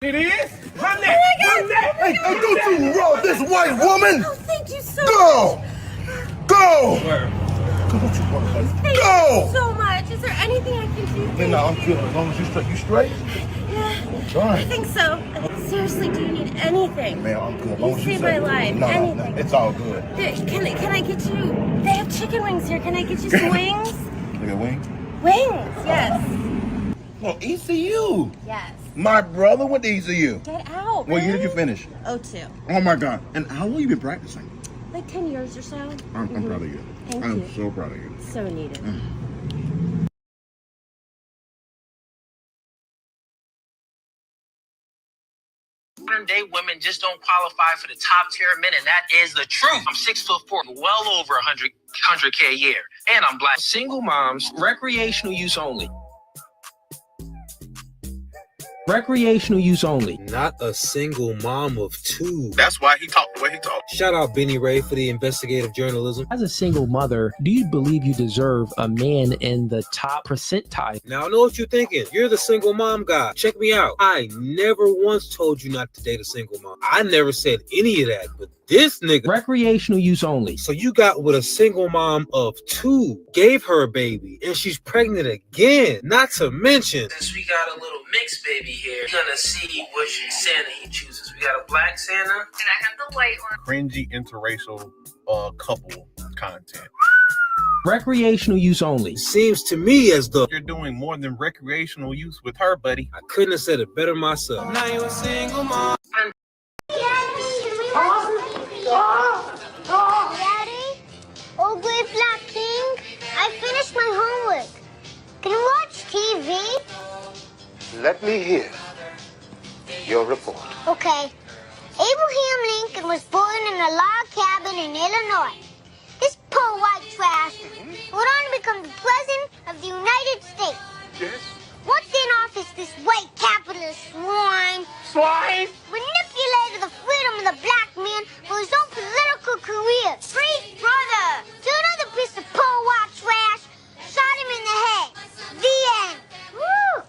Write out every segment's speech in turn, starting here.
It is? Run that! Run that! Hey, don't you rob this white woman! Oh, thank you so Go! much. Go! Where? Don't you want to Thank go? you so much. Is there anything I can do? Hey, no, I'm good. As long as you straight. You straight? Yeah, All I right. think so. Seriously, do you need anything? Man, I'm good. As You long as you saved say. my life. No, Anything. it's all good. Can I get you? They have chicken wings here. Can I get you some wings? Look at wings. Wings, yes. Well, ECU. Yes. My brother went to ECU. Get out, What year man. did you finish? 02. Oh my God. And how long you been practicing? Like 10 years or so. I'm proud of you. Thank I'm you. so proud of you. So needed. Modern day women just don't qualify for the top tier men, and that is the truth. I'm 6'4", well over 100K a year, and I'm black. Single moms, recreational use only. Recreational use only. Not a single mom of two. That's why he talked the way he talked. Shout out Benny Ray for the investigative journalism. As a single mother, do you believe you deserve a man in the top percentile? Now I know what you're thinking. You're the single mom guy. Check me out. I never once told you not to date a single mom. I never said any of that, but this nigga. Recreational use only. So you got with a single mom of two, gave her a baby, and she's pregnant again. Not to mention, Since we got a little mixed baby here, we're gonna see which Santa he chooses. We got a black Santa, and I have the white one. Cringy interracial couple content. Recreational use only. seems to me as though You're doing more than recreational use with her, buddy. I couldn't have said it better myself. Now you're a single mom. Daddy? Oh, great black king, I finished my homework. Can you watch TV? Let me hear your report. Okay. Abraham Lincoln was born in a log cabin in Illinois. This poor white trash went on to become the president of the United States. Yes. Once in office, this white capitalist swine manipulated the freedom of the black man for his own political career. Free brother! So another piece of poor white trash shot him in the head. The end. Woo!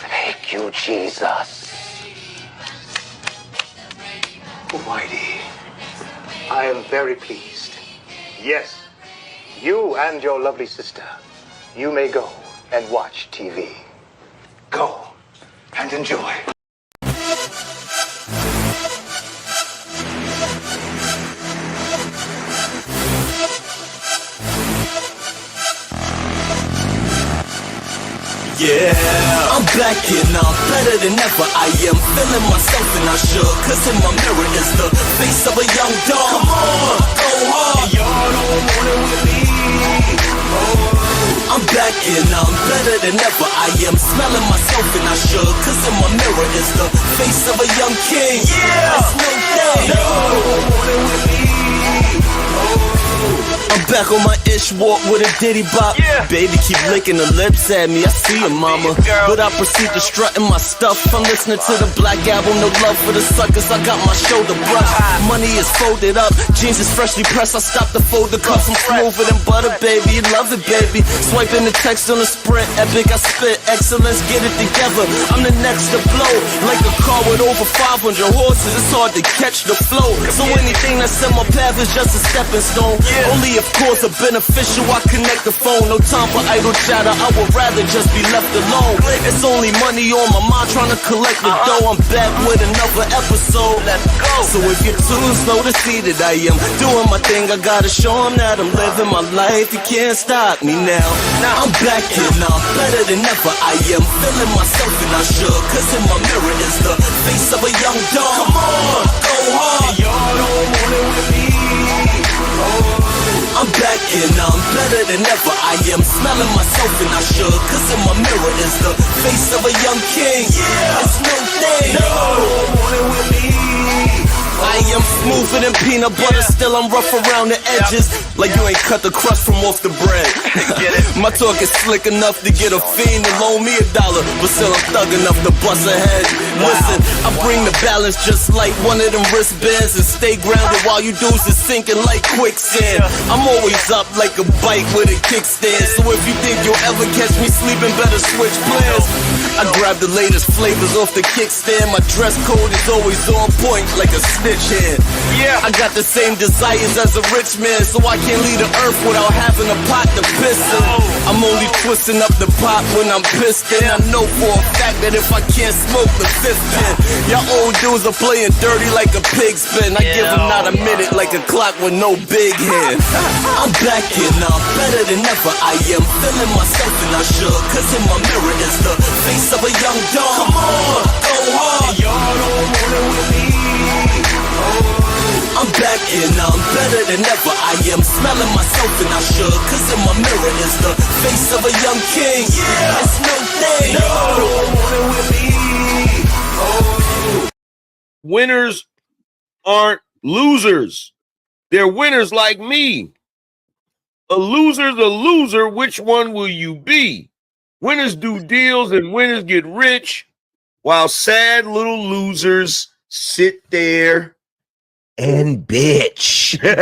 Thank you, Jesus. Whitey, I am very pleased. Yes, you and your lovely sister, you may go and watch TV. Go and enjoy. Yeah, I'm back and I'm better than ever. I am feeling myself and I should, cause in my mirror is the face of a young dog. Come on, go hard. And y'all don't want it with me. Oh. I'm back and I'm better than ever. I am smelling myself and I should, cause in my mirror is the face of a young king. Yeah, that's no thing. Y'all don't want it with me. I'm back on my ish walk with a ditty bop. Yeah. Baby keep licking her lips at me. I see her, mama. But I proceed to strut in my stuff. I'm listening to the Black Album. No love for the suckers. I got my shoulder brush. Money is folded up. Jeans is freshly pressed. I stopped to fold the cuffs. I'm smoother than butter, baby. You love it, baby. Swiping the text on the sprint. Epic, I spit excellence. Get it together. I'm the next to blow. Like a car with over 500 horses. It's hard to catch the flow. So anything that's in my path is just a stepping stone. Only of course a beneficial, I connect the phone. No time for idle chatter, I would rather just be left alone. It's only money on my mind, trying to collect the dough. I'm back with another episode. Let's go. So if you're too slow to see that I am doing my thing, I gotta show them that I'm living my life. You can't stop me now. I'm back and I'm better than ever. I am feeling myself and I should, cause in my mirror is the face of a young dog. Come on, go hard. And y'all don't want it with me. I'm back and I'm better than ever. I am smelling myself and I should, cause in my mirror is the face of a young king. Yeah, it's no thing. No, want it with me. I am smoother than peanut butter, still I'm rough around the edges. Like you ain't cut the crust from off the bread. My talk is slick enough to get a fiend to loan me $1, but still I'm thug enough to bust a head. Listen, I bring the balance just like one of them wristbands and stay grounded while you dudes is sinking like quicksand. I'm always up like a bike with a kickstand. So if you think you'll ever catch me sleeping, better switch plans. I grab the latest flavors off the kickstand. My dress code is always on point like a snitch hand. Yeah, I got the same desires as a rich man, so I can't leave the earth without having a pot to piss in. I'm only twisting up the pot when I'm pissed in. I know for a fact that if I can't smoke the fifth pin, y'all old dudes are playing dirty like a pig spin. I give them not a minute like a clock with no big hand. I'm back and I'm better than ever. I am feeling myself and I should, cause in my mirror is the face of a young dog. Come on, go hard. And y'all don't want it with me. I'm back and I'm better than ever. I am smelling myself and I should, cause in my mirror is the face of a young king. Yeah, it's no thing. Y'all don't want it with me. Winners aren't losers. They're winners like me. A loser's a loser. Which one will you be? Winners do deals and winners get rich, while sad little losers sit there and bitch. What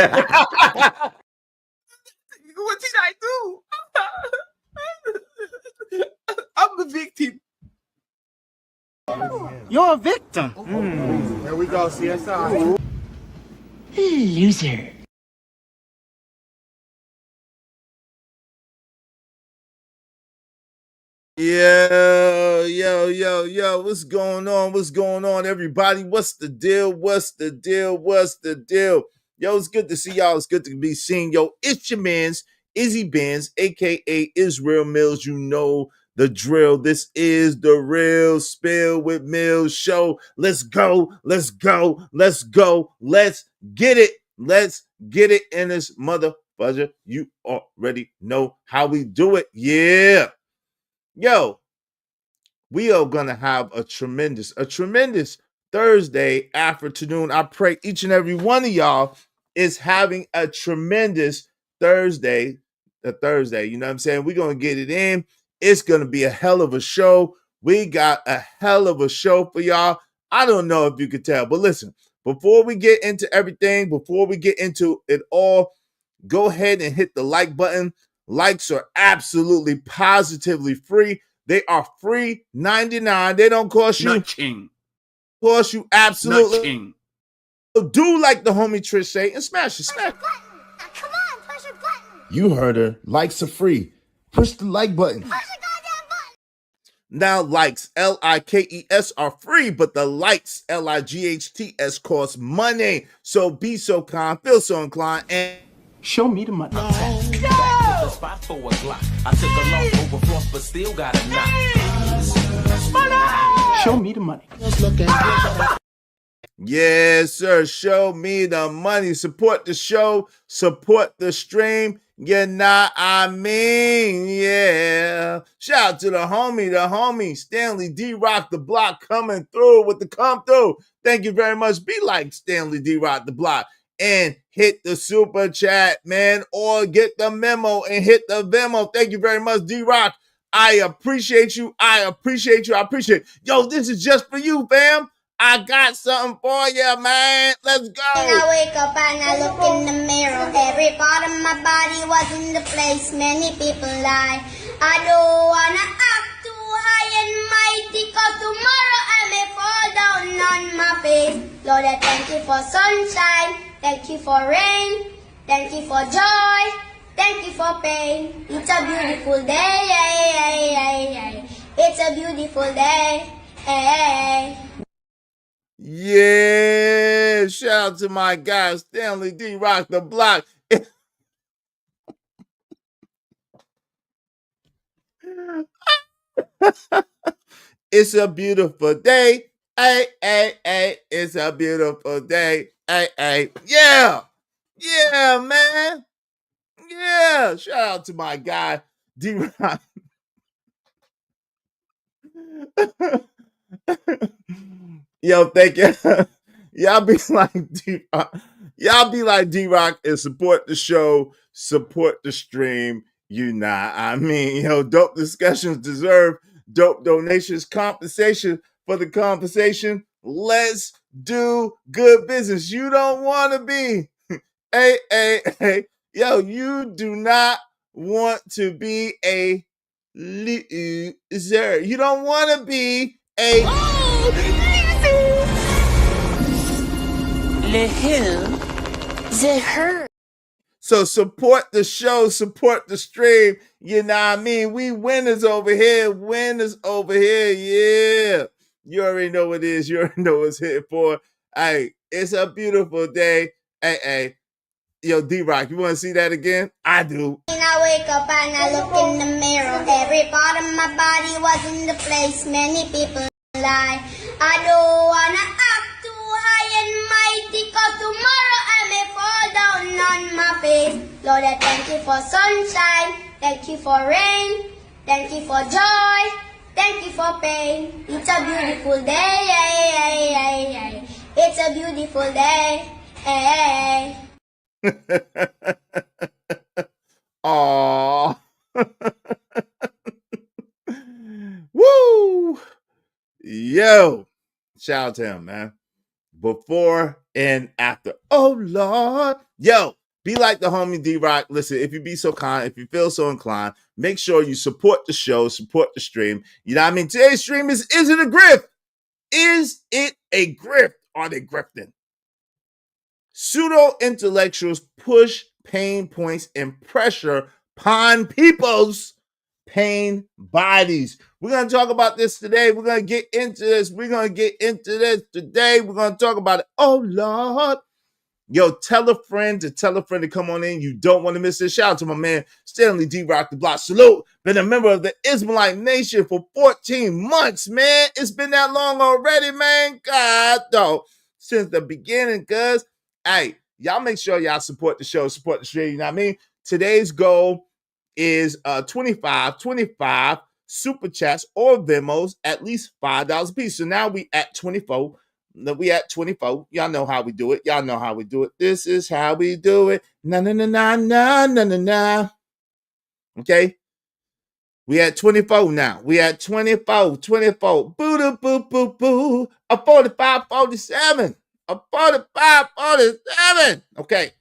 did I do? I'm the victim. You're a victim. There we go, CSI. Loser. Yo, what's going on? What's going on, everybody? What's the deal? What's the deal? What's the deal? Yo, it's good to see y'all. It's good to be seen. Yo, it's your man's Izzy Benz, aka Israel Mills. You know the drill. This is the Real Spill with Mills show. Let's go. Let's go. Let's go. Let's get it. Let's get it in this mother fudger. You already know how we do it. Yeah. Yo, we are going to have a tremendous Thursday afternoon. I pray each and every one of y'all is having a tremendous Thursday. You know what I'm saying? We're going to get it in. It's going to be a hell of a show. We got a hell of a show for y'all. I don't know if you could tell, but listen, before we get into everything, before we get into it all, go ahead and hit the like button. Likes are absolutely positively free. They are free 99. They don't cost you Nothing. Cost you absolutely Nothing. So do like the homie Trish say and smash it. Smash. Come on, push a button. You heard her. Likes are free. Push the like button. Push a goddamn button. Now likes LIKES are free, but the likes LIGHTS cost money. So be so kind, feel so inclined, and Show me the money. Spot for a Glock. I took a loss over floss, but still got a knock. Show me the money. yes, sir. Show me the money. Support the show. Support the stream. You know I mean, yeah. Shout out to the homie, Stanley D Rock the Block coming through with the come through. Thank you very much. Be like Stanley D Rock the Block and hit the super chat, man, or get the memo and hit the Venmo. Thank you very much, D Rock. I appreciate you. Yo, this is just for you, fam. I got something for you, man. Let's go. I wake up and I look in the mirror. Every part of my body was in the place many people lie. I don't wanna act too high and mighty, cause tomorrow I may fall down on my face. Lord, I thank you for sunshine. Thank you for rain. Thank you for joy. Thank you for pain. It's a beautiful day. It's a beautiful day. Yeah, shout out to my guy, Stanley D Rock the Block. It's a beautiful day. Hey, it's a beautiful day. Hey, yeah, man. Yeah, shout out to my guy, D Rock. Yo, thank you. Y'all be like D-Rock. Y'all be like D-Rock and support the show, support the stream. You know, I mean, dope discussions deserve dope donations. Compensation for the conversation. Let's do good business. You don't want to be, hey, yo, you do not want to be a loser. You don't want to be a Le who? The her. So support the show, support the stream. You know what I mean? We winners over here, yeah. You already know what it is. You already know what it's here for. Hey, it's a beautiful day. Hey. Yo, D-Rock, you want to see that again? I do. And I wake up and I look in the mirror. Every part of my body was in the place. Many people lie. I don't wanna act too high and mighty, cause tomorrow I may fall down on my face. Lord, I thank you for sunshine. Thank you for rain. Thank you for joy. Thank you for pain. It's a beautiful day. It's a beautiful day. Aww. Woo! Yo, shout out to him, man. Before and after. Oh, Lord. Yo, be like the homie D-Rock. Listen, if you be so kind, if you feel so inclined, make sure you support the show, support the stream. You know what I mean? Today's stream is it a grift? Is it a grift? Are they grifting? Pseudo intellectuals push pain points and pressure upon people's pain bodies. We're going to talk about this today. We're going to get into this. Today. We're going to talk about it. Oh, Lord. Yo, tell a friend to come on in. You don't want to miss this. Shout out to my man, Stanley D. Rock the Block. Salute. Been a member of the Israelite Nation for 14 months, man. It's been that long already, man. God, though. Since the beginning, cuz. Hey, y'all make sure y'all support the show, support the stream. You know what I mean? Today's goal is 25 super chats or Venmos, at least $5 a piece. So now we at 24. Y'all know how we do it. This is how we do it. Na. Okay? We at 24 now. We at 24. Boo. A 45, 47. A 45, 47. Okay.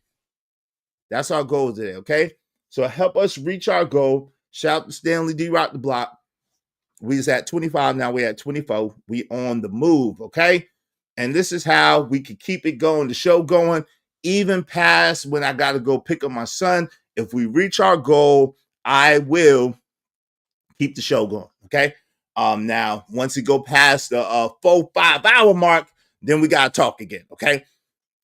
That's our goal today, okay? So help us reach our goal. Shout out to Stanley D. Rock the Block. We was at 25, now we're at 24. We on the move, okay? And this is how we can keep it going, the show going, even past when I got to go pick up my son. If we reach our goal, I will keep the show going, okay? Now, once we go past the 4-5 hour mark, then we got to talk again, okay?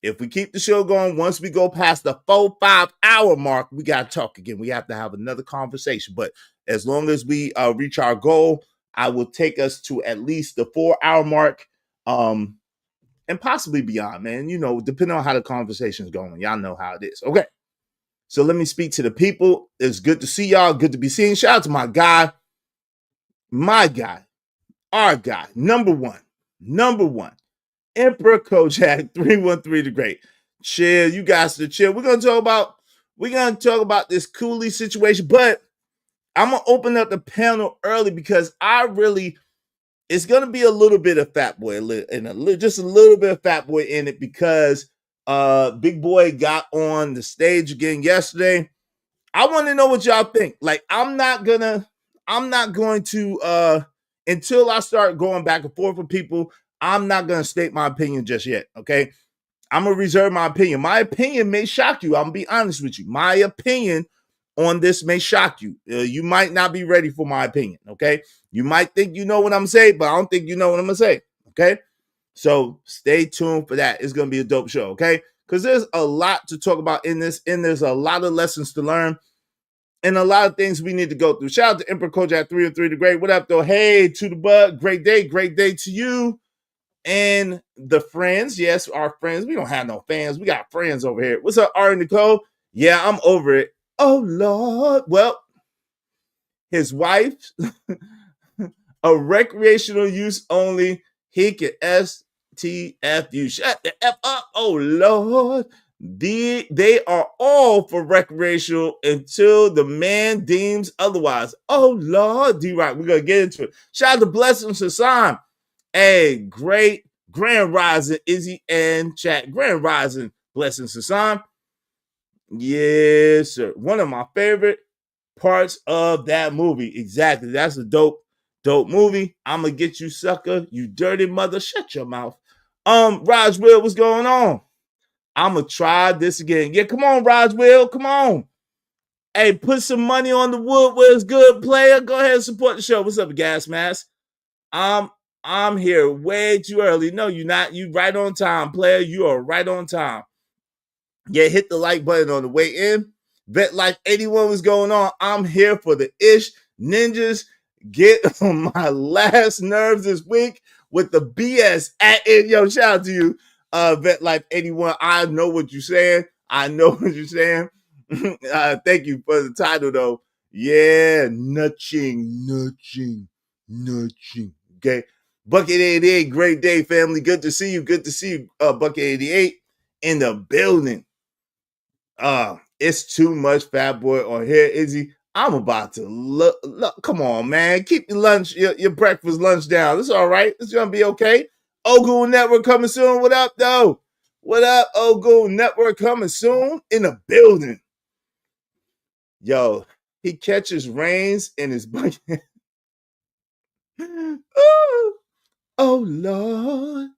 If we keep the show going, once we go past the 4-5 hour mark, we got to talk again. We have to have another conversation. But as long as we reach our goal, I will take us to at least the 4-hour mark and possibly beyond, man. You know, depending on how the conversation is going. Y'all know how it is. Okay. So let me speak to the people. It's good to see y'all. Good to be seen. Shout out to my guy, our guy, number one, Emperor Kojak 313 the Great. Chill, you guys to chill. We're gonna talk about this Cooley situation, but I'm gonna open up the panel early because it's gonna be a little bit of Fat Boy just a little bit of Fat Boy in it because Big Boy got on the stage again yesterday. I want to know what y'all think. Like, I'm not going to until I start going back and forth with people, I'm not going to state my opinion just yet, okay? I'm going to reserve my opinion. My opinion may shock you. I'm going to be honest with you. My opinion on this may shock you. You might not be ready for my opinion, okay? You might think you know what I'm saying, but I don't think you know what I'm going to say, okay? So stay tuned for that. It's going to be a dope show, okay? Because there's a lot to talk about in this, and there's a lot of lessons to learn and a lot of things we need to go through. Shout out to Emperor Kojak 303 the Great. What up, though? Hey, to the bud. Great day to you. And the friends, yes, our friends. We don't have no fans. We got friends over here. What's up, Ari Nicole? Yeah, I'm over it. Oh, Lord. Well, his wife, a recreational use only. He can STFU. Shut the F up. Oh, Lord. They are all for recreational until the man deems otherwise. Oh, Lord. D-Rock, we're going to get into it. Shout out to Blessings Hassan. Hey, great Grand Rising, Izzy and chat. Grand Rising, blessings, Hassan. Yes, sir. One of my favorite parts of that movie. Exactly. That's a dope movie. I'ma get you, sucker. You dirty mother. Shut your mouth. Roswell, what's going on? I'ma try this again. Yeah, come on, Roswell. Come on. Hey, put some money on the wood where it's good, player. Go ahead and support the show. What's up, Gas Mask? I'm here way too early. No, you're not. You right on time, player. You are right on time. Yeah, hit the like button on the way in. Bet like 81 was going on. I'm here for the ish. Ninjas get on my last nerves this week with the BS at it. Yo, shout out to you, Bet Life 81. I know what you're saying. I know what you're saying. Thank you for the title, though. Yeah, nudging. Okay. Bucket 88, great day, family. Good to see you. Good to see you, Bucket 88 in the building. It's too much fat boy on here, Izzy. I'm about to look. Come on, man. Keep your lunch, your breakfast, lunch down. It's all right. It's gonna be okay. Ogoon Network coming soon. What up, though? What up, Ogoon Network coming soon in the building. Yo, he catches reins in his bucket. Oh Lord.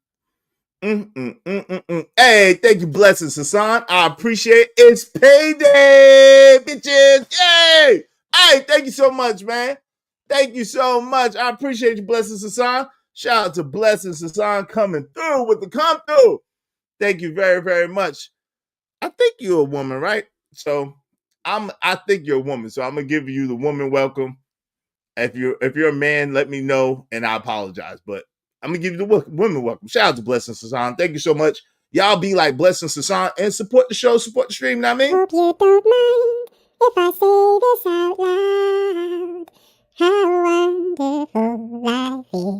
Hey, thank you, blessings, Hassan. I appreciate it. It's payday, bitches. Yay! Hey, thank you so much, man. Thank you so much. I appreciate you, blessings, Hassan. Shout out to blessings, Hassan, coming through with the come through. Thank you very, very much. I think you're a woman, right? So I think you're a woman. So I'm gonna give you the woman welcome. If you're a man, let me know, and I apologize. But I'm gonna give you the women welcome. Shout out to Blessings Hassan. Thank you so much. Y'all be like Blessings Hassan and support the show, support the stream. Know what I mean? Hope you don't mind if I say this out loud. How wonderful life is,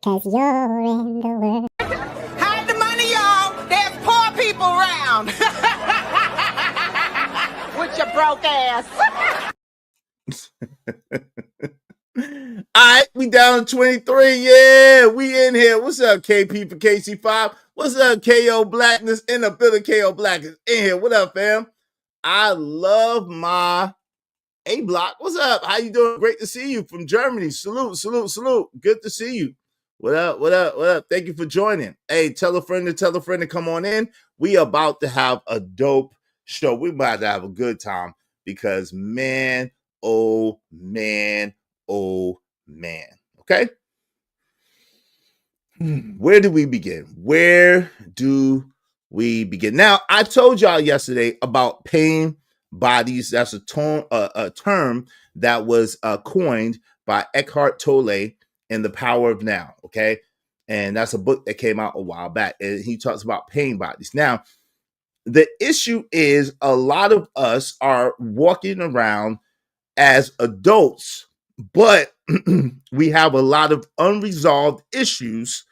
'cause you're in the world. Hide the money, y'all. There's poor people around. With your broke ass. All right, we down to 23. Yeah, we in here. What's up, KP for KC5? What's up, KO Blackness in the building? KO Blackness in here. What up, fam? I love my A Block. What's up? How you doing? Great to see you from Germany. Salute. Good to see you. What up? Thank you for joining. Hey, tell a friend to come on in. We about to have a dope show. We about to have a good time because man, oh man. Okay? Where do we begin? Now, I told y'all yesterday about pain bodies. That's a term that was coined by Eckhart Tolle in The Power of Now, okay? And that's a book that came out a while back, and he talks about pain bodies. Now, the issue is a lot of us are walking around as adults, but we have a lot of unresolved issues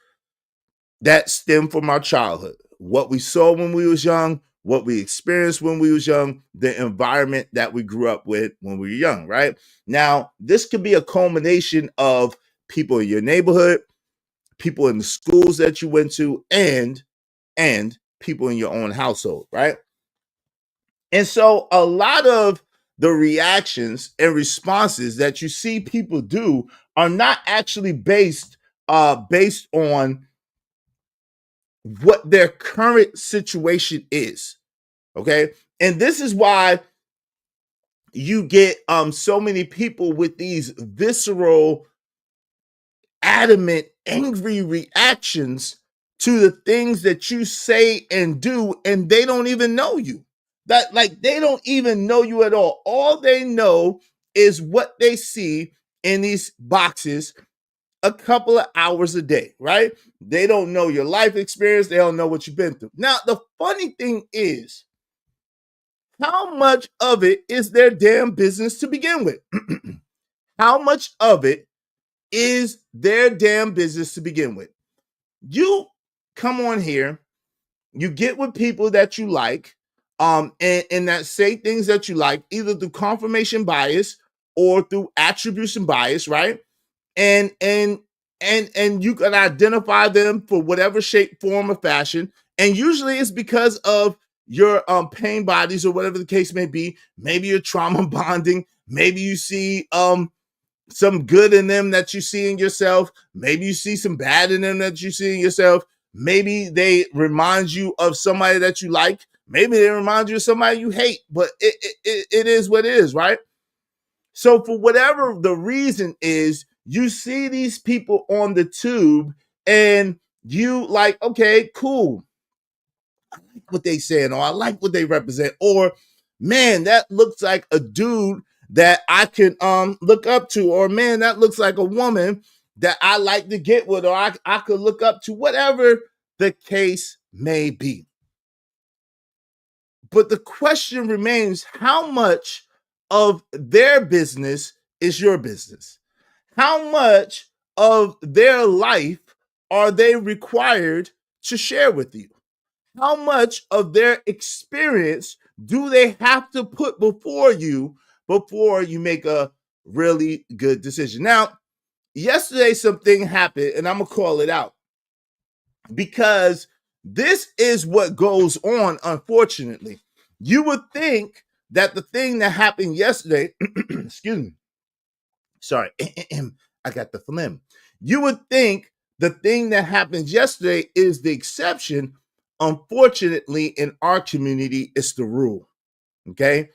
that stem from our childhood. What we saw when we was young, what we experienced when we was young, the environment that we grew up with when we were young, right? Now, this could be a culmination of people in your neighborhood, people in the schools that you went to, and people in your own household, right? And so a lot of the reactions and responses that you see people do are not actually based on what their current situation is. Okay. And this is why you get so many people with these visceral, adamant, angry reactions to the things that you say and do, and they don't even know you. That, like, they don't even know you at all. All they know is what they see in these boxes a couple of hours a day, right? They don't know your life experience. They don't know what you've been through. Now, the funny thing is, how much of it is their damn business to begin with? How much of it is their damn business to begin with? You come on here, you get with people that you like, and that say things that you like, either through confirmation bias or through attribution bias, right? And and you can identify them for whatever shape, form, or fashion. And usually it's because of your pain bodies or whatever the case may be. Maybe you're trauma bonding. Maybe you see some good in them that you see in yourself. Maybe you see some bad in them that you see in yourself. Maybe they remind you of somebody that you like. Maybe they remind you of somebody you hate. But it is what it is, right? So for whatever the reason is, you see these people on the tube and you like, okay, cool. I like what they saying, or I like what they represent, or man, that looks like a dude that I can look up to, or man, that looks like a woman that I like to get with, or I could look up to, whatever the case may be. But the question remains, how much of their business is your business? How much of their life are they required to share with you? How much of their experience do they have to put before you make a really good decision? Now, yesterday something happened, and I'm going to call it out, because this is what goes on, unfortunately. You would think that the thing that happened yesterday, excuse me, sorry, I got the phlegm. You would think the thing that happened yesterday is the exception. Unfortunately, in our community, it's the rule. Okay?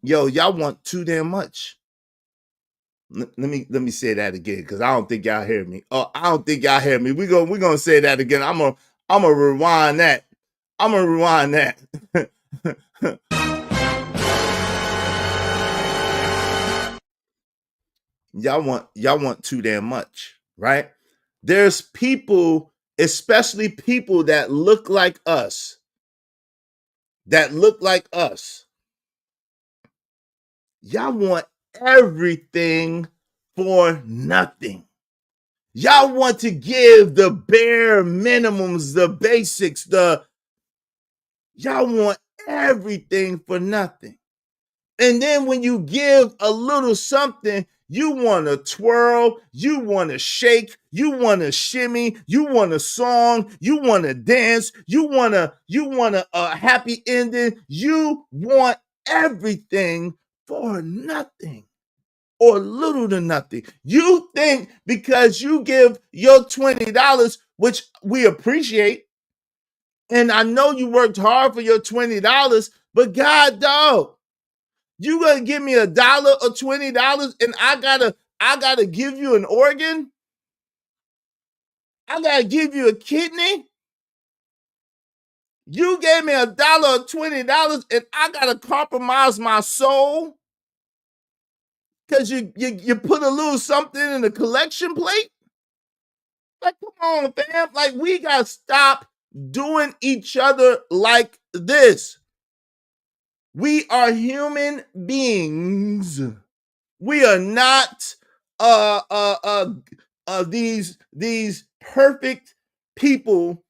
Yo, y'all want too damn much. Let me say that again, because I don't think y'all hear me. Oh, I don't think y'all hear me. We're gonna say that again. I'm gonna rewind that. I'm gonna rewind that. Y'all want too damn much, right? There's people, especially people that look like us, Y'all want everything for nothing. Y'all want to give the bare minimums, the basics, y'all want everything for nothing. And then when you give a little something, you want to twirl, you want to shake, you want to shimmy, you want a song, you want to dance, you want a happy ending. You want everything for nothing or little to nothing. You think because you give your $20, which we appreciate, and I know you worked hard for your $20, but God dog, you gonna give me $1 or $20 and I gotta give you an organ? I gotta give you a kidney? You gave me $1 or $20 and I gotta compromise my soul because you put a little something in the collection plate? Like, come on, fam. Like, we gotta stop doing each other like this. We are human beings. We are not these perfect people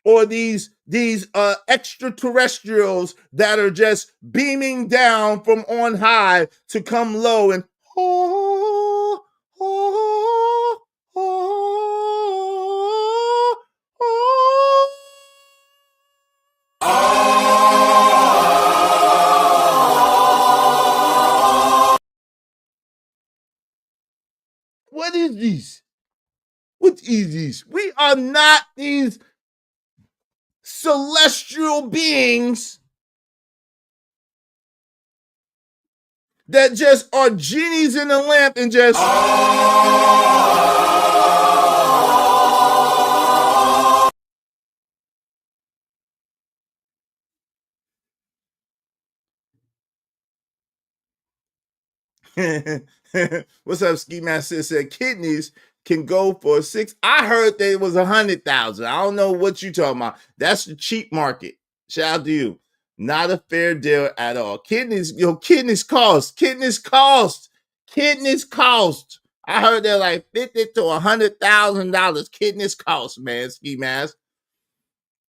or these extraterrestrials that are just beaming down from on high to come low and oh, oh, oh, oh, What is this? What is this? We are not these celestial beings that just are genies in a lamp and just what's up, Ski Master said kidneys can go for 6. I heard they was 100,000. I don't know what you talking about. That's the cheap market. Shout out to you. Not a fair deal at all. Kidneys cost. I heard they're like $50,000 to $100,000. Kidneys cost, man. Ski Mask.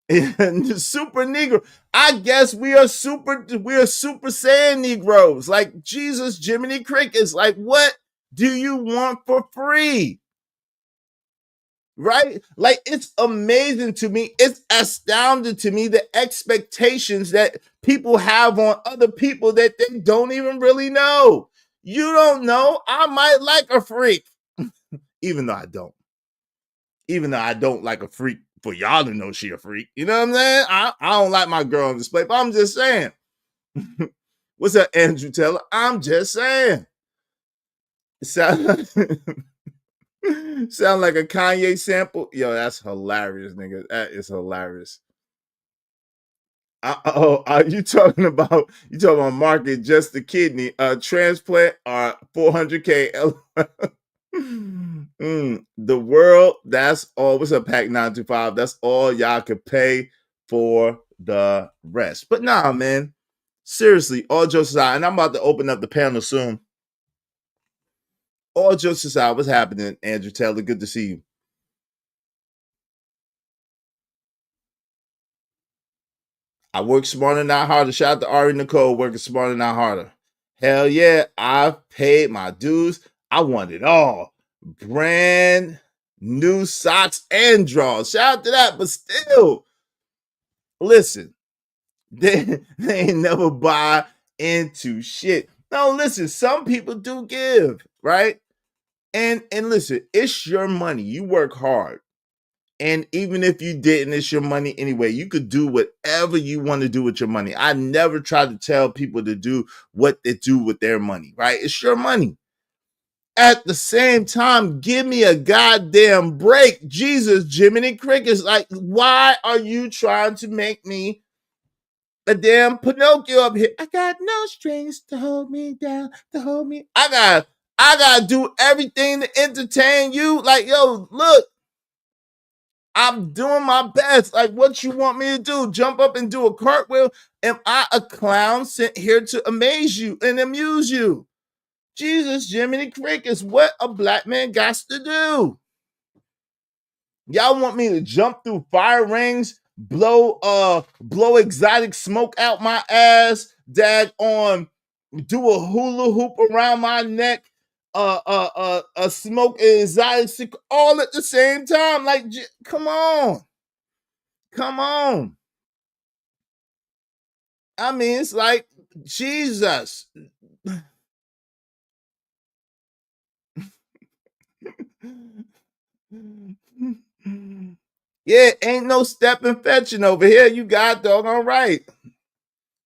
Super Negro. I guess we are super Saiyan Negroes. Like Jesus, Jiminy Crickets. Like, what do you want for free? Right? Like, it's amazing to me. It's astounding to me the expectations that people have on other people that they don't even really know. You don't know. I might like a freak, even though I don't. Even though I don't like a freak for y'all to know she a freak. You know what I'm saying? I don't like my girl on display, but I'm just saying. What's up, Andrew Taylor? I'm just saying. Sound like a Kanye sample? Yo, that's hilarious, nigga. That is hilarious. You talking about market just the kidney transplant or 400K? The world, that's all. What's up, Pack 925? That's all y'all could pay for the rest. But nah, man. Seriously, all jokes aside, and I'm about to open up the panel soon. All jokes aside, what's happening, Andrew Taylor? Good to see you. I work smarter, not harder. Shout out to Ari Nicole, working smarter, not harder. Hell yeah, I've paid my dues. I want it all. Brand new socks and drawers. Shout out to that, but still, listen, they ain't never buy into shit. No, listen, some people do give, right? And listen, it's your money. You work hard. And even if you didn't, it's your money anyway. You could do whatever you want to do with your money. I never try to tell people to do what they do with their money, right? It's your money. At the same time, give me a goddamn break. Jesus, Jiminy Crickets. Like, why are you trying to make me a damn Pinocchio up here? I got no strings to hold me down, to hold me. I gotta do everything to entertain you. Like, yo, look. I'm doing my best. Like, what you want me to do? Jump up and do a cartwheel? Am I a clown sent here to amaze you and amuse you? Jesus, Jiminy Crickets, what a black man got to do? Y'all want me to jump through fire rings, blow exotic smoke out my ass, do a hula hoop around my neck, smoke an exotic all at the same time? Like, come on. Come on. I mean, it's like, Jesus. Yeah, ain't no stepping fetching over here. You got doggone right.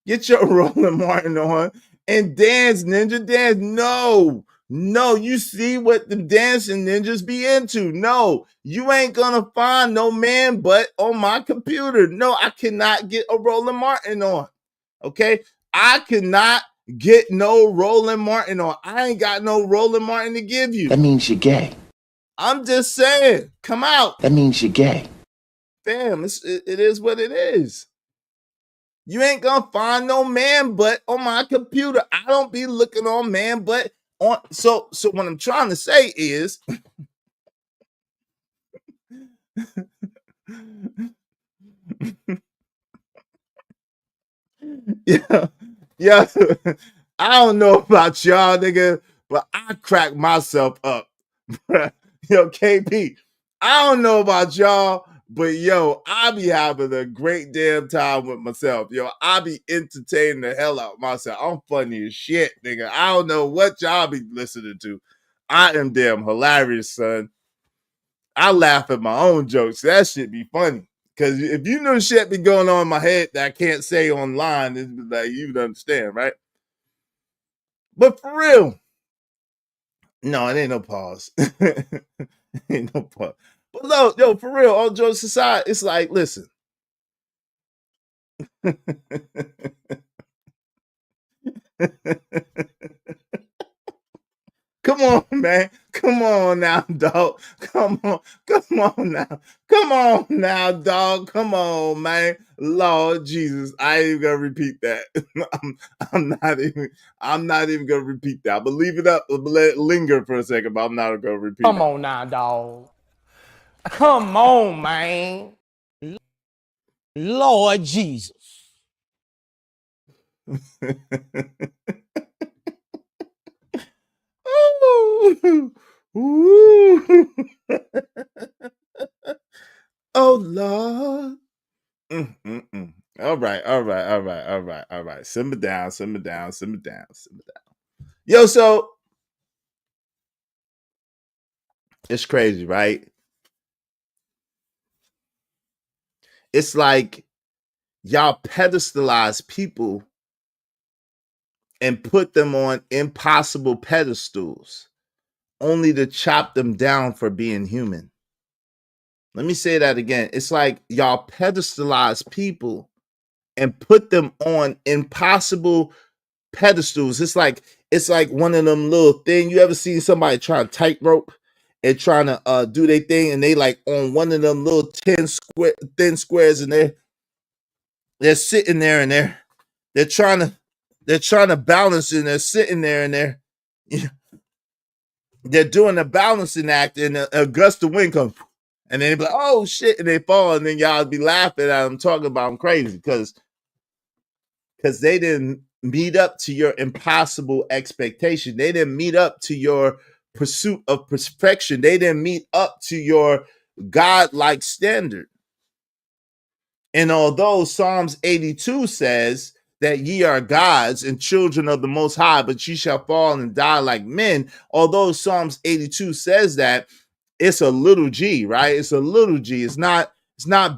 Get your Roland Martin on and dance, ninja dance. No, you see what the dancing ninjas be into. No, you ain't gonna find no man butt on my computer. No, I cannot get a Roland Martin on. Okay, I cannot get no Roland Martin on. I ain't got no Roland Martin to give you. That means you're gay. I'm just saying, come out. That means you're gay. Fam, it is what it is. You ain't gonna find no man butt on my computer. I don't be looking on man butt on. So what I'm trying to say is, yeah. I don't know about y'all, nigga, but I crack myself up. Yo, KP, I don't know about y'all, but yo, I be having a great damn time with myself. Yo, I be entertaining the hell out of myself. I'm funny as shit, nigga. I don't know what y'all be listening to. I am damn hilarious, son. I laugh at my own jokes. That shit be funny. Because if you know shit be going on in my head that I can't say online, it's like, you would understand, right? But for real, no, it ain't no pause. Ain't no pause. But no, yo, for real, all jokes aside, it's like, listen. Come on, man. Come on now, dog. Come on now, dog. Come on, man. Lord Jesus, I ain't even gonna repeat that. I'm not even gonna repeat that. But leave it up, let it linger for a second, but I'm not gonna repeat it. Come on now, dog. Come on, man. Lord Jesus. Ooh, ooh. Oh Lord. All right. Simmer down. Yo, so it's crazy, right? It's like y'all pedestalize people and put them on impossible pedestals only to chop them down for being human. Let me say that again. It's like y'all pedestalize people and put them on impossible pedestals. It's like one of them little thing. You ever seen somebody trying to tightrope and trying to do their thing, and they like on one of them little thin squares, and they're sitting there and they're trying to balance, and they're sitting there and they're doing a balancing act, and a gust of wind comes, and then they be like, oh shit, and they fall, and then y'all be laughing at them, talking about them crazy because they didn't meet up to your impossible expectation. They didn't meet up to your pursuit of perfection. They didn't meet up to your God-like standard. And although Psalms 82 says that ye are gods and children of the Most High, but ye shall fall and die like men, although Psalms 82 says that, it's a little g, right? It's a little g. It's not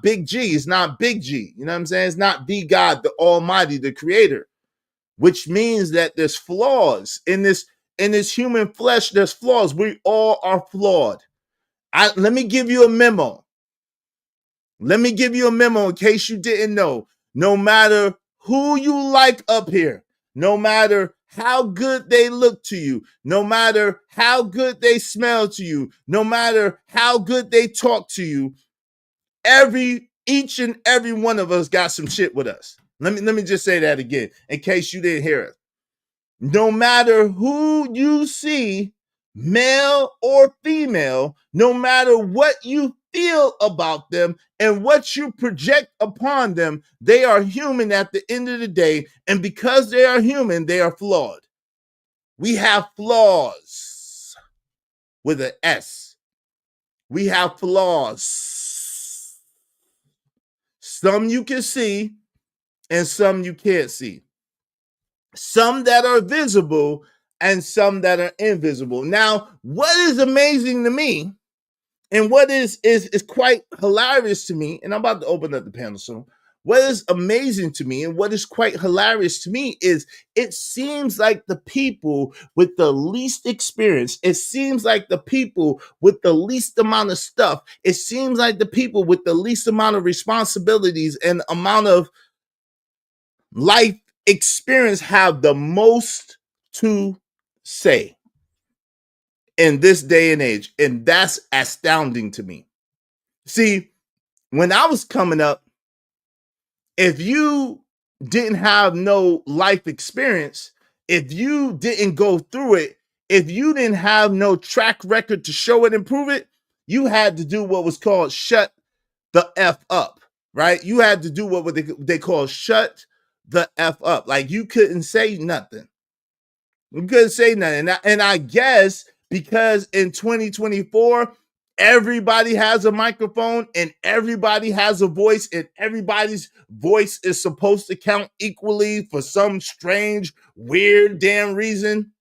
big G. It's not big G. You know what I'm saying? It's not the God, the Almighty, the Creator, which means that there's flaws in this human flesh. There's flaws. We all are flawed. Let me give you a memo. Let me give you a memo in case you didn't know. No matter who you like up here, no matter how good they look to you, no matter how good they smell to you, no matter how good they talk to you, each and every one of us got some shit with us. Let me just say that again in case you didn't hear it. No matter who you see, male or female, no matter what you feel about them and what you project upon them, they are human at the end of the day. And because they are human, they are flawed. We have flaws with an S. We have flaws. Some you can see and some you can't see. Some that are visible and some that are invisible. Now, what is amazing to me and what is quite hilarious to me, and I'm about to open up the panel soon. What is amazing to me and what is quite hilarious to me is it seems like the people with the least experience, it seems like the people with the least amount of stuff, it seems like the people with the least amount of responsibilities and amount of life experience have the most to say in this day and age. And that's astounding to me. See, when I was coming up, if you didn't have no life experience, if you didn't go through it, if you didn't have no track record to show it and prove it, you had to do what was called shut the F up, right? You had to do what they call shut the F up. Like you couldn't say nothing. You couldn't say nothing. And I guess because in 2024, everybody has a microphone and everybody has a voice, and everybody's voice is supposed to count equally for some strange, weird damn reason.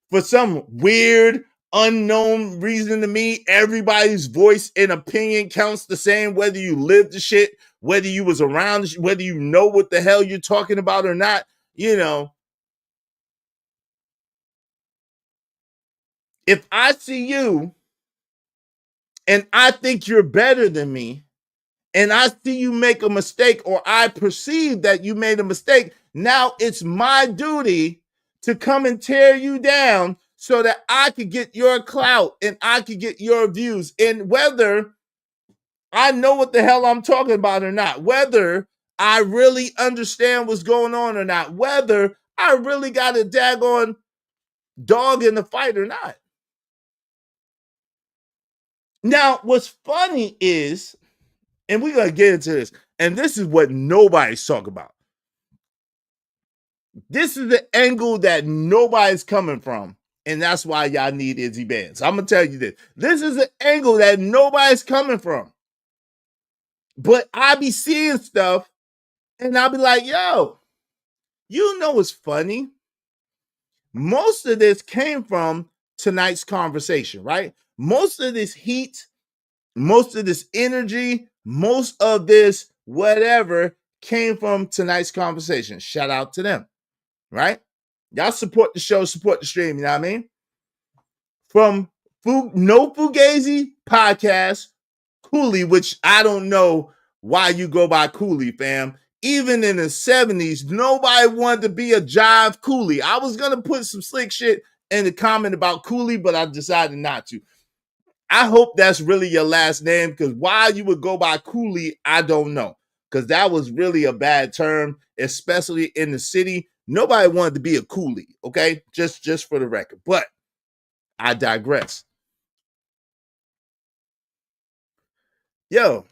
For some weird, unknown reason to me, everybody's voice and opinion counts the same, whether you lived the shit, whether you was around, whether you know what the hell you're talking about or not, you know. If I see you and I think you're better than me, and I see you make a mistake, or I perceive that you made a mistake, now it's my duty to come and tear you down so that I could get your clout and I could get your views. And whether I know what the hell I'm talking about or not, whether I really understand what's going on or not, whether I really got a daggone dog in the fight or not. Now, what's funny is, and we're going to get into this, and this is what nobody's talking about. This is the angle that nobody's coming from. And that's why y'all need Izzy Bands. I'm going to tell you this. This is an angle that nobody's coming from. But I be seeing stuff and I'll be like, yo, you know what's funny? Most of this came from tonight's conversation, right? Most of this heat, most of this energy, most of this whatever came from tonight's conversation. Shout out to them, right? Y'all support the show, support the stream, you know what I mean? From No Fugazi podcast, Cooley, which I don't know why you go by Cooley, fam. Even in the 70s, nobody wanted to be a Jive Cooley. I was going to put some slick shit in the comment about Cooley, but I decided not to. I hope that's really your last name, because why you would go by Cooley, I don't know. Because that was really a bad term, especially in the city. Nobody wanted to be a Cooley, okay? Just for the record. But I digress. Yo.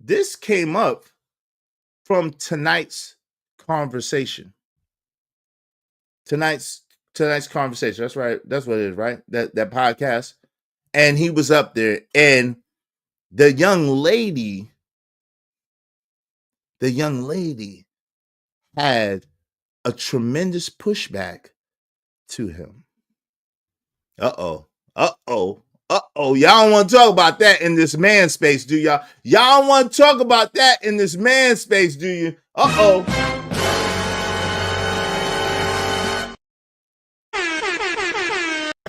This came up from tonight's conversation. Tonight's conversation. That's right. That's what it is, right? That podcast. And he was up there, and the young lady had a tremendous pushback to him. Uh-oh. Y'all don't want to talk about that in this man space, do y'all? Y'all don't want to talk about that in this man space, do you? Uh-oh.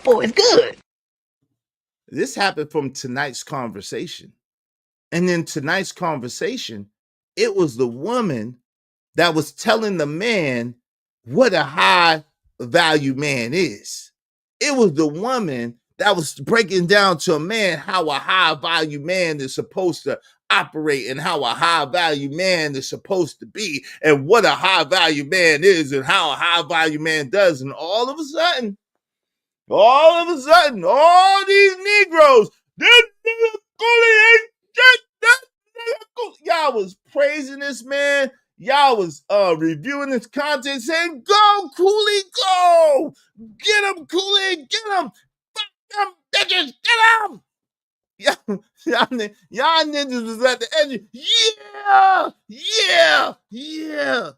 Oh, it's good. This happened from tonight's conversation. And in tonight's conversation, it was the woman that was telling the man what a high value man is. It was the woman that was breaking down to a man how a high value man is supposed to operate and how a high value man is supposed to be and what a high value man is and how a high value man does. And all of a sudden, all these Negroes, this nigga Cooley ain't shit, that nigga Cooley. Y'all was praising this man. Y'all was reviewing his content, saying, go, Cooley, go. Get him, Cooley, get him. Fuck them bitches, get him. Y'all ninjas was at the edge. Yeah.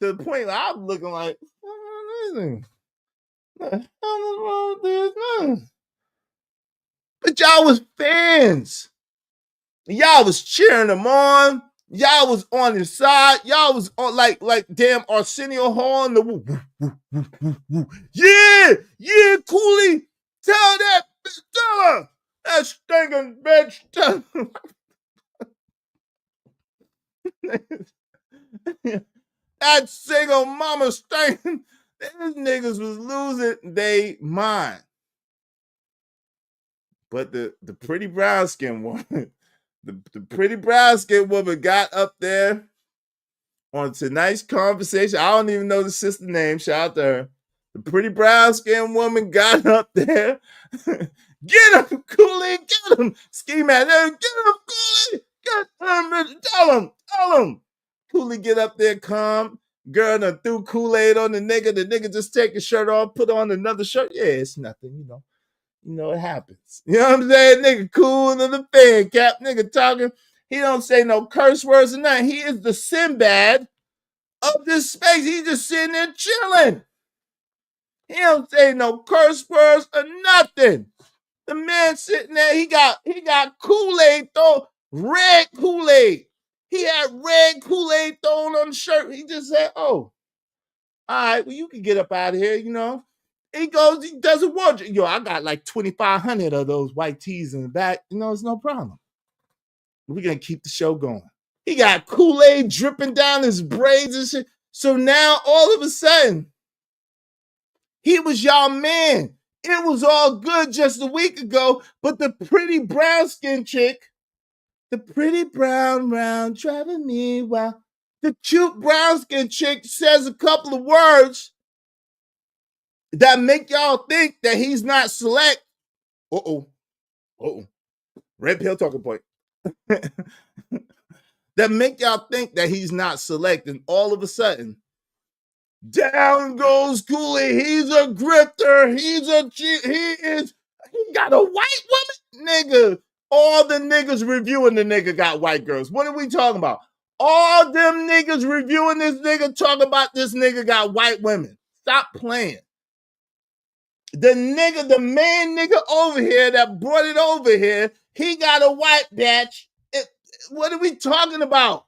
To the point where I'm looking like, but y'all was fans. Y'all was cheering him on. Y'all was on his side. Y'all was on like damn Arsenio Hall and the yeah, Cooley. Tell that bitch, tell her. That stinking bitch. Tell that single mama stinking. These niggas was losing they mind. But the pretty brown skin woman, the pretty brown skin woman got up there on tonight's conversation. I don't even know the sister name. Shout out to her. The pretty brown skin woman got up there. Get him, Cooley, get him. Ski man, get him, Cooley. Get him, tell him. Cooley get up there calm. Girl done threw Kool-Aid on the nigga. The nigga just take his shirt off, put on another shirt. Yeah, it's nothing, you know. You know, it happens. You know what I'm saying? Nigga cool in the fan cap. Nigga talking. He don't say no curse words or nothing. He is the Sinbad of this space. He just sitting there chilling. He don't say no curse words or nothing. The man sitting there, he got Kool-Aid thrown, red Kool-Aid. He had red Kool-Aid thrown on the shirt. He just said, oh, all right, well, you can get up out of here, you know. He goes, he does a wardrobe. Yo, I got like 2,500 of those white tees in the back. You know, it's no problem. We're going to keep the show going. He got Kool-Aid dripping down his braids and shit. So now, all of a sudden, he was y'all man. It was all good just a week ago, but the pretty brown-skinned chick, the pretty brown round driving me wild, the cute brown-skinned chick says a couple of words that make y'all think that he's not select. Uh-oh. Red pill talking point. that make y'all think that he's not select, and all of a sudden, down goes Cooley. He's a grifter. He got a white woman, nigga. All the niggas reviewing the nigga got white girls. What are we talking about? All them niggas reviewing this nigga talking about this nigga got white women. Stop playing. The main nigga over here that brought it over here, he got a white batch. What are we talking about?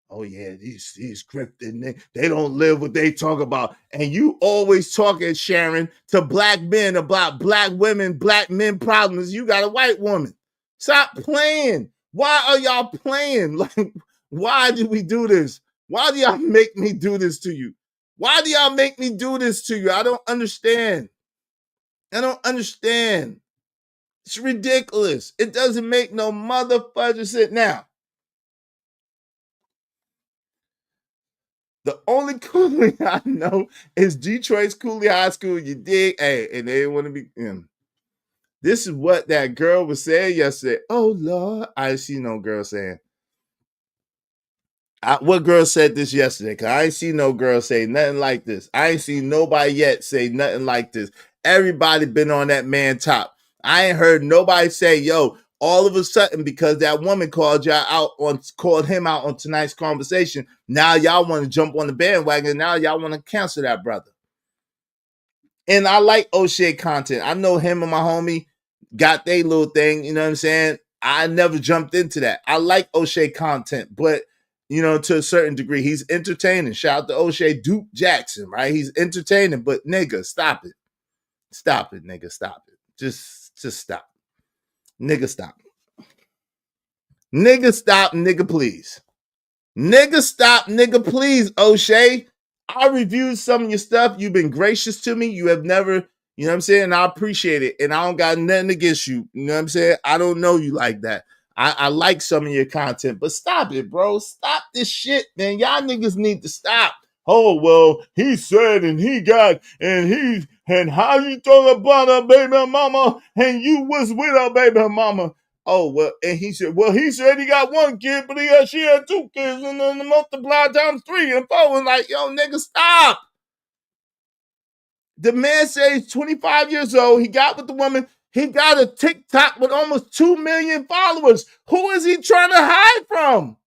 Oh yeah, these grifted niggas, they don't live what they talk about. And you always talking, Sharon, to black men about black women, black men problems. You got a white woman. Stop playing. Why are y'all playing? Like, why did we do this? Why do y'all make me do this to you? Why do y'all make me do this to you? I don't understand. I don't understand. It's ridiculous. It doesn't make no motherfucker sense. Now, the only Cooley I know is Detroit's Cooley High School. You dig? Hey, and they want to be. This is what that girl was saying yesterday. Oh, Lord. I see no girl saying. What girl said this yesterday? Because I ain't see no girl say nothing like this. I ain't seen nobody yet say nothing like this. Everybody been on that man top. I ain't heard nobody say, yo, all of a sudden, because that woman called him out on tonight's conversation, now y'all want to jump on the bandwagon. Now y'all want to cancel that brother. And I like O'Shea content. I know him and my homie got their little thing. You know what I'm saying? I never jumped into that. I like O'Shea content, but to a certain degree, he's entertaining. Shout out to O'Shea Duke Jackson, right? He's entertaining, but nigga, stop it. Stop it, nigga, stop it. Just stop. Nigga, stop. Nigga, stop, nigga, please. Nigga, stop, nigga, please, O'Shea. I reviewed some of your stuff. You've been gracious to me. You have never, you know what I'm saying? I appreciate it. And I don't got nothing against you. You know what I'm saying? I don't know you like that. I like some of your content, but stop it, bro. Stop this shit, man. Y'all niggas need to stop. Oh, well, he said, and he got, and how you talk about a baby mama, and you was with a baby mama. Oh, well, and he said he got one kid, but she had two kids, and then multiply times 3 and 4. And like, yo, nigga, stop. The man says he's 25 years old. He got with the woman. He got a TikTok with almost 2 million followers. Who is he trying to hide from?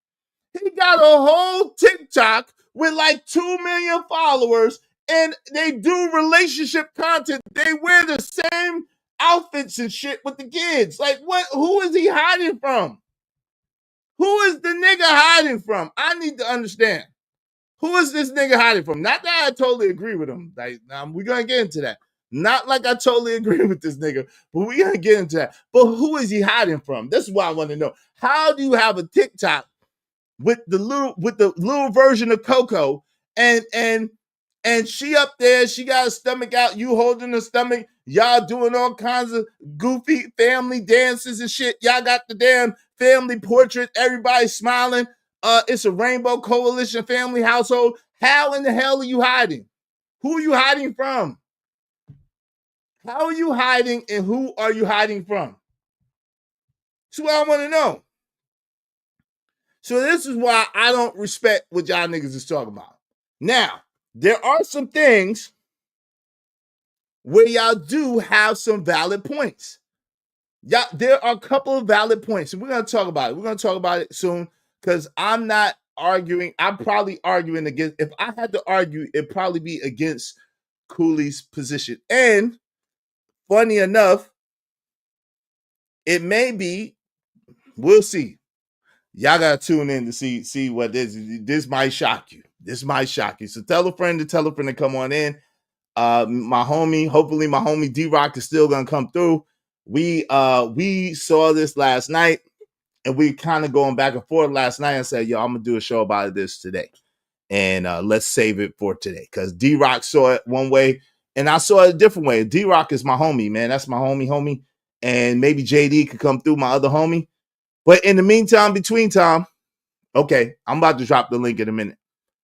He got a whole TikTok with like 2 million followers, and they do relationship content. They wear the same outfits and shit with the kids. Like, what? Who is he hiding from? Who is the nigga hiding from? I need to understand. Who is this nigga hiding from? Not that I totally agree with him. Like, we're going to get into that. Not like I totally agree with this nigga, but we're going to get into that. But who is he hiding from? This is what I want to know. How do you have a TikTok with the little version of Coco and she up there, she got her stomach out, you holding her stomach, y'all doing all kinds of goofy family dances and shit. Y'all got the damn family portrait, everybody smiling. It's a Rainbow Coalition family household. How in the hell are you hiding? Who are you hiding from? How are you hiding, and who are you hiding from? That's what I want to know. So this is why I don't respect what y'all niggas is talking about. Now, there are some things where y'all do have some valid points. Yeah, there are a couple of valid points, and we're going to talk about it. We're going to talk about it soon, because I'm not arguing. I'm probably arguing against, if I had to argue, it'd probably be against Cooley's position. And funny enough, it may be, we'll see. Y'all gotta tune in to see what this might shock you. This might shock you. So tell a friend to come on in. Hopefully my homie D-Rock is still gonna come through. We saw this last night, and we kind of going back and forth last night and said, yo, I'm gonna do a show about this today. And let's save it for today. Because D-Rock saw it one way, and I saw it a different way. D-Rock is my homie, man. That's my homie. And maybe JD could come through, my other homie. But in the meantime, between time, okay, I'm about to drop the link in a minute,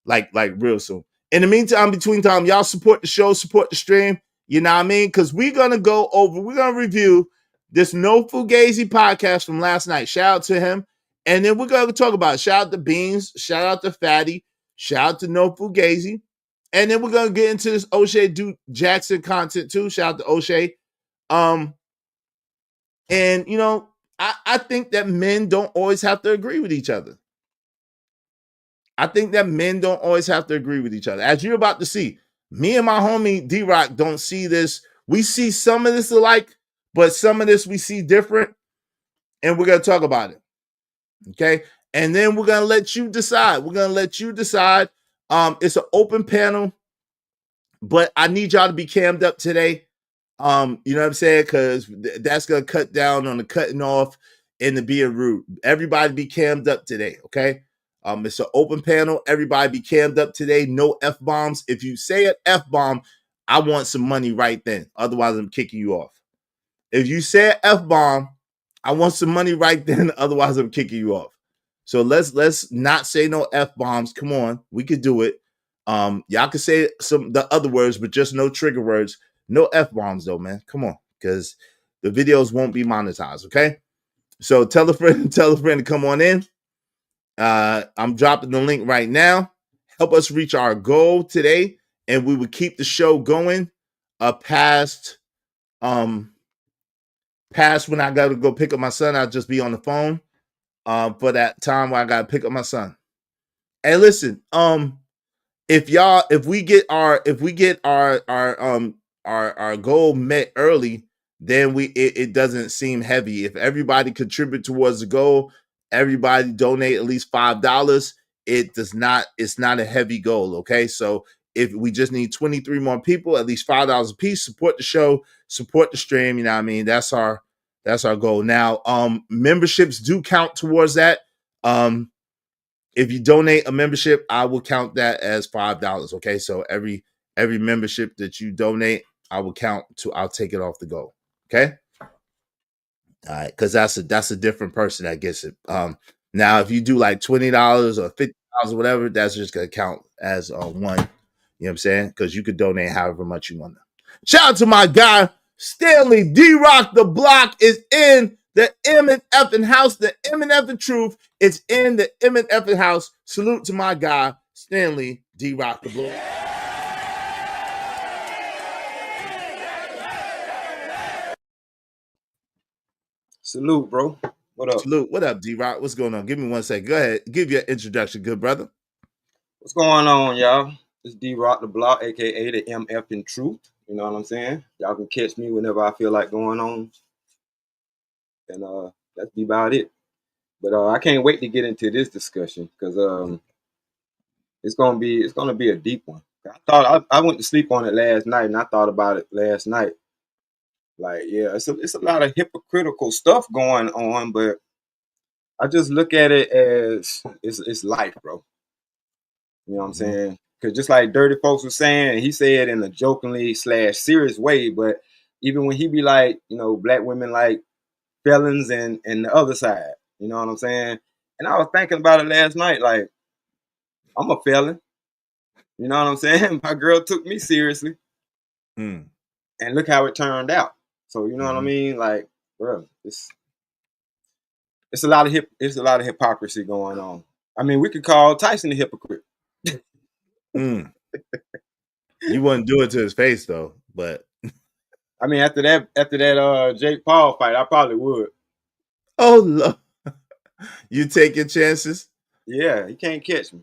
like real soon. In the meantime, between time, y'all support the show, support the stream. You know what I mean? Because we're going to review this No Fugazi podcast from last night. Shout out to him. And then we're gonna talk about shout out to Beans, shout out to Fatty, shout out to No Fugazi. And then we're gonna get into this O'Shea Duke Jackson content too. Shout out to O'Shea. And you know, I think that men don't always have to agree with each other. I think that men don't always have to agree with each other. As you're about to see, me and my homie D-Rock don't see this. We see some of this alike, but some of this we see different. And we're going to talk about it. Okay. And then we're going to let you decide. We're going to let you decide. It's an open panel, but I need y'all to be cammed up today. You know what I'm saying? Because that's going to cut down on the cutting off and the being rude. Everybody be cammed up today. Okay. It's an open panel. Everybody be cammed up today. No F-bombs. If you say an F-bomb, I want some money right then. Otherwise, I'm kicking you off. If you say an F-bomb, I want some money right then. Otherwise, I'm kicking you off. So let's not say no F-bombs. Come on. We could do it. Y'all can say the other words, but just no trigger words. No F-bombs though, man. Come on. Because the videos won't be monetized. Okay. So tell a friend to come on in. I'm dropping the link right now. Help us reach our goal today, and we will keep the show going past when I got to go pick up my son. I'll just be on the phone for that time where I got to pick up my son. Hey, listen, if we get our goal met early, then it doesn't seem heavy. If everybody contribute towards the goal, everybody donate at least $5, it's not a heavy goal. Okay. So if we just need 23 more people, at least $5 a piece, support the show, support the stream. You know what I mean? That's our goal. Now, memberships do count towards that. If you donate a membership, I will count that as $5. Okay. So every membership that you donate, I will count to, I'll take it off the goal. Okay. All right, because that's a different person that gets it. Now if you do like $20 or $50 or whatever, that's just gonna count as one. You know what I'm saying? Because you could donate however much you want. Shout out to my guy Stanley D-Rock. The block is in the M&F house. The M&F truth is in the M&F house. Salute to my guy Stanley D-Rock. The block. Salute, bro. What up? Salute. What up, D-Rock? What's going on? Give me 1 second. Go ahead. Give your introduction, good brother. What's going on, y'all? It's D-Rock the Block, a.k.a. the MF in Truth. You know what I'm saying? Y'all can catch me whenever I feel like going on. And that's be about it. But I can't wait to get into this discussion because it's gonna be a deep one. I went to sleep on it last night and I thought about it last night. Like, yeah, it's a lot of hypocritical stuff going on, but I just look at it as it's life, bro. You know what I'm saying? Because just like Dirty Folks was saying, he said in a jokingly / serious way, but even when he be like, you know, black women like felons and the other side, you know what I'm saying? And I was thinking about it last night, like, I'm a felon. You know what I'm saying? My girl took me seriously. And look how it turned out. So you know what I mean? Like, bro, it's a lot of hypocrisy going on. I mean, we could call Tyson a hypocrite. You wouldn't do it to his face though, but I mean, after that Jake Paul fight, I probably would. Oh, Lord. You taking chances? Yeah, he can't catch me.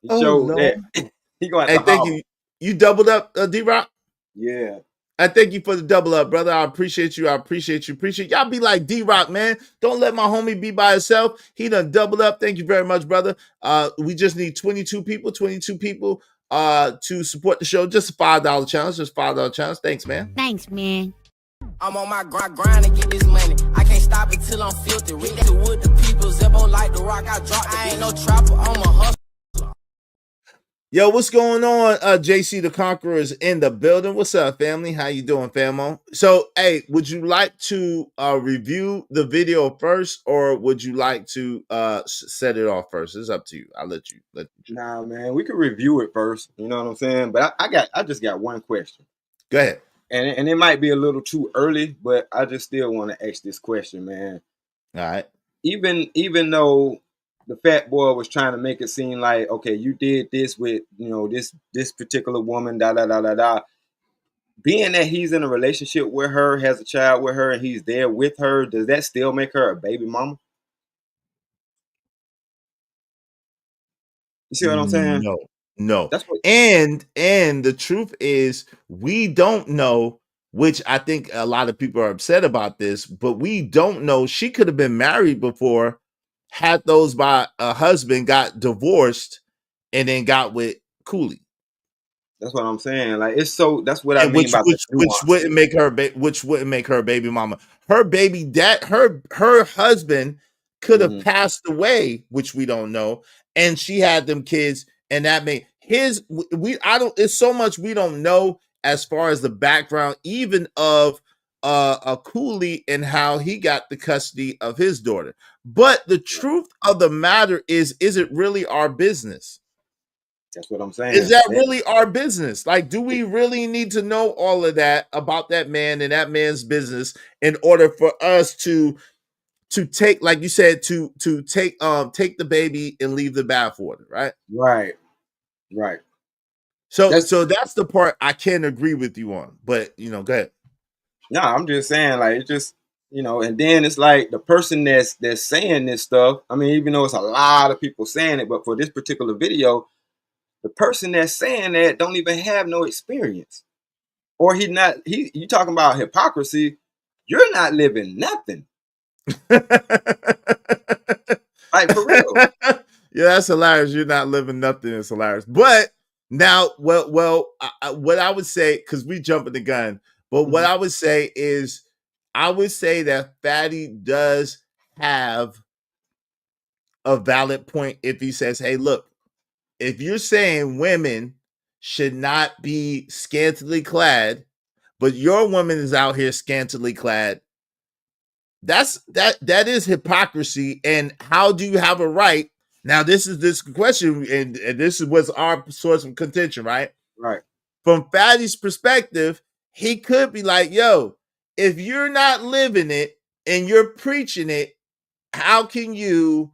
He oh, showed Lord. that. He going to hey, thank you doubled up, D-Rock? Yeah. I thank you for the double up, brother. I appreciate you. Appreciate y'all. Be like D-Rock, man. Don't let my homie be by himself. He done doubled up. Thank you very much, brother. We just need 22 people to support the show. Just a $5 challenge. Just $5 challenge. Thanks, man. Thanks, man. I'm on my grind to get this money. I can't stop it till I'm filthy. Read that with the people. Zebo like the rock. I drop. I ain't no trapper. I'm a hustler. Yo, what's going on? JC the Conqueror is in the building. What's up, family? How you doing, famo? So, hey, would you like to review the video first, or would you like to set it off first? It's up to you. I'll let you. Nah, man, we could review it first. You know what I'm saying? But I just got one question. Go ahead. And it might be a little too early, but I just still want to ask this question, man. All right. even though the fat boy was trying to make it seem like, okay, you did this with, this particular woman, da da da da da. Being that he's in a relationship with her, has a child with her, and he's there with her, does that still make her a baby mama? You see what I'm saying? No. That's what. And the truth is, we don't know, which I think a lot of people are upset about this, but we don't know. She could have been married before, had those by a husband, got divorced, and then got with Cooley. That's what I'm saying. Like, it's so. That's what I And mean which about the nuance. wouldn't make her which wouldn't make her a baby mama. Her baby dad, her husband could have passed away, which we don't know, and she had them kids, and that made his. I don't. It's so much we don't know as far as the background, even of a Cooley and how he got the custody of his daughter. But the truth of the matter is it really our business? That's what I'm saying. Is that really our business? Like, do we really need to know all of that about that man and that man's business in order for us to take, like you said, to take the baby and leave the bathwater, right? Right. So that's the part I can't agree with you on. But go ahead. No, I'm just saying, like, it's just, and then it's like the person that's saying this stuff. I mean, even though it's a lot of people saying it, but for this particular video, the person that's saying that don't even have no experience. Or you talking about hypocrisy, you're not living nothing. Like, for real. Yeah, that's hilarious. You're not living nothing. It's hilarious. But now, what I would say, because we jumping the gun, but what I would say is, I would say that Fatty does have a valid point if he says, hey, look, if you're saying women should not be scantily clad, but your woman is out here scantily clad, that is hypocrisy. And how do you have a right? Now, this question, and this was our source of contention, right? Right. From Fatty's perspective, he could be like, yo, if you're not living it and you're preaching it, how can you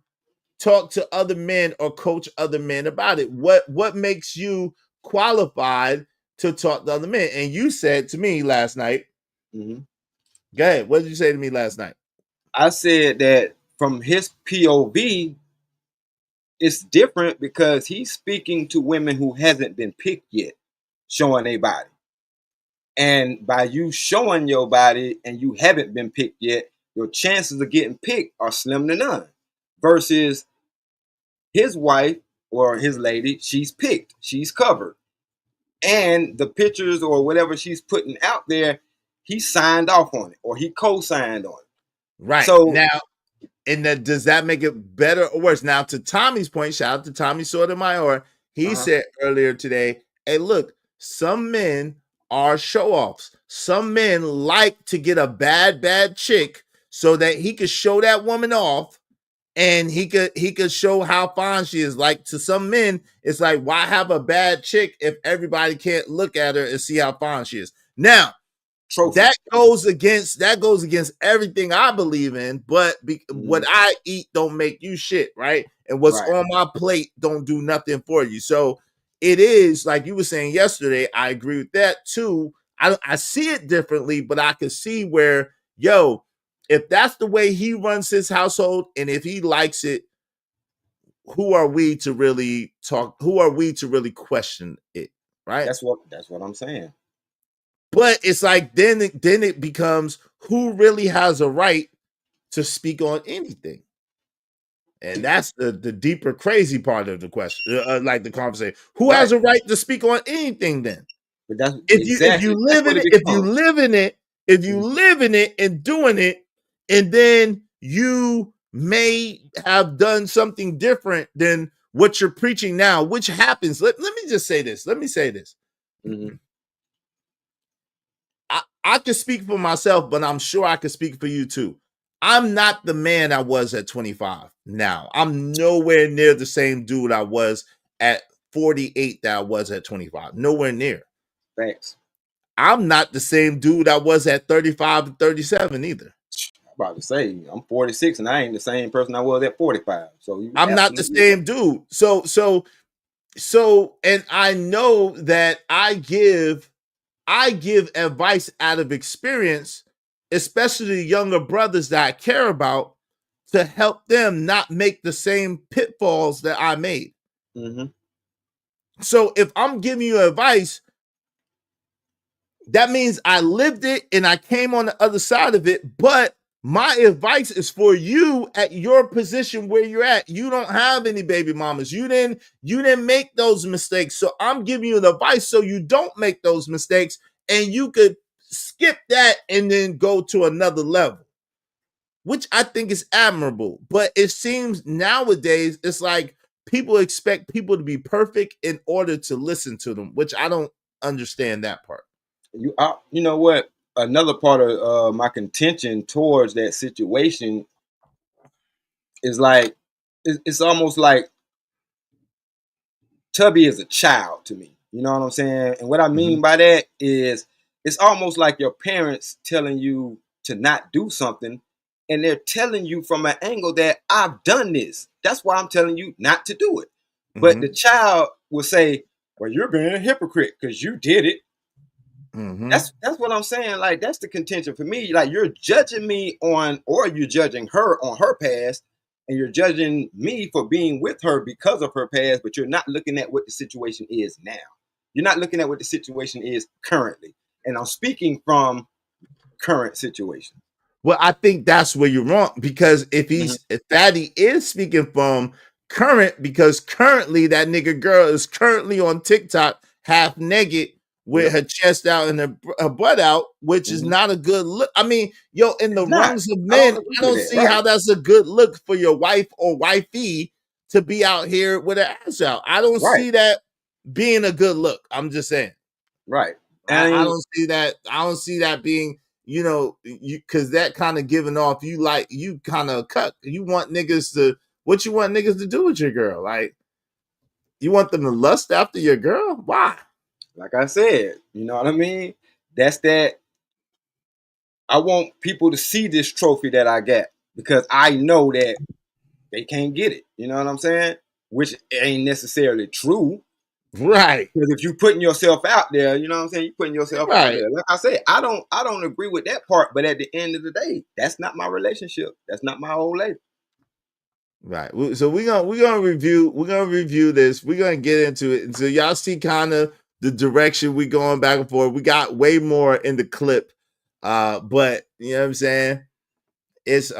talk to other men or coach other men about it? What makes you qualified to talk to other men? And you said to me last night, go ahead, what did you say to me last night? I said that from his POV, it's different because he's speaking to women who hasn't been picked yet, showing their body. And by you showing your body and you haven't been picked yet, your chances of getting picked are slim to none. Versus his wife or his lady, she's picked, she's covered. And the pictures or whatever she's putting out there, he signed off on it or he co-signed on it. Right. So now, and does that make it better or worse? Now, to Tommy's point, shout out to Tommy Sotomayor. He said earlier today, hey, look, some men are show-offs. Some men like to get a bad chick so that he could show that woman off and he could show how fine she is. Like, to some men, it's like, why have a bad chick if everybody can't look at her and see how fine she is? Now, that goes against everything I believe in, but what I eat don't make you shit, right? And what's on my plate don't do nothing for you. So it is like you were saying yesterday. I agree with that too. I see it differently, but I can see where, yo, if that's the way he runs his household and if he likes it, who are we to really talk? Who are we to really question it, right? That's what I'm saying. But it's like then it becomes, who really has a right to speak on anything? And that's the deeper crazy part of the question, like the conversation. Who has a right to speak on anything then? But that's if you live in it and doing it, and then you may have done something different than what you're preaching now, which happens. Let me just say this. Let me say this. I can speak for myself, but I'm sure I can speak for you too. I'm not the man I was at 25 now. I'm nowhere near the same dude I was at 48 that I was at 25. Nowhere near. Thanks. I'm not the same dude I was at 35 and 37 either. About to say, I'm 46 and I ain't the same person I was at 45. So I'm not the same dude. So, and I know that I give advice out of experience, especially the younger brothers that I care about, to help them not make the same pitfalls that I made. Mm-hmm. So if I'm giving you advice, that means I lived it and I came on the other side of it. But my advice is for you at your position where you're at. You don't have any baby mamas. You didn't make those mistakes. So I'm giving you the advice so you don't make those mistakes and you could skip that and then go to another level, which I think is admirable. But it seems nowadays it's like people expect people to be perfect in order to listen to them, which I don't understand that part. You know what? Another part of my contention towards that situation is like it's almost like Tubby is a child to me. You know what I'm saying? And what I mean by that is it's almost like your parents telling you to not do something, and they're telling you from an angle that I've done this. That's why I'm telling you not to do it. But the child will say, "Well, you're being a hypocrite because you did it." That's what I'm saying. Like, that's the contention for me. Like, you're judging me on, or you're judging her on her past, and you're judging me for being with her because of her past, but you're not looking at what the situation is now. You're not looking at what the situation is currently. And I'm speaking from current situation. Well, I think that's where you're wrong, because if Fatty is speaking from current, because currently that nigga girl is currently on TikTok half naked with her chest out and her butt out, which is not a good look. I mean, yo, in the rungs of men, I don't see how that's a good look for your wife or wifey to be out here with her ass out. I don't see that being a good look. I'm just saying. Right. I don't see that. I don't see that being, you know, because that kind of giving off you kind of cut. You want niggas to, what you want niggas to do with your girl? Like, you want them to lust after your girl? Why? Like I said, you know what I mean? That's that. I want people to see this trophy that I got because I know that they can't get it. You know what I'm saying? Which ain't necessarily true. Right. Because if you're putting yourself out there, you know what I'm saying? You're putting yourself out there. Like I said, I don't agree with that part, but at the end of the day, that's not my relationship. That's not my old lady. Right. So we're gonna review this. We're gonna get into it. And so y'all see kind of the direction we going back and forth. We got way more in the clip. But you know what I'm saying? It's you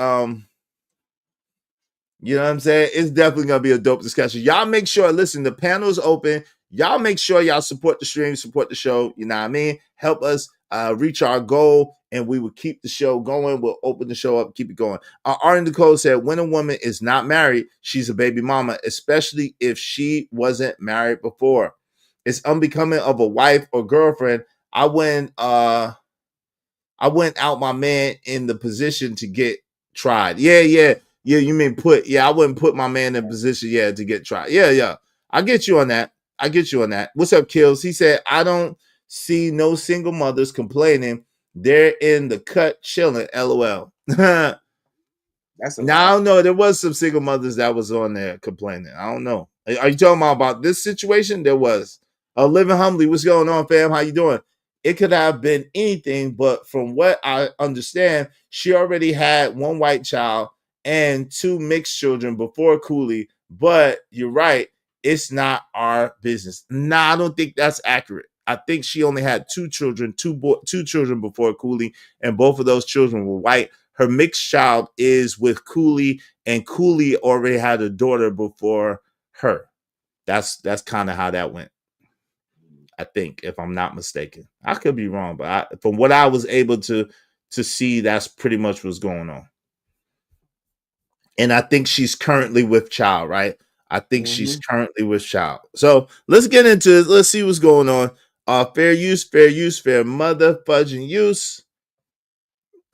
know what I'm saying? It's definitely gonna be a dope discussion. Y'all make sure, listen, the panel is open. Y'all make sure y'all support the stream, support the show. You know what I mean? Help us reach our goal, and we will keep the show going. We'll open the show up, keep it going. Arden Nicole said, when a woman is not married, she's a baby mama, especially if she wasn't married before. It's unbecoming of a wife or girlfriend. I went out my man in the position to get tried. Yeah, you mean put. Yeah, I wouldn't put my man in a position, to get tried. Yeah. I get you on that. What's up, Kills? He said, I don't see no single mothers complaining. They're in the cut chilling, LOL. Now, I don't know. There was some single mothers that was on there complaining. I don't know. Are you talking about this situation? There was. Living Humbly, what's going on, fam? How you doing? It could have been anything, but from what I understand, she already had one white child and 2 mixed children before Cooley. But you're right, it's not our business. Nah, I don't think that's accurate. I think she only had 2 children, two children before Cooley, and both of those children were white. Her mixed child is with Cooley, and Cooley already had a daughter before her. That's kind of how that went. I think, if I'm not mistaken. I could be wrong, but from what I was able to see, that's pretty much what's going on. And I think she's currently with child, right? I think she's currently with child. So let's get into it. Let's see what's going on. Fair use, fair mother fudging use.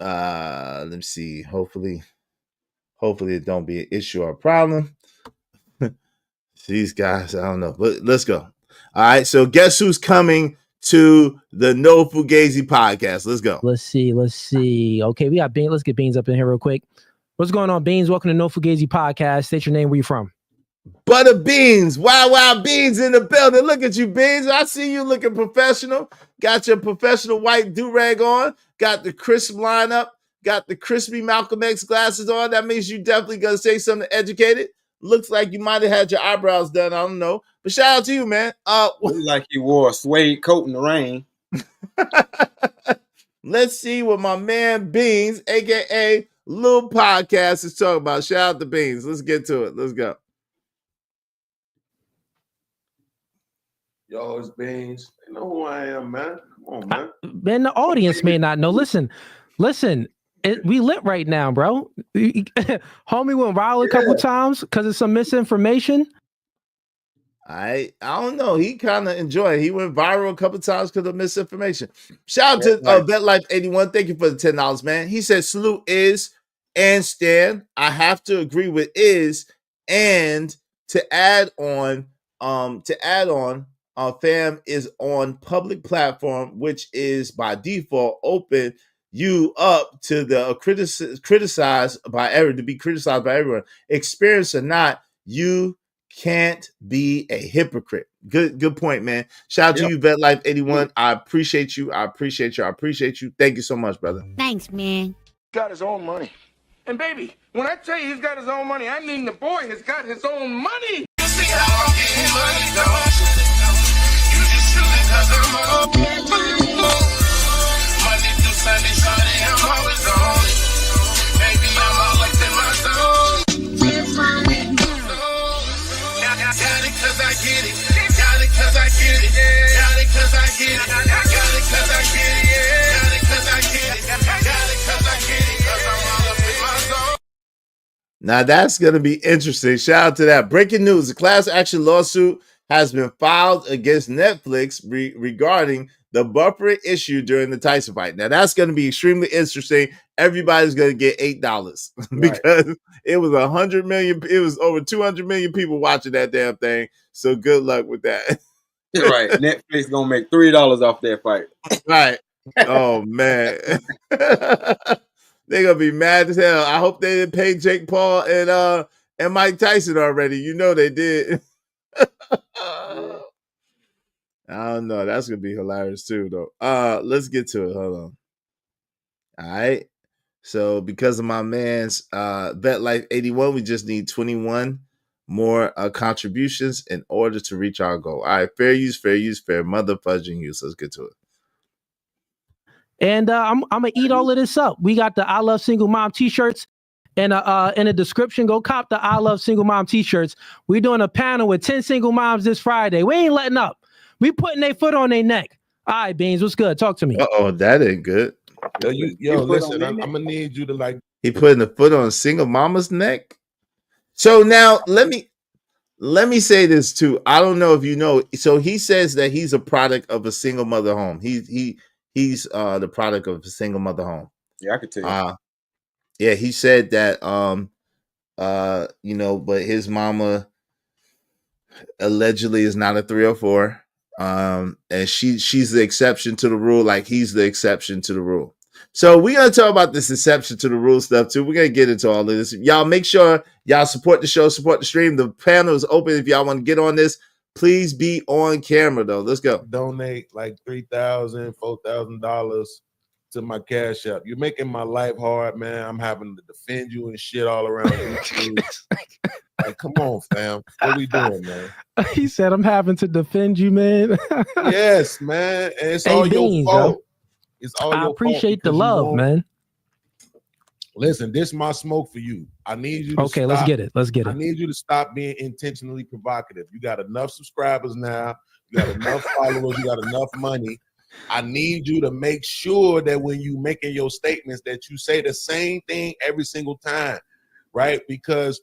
Let me see. Hopefully it don't be an issue or a problem. These guys, I don't know, but let's go. All right, so guess who's coming to the No Fugazi podcast. Let's go. Let's see. Okay, we got Beans. Let's get Beans up in here real quick. What's going on, Beans? Welcome to No Fugazi podcast. State your name. Where you from? Butter Beans, wow Beans in the building. Look at you, Beans. I see you looking professional. Got your professional white do-rag on. Got the crisp lineup. Got the crispy Malcolm X glasses on. That means you definitely gonna say something educated. Looks like you might have had your eyebrows done. I don't know. But shout out to you, man. Look like you wore a suede coat in the rain. Let's see what my man Beans, aka Lil Podcast, is talking about. Shout out to Beans. Let's get to it. Let's go. Yo, it's Beans. They know who I am, man. Come on, man. Man, the audience may not know. Listen. We lit right now, bro. Homie went viral a couple times because of some misinformation. I don't know. He kind of enjoyed it. He went viral a couple times because of misinformation. Shout out to VetLife81. Thank you for the $10, man. He said, salute Is and Stan. I have to agree with Is. And to add on, fam is on public platform, which is by default open you up to the criticized by everyone, to be criticized by everyone. Experience or not, you can't be a hypocrite. Good point, man. Shout out to you, VetLife81. I appreciate you. Thank you so much, brother. Thanks, man. Got his own money. And baby, when I tell you he's got his own money, I mean the boy has got his own money. You see how I'm getting money, don't you? You just shooting cause I'm up. Monday through Sunday, Sunday, I'm always on it. Baby, I'm always in my zone. Got it cause I get it. Got it cause I get it. Got it cause I get it. Got it cause I get it. Got it cause I get it. Got it cause I get it. Cause I'm all up in my zone. Now that's going to be interesting. Shout out to that. Breaking news. The class action lawsuit has been filed against Netflix regarding the buffer issue during the Tyson fight. Now that's going to be extremely interesting. Everybody's going to get $8 because it was 100 million. It was over 200 million people watching that damn thing. So good luck with that. Right. Netflix going to make $3 off that fight. Right. Oh, man. They're going to be mad as hell. I hope they didn't pay Jake Paul and Mike Tyson already. You know they did. I don't know. That's going to be hilarious too, though. Let's get to it. Hold on. All right. So because of my man's VetLife81, we just need 21 more contributions in order to reach our goal. All right. Fair use, fair mother fudging use. Let's get to it. And I'm gonna eat all of this up. We got the I Love Single Mom t-shirts, and in the description, go cop the I Love Single Mom t-shirts. We're doing a panel with 10 single moms this Friday. We ain't letting up. We putting their foot on their neck. All right, Beans, what's good? Talk to me. Uh-oh, that ain't good. Yo, listen, I'm gonna need you to like. He putting the foot on a single mama's neck. So now let me say this too. I don't know if you know. So he says that he's a product of a single mother home. He's the product of a single mother home. Yeah, I could tell you. Yeah, he said that but his mama allegedly is not a 304. And she's the exception to the rule, like he's the exception to the rule. So we're gonna talk about this exception to the rule stuff too. We're gonna get into all of this. Y'all make sure y'all support the show, support the stream. The panel is open. If y'all want to get on this, please be on camera though. Let's go. Donate like $3,000, $4,000 to my Cash App. You're making my life hard, man. I'm having to defend you and shit all around YouTube. Like, come on, fam. What we doing, man? He said, I'm having to defend you, man. Yes, man. And it's all Beans, your fault. Yo. It's all your fault. I appreciate the love, man. Listen, this is my smoke for you. I need you to stop. Let's get it. I need you to stop being intentionally provocative. You got enough subscribers now. You got enough followers. You got enough money. I need you to make sure that when you making your statements that you say the same thing every single time, right? Because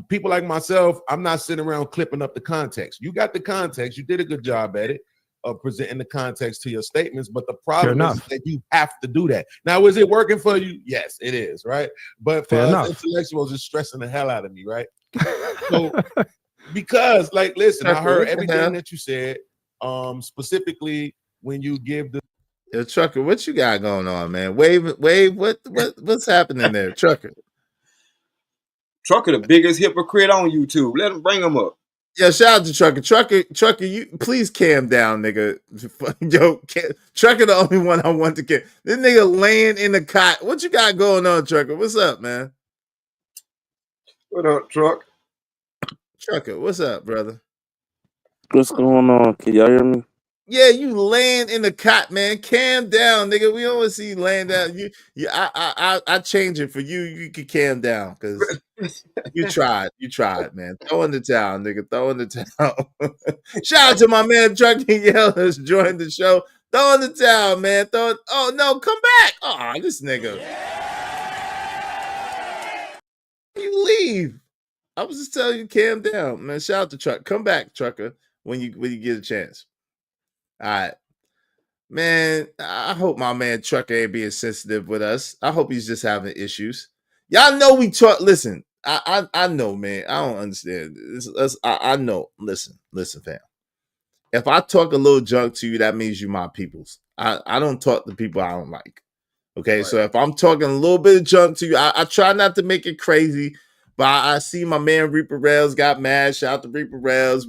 people like myself, I'm not sitting around clipping up the context. You got the context. You did a good job at it of presenting the context to your statements, but the problem is that you have to do that. Now, is it working for you? Yes, it is, right? But for us intellectuals, it's stressing the hell out of me, right? So, because, like, listen, I heard everything that you said. specifically when you give the Yo, Trucker, what you got going on, man? Wave, what's happening there, Trucker? Trucker, the biggest hypocrite on YouTube. Let him bring him up. Yo, shout out to Trucker, you please calm down, nigga. Yo, Trucker, the only one I want to get. This nigga laying in the cot. What you got going on, Trucker? What's up, man? What up, Truck? Trucker, what's up, brother? What's going on? Can y'all hear me? Yeah, you laying in the cot, man. Calm down, nigga. We always see you laying down. I change it for you. You can calm down because you tried, man. Throw in the towel, nigga. Throw in the towel. Shout out to my man Trucker Yell that's joined the show. Throw in the towel, man. Oh no, come back. Oh, this nigga. You leave. I was just telling you, calm down, man. Shout out to Truck. Come back, Trucker, when you get a chance. All right, man. I hope my man Trucker ain't being sensitive with us. I hope he's just having issues. Y'all know we talk. Listen, I know, man. I don't understand. I know. Listen, fam. If I talk a little junk to you, that means you my peoples. I don't talk to people I don't like. Okay, right. So if I'm talking a little bit of junk to you, I try not to make it crazy. But I see my man Reaper Rails got mad. Shout out to Reaper Rails.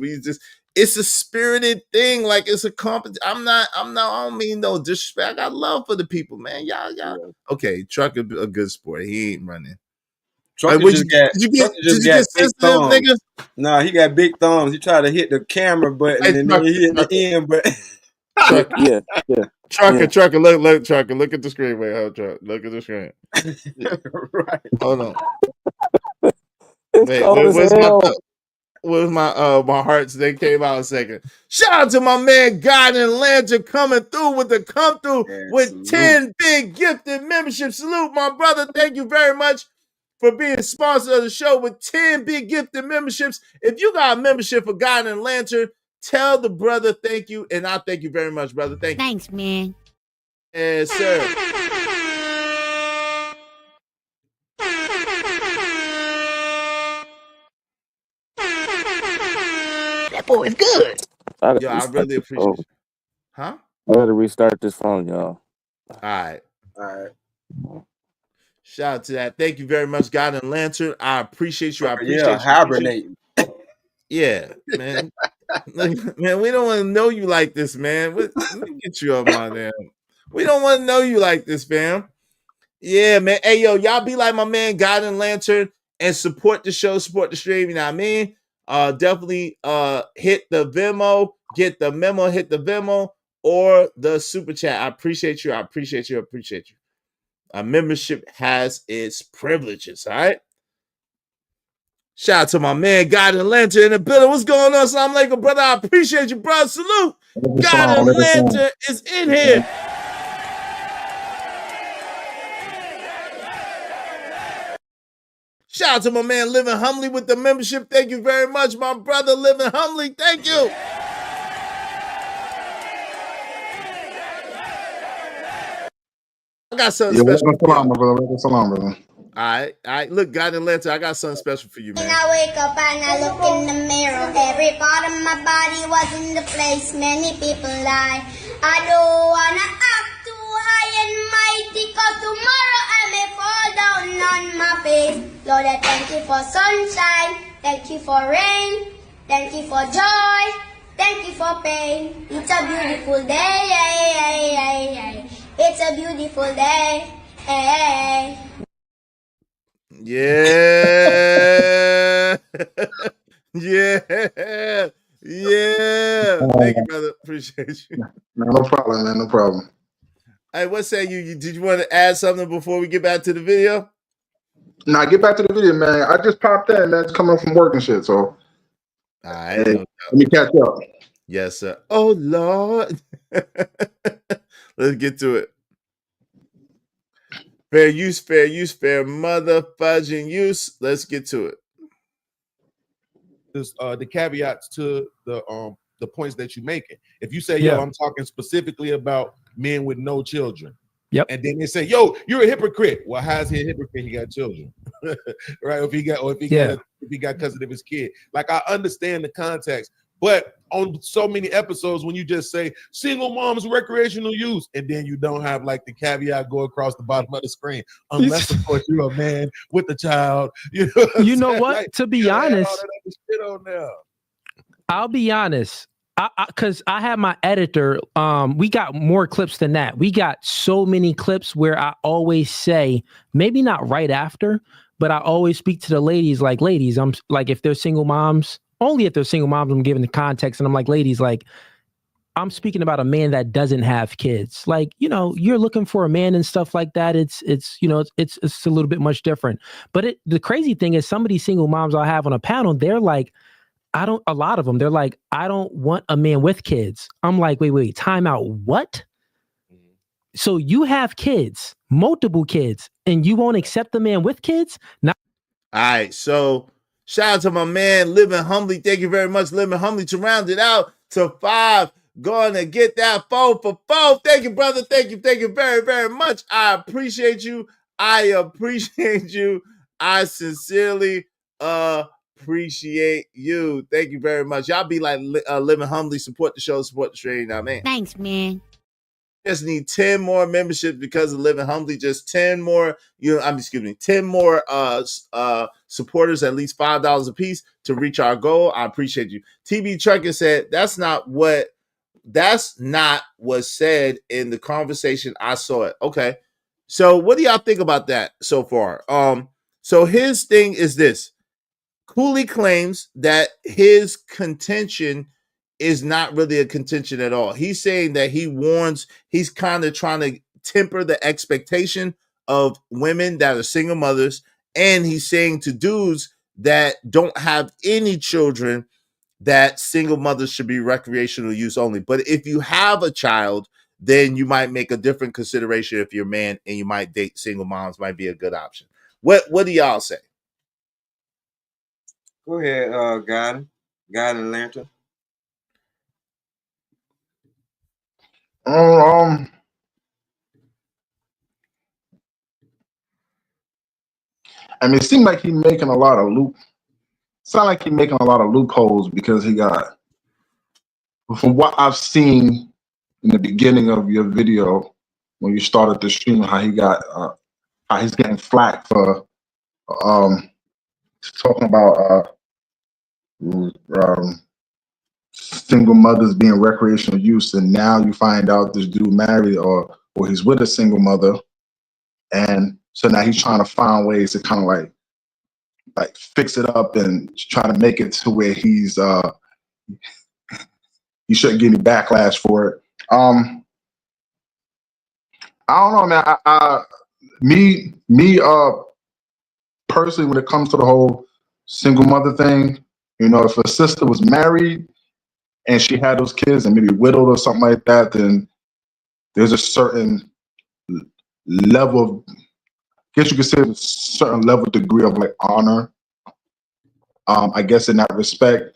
It's a spirited thing. Like it's a competition. I don't mean no disrespect. I got love for the people, man. Y'all. Yeah. Okay, Trucker a good sport. He ain't running. Trucker just got big thumbs. Nigga? Nah, he got big thumbs. He tried to hit the camera button and then he hit the end button. Yeah. Trucker, look, Trucker, look at the screen. Wait, hold Trucker. Look at the screen. Right. Hold on. Wait, where's my hearts? They came out a second. Shout out to my man God and Lantern coming through with the come through with 10 big gifted membership. Salute, my brother. Thank you very much for being a sponsor of the show with 10 big gifted memberships. If you got a membership for God and Lantern, tell the brother thank you, and I thank you very much, brother. Thank you. Thanks, man. Yes, sir. That boy is good. I really appreciate it. Huh? I gotta restart this phone, y'all. All right. Shout out to that. Thank you very much, God and Lantern. I appreciate you. I appreciate you. Hibernating. Yeah, man. Man, we don't want to know you like this, man. Let me get you up on there. We don't want to know you like this, fam. Yeah, man. Hey, yo, y'all be like my man, God and Lantern, and support the show, support the stream. You know what I mean? Definitely hit the Venmo, get the memo, hit the Venmo or the super chat. I appreciate you. I appreciate you. I appreciate you. A membership has its privileges. All right. Shout out to my man, God and Lantern in the building. What's going on? Assalamu alaikum, brother. I appreciate you, bro. Salute. God and Lantern is in here. Shout out to my man Living Humbly with the membership. Thank you very much, my brother Living Humbly. Thank you. I got something special. Brother. All right. Look, God and Lantern, I got something special for you, man. When I wake up and I look in the mirror, every part of my body was in the place many people lie. I don't wanna act too high and mighty, cause tomorrow I may fall down on my face. Lord, I thank you for sunshine, thank you for rain, thank you for joy, thank you for pain. It's a beautiful day, it's a beautiful day. Yeah. Yeah. Thank you, brother. Appreciate you. No problem, man. No problem. Hey, what say you? Did you want to add something before we get back to the video? Nah, get back to the video, man. I just popped in. That's coming from work and shit. So, all right. Hey, let me catch up. Yes, sir. Oh, Lord. Let's get to it. Fair use, mother fudging use. Let's get to it. This, the caveats to the points that you're making. If you say, yo, I'm talking specifically about men with no children. Yep. And then they say, yo, you're a hypocrite. Well, how's he a hypocrite? He got children. Right? If he got because of his kid. Like, I understand the context, But on so many episodes, when you just say single moms recreational use, and then you don't have like the caveat go across the bottom of the screen, unless of course you're a man with a child. You know what? Like, To be you gotta add all honest, that other shit on there. I'll be honest. Because I have my editor, we got more clips than that. We got so many clips where I always say, maybe not right after, but I always speak to the ladies like, ladies, I'm like, if they're single moms, only if they're single moms, I'm giving the context. And I'm like, ladies, like, I'm speaking about a man that doesn't have kids. Like, you know, you're looking for a man and stuff like that. It's a little bit much different. But the crazy thing is some of these single moms I have on a panel, they're like, a lot of them, they're like, I don't want a man with kids. I'm like, wait, time out. What? So you have kids, multiple kids, and you won't accept a man with kids? All right. So shout out to my man, Living Humbly. Thank you very much, Living Humbly, to round it out to 5. Going to get that 4 for 4. Thank you, brother. Thank you very, very much. I appreciate you. I sincerely appreciate you. Thank you very much. Y'all be like Living Humbly, support the show, support the stream. You know what I mean? Thanks, man. Just need 10 more memberships because of Living Humbly. Just 10 more, 10 more supporters, at least $5 a piece to reach our goal. I appreciate you. TB Trucker said that's not what's said in the conversation. I saw it. Okay. So what do y'all think about that so far? So his thing is this. Cooley claims that his contention is not really a contention at all. He's saying that he's kind of trying to temper the expectation of women that are single mothers. And he's saying to dudes that don't have any children that single mothers should be recreational use only. But if you have a child, then you might make a different consideration if you're a man and you might date single moms, might be a good option. What do y'all say? Go ahead, God and Lantern. I mean, it seemed like he's making a lot of loopholes because he got, from what I've seen in the beginning of your video when you started the stream, how he's getting flack for talking about single mothers being recreational use, and now you find out this dude married or he's with a single mother, and so now he's trying to find ways to kind of like fix it up and try to make it to where he shouldn't get any backlash for it. I don't know, man. Me personally, when it comes to the whole single mother thing, if a sister was married and she had those kids and maybe widowed or something like that, then there's a certain level of, I guess you could say, a certain level degree of like honor, I guess, in that respect,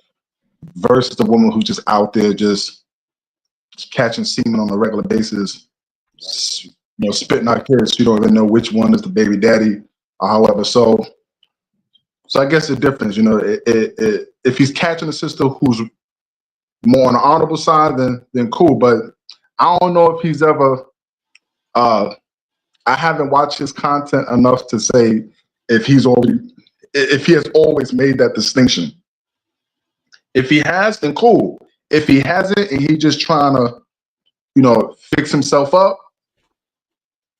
versus the woman who's just out there just catching semen on a regular basis, spitting out kids. You don't even know which one is the baby daddy or however. So I guess the difference, if he's catching a sister who's more on the honorable side, then cool. But I don't know if he's ever. I haven't watched his content enough to say if he has always made that distinction. If he has, then cool. If he hasn't and he's just trying to, fix himself up,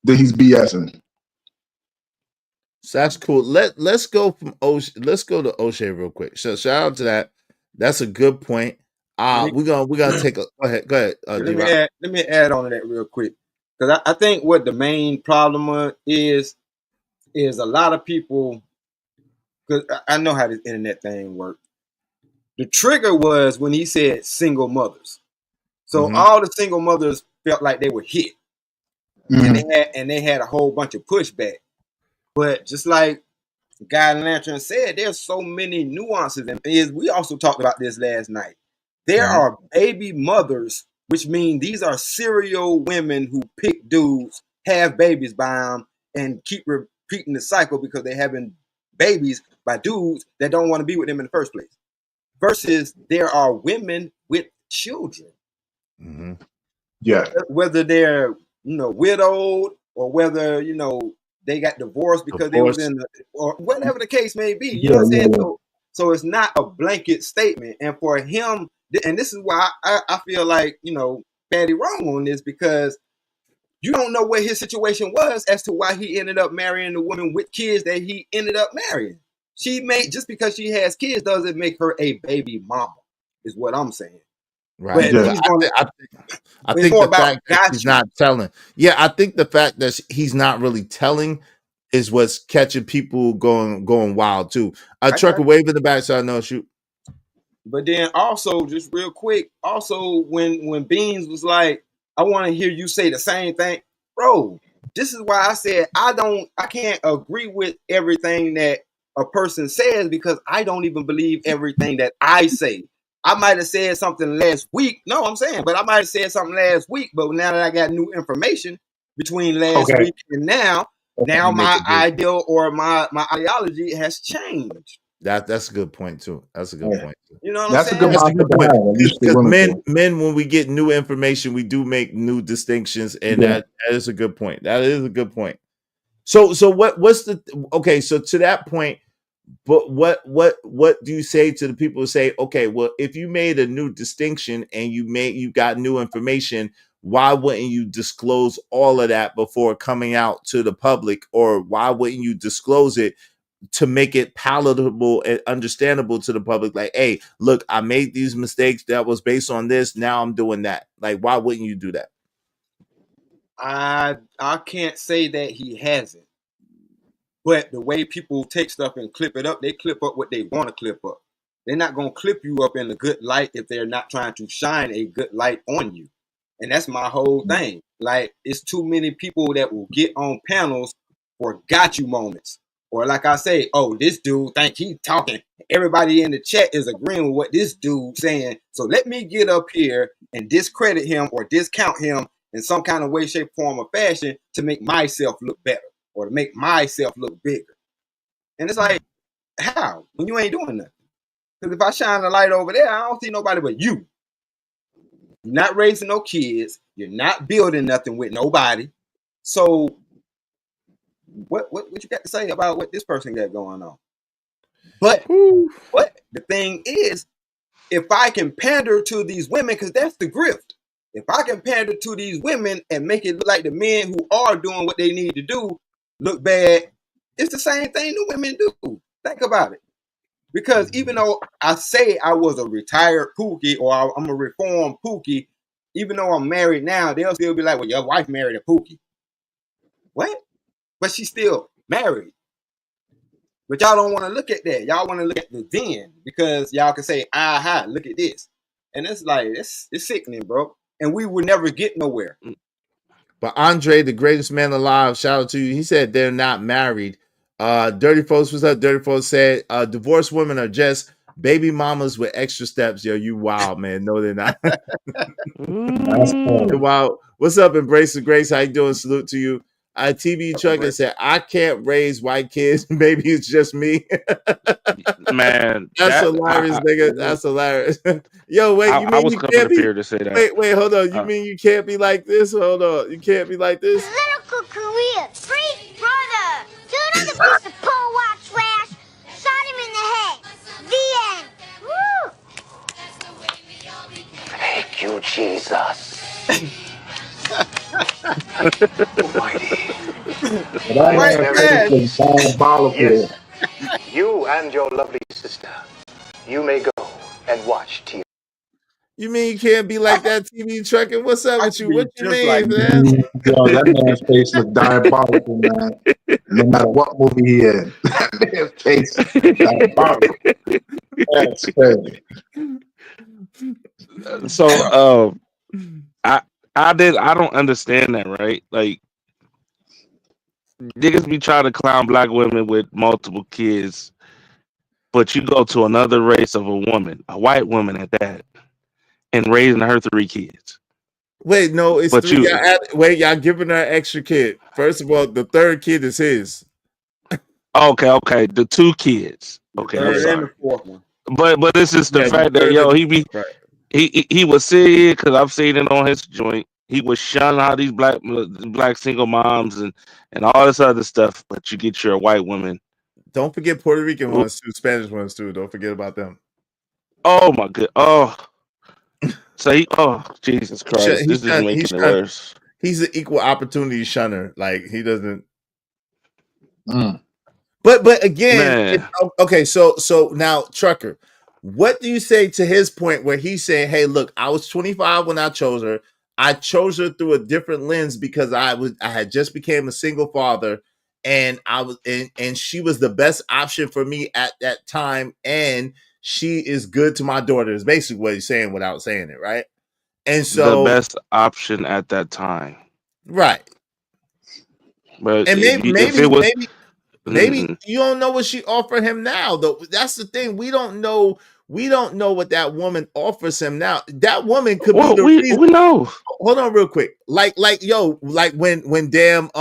then he's BSing. So that's cool. Let's go from let's go to O'Shea real quick. So shout out to that. That's a good point. We're gonna take a go ahead. Let me add on to that real quick, because I think what the main problem is a lot of people, because I know how this internet thing works. The trigger was when he said single mothers. So all the single mothers felt like they were hit, and they had a whole bunch of pushback. But just like Guy Lantern said, there's so many nuances, and we also talked about this last night. There are baby mothers, which mean these are serial women who pick dudes, have babies by them, and keep repeating the cycle because they're having babies by dudes that don't want to be with them in the first place. versus there are women with children. Mm-hmm. Yeah. Whether they're widowed or whether they got divorced because they was in or whatever the case may be. You know what I'm saying? So it's not a blanket statement. And for him, and this is why I feel like Patty wrong on this, because you don't know what his situation was as to why he ended up marrying the woman with kids that he ended up marrying. Just because she has kids doesn't make her a baby mama, is what I'm saying. Right. But he's going I think the fact that he's not telling. Yeah, I think the fact that he's not really telling is what's catching people going wild too. Trucker wave in the back, so I know shoot. But then also, just real quick, also when Beans was like, I want to hear you say the same thing, bro. This is why I said I can't agree with everything that a person says, because I don't even believe everything that I say. I might have said something last week. No, I'm saying, but I might have said something last week. But now that I got new information between last week and now my ideal or my ideology has changed. That's a good point too. That's a good point. You know what I'm saying? That's a good point. Because men, when we get new information, we do make new distinctions, and that is a good point. That is a good point. So what's the okay? So to that point, but what do you say to the people who say, okay, well, if you made a new distinction and you got new information, why wouldn't you disclose all of that before coming out to the public, or why wouldn't you disclose it to make it palatable and understandable to the public? Like, hey, look, I made these mistakes that was based on this. Now I'm doing that. Like, why wouldn't you do that? I can't say that he hasn't. But the way people take stuff and clip it up, they clip up what they want to clip up. They're not going to clip you up in a good light if they're not trying to shine a good light on you. And that's my whole thing. Like, it's too many people that will get on panels for got you moments. Or like I say, oh, this dude think he talking. Everybody in the chat is agreeing with what this dude saying. So let me get up here and discredit him or discount him in some kind of way, shape, form, or fashion to make myself look better or to make myself look bigger. And it's like, how? When you ain't doing nothing. Because if I shine the light over there, I don't see nobody but you. You're not raising no kids. You're not building nothing with nobody. So what you got to say about what this person got going on? But the thing is, if I can pander to these women, because that's the grift. If I can pander to these women and make it look like the men who are doing what they need to do look bad, it's the same thing the women do. Think about it. Because even though I say I was a retired Pookie or I'm a reformed Pookie, even though I'm married now, they'll still be like, well, your wife married a Pookie. What? But she's still married. But y'all don't want to look at that. Y'all want to look at the then, because y'all can say, aha, look at this. And it's like, it's sickening, bro. And we would never get nowhere. But Andre, the greatest man alive, shout out to you. He said they're not married. Dirty Folks, what's up? Dirty Folks said divorced women are just baby mamas with extra steps. Yo, you wild, man. No, they're not. Wow. What's up, Embrace the Grace? How you doing? Salute to you. TV Trucker said, I can't raise white kids. Maybe it's just me. Man, that's hilarious, nigga. That's hilarious. Yo, wait, you mean you can't be? To say that. Wait, hold on. You mean you can't be like this? Hold on. You can't be like this? Political career. Free brother. To another piece of poor white trash. Shot him in the head. The end. Woo! Thank you, Jesus. Almighty. Yes, you and your lovely sister, you may go and watch TV. You mean you can't be like that, TV Trucker? What's up with you? What you mean, man? Yo, that man's face look diabolical, man. No matter what movie he in, that man's face is diabolical. That's crazy. So, I don't understand that, right? Like, niggas be trying to clown black women with multiple kids, but you go to another race of a woman, a white woman at that, and raising her 3 kids. Wait, no, it's but 3. Y'all giving her an extra kid. First of all, the 3rd kid is his. Okay, the 2 kids. Okay, The 3rd and the 4th one. But this is the fact that he was serious because I've seen it on his joint. He was shunning how these black single moms and all this other stuff. But you get your white women. Don't forget Puerto Rican ones too, Spanish ones too. Don't forget about them. Oh my god. Oh. So Jesus Christ. This is making it worse. He's an equal opportunity shunner. Like he doesn't. But again, okay. So now Trucker, what do you say to his point where he's saying, "Hey, look, I was 25 when I chose her. I chose her through a different lens because I had just became a single father, and and she was the best option for me at that time, and she is good to my daughter." Is basically what he's saying without saying it, right? And so the best option at that time, right? But and maybe maybe you don't know what she offered him now, though. That's the thing. We don't know what that woman offers him now. That woman could be the reason. We know. Hold on real quick. Like when damn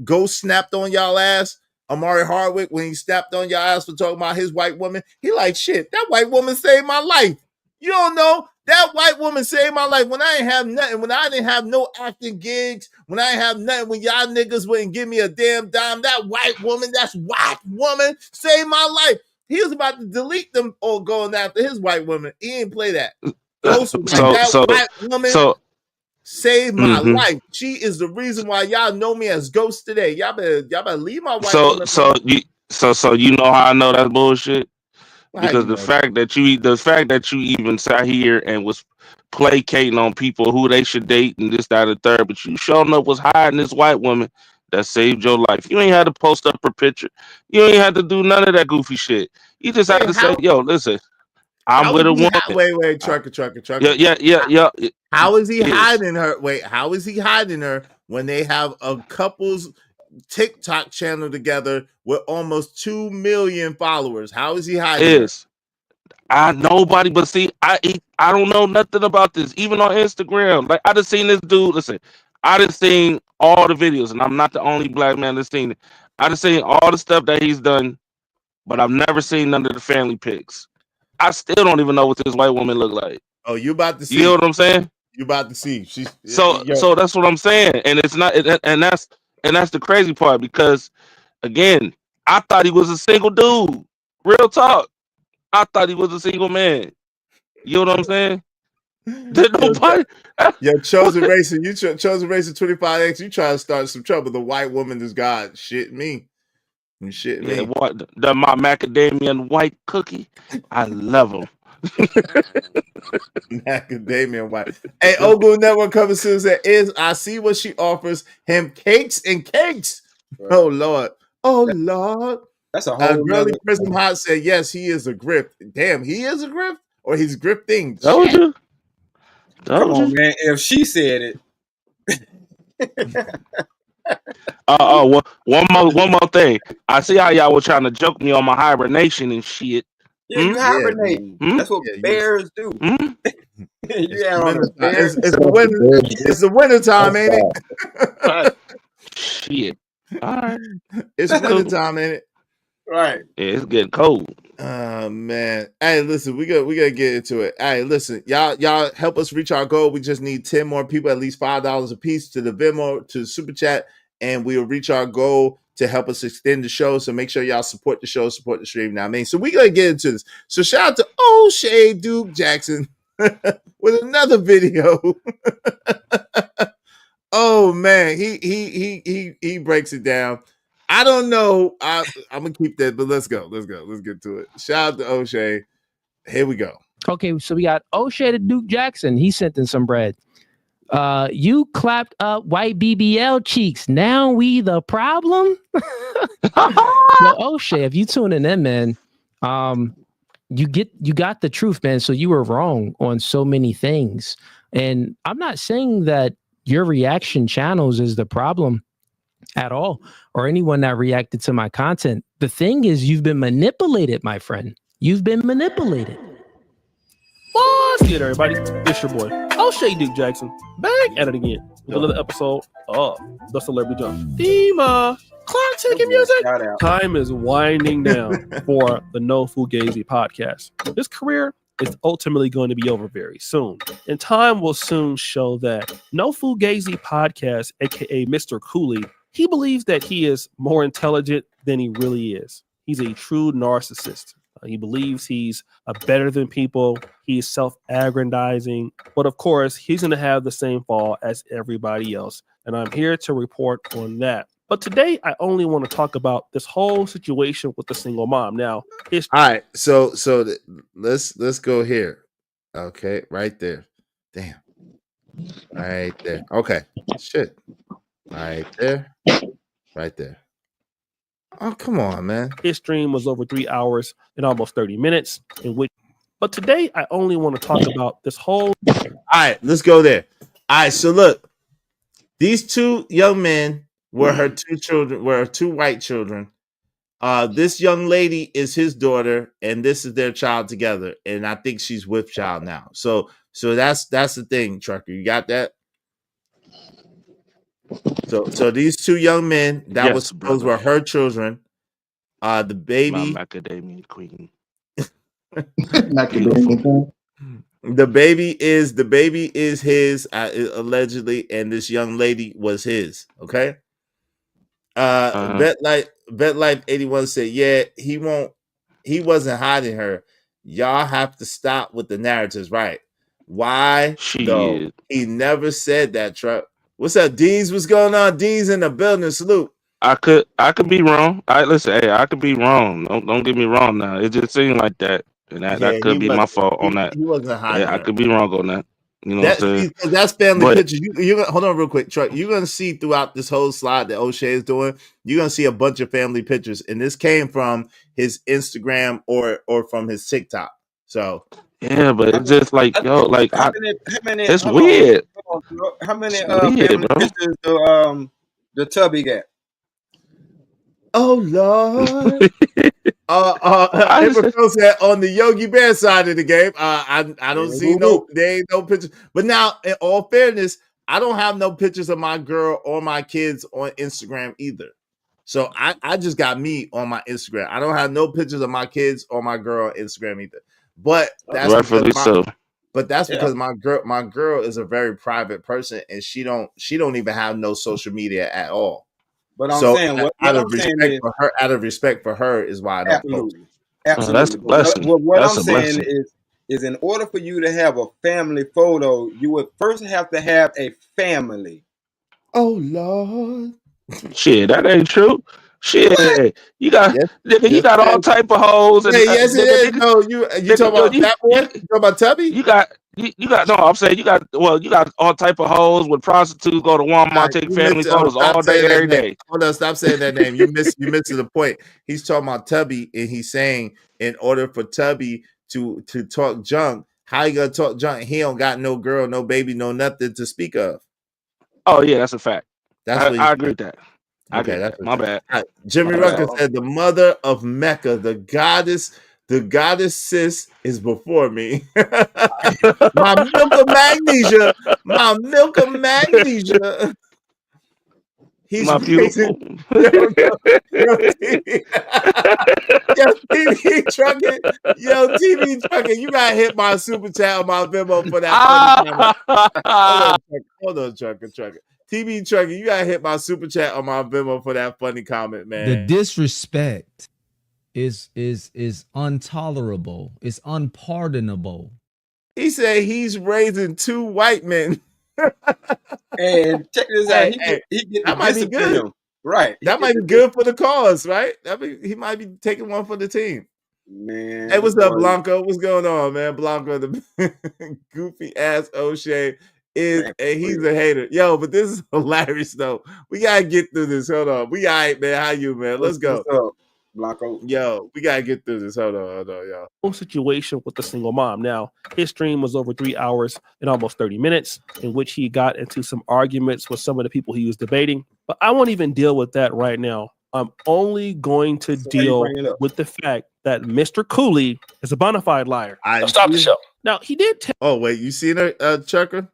Ghost snapped on y'all ass, Amari Hardwick, when he snapped on y'all ass for talking about his white woman, he like, shit, that white woman saved my life. You don't know. That white woman saved my life when I ain't have nothing, when I didn't have no acting gigs, when I ain't have nothing, when y'all niggas wouldn't give me a damn dime. That white woman saved my life. He was about to delete them all going after his white woman. He ain't play that. Ghost was white woman saved my life. She is the reason why y'all know me as Ghost today. Y'all better leave my white woman. So you know how I know that's bullshit? Because the fact that you even sat here and was placating on people who they should date and this, that, and third, but you showing up was hiding this white woman that saved your life. You ain't had to post up her picture. You ain't had to do none of that goofy shit. You just had to say, "Yo, listen, I'm with a woman." Wait, trucker. Yeah. How is he hiding her? Wait, how is he hiding her when they have a couple's TikTok channel together with almost 2 million followers? How is he hiding? Nobody, but see, I don't know nothing about this. Even on Instagram, like I just seen this dude. Listen, I just seen all the videos, and I'm not the only black man that's seen it. I just seen all the stuff that he's done, but I've never seen none of the family pics. I still don't even know what this white woman look like. Oh, you about to see? You know what I'm saying? You about to see? So that's what I'm saying, and it's not, and that's the crazy part because, again, I thought he was a single dude. Real talk, I thought he was a single man. You know what I'm saying? Did nobody? Chosen Racer, Chosen Racer 25X. You trying to start some trouble? The white woman is God. Shit me. You shit me. What my macadamia white cookie? I love them. Macadamia white. Hey, Ogle Network coming soon. Said, I see what she offers him, cakes and cakes. Right. Oh Lord. That's a whole girly Prism Hot said, yes, he is a grift. Damn, he is a grift, or he's grifting. Told you. Come on, man. If she said it. One more thing. I see how y'all were trying to joke me on my hibernation and shit. Yeah, you hibernate. That's what bears do. It's the winter time, ain't it? Shit. All right. It's winter time, ain't it? Right. Yeah, it's getting cold. Oh man. Hey, listen, we gotta get into it. Hey, listen, y'all help us reach our goal. We just need 10 more people, at least $5 a piece to the Venmo, to the Super Chat, and we'll reach our goal to help us extend the show. So make sure y'all support the show, support the stream. Now, so we gotta get into this. So shout out to O'Shea Duke Jackson with another video. Oh man, he breaks it down. I don't know. I'm gonna keep that, but let's go. Let's get to it. Shout out to O'Shea. Here we go. Okay, so we got O'Shea to Duke Jackson. He sent in some bread. You clapped up white BBL cheeks. Now we the problem? Yo, O'Shea, if you tuning in, man, you got the truth, man. So you were wrong on so many things. And I'm not saying that your reaction channels is the problem at all, or anyone that reacted to my content. The thing is, you've been manipulated, my friend. You've been manipulated. What's good, everybody? It's your boy, O'Shea Duke Jackson, back at it again with another episode of The Celebrity Jump. Thema Clark Ticket music. Time is winding down for the No Fugazi podcast. His career is ultimately going to be over very soon, and time will soon show that. No Fugazi podcast, aka Mr. Cooley, he believes that he is more intelligent than he really is. He's a true narcissist. He believes he's better than people. He's self-aggrandizing, but of course, he's going to have the same fall as everybody else. And I'm here to report on that. But today, I only want to talk about this whole situation with the single mom. Now, all right, so let's go here. Okay, right there. Damn. Right there. Okay. Shit. Right there. Right there. Oh, come on, man. His stream was over 3 hours and almost 30 minutes. But today, I only want to talk about this whole. All right, let's go there. All right, so look, these two young men were her two children, were her two white children. This young lady is his daughter, and this is their child together. And I think she's with child now. So that's the thing, Trucker. You got that? So these two young men that was supposed were her children. The baby, my macadamia queen. The baby is his allegedly, and this young lady was his. Okay. Bet Life 81 said, yeah, he wasn't hiding her. Y'all have to stop with the narratives, right? Why? Though he never said that. Truck. What's up, Deez? What's going on? Deez in the building. Salute. I could be wrong. I could be wrong. Don't get me wrong. Now it just seemed like that, and that could be my fault on that. He wasn't hiding. Yeah, I could be wrong on that. You know what I'm saying? That's family pictures. You hold on real quick, Truck. You're gonna see throughout this whole slide that O'Shea is doing. You're gonna see a bunch of family pictures, and this came from his Instagram or from his TikTok. So yeah, but it's just like it's weird. How many family pictures do the Tubby got? Oh Lord. April said on the Yogi Bear side of the game, I don't see there ain't no pictures. But now, in all fairness, I don't have no pictures of my girl or my kids on Instagram either. So I just got me on my Instagram. I don't have no pictures of my kids or my girl on Instagram either. But that's because my girl is a very private person, and she don't even have no social media at all. But I'm saying, out of respect for her is why I don't post. Absolutely. What I'm saying is in order for you to have a family photo, you would first have to have a family. Oh Lord. Shit, that ain't true. Shit, what? You got all type of hoes. And, yes, it is. No, you talking about that boy? You talking about Tubby? You got no. I'm saying you got all type of hoes with prostitutes. Go to Walmart, take family photos all day, every day. Hold on, stop saying that name. You missing the point. He's talking about Tubby, and he's saying in order for Tubby to talk junk, how you gonna talk junk? He don't got no girl, no baby, no nothing to speak of. Oh yeah, that's a fact. I agree with that. Okay, that's my bad. Right. Jimmy Rucker said the mother of Mecca, the goddess sis is before me. My milk of magnesia. He's my beautiful. TV trucking. You gotta hit my super chat on my Venmo for that. Hold on, trucker. TV trucker, you gotta hit my super chat on my Venmo for that funny comment, man. The disrespect is intolerable. It's unpardonable. He said he's raising two white men. And check this out. That might be good. Right. That might be good for the cause, right? He might be taking one for the team. Man. Hey, what's up, Blanco? What's going on, man? Blanco, the goofy ass O'Shea he's a hater. Yo, but this is hilarious though. We gotta get through this. Hold on. We all right, man. How you, man? Let's go. What's up, Blanco? Yo, we gotta get through this. Hold on, y'all. Whole situation with the single mom. Now, his stream was over 3 hours and almost 30 minutes, in which he got into some arguments with some of the people he was debating. But I won't even deal with that right now. I'm only going to deal with the fact that Mr. Cooley is a bona fide liar. Stop the show. Now, he did oh, wait, you seen her, Chucker?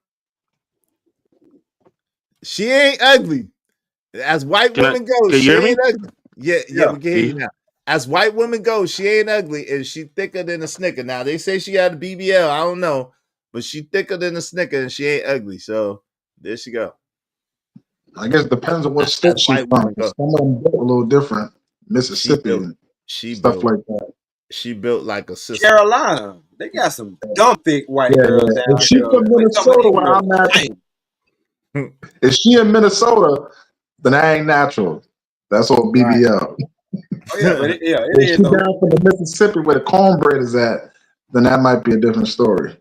She ain't ugly. As white women go, can she you hear me? ain't ugly. Yeah, we can hear you Yeah. now. As white women go, she ain't ugly, and she thicker than a Snicker. Now they say she had a BBL. I don't know, but she thicker than a Snicker, and she ain't ugly. So there she go. I guess it depends on what state she's from. Some of them built a little different. Mississippi and stuff like that. She built like a sister. Carolina, they got some dumb thick white girls down If she there. from Minnesota, where I'm at, if she in Minnesota, then that ain't natural. That's all BBL. Oh yeah, but it if is she though. down from the Mississippi where the cornbread is at, then that might be a different story.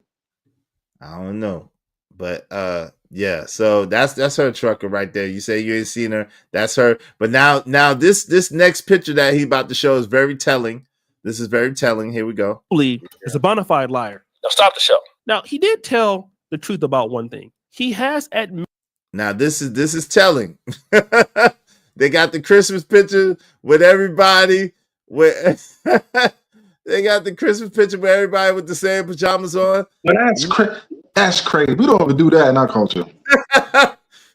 I don't know, but yeah. So that's her trucker right there. You say you ain't seen her. That's her. But now this next picture that he about to show is very telling. This is very telling. Here we go. Is a bona fide liar. Now stop the show. Now he did tell the truth about one thing. He has admitted. Now this is telling. They got the Christmas picture with everybody with they got the Christmas picture with everybody with the same pajamas on. But that's crazy. We don't ever do that in our culture.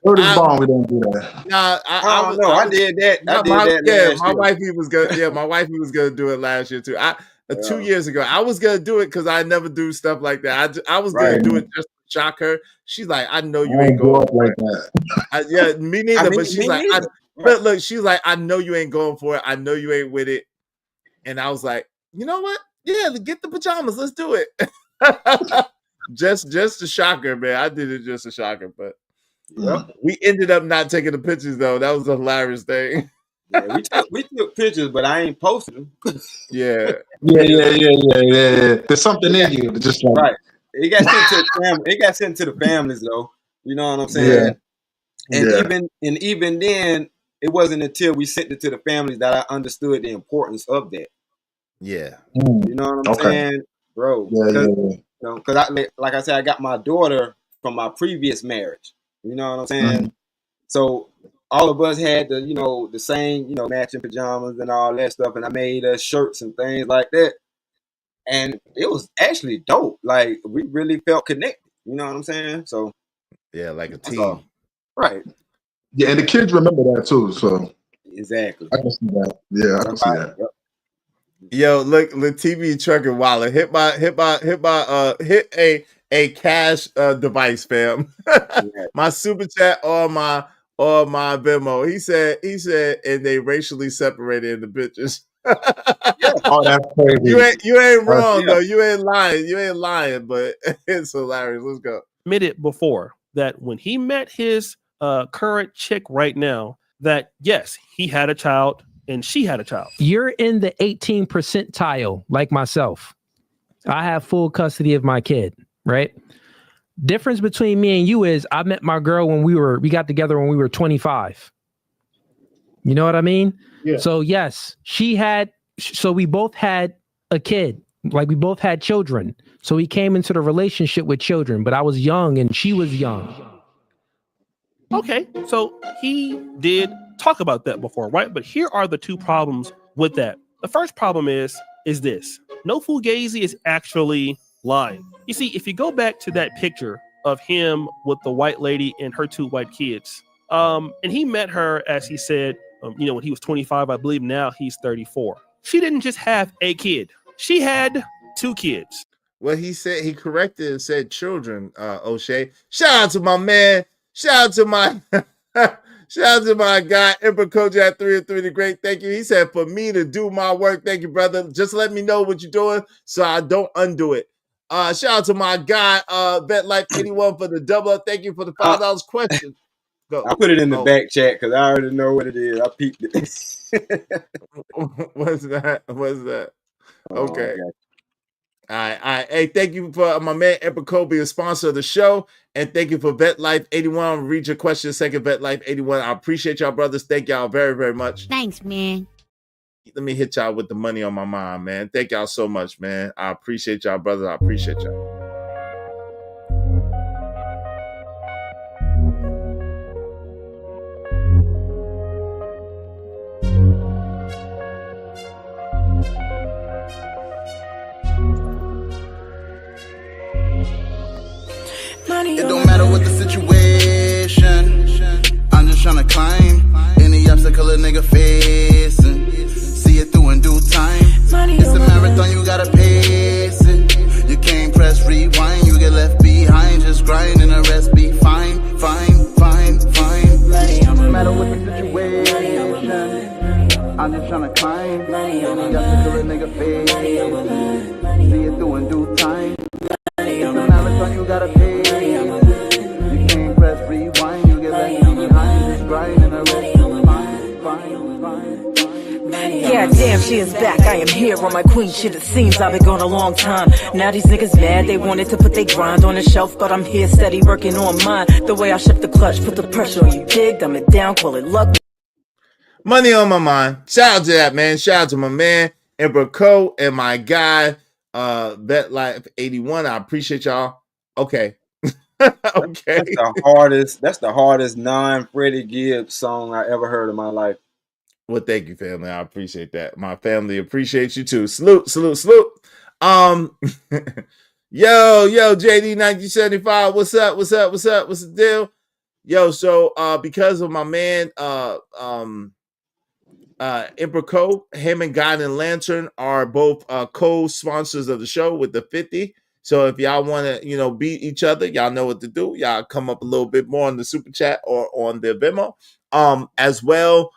Word is born, we don't do that. Nah, I don't know. I did that. I did that last my year. wifey was gonna. Yeah, my wifey was gonna do it last year too. 2 years ago, I was gonna do it because I never do stuff like that. I was gonna do it just to shock her. She's like, I know you ain't going up like that. yeah, me neither. I mean, but she's me like, neither. but look, she's like, I know you ain't going for it. I know you ain't with it. And I was like, you know what? Yeah, get the pajamas. Let's do it. just to shock her, man. I did it just to shock her, but we ended up not taking the pictures though. That was a hilarious thing. Yeah, we took pictures, but I ain't posted them. Yeah. There's something in you that just like Right. It got sent to the family. It got sent to the families though. You know what I'm saying? And even then, it wasn't until we sent it to the families that I understood the importance of that. Yeah. You know what I'm saying, bro? Because like I said, I got my daughter from my previous marriage. You know what I'm saying? So all of us had the same, matching pajamas and all that stuff, and I made us shirts and things like that. And it was actually dope. Like we really felt connected. You know what I'm saying? So yeah, like a team. Right. Yeah, and the kids remember that too. So exactly. I can see that. Yeah, I can see that. Yep. Yo, look, TV trucker Waller hit a cash device, fam. My super chat or my Venmo. He said, and they racially separated in the pictures. Oh, that's crazy. You ain't wrong though. You ain't lying, but it's hilarious. Let's go. Admitted before that when he met his current chick right now, that yes, he had a child and she had a child. You're in the 18 percentile, like myself. I have full custody of my kid, right? Difference between me and you is I met my girl when we got together when we were 25. You know what I mean? Yeah. So yes, we both had a kid. Like we both had children. So we came into the relationship with children, but I was young and she was young. Okay, so he did talk about that before, right? But here are the two problems with that. The first problem is this. No Fugazi is actually lying. You see, if you go back to that picture of him with the white lady and her two white kids, and he met her, as he said, when he was 25, I believe now he's 34. She didn't just have a kid. She had two kids. Well, he corrected and said children, O'Shea. Shout out to my man. Shout out to my guy, Emperor Kojak 3 and 3 the Great. Thank you. He said, for me to do my work, thank you, brother. Just let me know what you're doing so I don't undo it. Shout out to my guy, Bet Life 81 for the double up. Thank you for the $5 question. Go. I put it in the back chat because I already know what it is. I peeped it. What's that? Okay. Oh, All right. Hey, thank you for my man Emperor Kobe, a sponsor of the show. And thank you for Vet Life 81. I'll read your question second, Vet Life 81. I appreciate y'all, brothers. Thank y'all very, very much. Thanks, man. Let me hit y'all with the money on my mind, man. Thank y'all so much, man. I appreciate y'all, brothers. I appreciate y'all. It don't matter what the situation, I'm just tryna climb. nigga facing. See it through in due time. It's a marathon, you gotta pace it. You can't press rewind, you get left behind. Just grind and the rest be fine, fine, fine, fine. No matter what the situation, I'm just tryna climb. Got to kill a nigga face. See it through in due time. It's a marathon, you gotta pace. You can't press rewind, you get left behind. Just grind and the rest be fine, fine, fine. Yeah, damn, she is back. I am here on my queen shit. It seems I've been gone a long time. Now these niggas mad. They wanted to put their grind on the shelf, but I'm here steady working on mine. The way I shift the clutch, put the pressure on you. Dig, dumb it down, call it luck. Money on my mind. Shout out to that, man. Shout out to my man, Emperor Co. and my guy, Bet Life 81. I appreciate y'all. Okay. Okay. That's the hardest non-Freddie Gibbs song I ever heard in my life. Well, thank you, family. I appreciate that. My family appreciates you too. Salute, salute, salute. Yo, JD 1975. What's up? What's up? What's up? What's the deal? Yo, so because of my man Emperor Co, him and God and Lantern are both co-sponsors of the show with the 50. So if y'all want to, beat each other, y'all know what to do. Y'all come up a little bit more on the super chat or on the Venmo. As well,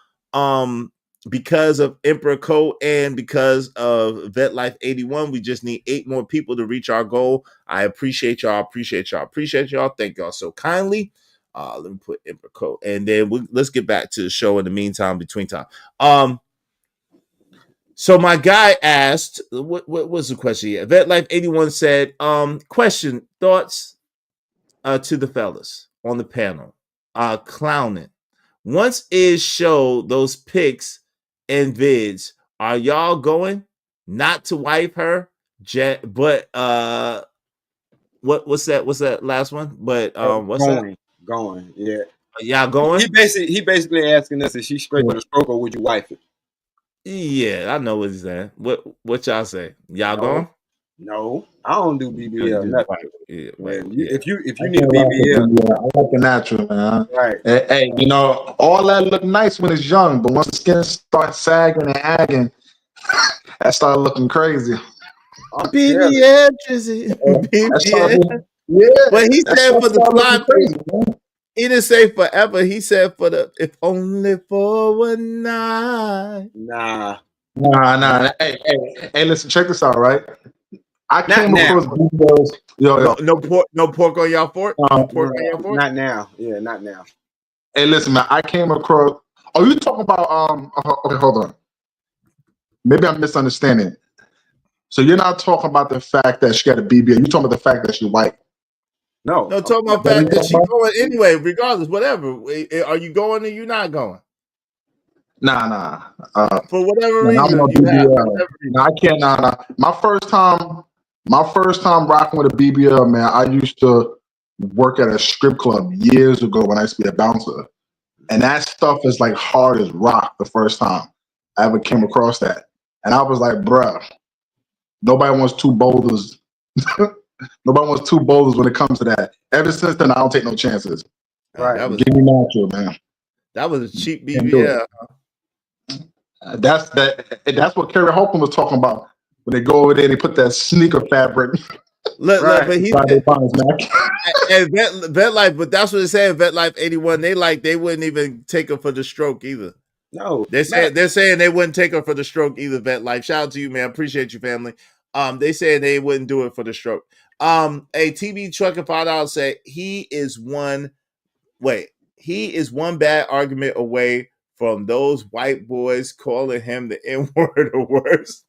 because of Emperor Co and because of Vet Life 81, we just need 8 more people to reach our goal. I appreciate y'all. Appreciate y'all. Thank y'all so kindly. Let me put Emperor Co, and then let's get back to the show in the meantime, between time. So my guy asked, what was the question here? Vet Life 81 said, question, thoughts to the fellas on the panel. Clowning. Once is show those pics and vids, are y'all going? Not to wipe her, but what's that last one? But what's that? Going, yeah. Y'all going? He basically asking us, is she straight for the stroke or would you wife it? Yeah, I know what he's saying. What y'all say? Y'all going? No, I don't do BBL. Nothing. If you I need a like BBL, I like the natural, man. right? Hey, all that look nice when it's young, but once the skin starts sagging and agging, that start looking crazy. BBL, BBL. Yeah, but he said for the fly crazy, he didn't say forever. He said for the if only for one night. Nah. Hey, listen, check this out, right? I came across BBLs. No pork on y'all fork? No pork on y'all fork? Not now. Yeah, not now. Hey, listen, man, I came across. Oh, you talking about okay, hold on. Maybe I'm misunderstanding. So you're not talking about the fact that she got a BBL. You're talking about the fact that she white. No, talking about the fact that she going anyway, regardless, whatever. Are you going or you not going? Nah. For whatever reason, I can't. Nah. My first time rocking with a BBL, man. I used to work at a strip club years ago when I used to be a bouncer, and that stuff is like hard as rock. The first time I ever came across that, and I was like, bruh, nobody wants 2 boulders. Nobody wants 2 boulders when it comes to that. Ever since then, I don't take no chances. Right. Give me natural, man. That was a cheap BBL. That's what Kerry Holcomb was talking about when they go over there and they put that sneaker fabric. Look, but he and Vet Life, but that's what they say. Vet Life 81, they wouldn't even take her for the stroke either. No, they're saying they wouldn't take her for the stroke either. Vet Life, shout out to you, man. Appreciate you, family. They said they wouldn't do it for the stroke. A TV trucker $5 said he is one bad argument away from those white boys calling him the N-word or worse.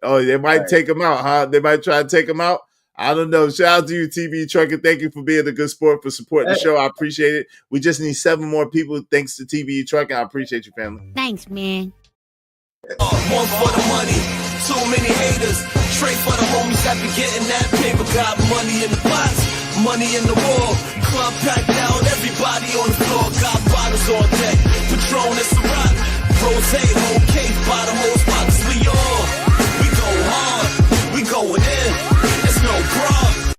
Oh, they might take him out, huh? They might try to take him out. I don't know. Shout out to you, TV Trucker. Thank you for being a good sport, for supporting the show. I appreciate it. We just need 7 more people. Thanks to TV Trucker. I appreciate you, family. Thanks, man. One for the money, too many haters. Straight for the homies that be getting that paper. Got money in the pots, money in the wall. Club packed out, everybody on the floor. Got bottles on deck, Patron and Ciroc. Rose, whole cake, bottom hole spots. We go hard, we going in. It's no problem.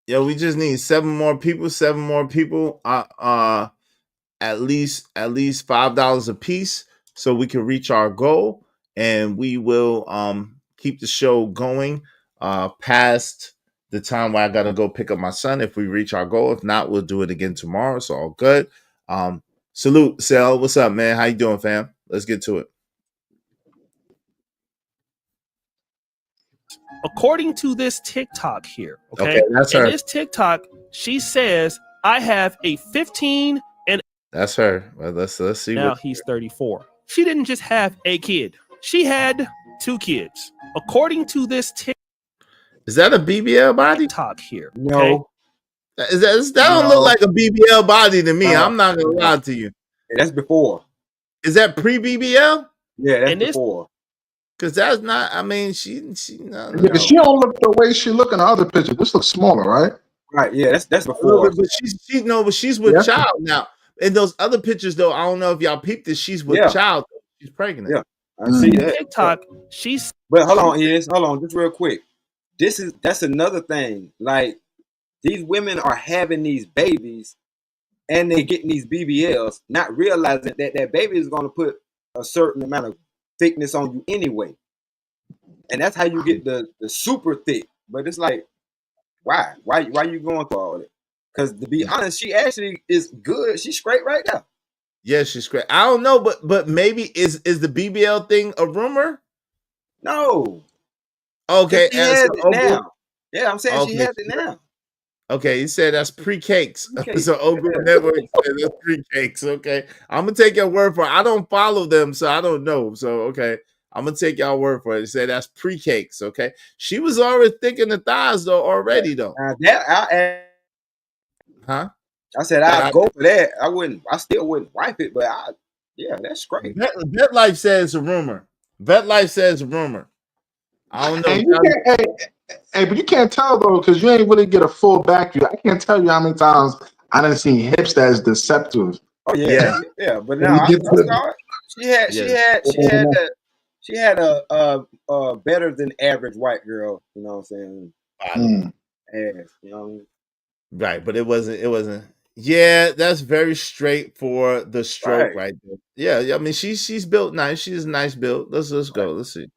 Yo, we just need 7 more people. at least $5 a piece so we can reach our goal, and we will keep the show going past the time where I gotta go pick up my son if we reach our goal. If not, we'll do it again tomorrow. So all good. Salute, Sel. What's up, man? How you doing, fam? Let's get to it. According to this TikTok here, Okay, that's in her. this TikTok, she says, I have a 15 and That's her. Well, let's see. now he's 34. She didn't just have a kid. She had 2 kids. According to this Is that a BBL body? TikTok here. No. That don't look like a BBL body to me. I'm not gonna lie to you. That's before. Is that pre-BBL? Yeah, that's before. Because that's not. I mean, she no. Yeah, but she don't look the way she look in the other picture. This looks smaller, right? Right. Yeah, that's before. But she's with child now. In those other pictures, though, I don't know if y'all peeped this. She's with child. She's pregnant. Yeah, I see that. TikTok, she's. But hold on, just real quick. That's another thing. Like, these women are having these babies, and they getting these BBLs, not realizing that baby is going to put a certain amount of thickness on you anyway, and that's how you get the super thick. But it's like, why you going through all that? Because to be honest, she actually is good. She's straight right now. Yeah, she's great. I don't know, but maybe is the BBL thing a rumor? No. Okay, She has it now. Yeah, I'm saying she has it now. Okay, he said that's pre-cakes. So Ogle Network said that's pre-cakes. Okay, I'm gonna take your word for it. I don't follow them, so I don't know. So okay, I'm gonna take y'all word for it. He said that's pre-cakes. Okay, she was already thick in the thighs though already though. Huh? I said I'd go for that. I still wouldn't wipe it, but that's great. Vet Life says a rumor. Vet Life says a rumor. I don't know. Hey, but you can't tell though, because you ain't really get a full back view. I can't tell you how many times I done seen hips that is deceptive. Oh yeah. But now I saw it. She had a better than average white girl. You know what I'm saying? Ass, you know what I mean? Right, but it wasn't. Yeah, that's very straight for the stroke right there. Yeah, I mean she's built nice. She's a nice build. Let's go. Let's see.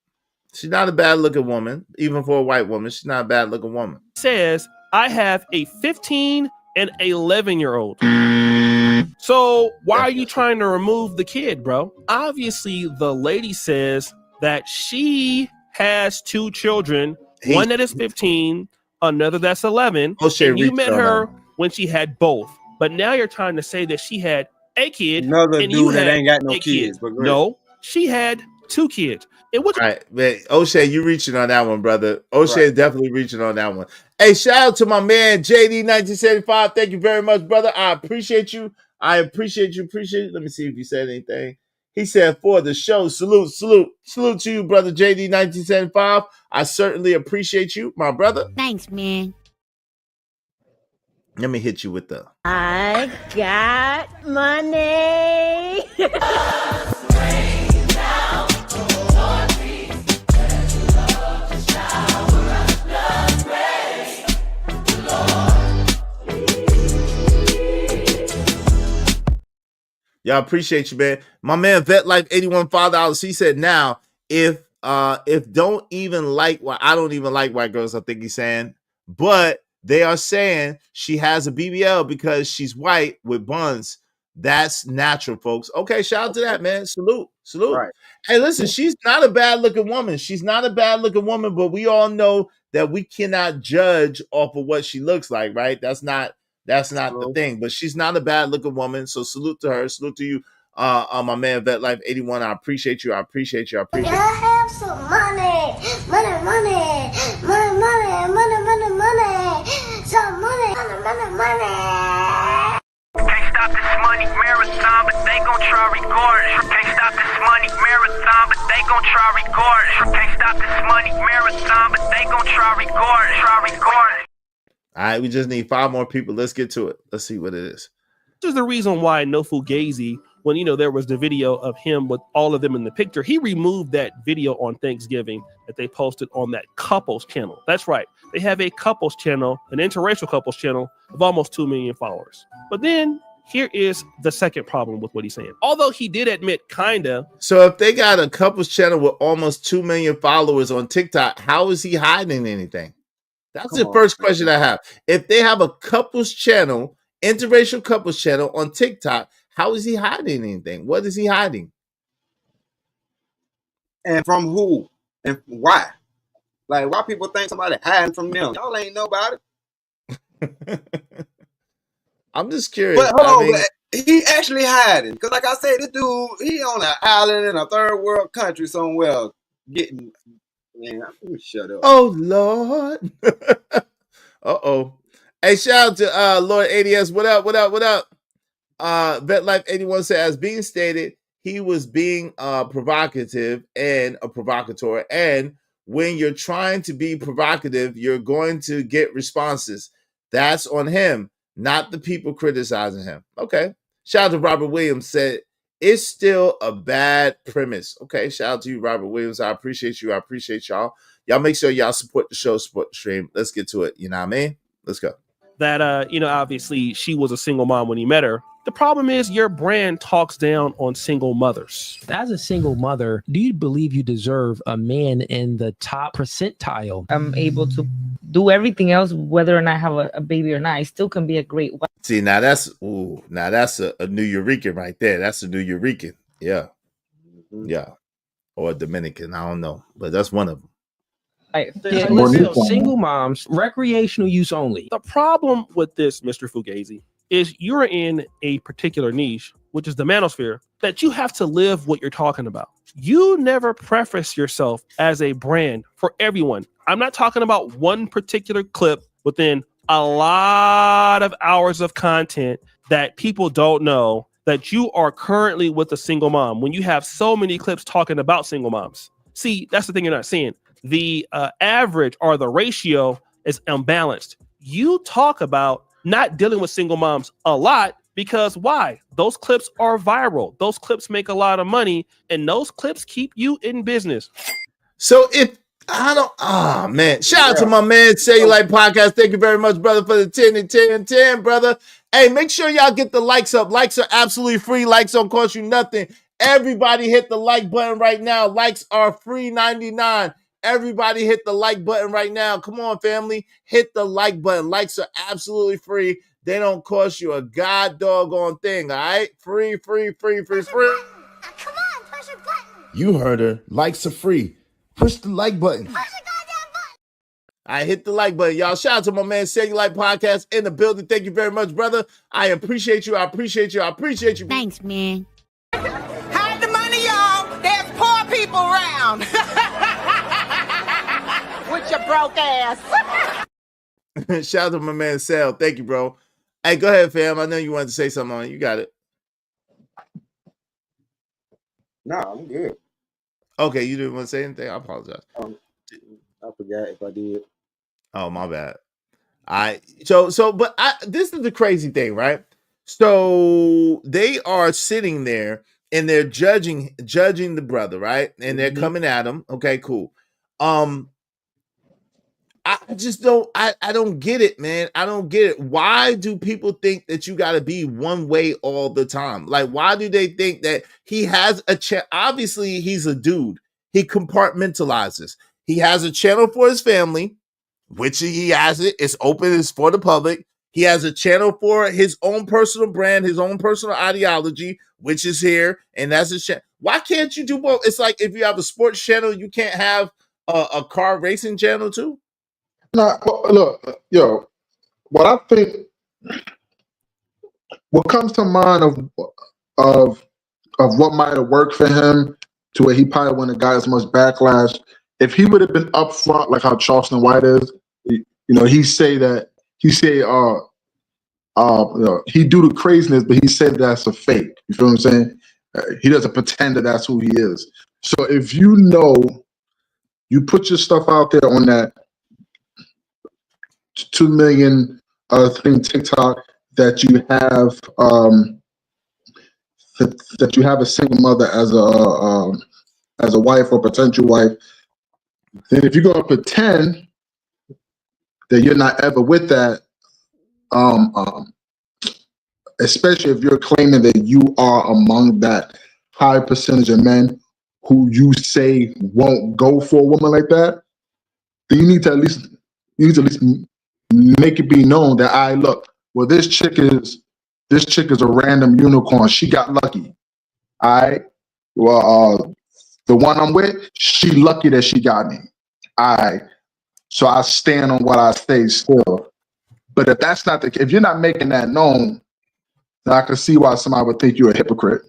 She's not a bad looking woman, even for a white woman. She's not a bad looking woman. Says I have a 15 and 11-year-old. So why are you trying to remove the kid, bro? Obviously, the lady says that she has 2 children, one that is 15, another that's 11. And you met her when she had both, but now you're trying to say that she had a kid. Another and dude you that had ain't got no a kids, kid. but great. No, she had 2 kids. It was right, man. O'Shea, you reaching on that one, brother. O'Shea is definitely reaching on that one. Hey, shout out to my man JD1975. Thank you very much, brother. I appreciate you. Appreciate you. Let me see if you said anything. He said for the show, salute to you, brother JD1975. I certainly appreciate you, my brother. Thanks, man. Let me hit you with the. I got money. Y'all appreciate you, man. My man Vet Life 81 $5. He said now if don't even like I don't even like white girls, I think he's saying, but they are saying she has a BBL because she's white with buns. That's natural, folks. Okay, shout out to that, man. Salute. Right. Hey, listen, she's not a bad looking woman. She's not a bad looking woman, but we all know that we cannot judge off of what she looks like, right? That's not the thing, but she's not a bad looking woman. So salute to her. Salute to you, my man Vet Life 81. I appreciate you. I have some money. Some money. Can't stop this money marathon, but they gon' try regardless. Can't stop this money marathon, but they gon' try regardless. Can't stop this money marathon, but they gon' try regardless. All right, we just need 5 more people. Let's get to it. Let's see what it is. This is the reason why No Fugazi, when there was the video of him with all of them in the picture, he removed that video on Thanksgiving that they posted on that couples channel. That's right. They have a couples channel, an interracial couples channel of almost 2 million followers. But then here is the second problem with what he's saying. Although he did admit kinda. So if they got a couples channel with almost 2 million followers on TikTok, how is he hiding anything? That's the first question I have. If they have a couples channel, interracial couples channel on TikTok, how is he hiding anything? What is he hiding? And from who? And why? Like, why people think somebody hiding from them? Y'all ain't know about it. I'm just curious. But hold on, but he actually hiding. Because like I said, this dude, he on an island in a third world country somewhere getting, man, I'm gonna shut up. Oh, Lord. Uh-oh. Hey, shout out to Lord ADS. What up, what up, what up? Vet Life 81 says, as being stated, he was being provocative and a provocateur. And when you're trying to be provocative, you're going to get responses. That's on him, not the people criticizing him. Okay. Shout out to Robert Williams, said, it's still a bad premise. Okay. Shout out to you, Robert Williams. I appreciate you. I appreciate y'all. Y'all make sure y'all support the show, support the stream. Let's get to it. You know what I mean? Let's go. That, obviously she was a single mom when he met her. The problem is your brand talks down on single mothers. As a single mother, do you believe you deserve a man in the top percentile? I'm able to do everything else, whether or not I have a baby or not. I still can be a great wife. See, now that's a New Eurekan right there. That's a New Eurekan. Yeah. Yeah. Or a Dominican. I don't know. But that's one of them. Single moms, recreational use only. The problem with this, Mr. Fugazi, is you're in a particular niche, which is the manosphere, that you have to live what you're talking about. You never preface yourself as a brand for everyone. I'm not talking about one particular clip within a lot of hours of content that people don't know that you are currently with a single mom when you have so many clips talking about single moms. See, that's the thing you're not seeing. The average or the ratio is unbalanced. You talk about not dealing with single moms a lot because why? Those clips are viral. Those clips make a lot of money and those clips keep you in business. So if I don't, man, shout out to my man, Cellulite Podcast. Thank you very much, brother, for the 10 and 10 and 10, brother. Hey, make sure y'all get the likes up. Likes are absolutely free. Likes don't cost you nothing. Everybody hit the like button right now. Likes are free 99. Everybody hit the like button right now. Come on, family. Hit the like button. Likes are absolutely free. They don't cost you a god doggone thing, all right? Free. Come on, push a button. You heard her. Likes are free. Push the like button. Push the goddamn button. I hit the like button, y'all. Shout out to my man, Cellulite Podcast in the building. Thank you very much, brother. I appreciate you. I appreciate you. I appreciate you. Thanks, man. Hide the money, y'all. There's poor people around. With your broke ass. Shout out to my man, Sal. Thank you, bro. Hey, go ahead, fam. I know you wanted to say something on it. You got it. Nah, I'm good. Okay, you didn't want to say anything? I apologize. I forgot if I did. Oh, my bad. This is the crazy thing, right? So they are sitting there and they're judging the brother, right? And they're coming at him. Okay, cool. I just don't get it, man. I don't get it. Why do people think that you got to be one way all the time? Like, why do they think that he has a obviously he's a dude. He compartmentalizes. He has a channel for his family, which he has it. It's open. It's for the public. He has a channel for his own personal brand, his own personal ideology, which is here. And that's his channel. Why can't you do both? It's like if you have a sports channel, you can't have a car racing channel too? Nah, look, yo, what I think, what comes to mind of what might have worked for him to where he probably wouldn't have got as much backlash if he would have been upfront, like how Charleston White is. He do the craziness, but he said that's a fake. You feel what I'm saying? He doesn't pretend that that's who he is. So if you put your stuff out there on that 2 million thing TikTok that you have that you have a single mother as a wife or potential wife, then if you're gonna pretend that you're not ever with that especially if you're claiming that you are among that high percentage of men who you say won't go for a woman like that, then you need to at least make it be known that look, well, this chick is a random unicorn. She got lucky. All right. Well, the one I'm with, she lucky that she got me. All right. So I stand on what I say still. But if that's not if you're not making that known, then I can see why somebody would think you're a hypocrite.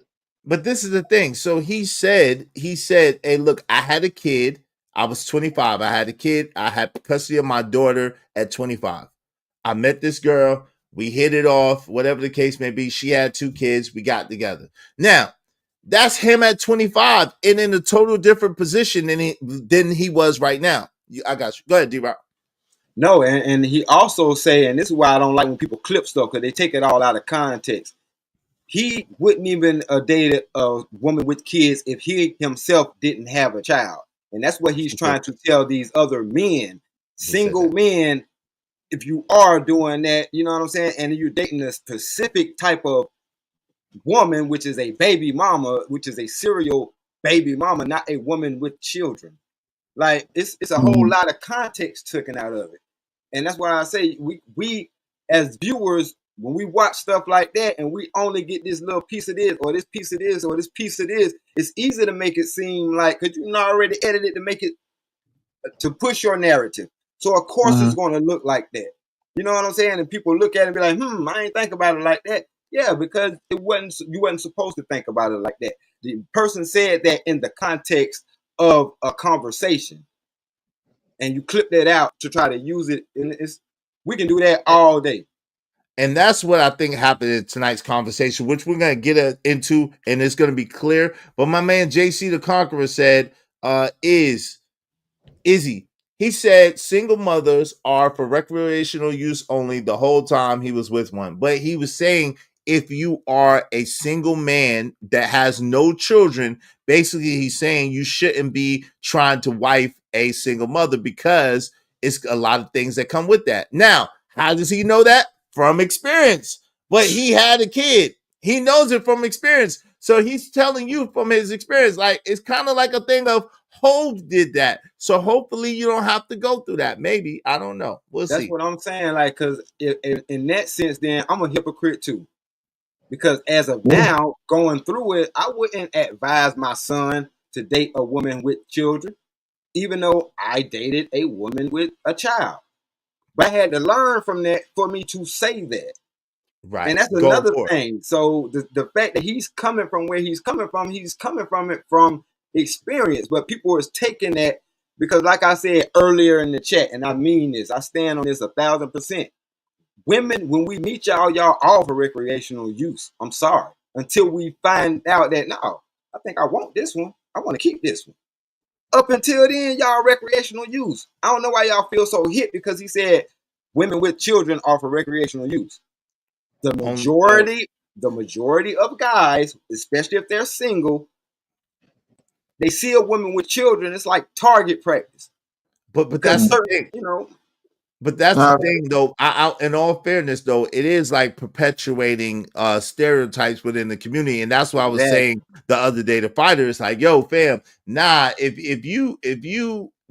But this is the thing. So he said, hey, look, I had a kid. I was 25. I had a kid. I had custody of my daughter at 25. I met this girl. We hit it off, whatever the case may be. She had 2 kids. We got together. Now, that's him at 25 and in a total different position than he was right now. I got you. Go ahead, D-Rock. No, and he also say, and this is why I don't like when people clip stuff, because they take it all out of context. He wouldn't even date a woman with kids if he himself didn't have a child. And that's what he's trying to tell these other men, single men, if you are doing that, you know what I'm saying? And you're dating a specific type of woman, which is a baby mama, which is a serial baby mama, not a woman with children. Like it's a whole lot of context taken out of it. And that's why I say we as viewers, when we watch stuff like that and we only get this little piece of this or this piece of this or this piece of this, it's easy to make it seem like, because you already edited to make it to push your narrative. So of course it's going to look like that. You know what I'm saying? And people look at it and be like, I ain't think about it like that. Yeah, because you wasn't supposed to think about it like that. The person said that in the context of a conversation. And you clip that out to try to use it. And we can do that all day. And that's what I think happened in tonight's conversation, which we're going to get into, and it's going to be clear. But my man JC the Conqueror said, Izzy, he said single mothers are for recreational use only the whole time he was with one. But he was saying if you are a single man that has no children, basically he's saying you shouldn't be trying to wife a single mother because it's a lot of things that come with that. Now, how does he know that? From experience. But he had a kid. He knows it from experience. So he's telling you from his experience. Like, it's kind of like a thing of Hov did that. So hopefully you don't have to go through that. Maybe. I don't know. We'll see. That's what I'm saying. Like, because in that sense, then I'm a hypocrite too. Because as of now, going through it, I wouldn't advise my son to date a woman with children, even though I dated a woman with a child. But I had to learn from that for me to say that. Right. And that's another thing. So the fact that he's coming from where he's coming from it from experience. But people are taking that because, like I said earlier in the chat, and I mean this, I stand on this 1,000%. Women, when we meet y'all all for recreational use. I'm sorry. Until we find out that, no, I think I want this one. I want to keep this one. Up until then, y'all recreational use. I don't know why y'all feel so hit because he said women with children are for recreational use. The majority of guys, especially if they're single, they see a woman with children, it's like target practice. But that's the thing, you know. But that's the thing, though. In all fairness, though, it is like perpetuating stereotypes within the community, and that's why I was saying the other day to Fighter, it's like, yo, fam, nah. If you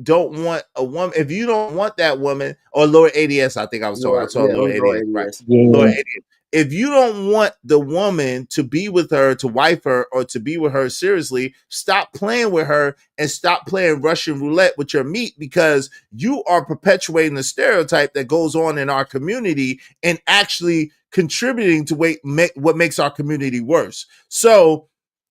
don't want a woman, if you don't want that woman, or Lord ADS, I think I was talking. I saw Lord ADS, right? Lord ADS. If you don't want the woman to be with her, to wife her, or to be with her seriously, stop playing with her and stop playing Russian roulette with your meat, because you are perpetuating the stereotype that goes on in our community and actually contributing to what makes our community worse. So,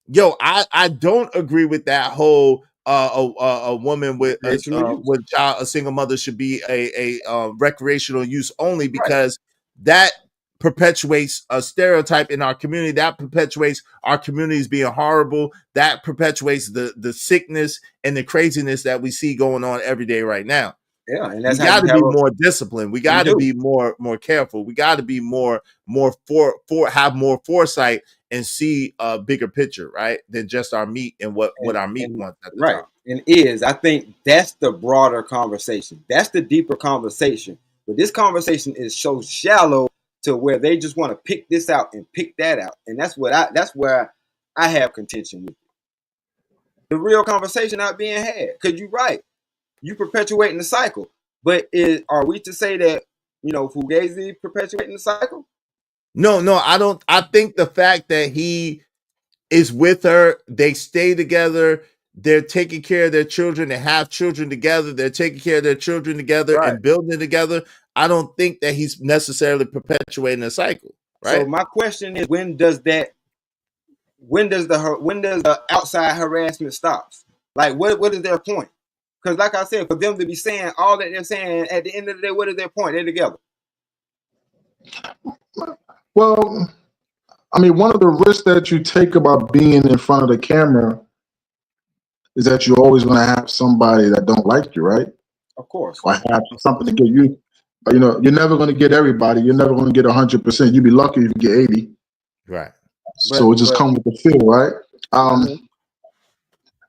yo, I don't agree with that whole a woman with a child, a single mother should be a recreational use only, because that perpetuates a stereotype in our community, that perpetuates our communities being horrible, that perpetuates the sickness and the craziness that we see going on every day right now. Yeah, and that's we got to be more disciplined. We got to be more careful. We got to be more have more foresight and see a bigger picture, right, than just our meat and what our meat wants at the time. And I think that's the broader conversation. That's the deeper conversation. But this conversation is so shallow to where they just want to pick this out and pick that out. And that's where I have contention with it. The real conversation not being had. Because you're right. You perpetuating the cycle. But are we to say that, Fugazi perpetuating the cycle? No, I don't. I think the fact that he is with her, they stay together, they're taking care of their children, they have children together, they're taking care of their children together and building it together. I don't think that he's necessarily perpetuating a cycle, right? So my question is, when does the outside harassment stops? Like, what is their point? Because like I said, for them to be saying all that they're saying, at the end of the day, what is their point? They're together. Well, I mean, one of the risks that you take about being in front of the camera is that you're always going to have somebody that don't like you, right? Of course. Or have something to get you. You're never going to get everybody. You're never going to get 100%. You'd be lucky if you get 80. Right. So it just comes with the feel, right?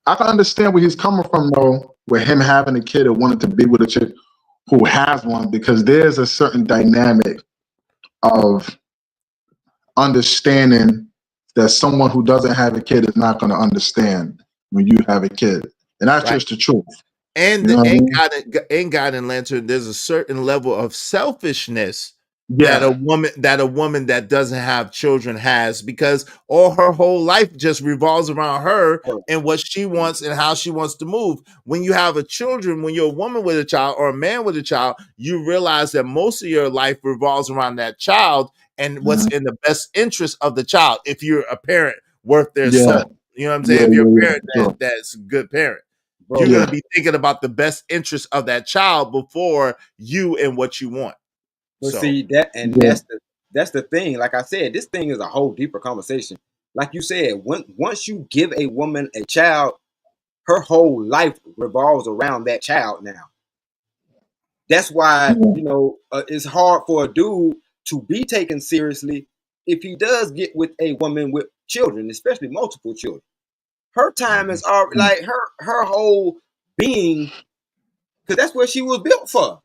I can understand where he's coming from, though, with him having a kid and wanting to be with a chick who has one, because there's a certain dynamic of understanding that someone who doesn't have a kid is not going to understand when you have a kid. And that's just the truth. And God and Lantern, there's a certain level of selfishness that a woman that doesn't have children has, because all her whole life just revolves around her and what she wants and how she wants to move. When you have when you're a woman with a child or a man with a child, you realize that most of your life revolves around that child and what's in the best interest of the child. If you're a parent worth their salt, you know what I'm saying? If you're a parent that's a good parent, you're going to be thinking about the best interest of that child before you and what you want. But see that, and that's the thing. Like I said, this thing is a whole deeper conversation. Like you said, once you give a woman a child, her whole life revolves around that child now. That's why it's hard for a dude to be taken seriously if he does get with a woman with children, especially multiple children. Her time is already like her whole being, because that's what she was built for.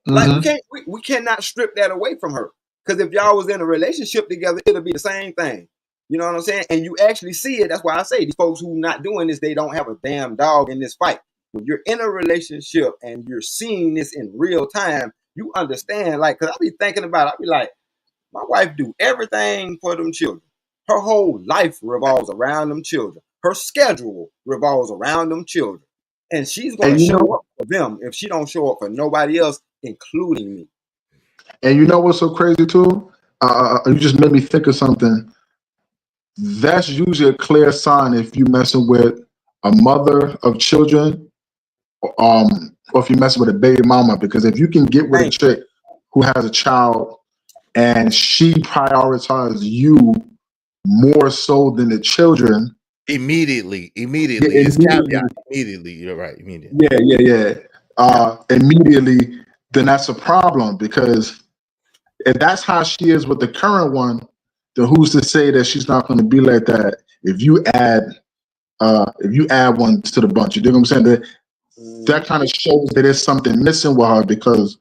Like we cannot strip that away from her. Because if y'all was in a relationship together, it'll be the same thing. You know what I'm saying? And you actually see it. That's why I say these folks who not doing this, they don't have a damn dog in this fight. When you're in a relationship and you're seeing this in real time, you understand. Like, because I be thinking about it, I be like, my wife do everything for them children. Her whole life revolves around them children. Her schedule revolves around them children. And she's going to show up for them if she don't show up for nobody else, including me. And you know what's so crazy too? You just made me think of something. That's usually a clear sign if you messing with a mother of children, or if you messing with a baby mama. Because if you can get with a chick who has a child and she prioritizes you more so than the children, immediately. It's caveat. Immediately, you're right. Immediately. Immediately, then that's a problem, because if that's how she is with the current one, then who's to say that she's not going to be like that if you add one to the bunch? You dig what I'm saying? That kind of shows that there's something missing with her, because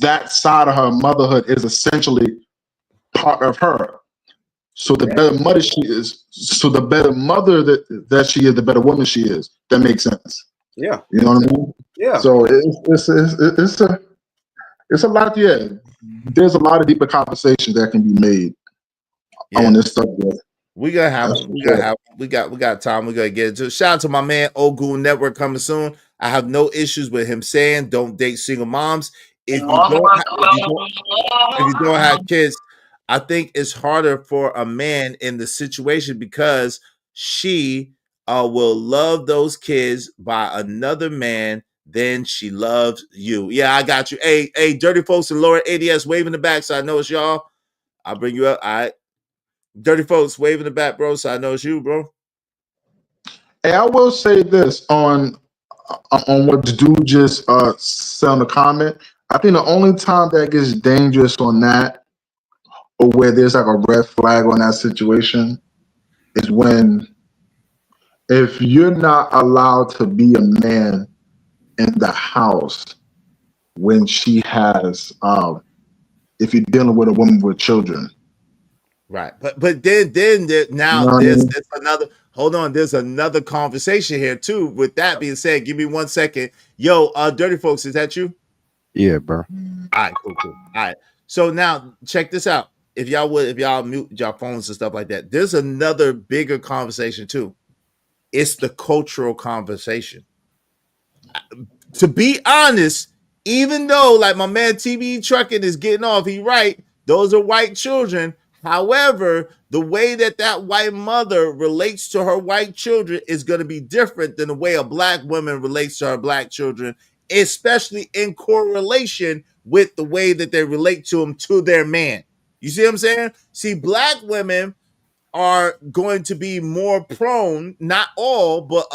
that side of her motherhood is essentially part of her. So the better mother she is, that she is, the better woman she is. That makes sense. Yeah. You know what I mean? Yeah. So it's a lot. Yeah. There's a lot of deeper conversations that can be made on this subject. We got time. We gotta get into it. Shout out to my man Ogun Network coming soon. I have no issues with him saying don't date single moms. If you don't have kids, I think it's harder for a man in the situation, because she will love those kids by another man than she loves you. Yeah, I got you. Hey, Dirty Folks and Laura ADS wave in the back, so I know it's y'all. I'll bring you up. All right. Dirty Folks wave in the back, bro, so I know it's you, bro. Hey, I will say this on what the dude just said in the comment. I think the only time that gets dangerous on that, or where there's like a red flag on that situation, is if you're not allowed to be a man in the house when she has if you're dealing with a woman with children. Right. But then now You know what I there's mean? another hold on, there's another conversation here too. With that being said, give me 1 second. Yo, Dirty Folks, is that you? Yeah, bro. All right, cool. All right. So now check this out. If y'all mute y'all phones and stuff like that, there's another bigger conversation too. It's the cultural conversation. To be honest, even though like my man TB Trucking is getting off, he right, those are white children. However, the way that white mother relates to her white children is going to be different than the way a black woman relates to her black children, especially in correlation with the way that they relate to them to their man. You see what I'm saying? See, black women are going to be more prone, not all, but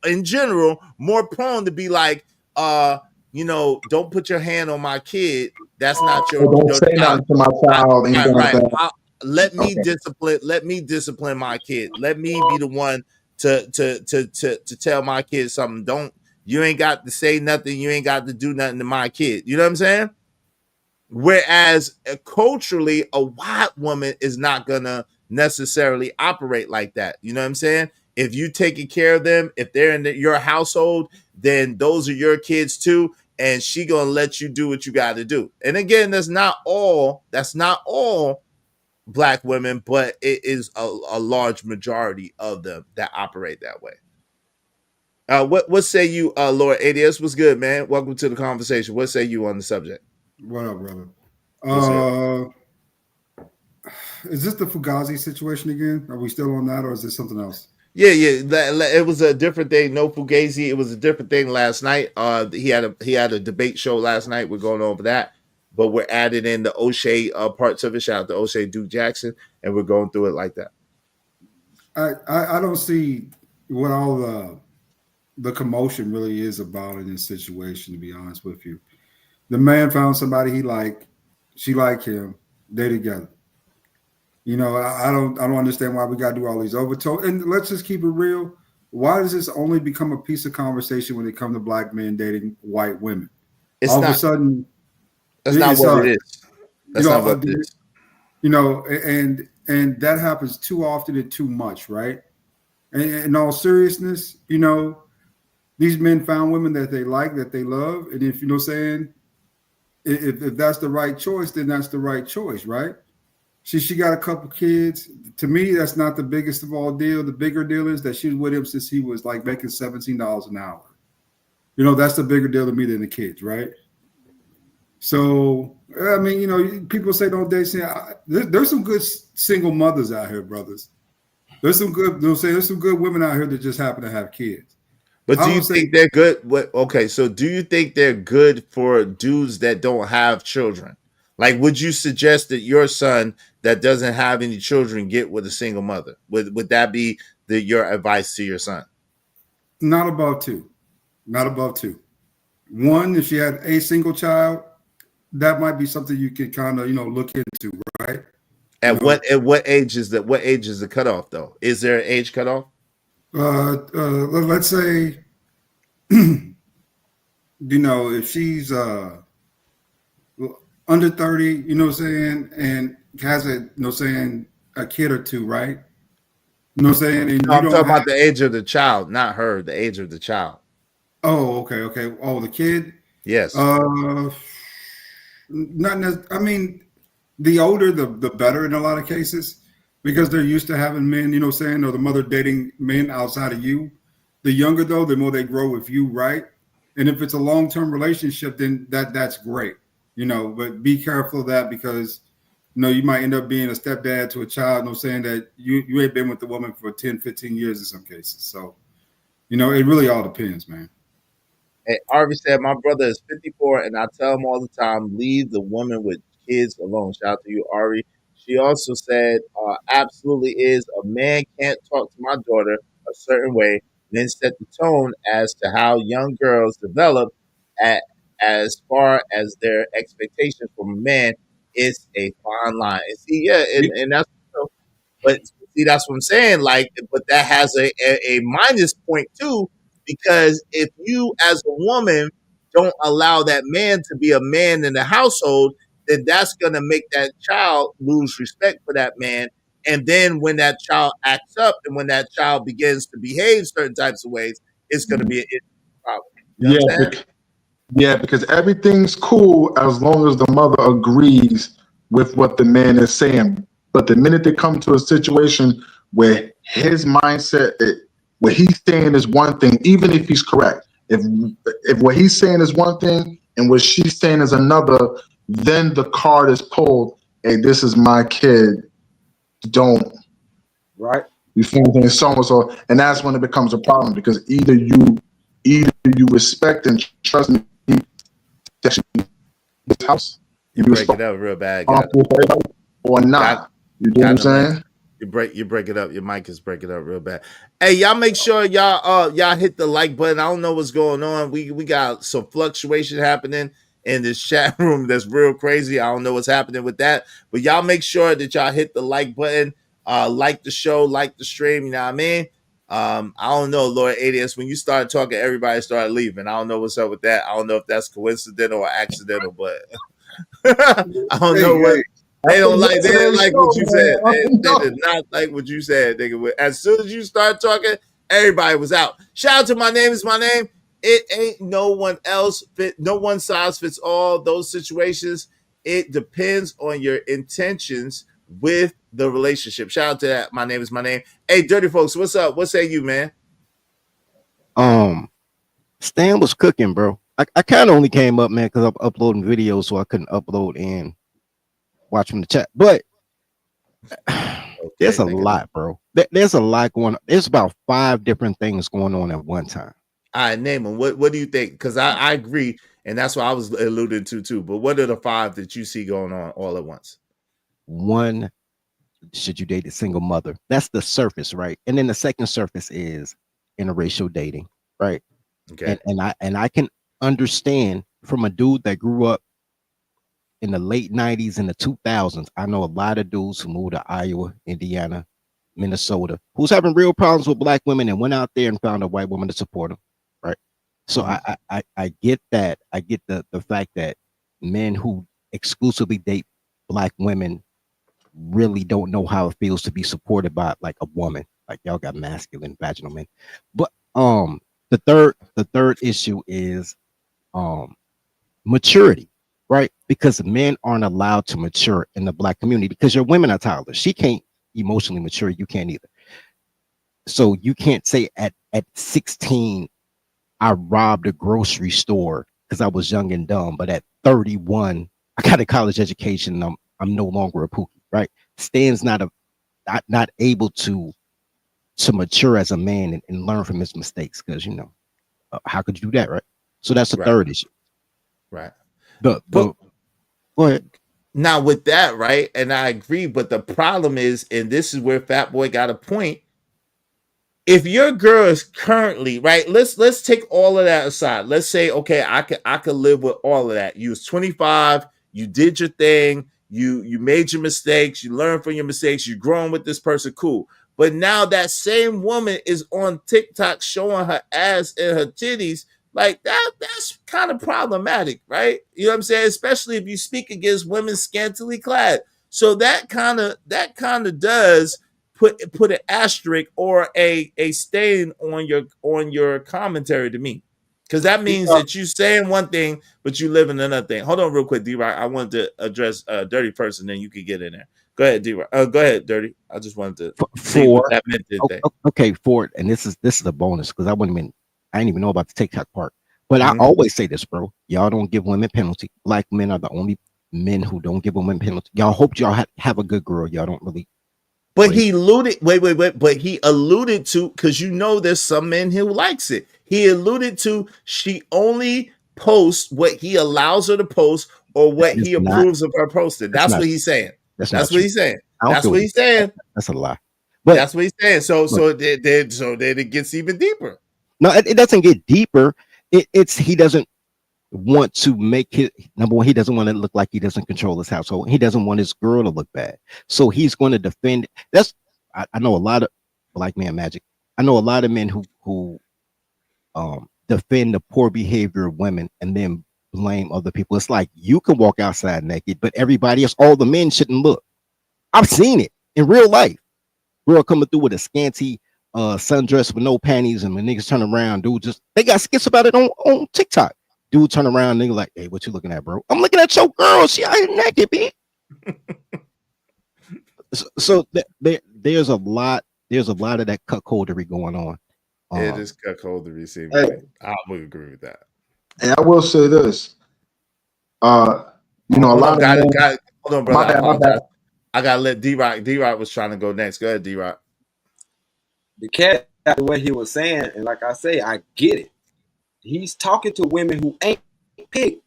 in general, more prone to be like, don't put your hand on my kid. That's not your Don't say child. nothing to my child. Anything like Right. that. Let me Okay. discipline my kid. Let me be the one to tell my kid something. You ain't got to say nothing. You ain't got to do nothing to my kid. You know what I'm saying? Whereas culturally, a white woman is not gonna necessarily operate like that. You know what I'm saying? If you taking care of them, if they're in your household, then those are your kids too, and she gonna let you do what you got to do. And again, that's not all black women, but it is a large majority of them that operate that way. What say you, Lord ADS? What's good, man? Welcome to the conversation. What say you on the subject? What up, brother? What's Is this the Fugazi situation again? Are we still on that, or is this something else? Yeah. It was a different thing. No Fugazi. It was a different thing last night. He had a debate show last night. We're going over that, but we're adding in the O'Shea parts of it. Shout out to O'Shea Duke Jackson, and we're going through it like that. I don't see what all the commotion really is about in this situation. To be honest with you, the man found somebody he liked. She liked him. They together. You know, I don't understand why we got to do all these overtones. And let's just keep it real. Why does this only become a piece of conversation when it comes to black men dating white women? All of a sudden, that's not what it is. That's not what it is. You know, and that happens too often and too much, right? And in all seriousness, you know, these men found women that they like, that they love, and if you know what I'm saying, if that's the right choice, then that's the right choice, right? She got a couple kids. To me, that's not the biggest of all deal. The bigger deal is that she was with him since he was like making $17 an hour. You know, that's the bigger deal to me than the kids, right? So, I mean, you know, people say don't date. There's some good single mothers out here, brothers. There's some good, there's some good women out here that just happen to have kids. But do you think they're good? Okay, so do you think they're good for dudes that don't have children? Like, would you suggest that your son that doesn't have any children get with a single mother? Would that be your advice to your son? Not above two. Not above two. One, if she had a single child, that might be something you could kind of, you know, look into, right? At what age is that? What age is the cutoff though? Is there an age cutoff? Let's say, you know, if she's under 30, you know what I'm saying, and has a kid or two, right? You know what I'm saying? And no, I'm talking about the age of the child, not her, the age of the child. Oh, okay. Oh, the kid? Yes. I mean, the older, the better in a lot of cases, because they're used to having men, you know what I'm saying, or the mother dating men outside of you. The younger, though, the more they grow with you, right? And if it's a long-term relationship, then that's great, you know, but be careful of that because, you know, you might end up being a stepdad to a child, you know, saying that you ain't been with the woman for 10, 15 years in some cases. So, you know, it really all depends, man. Hey, Arby said, my brother is 54, and I tell him all the time, leave the woman with kids alone. Shout out to you, Ari. She also said, absolutely is, a man can't talk to my daughter a certain way, then set the tone as to how young girls develop as far as their expectations from a man. It's a fine line. And see, and that's, but see, that's what I'm saying. Like, but that has a minus point too, because if you as a woman don't allow that man to be a man in the household, then that's gonna make that child lose respect for that man. And then when that child acts up and when that child begins to behave certain types of ways, it's gonna be an problem. You know Yeah, what I'm saying? yeah, because everything's cool as long as the mother agrees with what the man is saying. But the minute they come to a situation where his mindset, what he's saying is one thing, even if he's correct, if what he's saying is one thing and what she's saying is another, then the card is pulled. Hey, this is my kid. Don't. Right. You feel me? So and so, and that's when it becomes a problem because either you respect and trust me that she this house, You break it up real bad, got or not. You know what I'm saying? You break it up. Your mic is breaking up real bad. Hey, y'all make sure y'all hit the like button. I don't know what's going on. We got some fluctuation happening in this chat room that's real crazy. I don't know what's happening with that. But y'all make sure that y'all hit the like button, like the show, like the stream, you know what I mean? I don't know, Lord ADS. When you started talking, everybody started leaving. I don't know what's up with that. I don't know if that's coincidental or accidental, but I don't know what they don't like. They didn't like what you said. They did not like what you said, nigga. As soon as you start talking, everybody was out. Shout out to My Name Is My Name. It ain't no one else fit. No one size fits all. Those situations. It depends on your intentions with the relationship. Shout out to that. My Name Is My Name. Hey, Dirty Folks, what's up? What say you, man? Stan was cooking, bro. I kind of only came up, man, because I'm uploading videos, so I couldn't upload and watch from the chat. But there's a lot, bro. There's a lot going on. There's about 5 different things going on at one time. All right, name them. What do you think? Because I agree, and that's what I was alluding to too. But what are the 5 that you see going on all at once? One, should you date a single mother? That's the surface, right? And then the second surface is interracial dating, right? Okay. And I can understand from a dude that grew up in the late 90s and the 2000s. I know a lot of dudes who moved to Iowa, Indiana, Minnesota, who's having real problems with black women and went out there and found a white woman to support them, right? So I get that. I get the fact that men who exclusively date black women really don't know how it feels to be supported by like a woman. Like y'all got masculine vaginal men. But the third issue is maturity, right? Because men aren't allowed to mature in the black community because your women are toddlers. She can't emotionally mature, you can't either. So you can't say at 16 I robbed a grocery store because I was young and dumb, but at 31 I got a college education and I'm no longer a pookie, right? Stan's not able to mature as a man and learn from his mistakes because how could you do that, right? So that's the third issue. Right. But go ahead. Now with that, right, and I agree, but the problem is, and this is where Fat Boy got a point. If your girl is currently right, let's take all of that aside. Let's say, okay, I could live with all of that. You was 25, you did your thing, you made your mistakes, you learned from your mistakes, you're growing with this person, cool. But now that same woman is on TikTok showing her ass and her titties. Like that's kind of problematic, right? You know what I'm saying? Especially if you speak against women scantily clad. So that kind of does put an asterisk or a stain on your commentary to me. Because that means that you saying one thing, but you live in another thing. Hold on real quick, D-Rock. I wanted to address Dirty first, and then you could get in there. Go ahead, D-Rock. Go ahead, Dirty. I just wanted to see what that meant today. Okay, Ford, and this is a bonus because I didn't even know about the TikTok part. But I always say this, bro. Y'all don't give women penalty. Black men are the only men who don't give women penalty. Y'all hope y'all have a good girl. Y'all don't really. But he alluded, but he alluded to, because there's some men who likes it. He alluded to she only posts what he allows her to post or what he approves of her posting. That's what he's saying. That's what he's saying. That's what he's saying. That's a lie. But that's what he's saying. So then it gets even deeper. No, it doesn't get deeper. It's he doesn't want to make it number one. He doesn't want to look like he doesn't control his household. He doesn't want his girl to look bad. So he's going to defend. I know a lot of Black Man Magic. I know a lot of men who defend the poor behavior of women and then blame other people. It's like you can walk outside naked, but everybody else, all the men shouldn't look. I've seen it in real life. Girl coming through with a scanty sundress with no panties, and when niggas turn around, dude they got skits about it on TikTok. Dude turn around, nigga like, hey, what you looking at, bro? I'm looking at your girl. She out here naked, bitch. There's a lot of that cuckoldery going on. It is cuckoldery. I would agree with that. And I will say this. A lot of men, hold on, brother. My bad. I gotta let D-Rock. D-Rock was trying to go next. Go ahead, D-Rock. The cat, the way he was saying, and like I say, I get it. He's talking to women who ain't picked,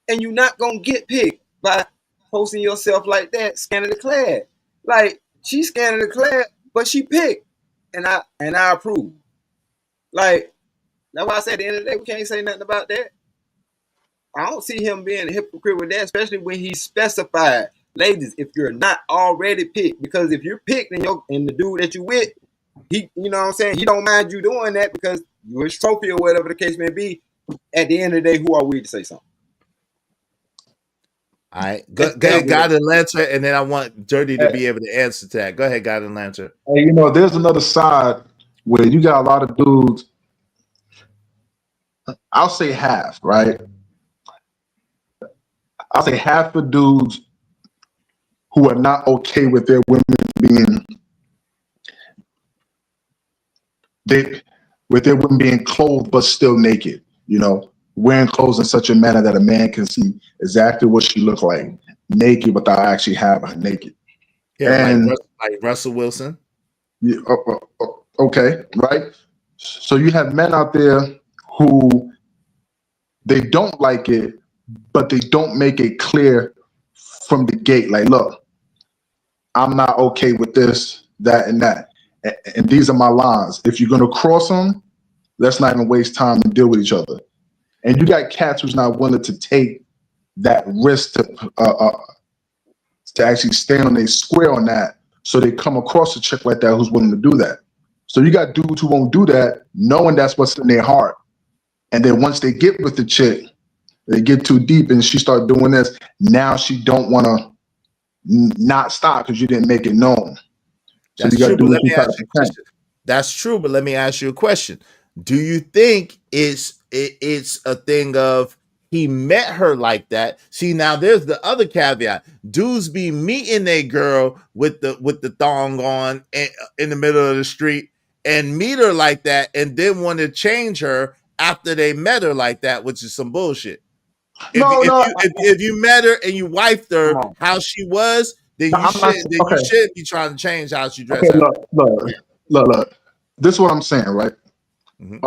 and you're not gonna get picked by posting yourself like that, scanning the clad. Like she's scanning the clad, but she picked, and I approve. Like that's why I said at the end of the day, we can't say nothing about that. I don't see him being a hypocrite with that, especially when he specified, ladies, if you're not already picked, because if you're picked and the dude that you with, he, you know what I'm saying, he don't mind you doing that because you're his trophy or whatever the case may be. At the end of the day, who are we to say something? All right, go ahead, God and Lancer, and then I want Dirty to be able to answer to that. Go ahead, God and Lancer. Hey, there's another side where you got a lot of dudes. I'll say half, right? I'll say half the dudes who are not okay with their women being clothed but still naked, wearing clothes in such a manner that a man can see exactly what she looked like naked without actually having her naked. Yeah, and, like Russell Wilson. Yeah, okay, right? So you have men out there who they don't like it, but they don't make it clear from the gate. Like, look, I'm not okay with this, that, and that. And these are my lines. If you're going to cross them, let's not even waste time and deal with each other. And you got cats who's not willing to take that risk to actually stand on their square on that. So they come across a chick like that who's willing to do that. So you got dudes who won't do that, knowing that's what's in their heart. And then once they get with the chick, they get too deep and she start doing this. Now she don't want to not stop because you didn't make it known. So That's you got true, to do but let me what ask you a question. That's true, but let me ask you a question. Do you think it's a thing of he met her like that? See, now there's the other caveat. Dudes be meeting a girl with the thong on in the middle of the street and meet her like that and then want to change her after they met her like that, which is some bullshit. If you met her and you wifed her how she was, then you should be trying to change how she dresses. Okay, look. This is what I'm saying, right? Mm-hmm.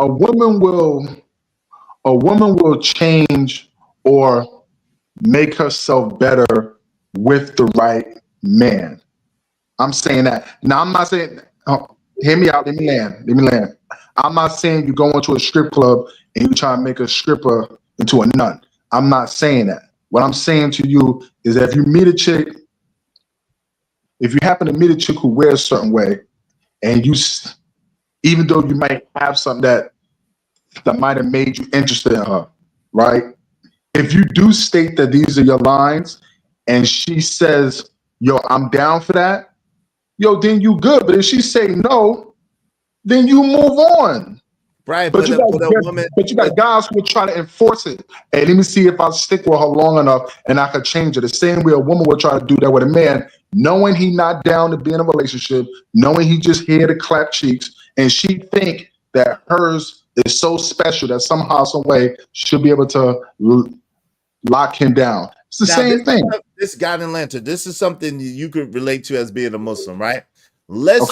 A woman will change or make herself better with the right man. I'm saying that. Now I'm not saying. Hear me out. Let me land. I'm not saying you go into a strip club and you try to make a stripper into a nun. I'm not saying that. What I'm saying to you is that if you meet a chick, if you happen to meet a chick who wears a certain way, and you, even though you might have something that might have made you interested in her, right? If you do state that these are your lines, and she says, "Yo, I'm down for that," then you good. But if she say no, then you move on. Right, but you got guys who will try to enforce it. Hey, let me see if I stick with her long enough and I could change it. The same way a woman would try to do that with a man, knowing he not down to be in a relationship, knowing he just here to clap cheeks, and she think that hers is so special that somehow, some way, she'll be able to lock him down. It's the same thing. This God in Lantern, this is something you could relate to as being a Muslim, right? Let's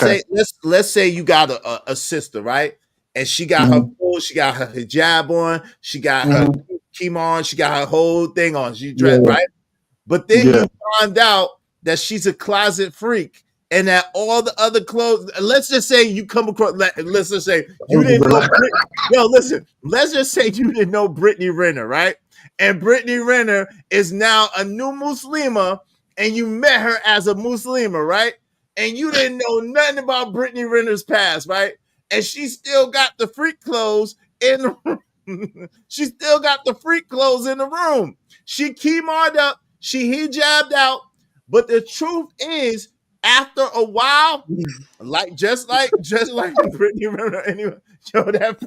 say you got a sister, right? And she got her full, she got her hijab on, she got her kima on, she got her whole thing on. She dressed, right? But then you find out that she's a closet freak and that all the other clothes, let's just say you come across, let's just say you didn't know, let's just say you didn't know Brittany Renner, right? And Brittany Renner is now a new Muslima and you met her as a Muslima, right? And you didn't know nothing about Brittany Renner's past, right? And she still got the freak clothes in the room. She still got the freak clothes in the room. She keymarked up, she hijabbed out. But the truth is, after a while, just like Brittany, remember anyway, yo, that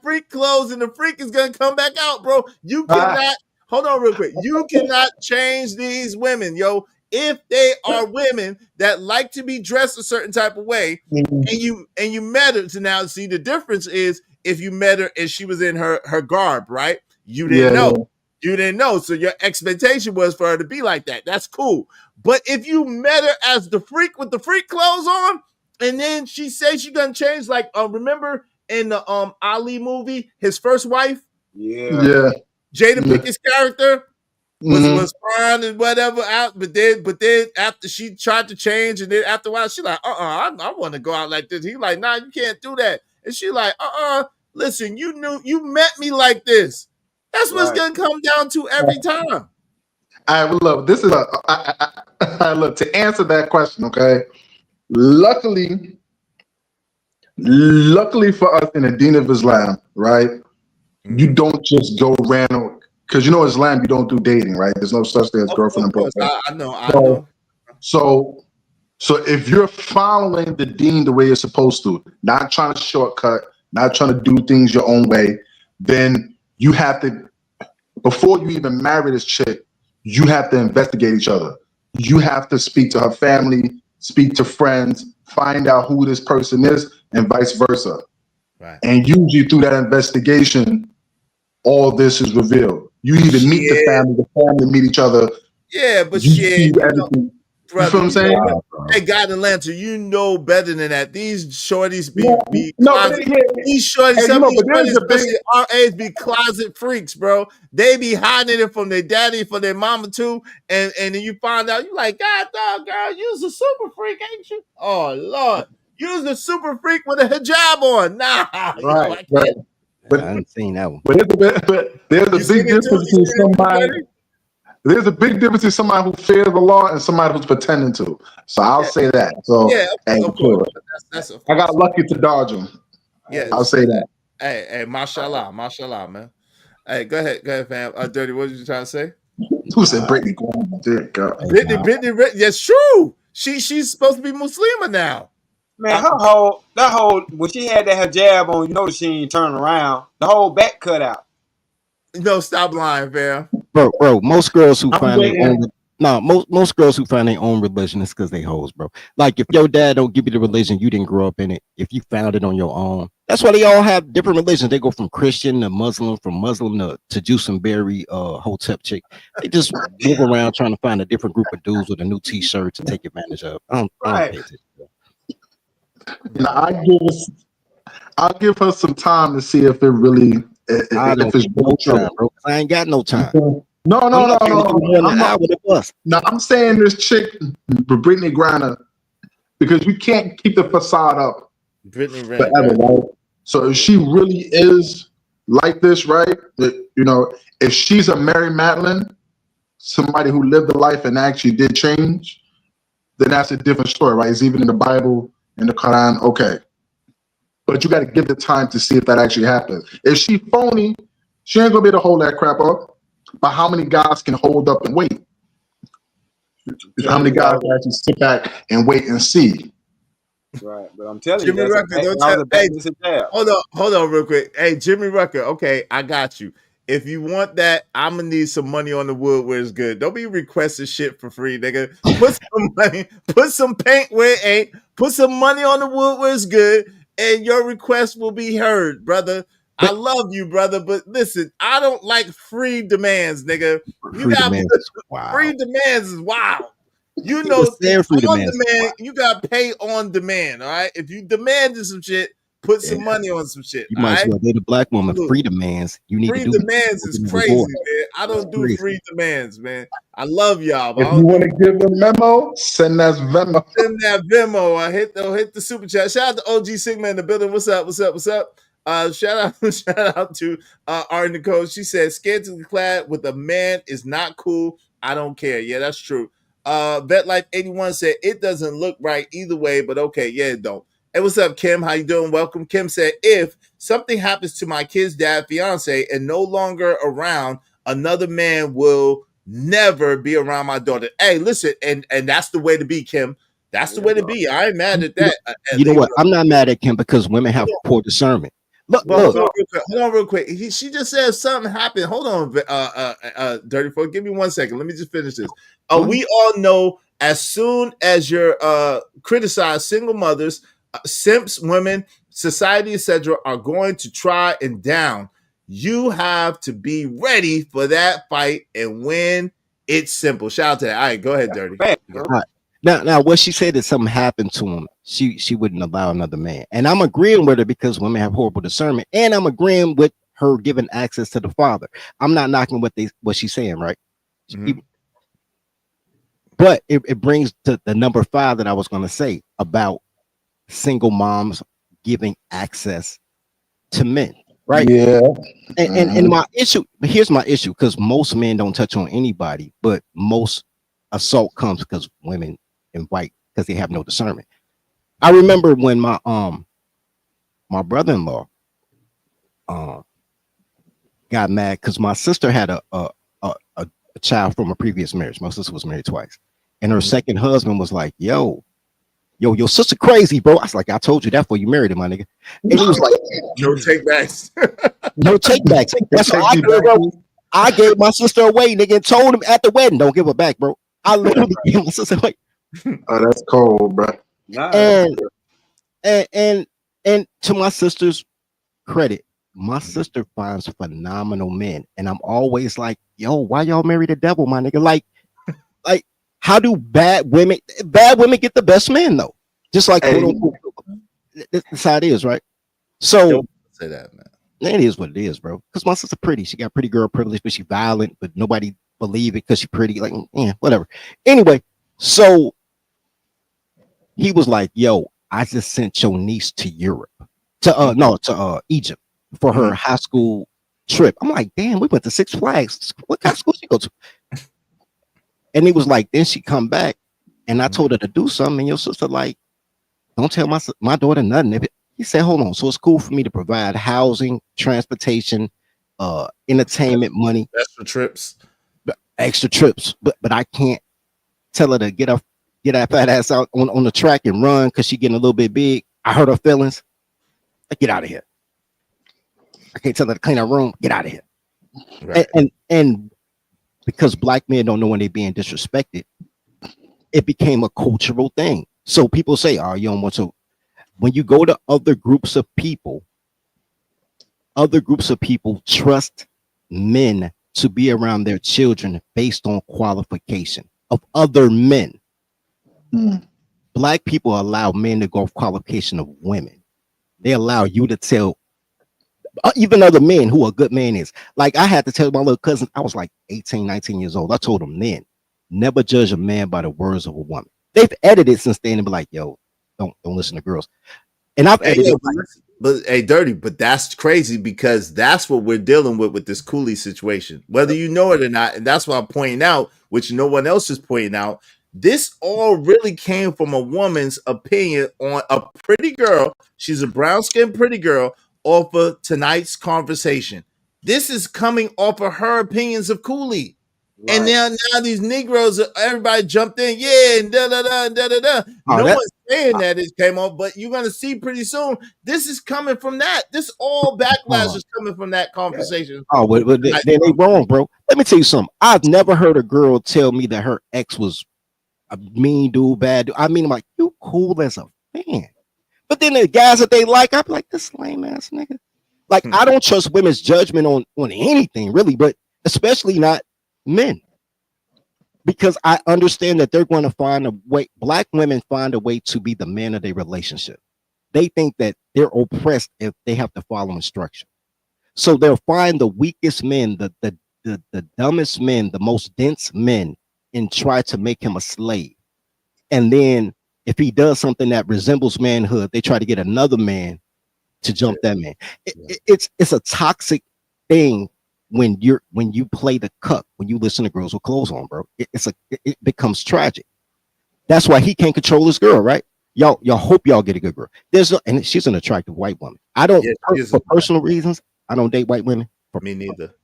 freak clothes and the freak is gonna come back out, bro. You cannot hold on real quick. You cannot change these women, yo. If they are women that like to be dressed a certain type of way, and you met her, to now see the difference is if you met her and she was in her garb, right? You didn't know. Yeah. You didn't know. So your expectation was for her to be like that. That's cool. But if you met her as the freak with the freak clothes on, and then she says she's gonna change, like remember in the Ali movie, his first wife? Yeah. Jada Pickett's character was fine and whatever out, but then after she tried to change, and then after a while, she like, I want to go out like this. He like, nah, you can't do that. And she like, listen, you met me like this. That's what's gonna come down to every time. I look. This is look to answer that question. Okay, luckily for us in the Deen of Islam, right? You don't just go random because you know Islam. You don't do dating, right? There's no such thing as girlfriend and boyfriend. I know. So if you're following the Deen the way you're supposed to, not trying to shortcut, not trying to do things your own way, then you have to, before you even marry this chick, you have to investigate each other. You have to speak to her family, speak to friends, find out who this person is, and vice versa. Right. And usually through that investigation, all this is revealed. You even meet the family meet each other. Yeah, but you shit, see everything. Brother, you feel what I'm saying? Hey, God and Lancer, you know better than that. These shorties be No, closet. but These shorties, hey, some of these but there's shorties, a big, especially our age, be closet freaks, bro. They be hiding it from their daddy, from their mama too, and then you find out, you like, God, dog, girl, you's a super freak, ain't you? Oh Lord, you's a super freak with a hijab on. Nah, yo, I can't. But I haven't seen that one. But there's a big difference between somebody. There's a big difference between somebody who fears the law and somebody who's pretending to. So I'll say that. So of course. That's I got lucky to dodge them. Yes. I'll say that. Hey, mashallah, man. Hey, go ahead, fam. Dirty, what did you trying to say? Who said Brittany? Dear God. Brittany, yes, true. She's supposed to be Muslima now. Man, that whole when she had that hijab on, you know she ain't turning around. The whole back cut out. No, stop lying, fam. Bro, most girls who find most girls who find their own religion is because they hoes, bro. Like if your dad don't give you the religion, you didn't grow up in it. If you found it on your own, that's why they all have different religions. They go from Christian to Muslim, from Muslim to Juice and Berry, Hotep chick. They just move around trying to find a different group of dudes with a new T-shirt to take advantage of. I don't pay attention. I'll give her some time to see if it really if it's no time, bro. I ain't got no time. No. I'm saying this chick, Brittany Griner, because you can't keep the facade up forever, right? So if she really is like this, right? If she's a Mary Madeline, somebody who lived a life and actually did change, then that's a different story, right? It's even in the Bible, in the Quran, okay. But you got to give the time to see if that actually happens. If she phony, she ain't gonna be able to hold that crap up. But how many guys can hold up and wait? How many guys can actually sit back and wait and see? Right, but I'm telling Jimmy you, Rucker, hold on real quick. Hey, Jimmy Rucker, okay, I got you. If you want that, I'm gonna need some money on the wood where it's good. Don't be requesting shit for free, nigga. Put some money, put some paint where it ain't, put some money on the wood where it's good, and your request will be heard, brother. I love you, brother, but listen, I don't like free demands, nigga. Free demands is wild. You know, on demand, you got to pay on demand, all right? If you demanded some shit, put some money on some shit. You might as well date a black woman. Free demands. You need free to do demands is crazy, man. I don't do free demands, man. I love y'all. But If you want to give a memo, send that Venmo. Send that Venmo. I hit the super chat. Shout out to OG Sigma in the building. What's up? Shout out to Art Nicole. She said, scantily clad with a man is not cool. I don't care. Yeah, that's true. Vet Life 81 said it doesn't look right either way, but okay, yeah, it don't. Hey, what's up, Kim? How you doing? Welcome. Kim said, if something happens to my kid's dad, fiance, and no longer around, another man will never be around my daughter. Hey, listen, and that's the way to be, Kim. That's the way to be. I ain't mad at that. You know what? I'm not mad at Kim because women have poor discernment. Look, Hold on real quick. She just said something happened. Hold on, Dirty Folk. Give me 1 second. Let me just finish this. We all know as soon as you're criticize single mothers, simps, women, society, etc., are going to try and down. You have to be ready for that fight and win. It's simple. Shout out to that. All right, go ahead, Dirty. All right. Now, what she said is something happened to him. She wouldn't allow another man, and I'm agreeing with her because women have horrible discernment, and I'm agreeing with her giving access to the father. I'm not knocking what she's saying, right? Mm-hmm. But it brings to the number 5 that I was going to say about single moms giving access to men, right? Yeah. And my issue, here's my issue, because most men don't touch on anybody, but most assault comes because women invite because they have no discernment. I remember when my brother-in-law got mad because my sister had a child from a previous marriage. My sister was married twice, and her second husband was like, yo, your sister crazy, bro. I was like, I told you that before you married him, my nigga. And he was like, no takebacks. No takebacks. That's what I did, bro. I gave my sister away, nigga, and told him at the wedding, don't give her back, bro. I literally gave my sister away. Oh, that's cold, bro. And to my sister's credit, my sister finds phenomenal men, and I'm always like, yo, why y'all marry the devil, my nigga? Like, how do bad women get the best men though? Just like that's how it is, right? So don't say that, man. It is what it is, bro. Because my sister pretty, she got pretty girl privilege, but she violent, but nobody believe it because she pretty. Like, yeah, whatever. Anyway, so he was like, yo, I just sent your niece to Europe, to Egypt for her high school trip. I'm like, damn, we went to Six Flags. What kind of school she go to? And he was like, then she come back, and I told her to do something, and your sister like, don't tell my daughter nothing. He said, hold on, so it's cool for me to provide housing, transportation, entertainment, money, extra trips, but I can't tell her to get that fat ass out on the track and run because she getting a little bit big. I hurt her feelings. Get out of here. I can't tell her to clean her room. Get out of here. Right. And because black men don't know when they're being disrespected, it became a cultural thing. So people say, oh, you don't want to. When you go to other groups of people trust men to be around their children based on qualification of other men. Black people allow men to go off qualification of women. They allow you to tell even other men who a good man is. Like I had to tell my little cousin, I was like 18, 19 years old. I told him then, never judge a man by the words of a woman. They've edited since then and be like, yo, don't listen to girls. And I've edited. But hey, Dirty, but that's crazy because that's what we're dealing with this Cooley situation, whether you know it or not. And that's what I'm pointing out, which no one else is pointing out. This all really came from a woman's opinion on a pretty girl. She's a brown-skinned pretty girl off of tonight's conversation. This is coming off of her opinions of Cooley. Right. And now these Negroes, everybody jumped in, yeah, and da-da-da. No one's saying that it came off, but you're going to see pretty soon, this is coming from that. This all backlash is coming from that conversation. Oh, but they wrong, bro. Let me tell you something. I've never heard a girl tell me that her ex was a mean dude, bad dude. I mean, I'm like, you cool as a fan. But then the guys that they like, I'm like, this lame ass nigga. Like, I don't trust women's judgment on anything, really, but especially not men, because I understand that they're going to find a way. Black women find a way to be the man of their relationship. They think that they're oppressed if they have to follow instruction. So they'll find the weakest men, the dumbest men, the most dense men, and try to make him a slave. And then if he does something that resembles manhood, they try to get another man to jump that man. It's a toxic thing. When you play the cuck, when you listen to girls with clothes on, bro, it becomes tragic. That's why he can't control his girl, right? Y'all hope y'all get a good girl. And she's an attractive white woman. I don't for personal reasons. I don't date white women. Me neither.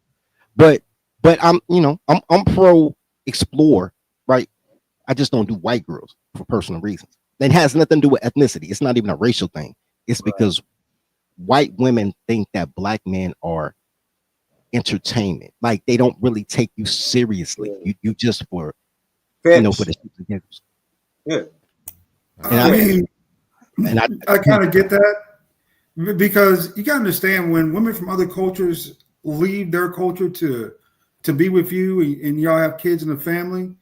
But I'm I'm pro explore, right? I just don't do white girls for personal reasons. It has nothing to do with ethnicity. It's not even a racial thing. It's because white women think that black men are entertainment. Like they don't really take you seriously. You just for for the shits and giggles. Yeah. And I kind of get that because you gotta understand when women from other cultures leave their culture to be with you and y'all have kids and a family,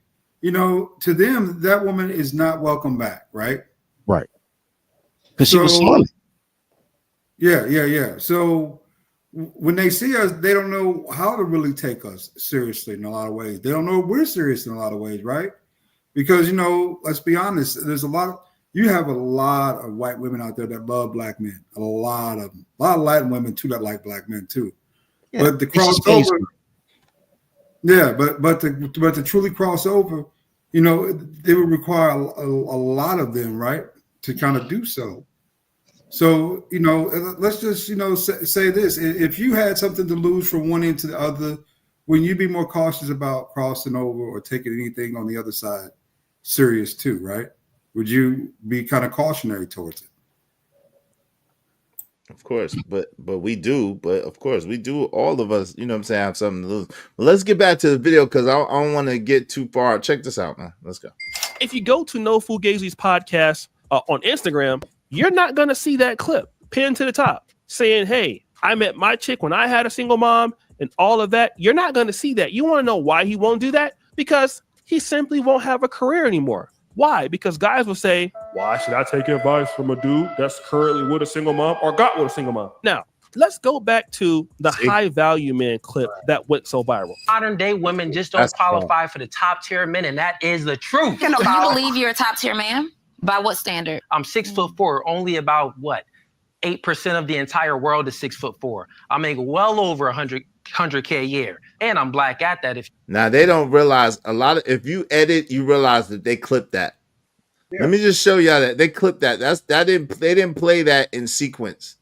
to them that woman is not welcome back, right? Right. Because she was smart. Yeah. So when they see us, they don't know how to really take us seriously in a lot of ways. They don't know we're serious in a lot of ways, right? Because let's be honest, you have a lot of white women out there that love black men. A lot of them. A lot of Latin women too that like black men too. Yeah, but the crossover, but to truly cross over, it would require a lot of them, right, to kind of do so. So, let's just, say this. If you had something to lose from one end to the other, wouldn't you be more cautious about crossing over or taking anything on the other side serious too, right? Would you be kind of cautionary towards it? Of course, but we do. But of course, we do. All of us, have something to lose. But let's get back to the video because I don't want to get too far. Check this out, man. Let's go. If you go to No Fugazi's podcast on Instagram, you're not going to see that clip pinned to the top saying, hey, I met my chick when I had a single mom and all of that. You're not going to see that. You want to know why he won't do that? Because he simply won't have a career anymore. Why? Because guys will say, why should I take advice from a dude that's currently with a single mom or got with a single mom? Now, let's go back to the high value man clip that went so viral. Modern day women just don't qualify for the top tier men, and that is the truth. Do you believe you're a top tier man? By what standard? I'm 6'4", only about 8% of the entire world is 6'4". I make well over 100K a year, and I'm black at that. Now they don't realize if you edit, you realize that they clipped that. Yeah. Let me just show y'all that they clipped that. They didn't play that in sequence.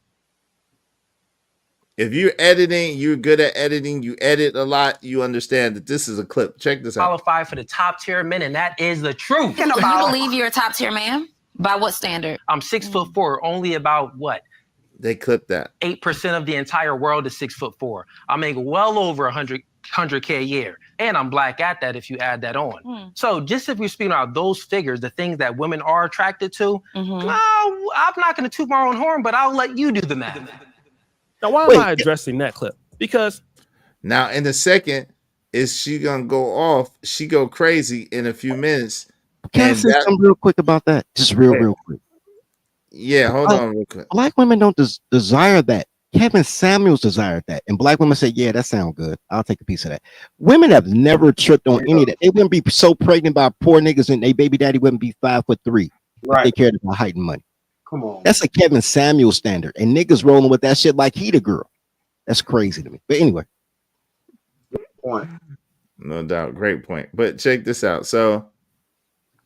If you're editing, you're good at editing, you edit a lot, you understand that this is a clip. Check this out. Qualify for the top tier men, and that is the truth. Do you believe you're a top tier man? By what standard? I'm 6'4", only about They clipped that. 8% of the entire world is 6'4". I make well over 100K a year, and I'm black at that if you add that on. So just if you're speaking about those figures, the things that women are attracted to, I'm not going to toot my own horn, but I'll let you do the math. Now, why am I addressing that clip? Because now in the second, is she going to go off? She go crazy in a few minutes. Can I say something real quick about that? Just real quick. Yeah, hold on real quick. Black women don't desire that. Kevin Samuels desired that. And black women say, yeah, that sounds good. I'll take a piece of that. Women have never tripped on any of that. They wouldn't be so pregnant by poor niggas and their baby daddy wouldn't be 5'3". Right. They cared about height and money. Come on. That's a Kevin Samuels standard. And niggas rolling with that shit like he the girl. That's crazy to me. But anyway. Good point. No doubt. Great point. But check this out. So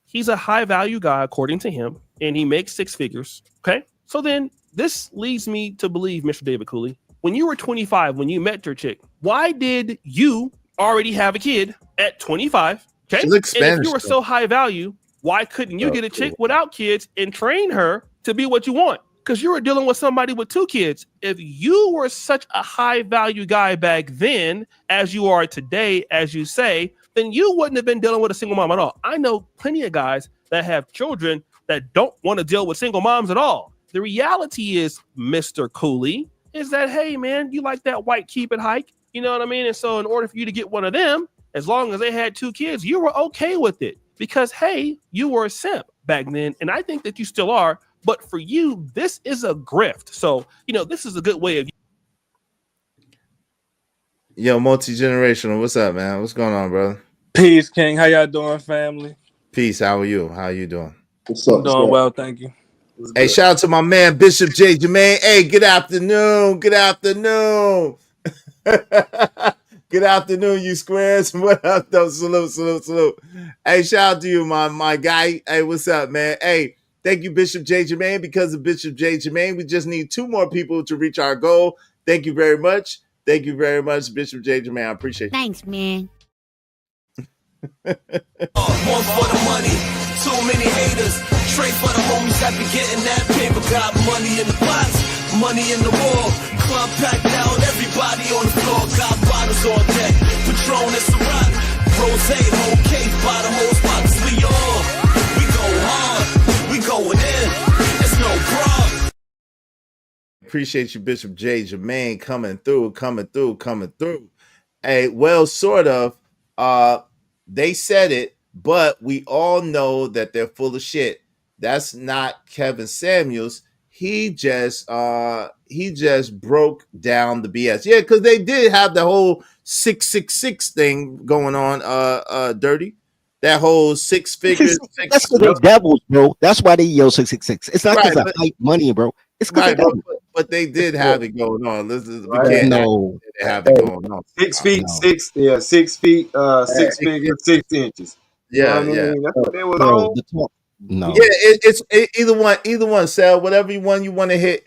he's a high value guy, according to him, and he makes 6 figures. Okay. So then this leads me to believe, Mr. David Cooley, when you were 25, when you met your chick, why did you already have a kid at 25? Okay. She looks Spanish, and if you were so high value, why couldn't you get a chick without kids and train her to be what you want? Because you were dealing with somebody with 2 kids. If you were such a high value guy back then, as you are today, as you say, then you wouldn't have been dealing with a single mom at all. I know plenty of guys that have children that don't want to deal with single moms at all. The reality is, Mr. Cooley, is that, hey, man, you like that white keep it hike? You know what I mean? And so in order for you to get one of them, as long as they had 2 kids, you were okay with it because, hey, you were a simp back then. And I think that you still are. But for you, this is a grift. So, this is a good way of. Yo, multi-generational. What's up, man? What's going on, brother? Peace, King. How y'all doing, family? Peace. How are you? How you doing? I'm doing well, thank you. Hey, shout out to my man, Bishop J. Jermaine. Hey, good afternoon. Good afternoon. Good afternoon, you squares. What up, though? Salute. Hey, shout out to you, my guy. Hey, what's up, man? Hey, Thank you, Bishop J. Jermaine. Because of Bishop J. Jermaine, we just need 2 more people to reach our goal. Thank you very much. Thank you very much, Bishop J. Jermaine. I appreciate you. Thanks, man. One for the money, too many haters. Trade for the homies that be getting that paper. Got money in the pots, money in the wall. Club packed out, everybody on the floor. Got bottles on deck, Patron and Ciroc. Rose, whole cake, by the whole spot. We go hard, we going in. It's no problem. Appreciate you, Bishop J. Jermaine, coming through. Hey, well, sort of. They said it, but we all know that they're full of shit. That's not Kevin Samuels. He just broke down the BS. Yeah, because they did have the whole 666 thing going on, Dirty. That whole 6 figures. That's because they're devils, bro. That's why they yell 666. It's not because of hype money, bro. It's because but they did have it going on. We can't have it going on. 6 feet, 6 feet, 6 figures, 6 inches. Yeah, That's what they was on. No. Yeah, it's either one. Sell whatever one you want to hit.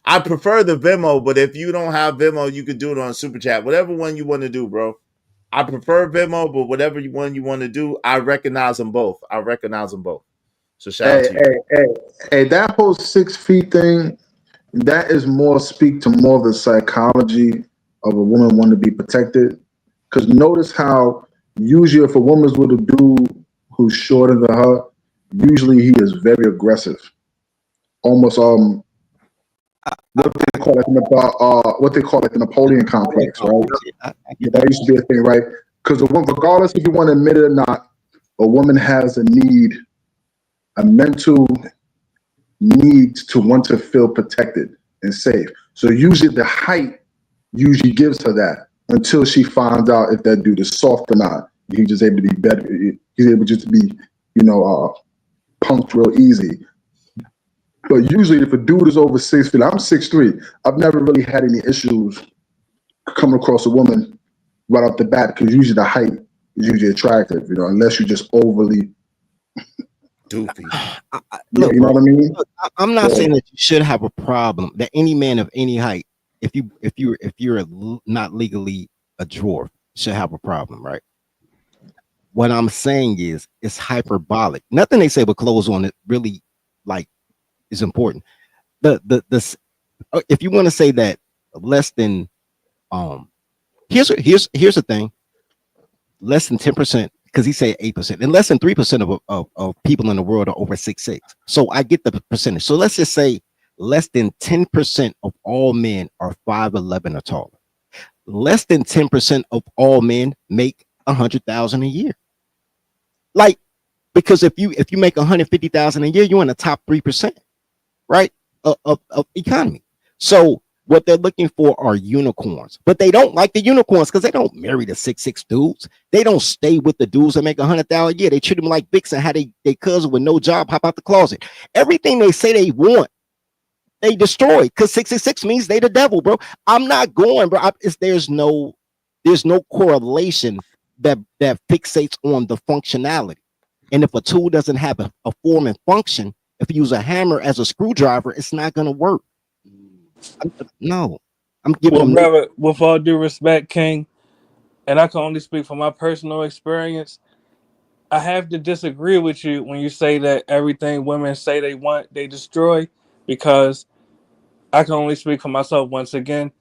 I prefer the Venmo, but if you don't have Venmo, you could do it on Super Chat. Whatever one you want to do, bro. I prefer Venmo, but whatever one you want to do, I recognize them both. So shout out to you. Hey, that whole 6 feet thing, that is speak to more the psychology of a woman wanting to be protected. Because notice how usually if a woman's with a dude who's shorter than her, usually he is very aggressive. Almost what they call it the Napoleon complex, right? Yeah, that used to be a thing, right? Because regardless if you want to admit it or not, a woman has a mental need to want to feel protected and safe. So usually the height usually gives her that until she finds out if that dude is soft or not. He's just able to be better. He's able just to be, punked real easy. But usually if a dude is over 6 feet, I'm 6'3". I've never really had any issues coming across a woman right off the bat because usually the height is usually attractive, unless you're just overly doofy. You know what I mean? Look, I'm not saying that you should have a problem that any man of any height, if you're not legally a dwarf, should have a problem, right? What I'm saying is it's hyperbolic. Nothing they say with clothes on it really is important. If you want to say that less than here's the thing, less than 10%, because he said 8%, and less than 3% of people in the world are over 6'6". So I get the percentage. So let's just say less than 10% of all men are 5'11" or taller. Less than 10% of all men make $100,000 a year. Because if you make $150,000 a year, you're in the top 3%, right, of economy. So what they're looking for are unicorns, but they don't like the unicorns because they don't marry the 6'6" dudes. They don't stay with the dudes that make $100,000 a year. They treat them like Vixen, how they cousin with no job hop out the closet. Everything they say they want, they destroy because 666 means they the devil, bro. I'm not going, bro. There's no correlation that fixates on the functionality. And if a tool doesn't have a form and function, if you use a hammer as a screwdriver, it's not going to work. I'm giving them. Brother, with all due respect, King, and I can only speak from my personal experience, I have to disagree with you when you say that everything women say they want, they destroy, because I can only speak for myself once again.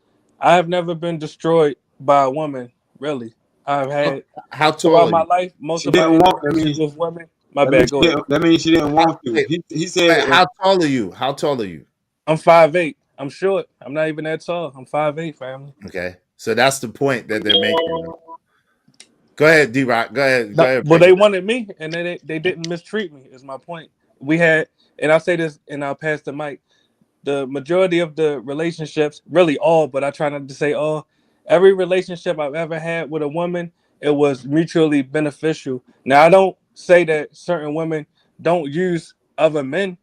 I have never been destroyed by a woman, really. I've had throughout my life, most of my interactions with women. My bad, go ahead. That means she didn't want to. He said, how tall are you? I'm 5'8". I'm short. I'm not even that tall. I'm 5'8", family. Okay. So that's the point that they're making. Go ahead, D-Rock. Go ahead. Well, they wanted me, and they didn't mistreat me, is my point. We had, and I'll say this, and I'll pass the mic. The majority of the relationships, really all, but I try not to say all, every relationship I've ever had with a woman, it was mutually beneficial. Now, I don't say that certain women don't use other men.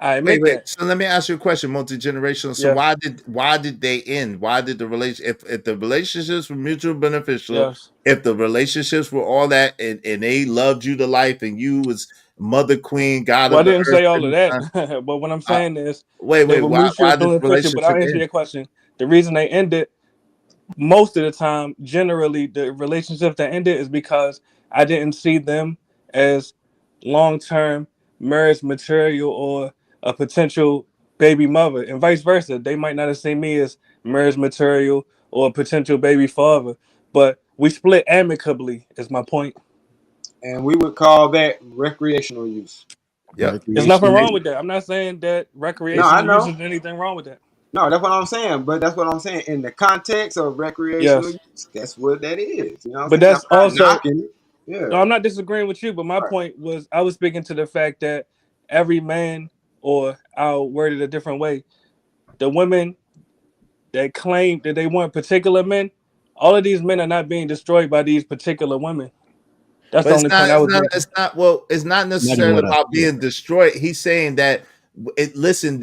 I admit Wait. that. So let me ask you a question, multi-generational. So Yes. why did they end? Why did the if the relationships were mutual beneficial, Yes. if the relationships were all that and they loved you to life and you was mother queen, god Well, I of the didn't earth, say all of every that, time, but what I'm saying is wait, they were mutually why did the beneficial. But I'll relationship answer end? your question. The reason they ended, most of the time, generally, the relationships that ended is because I didn't see them as long-term marriage material or a potential baby mother, and vice versa. They might not have seen me as marriage material or a potential baby father, but we split amicably. Is my point. And we would call that recreational use. Yep. There's nothing Recreational. wrong with that. I'm not saying that No, I recreational use know. is anything wrong with that. No, that's what I'm saying. But that's what I'm saying. In the context of recreational Yes, use, that's what that is. You know what I'm but saying? I'm that's not also knocking it. Yeah. no. I'm not disagreeing with you, but my Right. point was I was speaking to the fact that every man, or I'll word it a different way, the women that claim that they want particular men, all of these men are not being destroyed by these particular women. That's But the only point I was making. it's not Not even necessarily what I about said. being destroyed. He's saying that listen,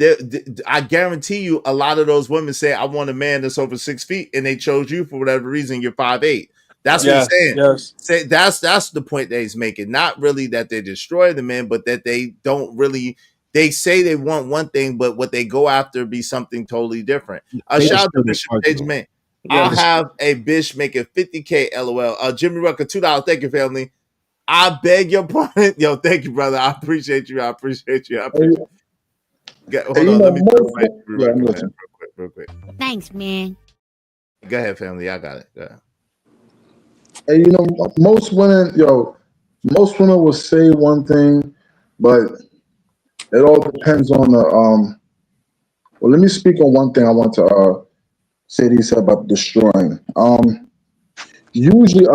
I guarantee you a lot of those women say I want a man that's over 6 feet and they chose you for whatever reason, you're 5'8". That's what he's Yes, saying. yes. Say that's the point that he's making. Not really that they destroy the men, but that they don't really they say they want one thing, but what they go after be something totally different. They Shout just out to still Bishop Page, arguing. man. They I'll Yes. just have a bitch making 50K LOL. Jimmy Rucker, $2. Thank you, family. I beg your pardon. Yo, thank you, brother. I appreciate you. I appreciate you. I appreciate you. Hold on. Let me throw my Jimmy Yeah, I'm Rucker, man. listening. Real quick. Thanks, man. Go ahead, family. I got it. Go ahead. And most women, most women will say one thing, but it all depends on the well, let me speak on one thing I want to say these about destroying. Usually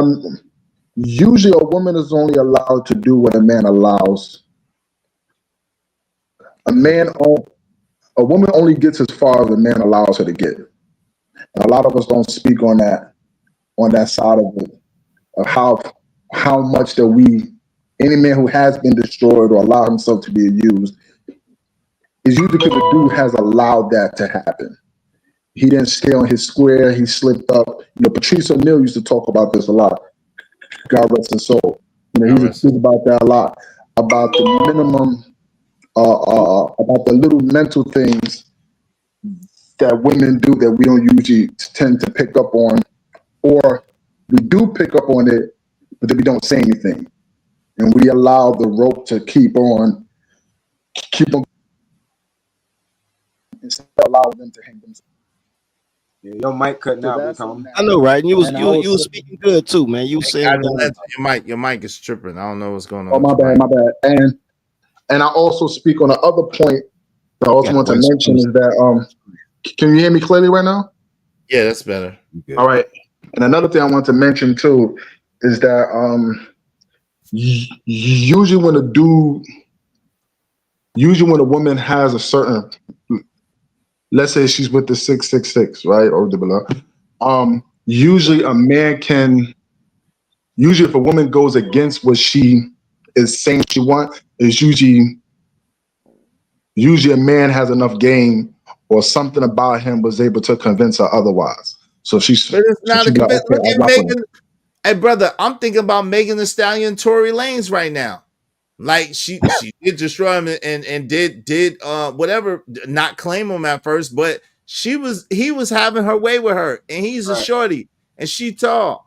usually a woman is only allowed to do what a man allows. A woman only gets as far as a man allows her to get. And a lot of us don't speak on that side of it, of how much that any man who has been destroyed or allowed himself to be abused is usually because the dude has allowed that to happen. He didn't stay on his square. He slipped up. Patrice O'Neal used to talk about this a lot. God rest his soul. He used to speak about that a lot, about the minimum, about the little mental things that women do that we don't usually tend to pick up on, or we do pick up on it, but then we don't say anything, and we allow the rope to keep on, instead of allowing them to hang themselves. Yeah, your mic cutting So out, that's big on homie. that. I know, right? And you was And I you also, was speaking good too, man. You was saying what I was. Your mic is tripping. I don't know what's going on. oh, my bad. And I also speak on the other point that I also Got want to West mention Coast. is that can you hear me clearly right now? Yeah, that's better. All right. And another thing I want to mention too is that usually when a woman has a certain, let's say she's with the 666, right, or the below, usually a man can, usually if a woman goes against what she is saying she wants, is usually a man has enough game or something about him was able to convince her otherwise. So she's But it's not a like, convince. okay, Look I'll at rock with him. Megan. Hey, brother, I'm thinking about Megan Thee Stallion and Tory Lanez right now. Like she did destroy him and did whatever, not claim him at first, but he was having her way with her, and he's a shorty, and she tall.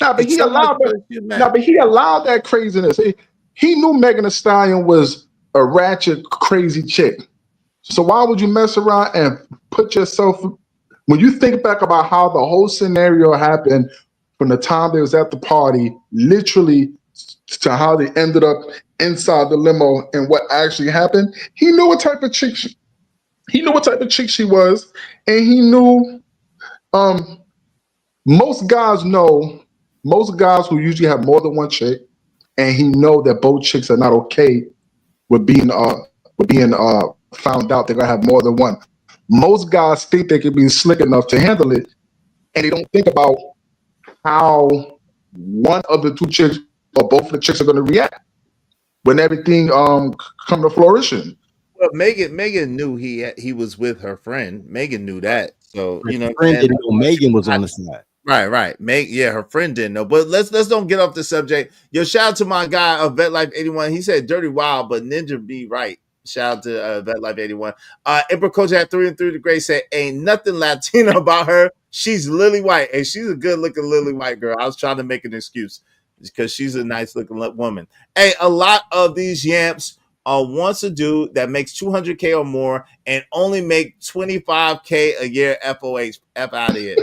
No, but It's he so much allowed for that. you, No, man. but he allowed that craziness. He knew Megan Thee Stallion was a ratchet, crazy chick. So why would you mess around and put yourself? When you think back about how the whole scenario happened, from the time they was at the party, literally, to how they ended up inside the limo and what actually happened, he knew what type of chick she was, and he knew. Most guys who usually have more than one chick, and he know that both chicks are not okay with being found out. They're gonna have more than one. Most guys think they can be slick enough to handle it, and they don't think about how one of the two chicks or both of the chicks are gonna react when everything come to fruition. Well, Megan knew he was with her friend. Megan knew that, so you know. Her friend didn't know Megan was on the side. Right. Her friend didn't know. But let's don't get off the subject. Yo, shout out to my guy of Vet Life 81. He said Dirty Wild, but Ninja be right. Shout out to Vet Life 81. Emperor Coach at 3 and 3 the Great said, ain't nothing Latino about her. She's lily white, and she's a good looking lily white girl. I was trying to make an excuse because she's a nice looking woman. Hey, a lot of these yamps wants a dude that makes 200K or more and only make 25K a year. FOH, F out of here.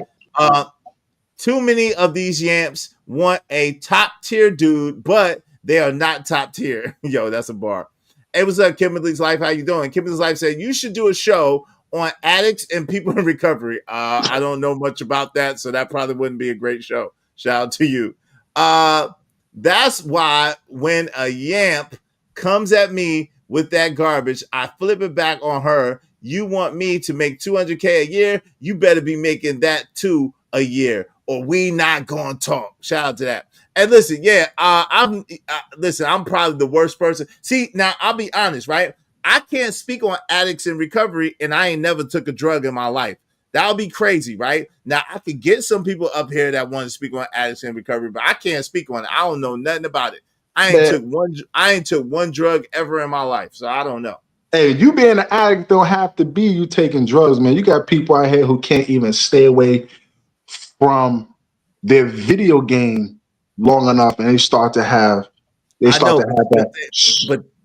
Too many of these yamps want a top tier dude, but they are not top tier. Yo, that's a bar. Hey, what's up, Kimberly's Life? How you doing? Kimberly's Life said you should do a show on addicts and people in recovery. I don't know much about that, so that probably wouldn't be a great show. Shout out to you. That's why when a yamp comes at me with that garbage, I flip it back on her. You want me to make 200K a year? You better be making that too a year, or we not gonna talk. Shout out to that. And listen, I'm probably the worst person. See, now I'll be honest, right? I can't speak on addicts in recovery, and I ain't never took a drug in my life. That would be crazy, right? Now I could get some people up here that want to speak on addicts in recovery, but I can't speak on it. I don't know nothing about it. I ain't took one drug ever in my life, so I don't know. Hey, you being an addict don't have to be you taking drugs, man. You got people out here who can't even stay away from their video game long enough, and they start to have that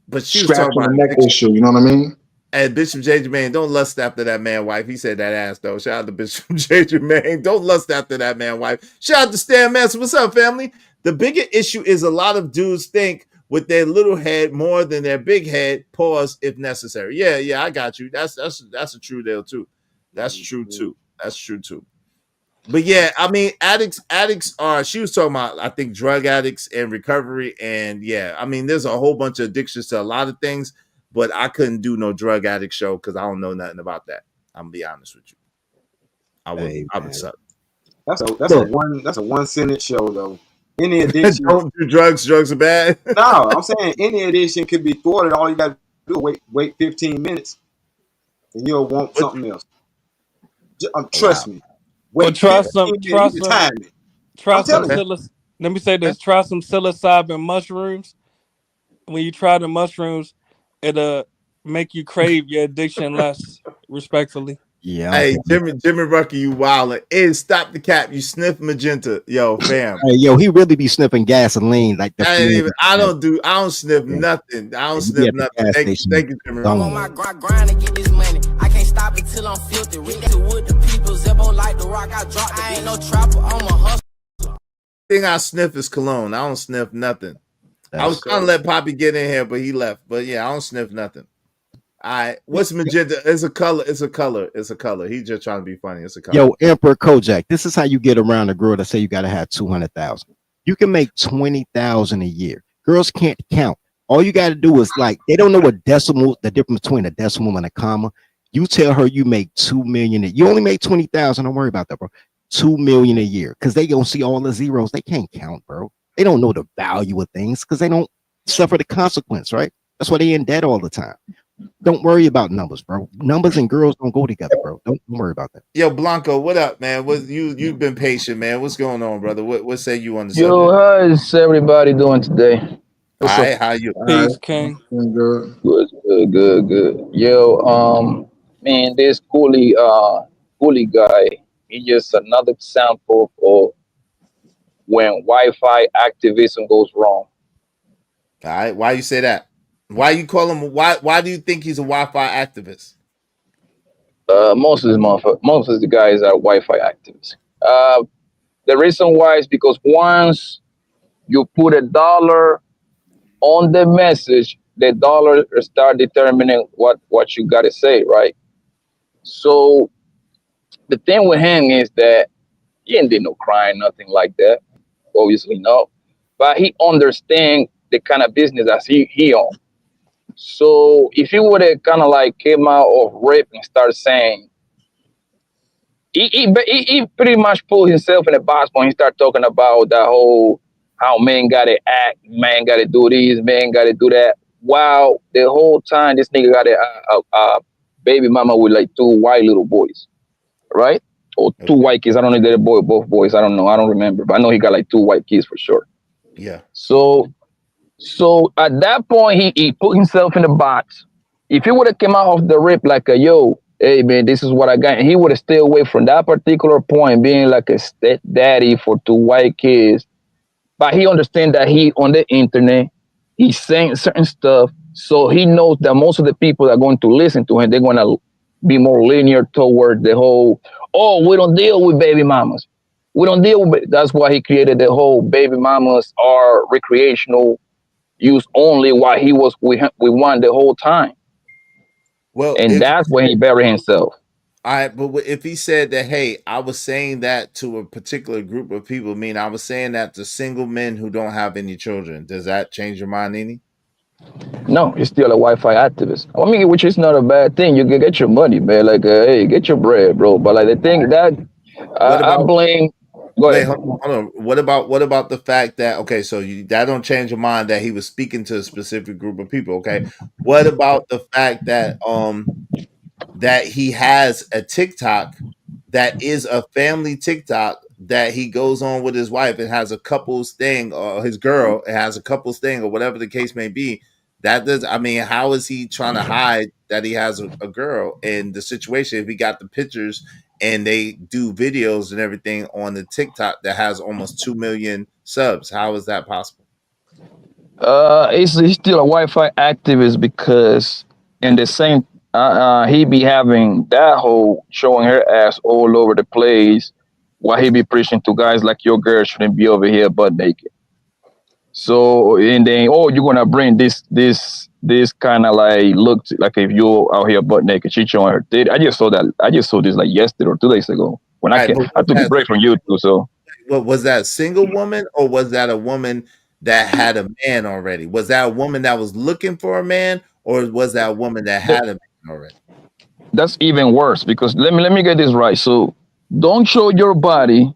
but she was scratch talking on about the neck issue. You know what I mean? And Bishop J. Jermaine, don't lust after that man wife. He said that ass though. Shout out to Bishop J. Jermaine. Don't lust after that man wife. Shout out to Stan Manson. What's up, family? The bigger issue is a lot of dudes think with their little head more than their big head. Pause if necessary. Yeah, I got you. That's a true deal too. That's true too. But yeah, I mean, addicts are. She was talking about, I think, drug addicts and recovery, and yeah, I mean, there's a whole bunch of addictions to a lot of things. But I couldn't do no drug addict show because I don't know nothing about that. I'm gonna be honest with you. I would suck. That's a one sentence show though. Any addiction, don't do drugs. Drugs are bad. No, I'm saying any addiction could be thwarted. All you got to do is wait 15 minutes, and you'll want something else. Trust me. Well, try some. Let me say this: try some psilocybin mushrooms. When you try the mushrooms, it'll make you crave your addiction less. Respectfully. Yeah. Hey, Jimmy Rucker, you wildin'. Hey, stop the cap. You sniff magenta, yo, fam. Hey, yo, he really be sniffing gasoline like the. I don't sniff nothing. I don't sniff nothing. Thank you, Jimmy. I'm on my grind to get this money. I can't stop it till I'm filthy. Read to wood the people. Zebo like the rock. I dropped. I ain't no trapper. I'm a hustler. Thing I sniff is cologne. I don't sniff nothing. I was trying to let Poppy get in here, but he left. But yeah, I don't sniff nothing. All right, what's magenta? It's a color. He's just trying to be funny. It's a color. Yo, Emperor Kojak, this is how you get around a girl that say you got to have 200,000. You can make 20,000 a year. Girls can't count. All you got to do is they don't know what decimal, the difference between a decimal and a comma. You tell her you make 2 million. You only make 20,000. Don't worry about that, bro. 2 million a year, because they gonna see all the zeros. They can't count, bro. They don't know the value of things because they don't suffer the consequence, right? That's why they in debt all the time. Don't worry about numbers, bro. Numbers and girls don't go together, bro. Don't worry about that. Yo, Blanco, what up, man? You've been patient, man. What's going on, brother? What say you on the subject? Yo, how's everybody doing today? What's up? How you? Peace, King. Good. Yo, man, this Cooley guy, he's just another example of when Wi-Fi activism goes wrong. All right, why you say that? Why you call him? Why do you think he's a Wi-Fi activist? Most of the guys are Wi-Fi activists. The reason why is because once you put $1 on the message, the dollar start determining what you gotta say, right? So the thing with him is that he ain't did no crime, nothing like that. Obviously, no. But he understands the kind of business that he on. So if he would have kind of came out of rip and start saying, he pretty much put himself in a box when he started talking about that whole how men gotta act, man gotta do this, man gotta do that. While the whole time this nigga got a baby mama with like 2 white little boys, right? Or 2 white kids. I don't know if they're both boys. I don't know. I don't remember, but I know he got like 2 white kids for sure. Yeah. So at that point, he put himself in the box. If he would have came out off the rip like a yo, hey man, this is what I got, and he would have stayed away from that particular point, being like a stepdaddy for 2 white kids. But he understands that he on the internet, he's saying certain stuff, so he knows that most of the people that are going to listen to him, they're going to be more linear toward the whole, oh, we don't deal with baby mamas. We don't deal with. That's why he created the whole baby mamas are recreational use only, while he was with one the whole time. Well, And that's when he buried himself. All right, but if he said that, hey, I was saying that to a particular group of people, mean I was saying that to single men who don't have any children, does that change your mind any? No, he's still a Wi-Fi activist. I mean, which is not a bad thing. You can get your money, man. Like, hey, get your bread, bro. But like the thing that I blame. Go Wait, ahead. hold on. What about the fact that, okay, so that don't change your mind that he was speaking to a specific group of people, okay? What about the fact that that he has a TikTok that is a family TikTok that he goes on with his wife and has a couples thing, or his girl, it has a couples thing, or whatever the case may be? That does, I mean, how is he trying to hide that he has a girl in the situation if he got the pictures and they do videos and everything on the TikTok that has almost 2 million subs? How is that possible? He's still a Wi-Fi activist because in the same he be having that whole showing her ass all over the place while he be preaching to guys like your girl shouldn't be over here butt naked. So and then you're gonna bring this kind of like look like if you're out here butt naked, she showing her titty. I just saw this like yesterday or 2 days ago when I took a break from YouTube. So what was that, a single woman, or was that a woman that had a man already? Was that a woman that was looking for a man, or was that a woman that had a man already? that's even worse because let me get this right. So don't show your body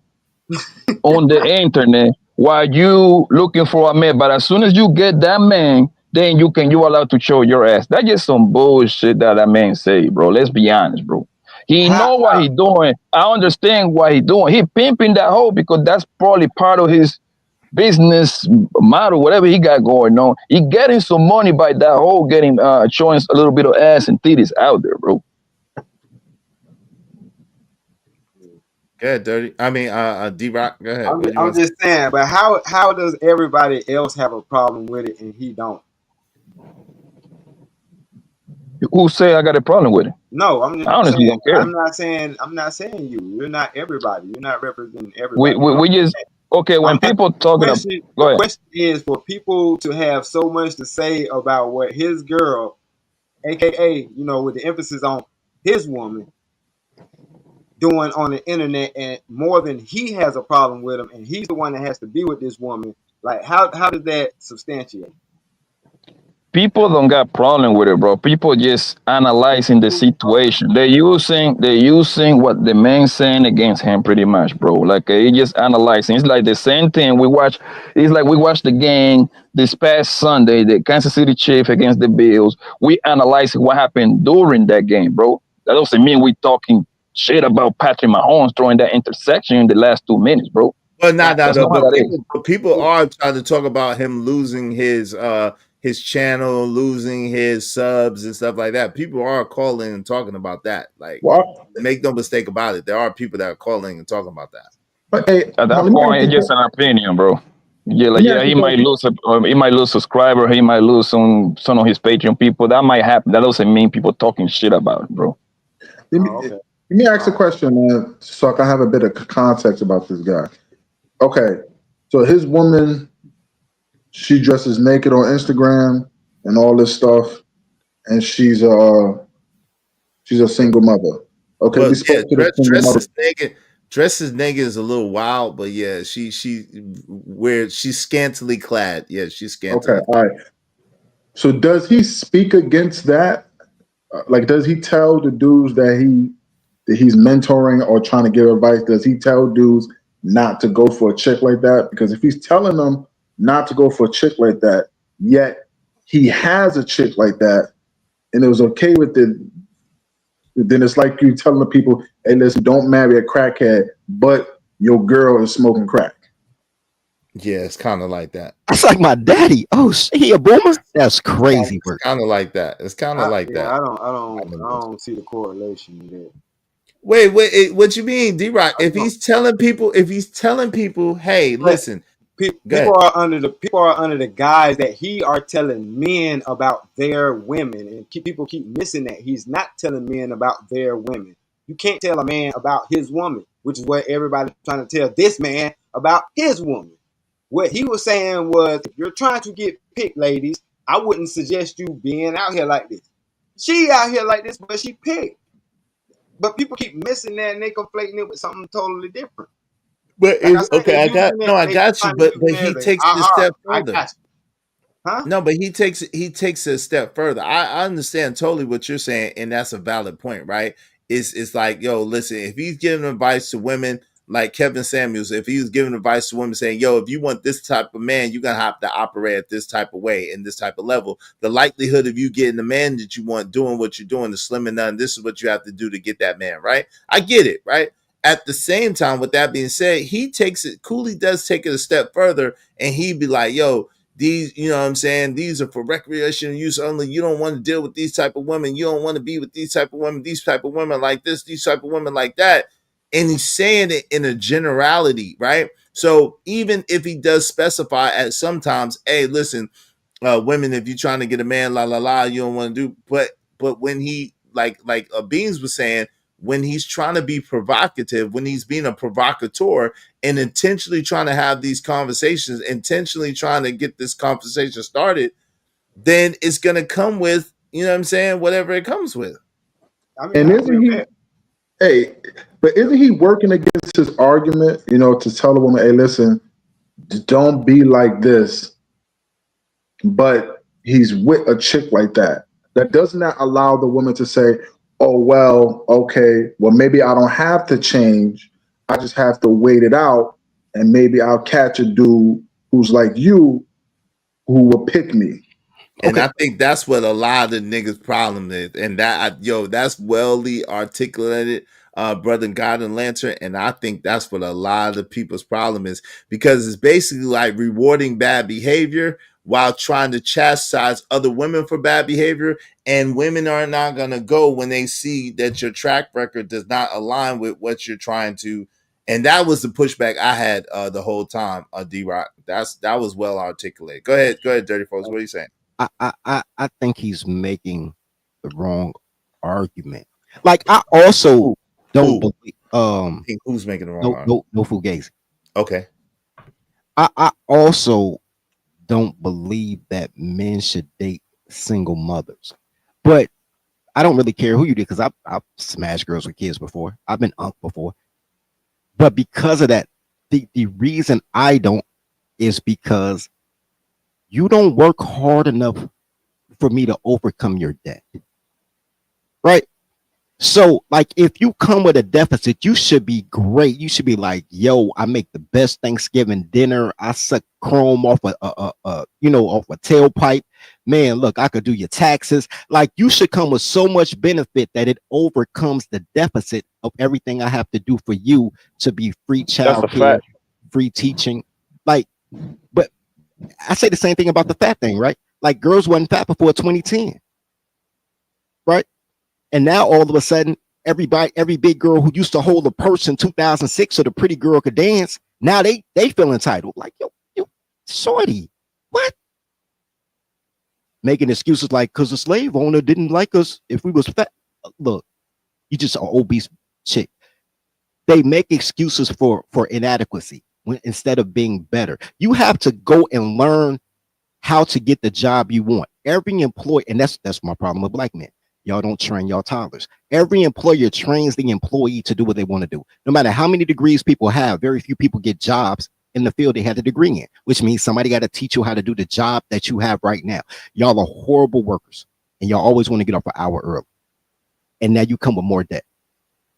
on the internet while you looking for a man, but as soon as you get that man, then you allowed to show your ass. That's just some bullshit that man say, bro. Let's be honest, bro. He know what he doing. I understand what he doing. He pimping that hoe because that's probably part of his business model, whatever he got going on. He getting some money by that whole getting showing a little bit of ass and titties out there, bro. Go ahead, Dirty. I mean, D-Rock, go ahead. I'm just saying, but how does everybody else have a problem with it and he don't? Who say I got a problem with it? No, I'm just honestly saying, don't care. I'm not saying you. You're not everybody. You're not representing everybody. We just okay when people talking about. Go ahead. The question is for people to have so much to say about what his girl, aka with the emphasis on his woman, doing on the internet, and more than he has a problem with him, and he's the one that has to be with this woman. Like how does that substantiate? People don't got problem with it, bro. People just analyzing the situation. They're using what the man saying against him, pretty much, bro. Like he just analyzing. It's like the same thing we watch. It's like we watched the game this past Sunday, the Kansas City Chiefs against the Bills. We analyzing what happened during that game, bro. That doesn't mean we talking shit about Patrick Mahomes throwing that interception in the last 2 minutes, bro. Well, but people are trying to talk about him losing his channel, losing his subs and stuff like that. People are calling and talking about that. Like, make no mistake about it. There are people that are calling and talking about that. But hey, at that point, it's just an opinion, bro. Yeah, like he might lose subscriber, he might lose some of his Patreon people. That might happen. That doesn't mean people talking shit about it, bro. Let me ask a question, so I can have a bit of context about this guy. Okay, so his woman, she dresses naked on Instagram and all this stuff, and she's a single mother. Okay, well, dresses naked is a little wild, but yeah, she's scantily clad. Yeah, she's scantily. Okay, all right. So does he speak against that? Like, does he tell the dudes that he's mentoring or trying to give advice? Does he tell dudes not to go for a chick like that? Because if he's telling them not to go for a chick like that, yet he has a chick like that, and it was okay with it, then it's like you telling the people, hey, listen, don't marry a crackhead, but your girl is smoking crack. Yeah, it's kind of like that. That's like my daddy. Oh, he a boomer? That's crazy It's work. kind of like that. It's kind of like that. I don't see the correlation there. Wait, what you mean, D-Rock? If he's telling people, hey, listen, people are under the guise that he are telling men about their women, and people keep missing that he's not telling men about their women. You can't tell a man about his woman, which is what everybody's trying to tell this man about his woman. What he was saying was, if you're trying to get picked, ladies, I wouldn't suggest you being out here like this. She out here like this, but she picked. But people keep missing that, and they conflating it with something totally different. But Like I said, I got you. But he takes it a step further. got you. Huh? No, but he takes it a step further. I understand totally what you're saying, and that's a valid point, right? It's like, yo, listen, if he's giving advice to women like Kevin Samuels, if he was giving advice to women saying, yo, if you want this type of man, you're gonna have to operate at this type of way in this type of level. The likelihood of you getting the man that you want doing what you're doing is slim and none. This is what you have to do to get that man, right? I get it, right? At the same time, with that being said, Cooley does take it a step further, and he'd be like, yo, these, you know what I'm saying, these are for recreational use only. You don't want to deal with these type of women. You don't want to be with these type of women, like this, these type of women like that. And he's saying it in a generality, right? So even if he does specify at sometimes, hey, listen, women, if you're trying to get a man, you don't want to do, but when he like Beans was saying, when he's trying to be provocative, when he's being a provocateur and intentionally trying to have these conversations, intentionally trying to get this conversation started, then it's going to come with, you know what I'm saying, whatever it comes with. I mean, And isn't he working against his argument, to tell a woman, hey, listen, don't be like this, but he's with a chick like that. That does not allow the woman to say, oh, well, okay, well, maybe I don't have to change. I just have to wait it out, and maybe I'll catch a dude who's like you who will pick me. And I think that's what a lot of the niggas' problem is. And that's wellly articulated, brother God and Lantern. And I think that's what a lot of the people's problem is, because it's basically like rewarding bad behavior while trying to chastise other women for bad behavior. And women are not going to go when they see that your track record does not align with what you're trying to. And that was the pushback I had the whole time, D-Rock. That was well articulated. Go ahead, Dirty Folks. What are you saying? I think he's making the wrong argument. Like, I also don't believe who's making the wrong argument? No fugazi. Okay. I also don't believe that men should date single mothers. But I don't really care who you did, because I've smashed girls with kids before. I've been unk before. But because of that, the reason I don't is because you don't work hard enough for me to overcome your debt. Right? So, like, if you come with a deficit, you should be great. You should be like, yo, I make the best Thanksgiving dinner. I suck chrome off off a tailpipe. Man, look, I could do your taxes. Like, you should come with so much benefit that it overcomes the deficit of everything I have to do for you to be free childcare, free teaching. Like, but I say the same thing about the fat thing, right? Like, girls wasn't fat before 2010, right? And now all of a sudden, every big girl who used to hold a purse in 2006 so the pretty girl could dance, now they feel entitled. Like, yo, shorty, what? Making excuses like, because the slave owner didn't like us if we was fat. Look, you just an obese chick. They make excuses for inadequacy instead of being better. You have to go and learn how to get the job you want. Every employee, and that's my problem with black men. Y'all don't train y'all toddlers. Every employer trains the employee to do what they want to do. No matter how many degrees people have, very few people get jobs in the field they had a degree in, which means somebody got to teach you how to do the job that you have right now. Y'all are horrible workers, and y'all always want to get off an hour early. And now you come with more debt.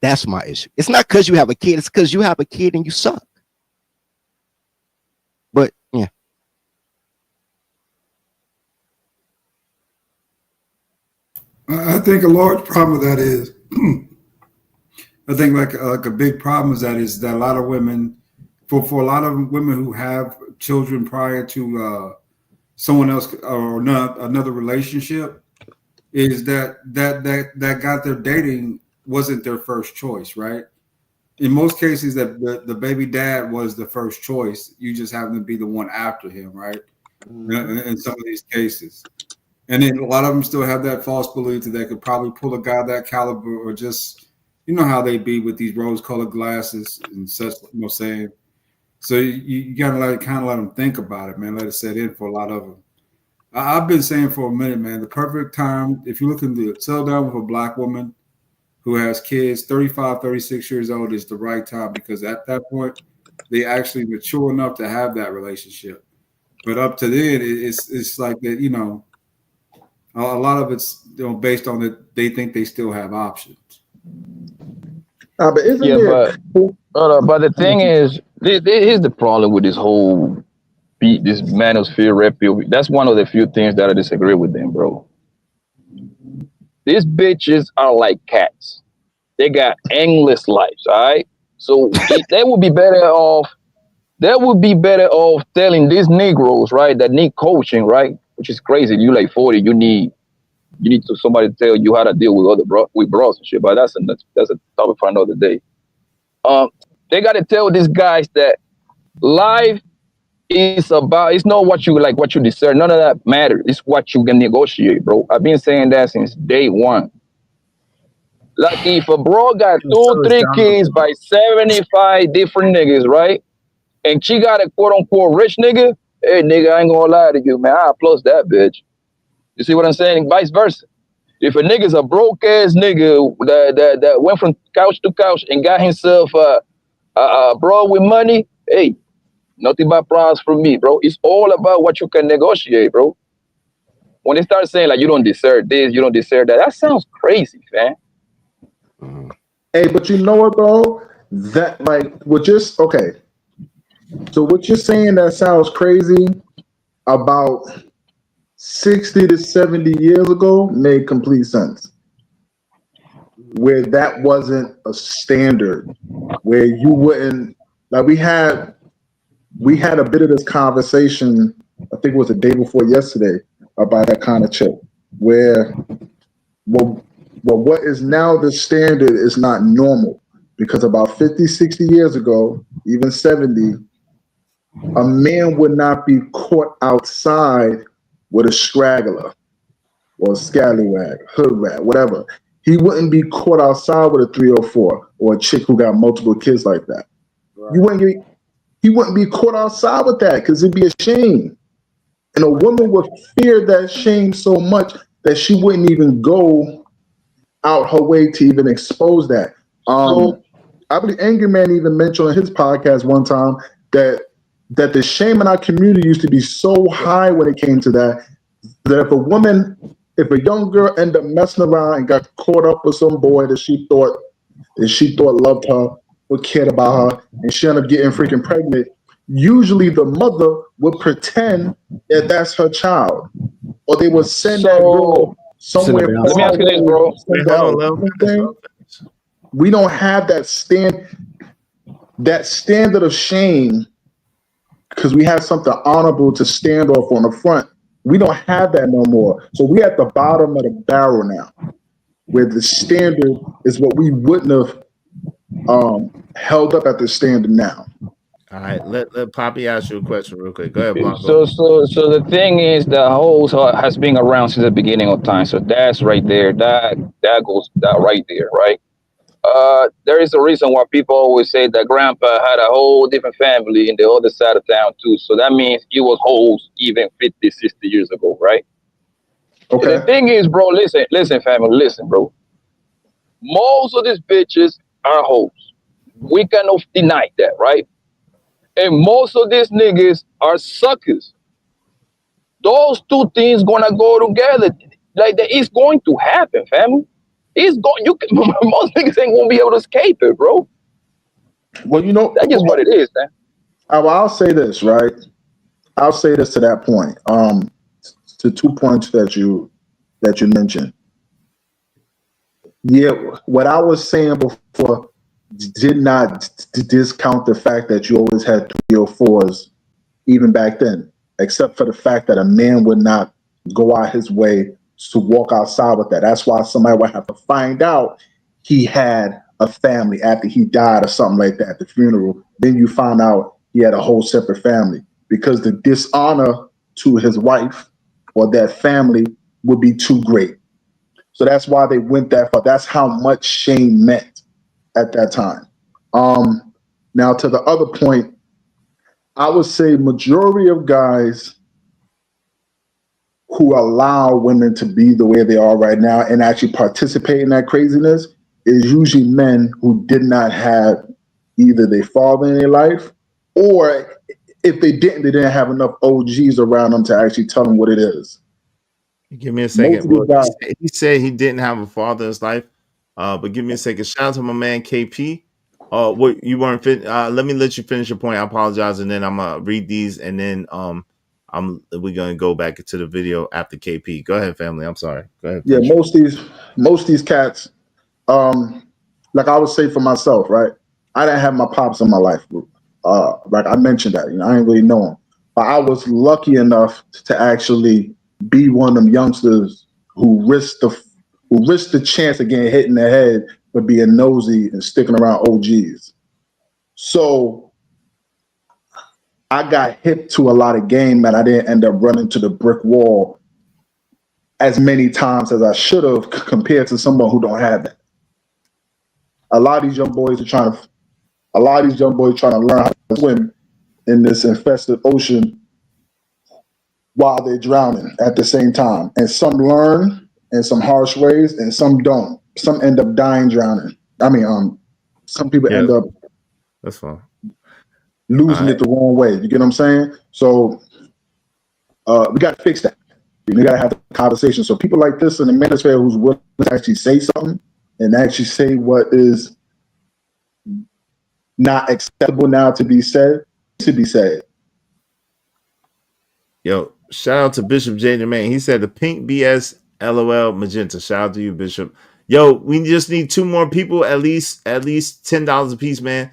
That's my issue. It's not because you have a kid. It's because you have a kid and you suck. But, yeah. I think a large problem with that is, I think like a big problem is that a lot of women, for a lot of women who have children prior to someone else or another relationship, is that got their dating wasn't their first choice, right? In most cases, that the baby dad was the first choice. You just happen to be the one after him, right? In some of these cases. And then a lot of them still have that false belief that they could probably pull a guy that caliber, or just, you know how they be with these rose-colored glasses and such, you know, saying. So you gotta kind of let them think about it, man. Let it set in for a lot of them. I've been saying for a minute, man, the perfect time, if you're looking to settle down with a black woman who has kids, 35, 36 years old is the right time, because at that point, they actually mature enough to have that relationship. But up to then, it's like that, you know, a lot of it's, you know, based on that they think they still have options. But isn't but the thing is, here's the problem with this whole this manosphere rap. That's one of the few things that I disagree with them, bro. These bitches are like cats. They got endless lives, all right? So they would be better off. They would be better off telling these Negroes, right, that need coaching, right, which is crazy. You like 40, you need to somebody to tell you how to deal with with bros and shit. But that's a topic for another day. They got to tell these guys that life is about. It's not what you like, what you deserve. None of that matters. It's what you can negotiate, bro. I've been saying that since day one. Like if a bro got 2-3 kids by 75 different niggas, right? And she got a quote unquote rich nigga, hey nigga, I ain't gonna lie to you, man. I plus that bitch. You see what I'm saying? Vice versa. If a nigga's a broke ass nigga that went from couch to couch and got himself a bro with money, hey, nothing but problems from me, bro. It's all about what you can negotiate, bro. When they start saying like you don't deserve this, you don't deserve that sounds crazy, man. Hey, but you know what, bro? That like what just okay. So what you're saying that sounds crazy about 60 to 70 years ago made complete sense. Where that wasn't a standard, where you wouldn't like we had a bit of this conversation, I think it was the day before yesterday, about that kind of chick, where what is now the standard is not normal, because about 50, 60 years ago, even 70, a man would not be caught outside with a straggler or a scallywag, hood rat, whatever. He wouldn't be caught outside with a 304 or a chick who got multiple kids like that. Right. He wouldn't be caught outside with that because it'd be a shame. And a woman would fear that shame so much that she wouldn't even go out her way to even expose that. I believe Angry Man even mentioned on his podcast one time that the shame in our community used to be so high when it came to that if a young girl ended up messing around and got caught up with some boy that she thought loved her or cared about her, and she ended up getting freaking pregnant, usually the mother would pretend that that's her child, or they would send that girl somewhere. Let me ask you this, bro. We don't have that standard of shame because we have something honorable to stand off on the front. We don't have that no more. So we at the bottom of the barrel now, where the standard is what we wouldn't have held up at the standard now. All right, let Poppy ask you a question real quick. Go ahead, Blanco. So the thing is, the hoes has been around since the beginning of time. So that's right there. That goes right there, right? There is a reason why people always say that grandpa had a whole different family in the other side of town too. So that means it was hoes even 50, 60 years ago, right? Okay. And the thing is, bro, listen, family, listen, bro. Most of these bitches are hoes. We cannot deny that, right? And most of these niggas are suckers. Those two things gonna go together. Like it's going to happen, family. Most niggas ain't gonna be able to escape it, bro. Well, you know, that's just what it is, man. I'll say this, right? I'll say this to that point. To 2 points that you mentioned. Yeah, what I was saying before did not discount the fact that you always had 3 or 4s even back then, except for the fact that a man would not go out his way to walk outside with that. That's why somebody would have to find out he had a family after he died or something like that at the funeral. Then you find out he had a whole separate family because the dishonor to his wife or that family would be too great. So that's why they went that far. That's how much shame meant at that time. Now to the other point, I would say majority of guys who allow women to be the way they are right now and actually participate in that craziness is usually men who did not have either their father in their life, or if they didn't have enough OGs around them to actually tell them what it is. Give me a Most second. of these Well, guys, he said he didn't have a father in his life. But give me a second. Shout out to my man KP. What you weren't fit. Let me let you finish your point. I apologize, and then I'm gonna read these, and then we're gonna go back into the video after KP. Go ahead, family. I'm sorry. Go ahead. yeah, Finish. most of these cats, like I would say for myself, right? I didn't have my pops in my life. Like I mentioned that, I didn't really know him, but I was lucky enough to actually be one of them youngsters who risked the chance of getting hit in the head for being nosy and sticking around OGs. So I got hip to a lot of game, and I didn't end up running to the brick wall as many times as I should have compared to someone who don't have that. A lot of these young boys trying to learn how to swim in this infested ocean while they're drowning at the same time. And some learn in some harsh ways and some don't. Some end up dying drowning. Some people Yeah, end up that's fine. losing it the wrong way. You get what I'm saying? So we got to fix that. We got to have the conversation. So people like this in the manosphere who's willing to actually say something and actually say what is not acceptable now to be said, to be said. Yo, shout out to Bishop J. Jermaine. He said the pink BS LOL magenta. Shout out to you, Bishop. Yo, we just need 2 more people, at least $10 a piece, man.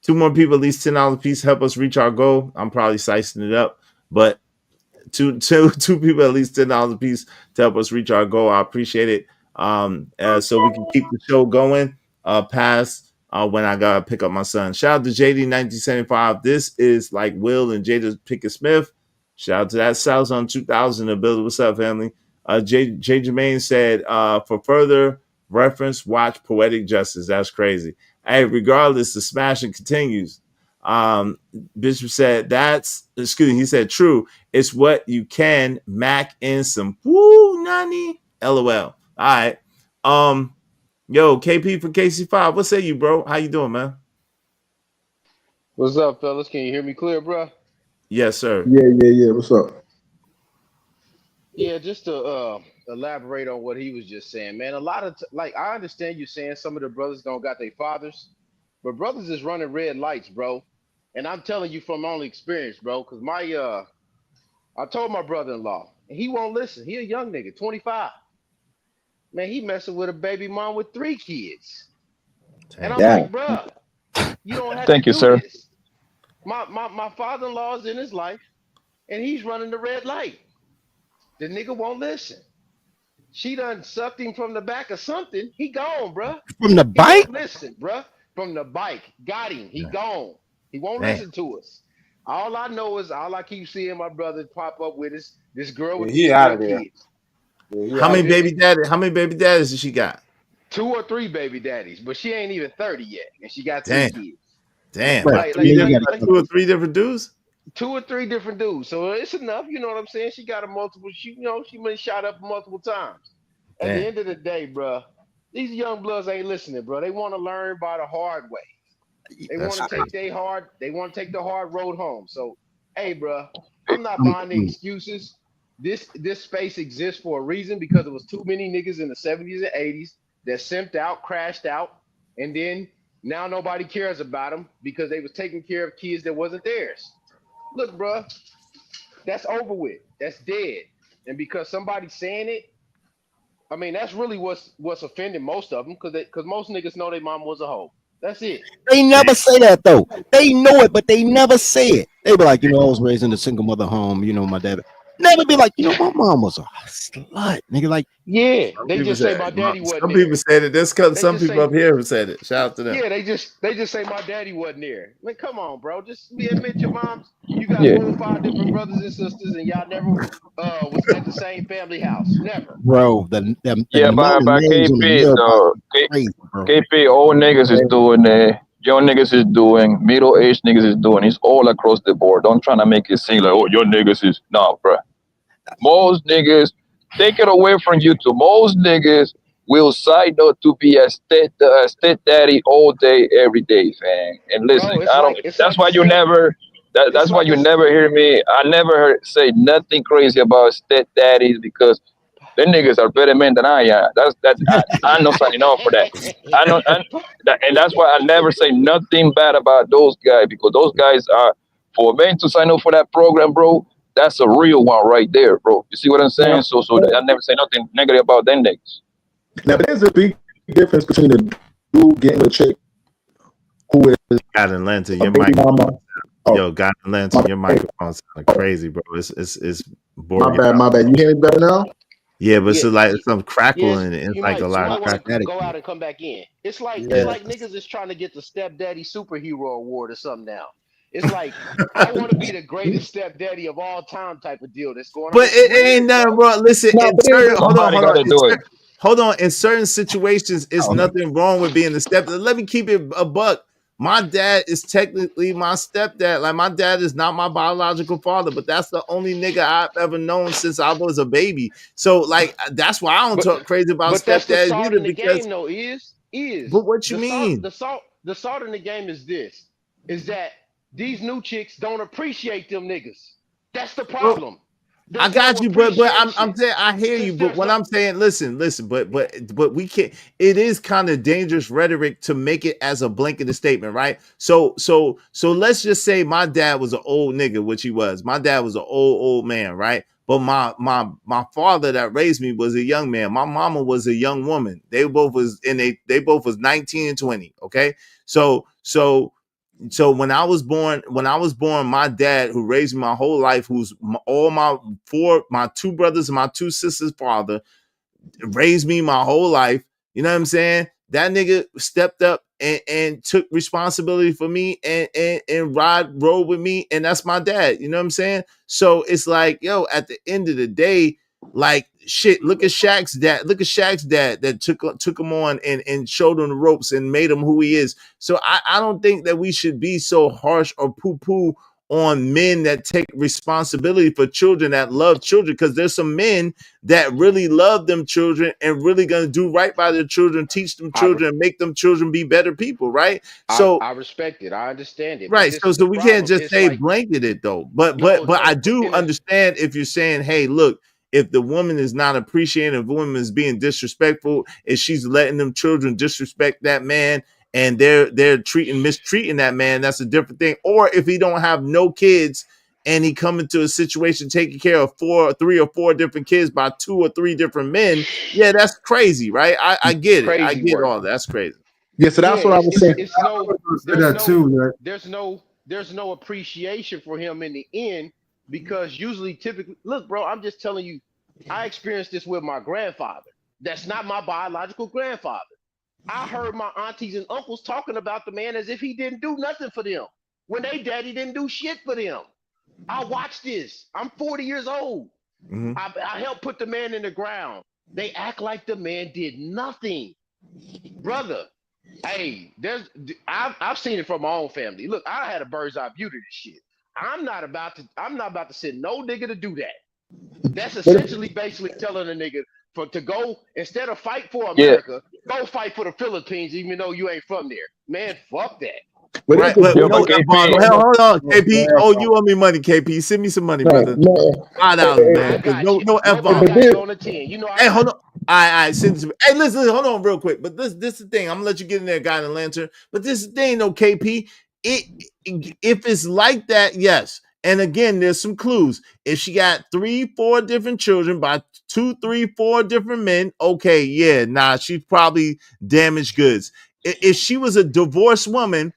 2 more people, at least $10 a piece. Help us reach our goal. I'm probably sizing it up, but two people, at least $10 a piece to help us reach our goal. I appreciate it. So we can keep the show going past when I gotta pick up my son. Shout out to JD1975. This is like Will and Jada Pickett Smith. Shout out to that South on 2000 ability. What's up, family? J Jermaine said, for further reference, watch Poetic Justice. That's crazy. Hey, regardless, the smashing continues. Bishop said he said true. It's what you can mac in some woo nani. LOL. All right. Yo, KP for KC5. What say you, bro? How you doing, man? What's up, fellas? Can you hear me clear, bro? Yes, sir. Yeah. What's up? Yeah, just to elaborate on what he was just saying, man. A lot of I understand you saying some of the brothers don't got their fathers, but brothers is running red lights, bro. And I'm telling you from my own experience, bro, because I told my brother-in-law, and he won't listen. He a young nigga, 25. Man, he messing with a baby mom with 3 kids. And I'm like, bro, you don't have Thank to you, do sir. this. My father-in-law is in his life, and he's running the red light. The nigga won't listen. She done sucked him from the back of something. He gone, bruh. From the He bike? won't listen, bruh. From the bike. Got him. He gone. He won't Damn. listen to us. All I know is all I keep seeing my brother pop up with is this girl with He these out of 3 there. kids. How many baby daddies does she got? 2 or 3 baby daddies, but she ain't even 30 yet, and she got 3 Damn. kids. Damn. Like 2 or 3 different dudes? 2 or 3 different dudes. So it's enough, you know what I'm saying? She got she been shot up multiple times. At the Damn. end of the day, bro, these young bloods ain't listening, bro. They want to learn by the hard way. They want to take the hard road home. So, hey, bro, I'm not buying the excuses. This space exists for a reason because it was too many niggas in the 70s and 80s that simped out, crashed out, and then now nobody cares about them because they was taking care of kids that wasn't theirs. Look, bro, that's over with. That's dead. And because somebody's saying it, I mean, that's really what's offending most of them, because most niggas know their mom was a hoe. That's it. They never say that though. They know it, but they never say it. They be like, I was raised in a single mother home. My dad. Never be like, my mom was a slut, nigga. Like, Yeah, some they people just say say, my daddy wasn't some there. people said it. There's They some just people say, up here who said it. Shout out to them. yeah, they just say my daddy wasn't there. Like, come on, bro. Just admit your moms. You got Yeah. 4 or 5 different brothers and sisters, and y'all never was at the same family house. Never. bro, the Yeah, amount of but names on the KP, mailbox though, is crazy, bro. KP, old niggas is doing it. Young niggas is doing. Middle-aged niggas is doing. It's all across the board. Don't try to make it seem like, oh, your niggas is. No, bro. Most niggas, take it away from you too. Most niggas will sign up to be a stepdaddy all day, every day, fam. And listen, Bro, it's I don't. like That's why you step. never. It's That's why like you never hear me. I never heard say nothing crazy about stepdaddies because them niggas are better men than I am. I'm not signing off for that. I know, and that's why I never say nothing bad about those guys because those guys are for men to sign up for that program, bro. That's a real one right there, bro. You see what I'm saying? So I never say nothing negative about them niggas. Now, there's a big difference between a dude getting a chick who is God in Lantern, a your baby microphone. mama. Oh, Yo, God in Lantern, your microphone sounding crazy, bro. It's my bad, my bad. You hear me better now? Yeah, but Yeah, it's like some crackle yes. in it. It's You like a lot of might want to crackle. go out and come back in. It's like Yeah. niggas is trying to get the stepdaddy superhero award or something now. It's like I want to be the greatest stepdaddy of all time type of deal that's going on. But It's it ain't weird, nothing bro. wrong. Listen, No, in but certain somebody got to do it. hold on. In certain situations, it's nothing wrong with being the step. Let me keep it a buck. My dad is technically my stepdad. Like my dad is not my biological father, but that's the only nigga I've ever known since I was a baby. So like that's why I don't talk crazy about But that's the stepdads salt either. in the Because game, though. but what you The salt mean? the salt in the game is this: is that these new chicks don't appreciate them niggas. That's the Well, problem. I There's no got you, but I'm appreciation saying I hear you, because but there's what no. I'm saying, listen, but we can't. It is kind of dangerous rhetoric to make it as a blanket statement, right? So let's just say my dad was an old nigga, which he was. My dad was an old man, right? But my father that raised me was a young man. My mama was a young woman. They both was they both was 19 and 20. Okay, so when I was born, my dad, who raised me my whole life, who's all my 2 brothers and my 2 sisters' father, raised me my whole life. You know what I'm saying? That nigga stepped up and took responsibility for me and rode with me, and that's my dad. You know what I'm saying? So it's like, yo, at the end of the day, like shit, look at Shaq's dad. Look at Shaq's dad that took him on and showed him the ropes and made him who he is. So I don't think that we should be so harsh or poo-poo on men that take responsibility for children, that love children, because there's some men that really love them children and really gonna do right by their children, teach them children, and make them children be better people, right? So I respect it. I understand it, but right, this so is the we can't problem. just It's say like blanket it though. But no, I but do understand if you're saying, hey, look, if the woman is not appreciating, if the woman is being disrespectful, if she's letting them children disrespect that man and they're mistreating that man, that's a different thing. Or if he don't have no kids and he come into a situation taking care of 3 or 4 different kids by 2 or 3 different men, yeah, that's crazy, right? I get it. I crazy get work. all that. That's crazy. Yeah, so Yeah, that's what I was saying. it's no That too, right? there's no appreciation for him in the end, because usually typically look, bro, I'm just telling you, I experienced this with my grandfather. That's not my biological grandfather. I heard my aunties and uncles talking about the man as if he didn't do nothing for them when they daddy didn't do shit for them. I watched this. I'm 40 years old. Mhm. I helped put the man in the ground. They act like the man did nothing. Brother, hey, I've seen it from my own family. Look, I had a bird's eye view to this shit. I'm not about to send no nigga to do that. That's essentially basically telling a nigga to go, instead of fight for Yeah. America, go fight for the Philippines, even though you ain't from there. Man, fuck that. Right, but Yo, no, but KP, hold on, KP. Oh, you owe me money, KP. Send me some money, brother. $5, man. I Because got you. no F I bomb. got you on the 10. You know I Hey, got hold on. All right, send it to me. Hey, listen, hold on real quick. But this is the thing. I'm gonna let you get in there, guy in the lantern. But this is the thing, though, KP. If it's like that, yes. And again, there's some clues. If she got 3-4 different children by 2-3-4 different men, okay, yeah, nah, she's probably damaged goods. If she was a divorced woman,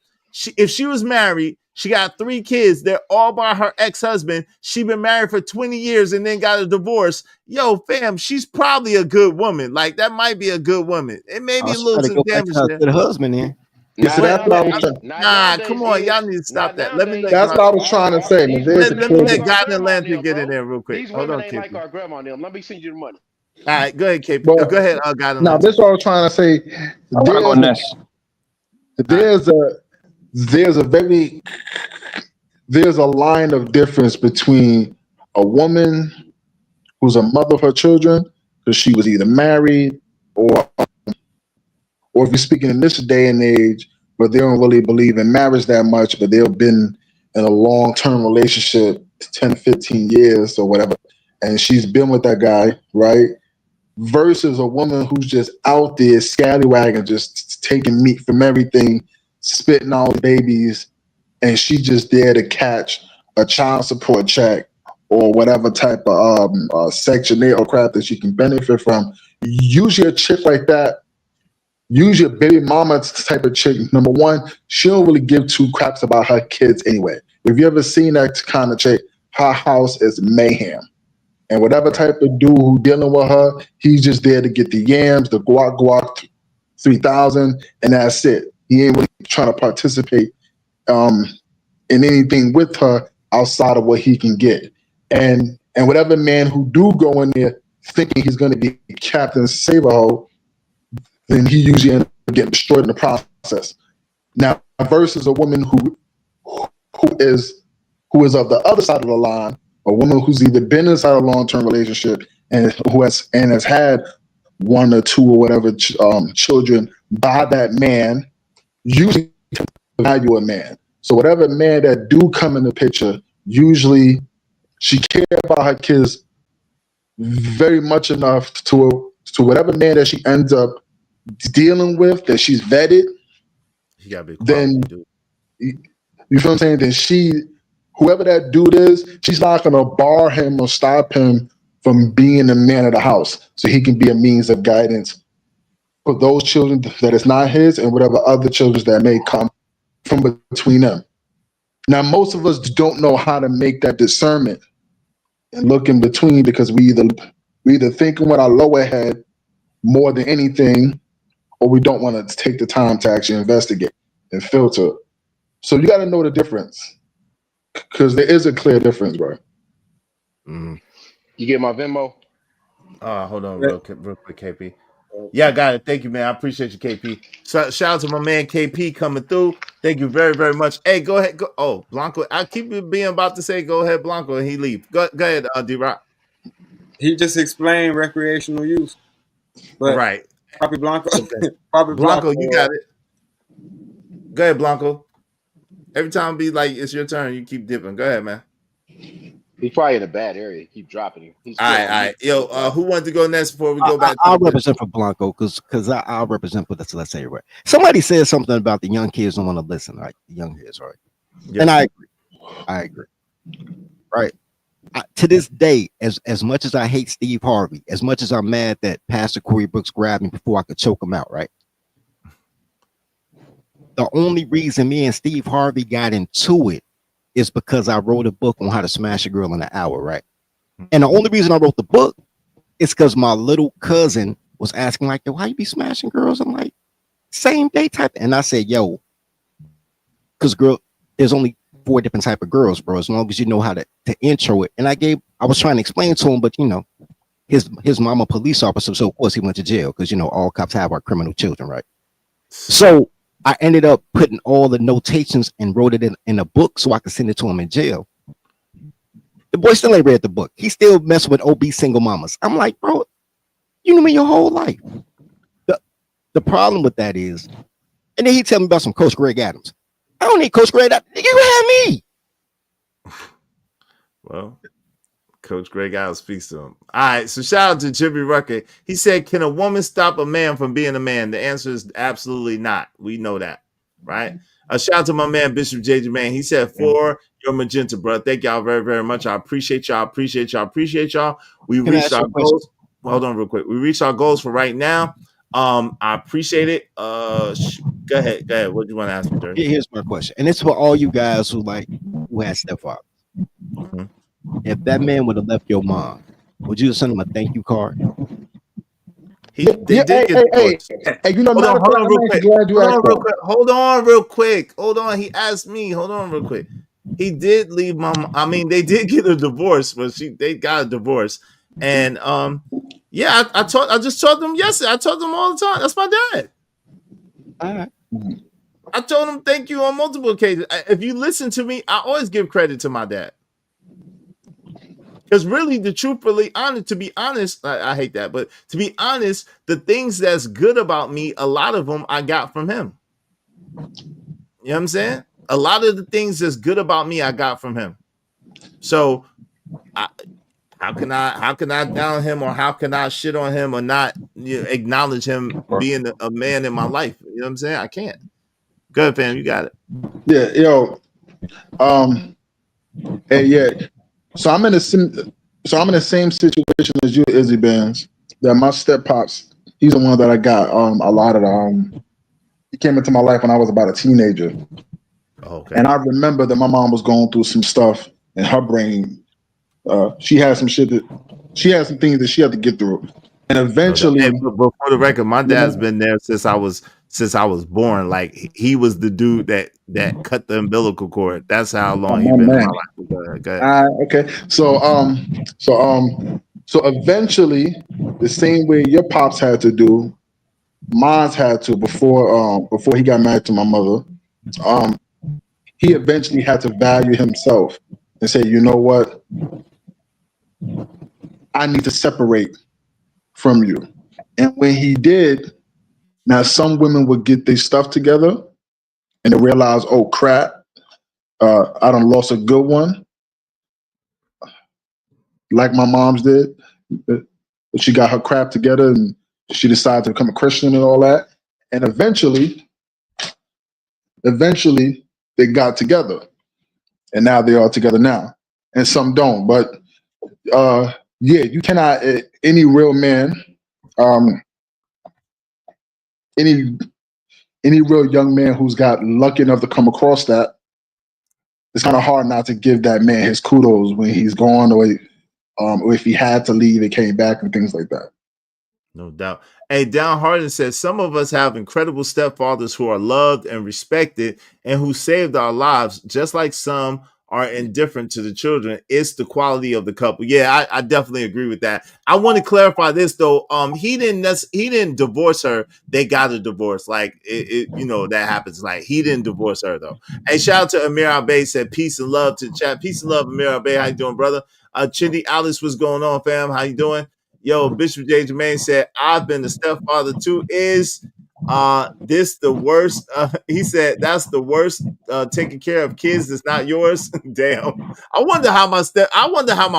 if she was married, she got 3 kids, they're all by her ex-husband. She been married for 20 years and then got a divorce. Yo, fam, she's probably a good woman. Like, that might be a good woman. It may be a She little better some go back to damage her there. good husband then. Yeah, so that's what I was trying. Nah, come on, y'all need to stop that. Let me let That's what I was trying to say, man. There's a let me let kid. God and Lantern get in there real quick. These Hold women on, ain't like KP. our grandma and them. Let me send you the money. All right, go ahead, KP. But Go ahead, God and now Lantern. this is what I was trying to say. I want to go next. There's a line of difference between a woman who's a mother of her children because she was either married or if you're speaking in this day and age, but they don't really believe in marriage that much, but they've been in a long-term relationship, 10, 15 years or whatever, and she's been with that guy, right? Versus a woman who's just out there scallywagging, just taking meat from everything, spitting out babies, and she just there to catch a child support check or whatever type of Section 8 or crap that she can benefit from. Usually a chick like that, usually a baby mama type of chick, number one, she don't really give two craps about her kids anyway. If you ever seen that kind of chick, her house is mayhem. And whatever type of dude who dealing with her, he's just there to get the yams, the guac 3000, and that's it. He ain't really trying to participate in anything with her outside of what he can get. And whatever man who do go in there thinking he's going to be Captain Save-A-Ho, then he usually ends up getting destroyed in the process. Now, versus a woman who is of the other side of the line, a woman who's either been inside a long-term relationship and has had 1 or 2 or whatever children by that man, usually value a man. So whatever man that do come in the picture, usually she cares about her kids very much enough to whatever man that she ends up dealing with, that she's vetted, He got big then dude. you feel what I'm saying? Then whoever that dude is, she's not gonna bar him or stop him from being the man of the house, so he can be a means of guidance for those children that is not his and whatever other children that may come from between them. Now, most of us don't know how to make that discernment and look in between because we either thinking with our lower head more than anything, or we don't want to take the time to actually investigate and filter. So you got to know the difference because there is a clear difference, bro. You get my Venmo? Hold on real quick, KP. Yeah, I got it. Thank you, man. I appreciate you, KP. So, shout out to my man KP coming through. Thank you very, very much. Hey, go ahead. Go. Oh, Blanco. I keep being about to say go ahead, Blanco, and he leave. Go ahead, D-Rock. He just explained recreational use. But right. Papi Blanco. Okay. Papi Blanco, you got it. Go ahead, Blanco. Every time be like it's your turn, you keep dipping. Go ahead, man. He's probably in a bad area. Keep dropping him. He's all right. Yo, who wanted to go next before we go back? I'll represent for Blanco because I'll represent for this. Let's say right. Somebody said something about the young kids don't want to listen. Right, the young kids, right? Yeah. And I agree. Right. To this day, as much as I hate Steve Harvey, as much as I'm mad that Pastor Corey Brooks grabbed me before I could choke him out, right? The only reason me and Steve Harvey got into it is because I wrote a book on how to smash a girl in an hour, right? And the only reason I wrote the book is because my little cousin was asking, like, yo, how you be smashing girls? I'm like, same day type. And I said, yo, because there's only 4 different type of girls, bro, as long as you know how to intro it. And I was trying to explain to him, but his mom a police officer, so of course he went to jail because all cops have our criminal children, right? So I ended up putting all the notations and wrote it in a book so I could send it to him in jail. The boy still ain't read the book. He still messing with obese single mamas. I'm like, bro, you knew me your whole life. The problem with that is, and then he tell me about some Coach Greg Adams. I don't need Coach Greg Adams. You have me. Well, Coach Greg Adams speaks to him. All right, so shout out to Jimmy Rucker. He said, can a woman stop a man from being a man? The answer is absolutely not. We know that, right? A shout out to my man, Bishop JJ Man. He said, for Yo, Magenta, bro. Thank y'all very, very much. I appreciate y'all. We Can I reached ask you our a question? goals. Hold on real quick. We reached our goals for right now. I appreciate it. Go ahead. What do you want to ask me, Dirty? Here's my question, and it's for all you guys who had stepfather. Mm-hmm. If that man would have left your mom, would you send him a thank you card? They did get divorced. Hey, you know, Hold matter of on fact, real I'm actually quick. glad you asked that. Hold on. He asked me. Hold on real quick. He did leave my. I mean, they did get a divorce, but they got a divorce, and yeah, I just told them yesterday. I told them all the time. That's my dad. All right. I told him thank you on multiple occasions. If you listen to me, I always give credit to my dad. Because really, to be honest, I hate that, but to be honest, the things that's good about me, a lot of them I got from him. You know what I'm saying? A lot of the things that's good about me, I got from him. So, how can I down him, or how can I shit on him, or not acknowledge him being a man in my life? You know what I'm saying? I can't. Go ahead, fam. You got it. Yeah, yo. Hey, yeah. So I'm in the same situation as you, Izzy Bands. That my step pops, he's the one that I got a lot of he came into my life when I was about a teenager. Okay. And I remember that my mom was going through some stuff in her brain. She had some things that she had to get through. And eventually, hey, but for the record, my dad's been there since I was born. Like he was the dude that cut the umbilical cord. That's how long he's been in my life. Go ahead. Okay. So eventually, the same way your pops had to do, mine's had to before he got married to my mother. He eventually had to value himself and say, you know what, I need to separate from you. And when he did, now some women would get their stuff together and they realize, oh crap, I done lost a good one, like my mom's did. But she got her crap together and she decided to become a Christian and all that. And eventually they got together. And now they are together now. And some don't. But yeah, you cannot, any real man, any real young man who's got lucky enough to come across that, it's kind of hard not to give that man his kudos when he's gone, or if he had to leave and came back and things like that. No doubt. Hey, Down Harden says some of us have incredible stepfathers who are loved and respected and who saved our lives, just like some are indifferent to the children. It's the quality of the couple. Yeah, I definitely agree with that. I want to clarify this though. He didn't divorce her. They got a divorce. Like that happens. Like he didn't divorce her though. Hey, shout out to Amir Abe, said peace and love to the chat. Peace and love, Amir Abe. How you doing, brother? Chindi Alice, what's going on, fam? How you doing? Yo, Bishop J. Jermaine said, I've been the stepfather too. Is this the worst? He said, that's the worst, taking care of kids that's not yours. Damn. I wonder how my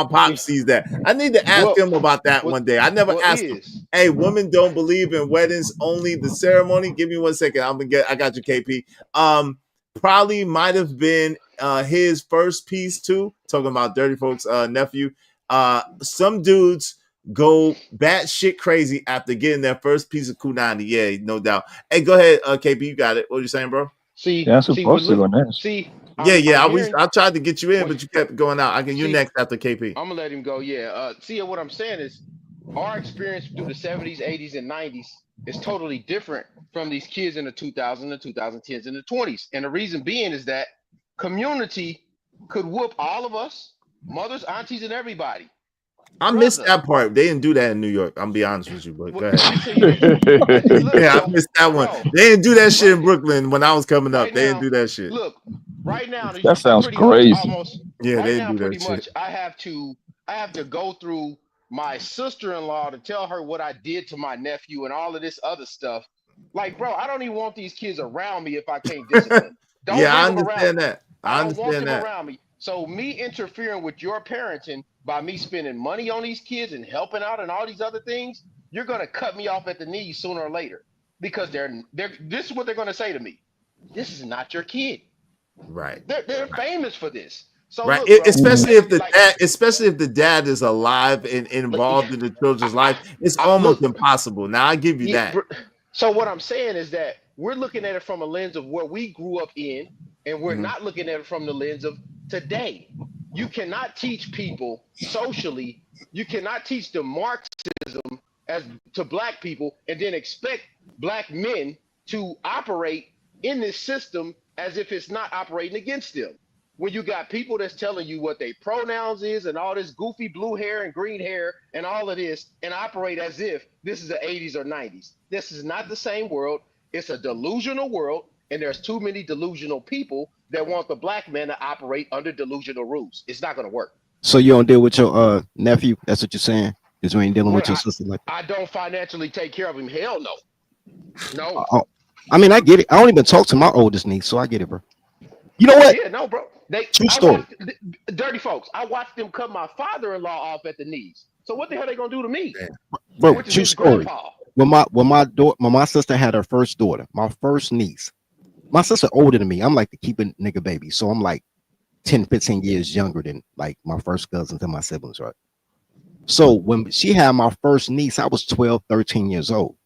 pop sees that. I need to ask him about that one day. I never asked him. Hey, women don't believe in weddings, only the ceremony. Give me 1 second. I got you, KP. Probably might have been his first piece too. Talking about Dirty Folks' nephew. Some dudes go batshit crazy after getting their first piece of Kunani. Yeah, no doubt. Hey, go ahead, KP. You got it. What are you saying, bro? I tried to get you in, but you kept going out. You next after KP. I'm gonna let him go. Yeah. What I'm saying is, our experience through the 70s, 80s, and 90s is totally different from these kids in the 2000s, the 2010s, and the 20s. And the reason being is that community could whoop all of us, mothers, aunties, and everybody. I missed that part. They didn't do that in New York. I'm gonna be honest with you, but go ahead. Let me tell you this. Yeah, I missed that one. They didn't do that shit in Brooklyn when I was coming up. They didn't do that shit. Look, right now that sounds crazy. Yeah, right they now, didn't do pretty that much, shit. I have to go through my sister-in-law to tell her what I did to my nephew and all of this other stuff. Like, bro, I don't even want these kids around me if I can't discipline. Don't yeah, I bring them understand around that. I don't want them around me. So me interfering with your parenting by me spending money on these kids and helping out and all these other things, you're gonna cut me off at the knees sooner or later, because this is what they're gonna say to me. This is not your kid. Right. They're famous for this. So Right, look, bro. especially if Like, the dad is alive and involved in the children's life, it's almost look. impossible. Now I give you that. So what I'm saying is that we're looking at it from a lens of where we grew up in, and we're Mhm. not looking at it from the lens of today. You cannot teach people socially. You cannot teach them Marxism as to black people, and then expect black men to operate in this system as if it's not operating against them. When you got people that's telling you what their pronouns is and all this goofy blue hair and green hair and all of this, and operate as if this is the 80s or 90s. This is not the same world. It's a delusional world, and there's too many delusional people that want the black man to operate under delusional rules. It's not going to work. So you don't deal with your nephew? That's what you're saying? Because you ain't dealing with your sister like that? I don't financially take care of him. Hell no. No. Oh, I mean, I get it. I don't even talk to my oldest niece, so I get it, bro. You know what? Yeah, no, bro. True story. Dirty folks. I watched them cut my father-in-law off at the knees. So what the hell they gonna do to me? Bro, Which is true his story. grandpa. When my sister had her first daughter, my first niece, my sister older than me. I'm like the keeping nigga baby. So I'm like 10, 15 years younger than like my first cousins and my siblings, right? So when she had my first niece, I was 12, 13 years old.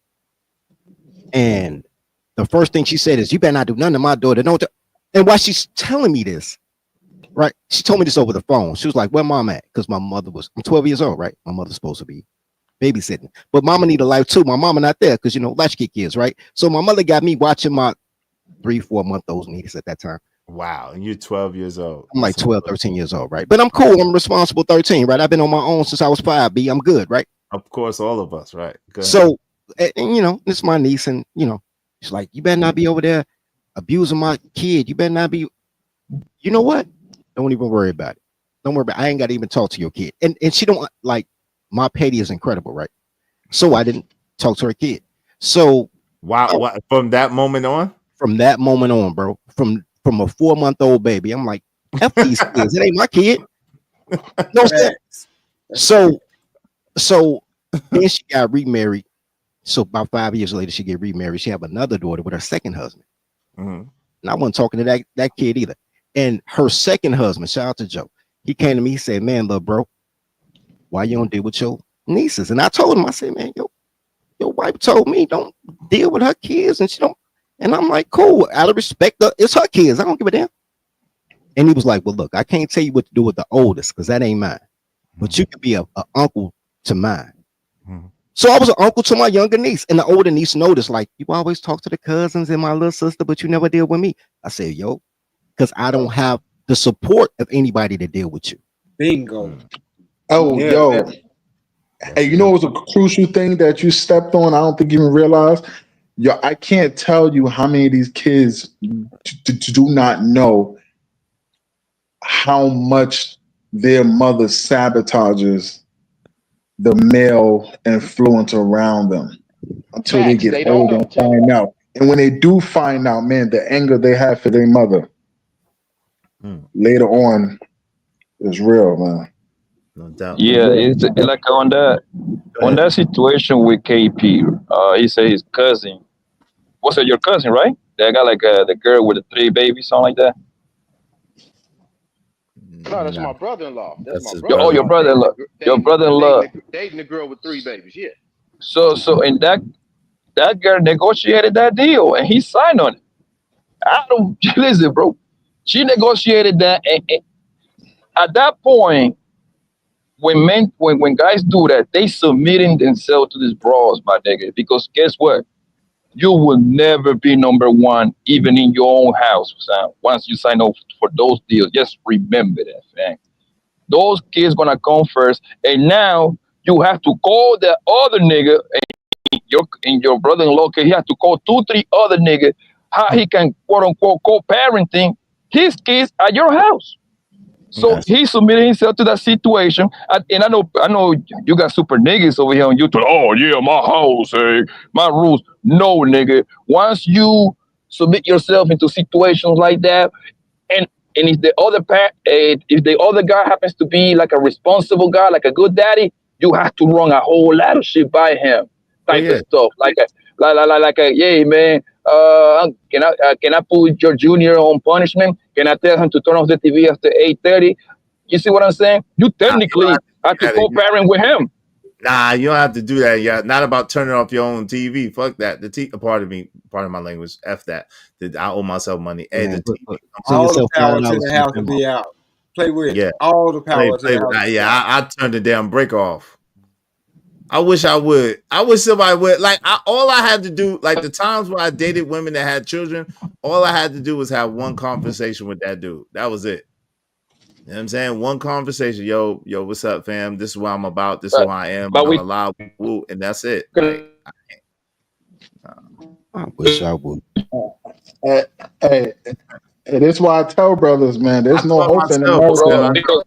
And the first thing she said is, you better not do nothing to my daughter. Don't. And while she's telling me this, right? She told me this over the phone. She was like, where mom at? Because I'm 12 years old, right? My mother's supposed to be babysitting. But mama need a life too. My mama not there because, latchkey kids, right? So my mother got me watching my 3-4 month old niece at that time. Wow. And you're 12 years old. I'm like 12, 13 years old, right? But I'm cool. I'm responsible 13, right? I've been on my own since I was 5, B. I'm good, right? Of course, all of us, right? Go ahead. So, and this is my niece, and, she's like, you better not be over there abusing my kid. You better not be, you know what? Don't even worry about it. Don't worry about it. I ain't got to even talk to your kid. And she don't, like, my petty is incredible, right? So I didn't talk to her kid. So. Wow. From that moment on? From that moment on, bro. From a 4-month-old baby. I'm like, F these kids. It ain't my kid. No sense. So then she got remarried. So about 5 years later, she get remarried. She have another daughter with her second husband. Mm-hmm. And I wasn't talking to that kid either. And her second husband, shout out to Joe, he came to me, he said, man, little bro, why you don't deal with your nieces? And I told him, I said, man, your wife told me don't deal with her kids, and she don't. And I'm like, cool, out of respect, it's her kids. I don't give a damn. And he was like, well, look, I can't tell you what to do with the oldest because that ain't mine. But you could be a uncle to mine. Mm-hmm. So I was an uncle to my younger niece. And the older niece noticed, like, you always talk to the cousins and my little sister, but you never deal with me. I said, yo, because I don't have the support of anybody to deal with you. Bingo. Oh, Yeah, yo. man. Hey, it was a crucial thing that you stepped on. I don't think you even realized. Yo, I can't tell you how many of these kids do not know how much their mother sabotages the male influence around them until they get older and find out. And when they do find out, man, the anger they have for their mother later on is real, man. No doubt. Yeah, it's like on that situation with KP. He said his cousin. Was it your cousin, right? That got like the girl with the 3 babies, something like that. No, that's my brother-in-law. That's my brother. Oh, your brother-in-law. Your brother-in-law dating the girl with 3 babies. Yeah. So and that girl negotiated that deal, and he signed on it. I don't listen, bro. She negotiated that, and at that point, when guys do that, they submitting themselves to these bras, my nigga. Because guess what? You will never be number one, even in your own house, son. Once you sign up for those deals, just remember that, man. Those kids gonna come first, and now you have to call the other nigga, and your brother-in-law, he has to call 2, 3 other niggas, how he can quote unquote co-parenting his kids at your house. So he submitted himself to that situation, and I know you got super niggas over here on YouTube. Oh yeah, my house, hey, my rules. No, nigga. Once you submit yourself into situations like that, and if the other guy happens to be like a responsible guy, like a good daddy, you have to run a whole lot of shit by him, type of stuff, like yeah, man. Can I put your junior on punishment? Can I tell him to turn off the TV after 8:30? You see what I'm saying? You technically have to co-parent with him. Nah, you don't have to do that. Yeah, not about turning off your own TV. Fuck that. Pardon my language. F that. I owe myself money. Hey, the TV. All the power to the house to be out. Play with it. All the power to the house. I turned the damn break off. I wish I would. I wish somebody would. Like, all I had to do, like the times when I dated women that had children, all I had to do was have one conversation with that dude. That was it. You know what I'm saying? One conversation. Yo, what's up, fam? This is what I'm about. This is who I am. But I'm allowed. Woo, and that's it. Like, I wish I would. Hey, that's why I tell brothers, man, there's no hope in America.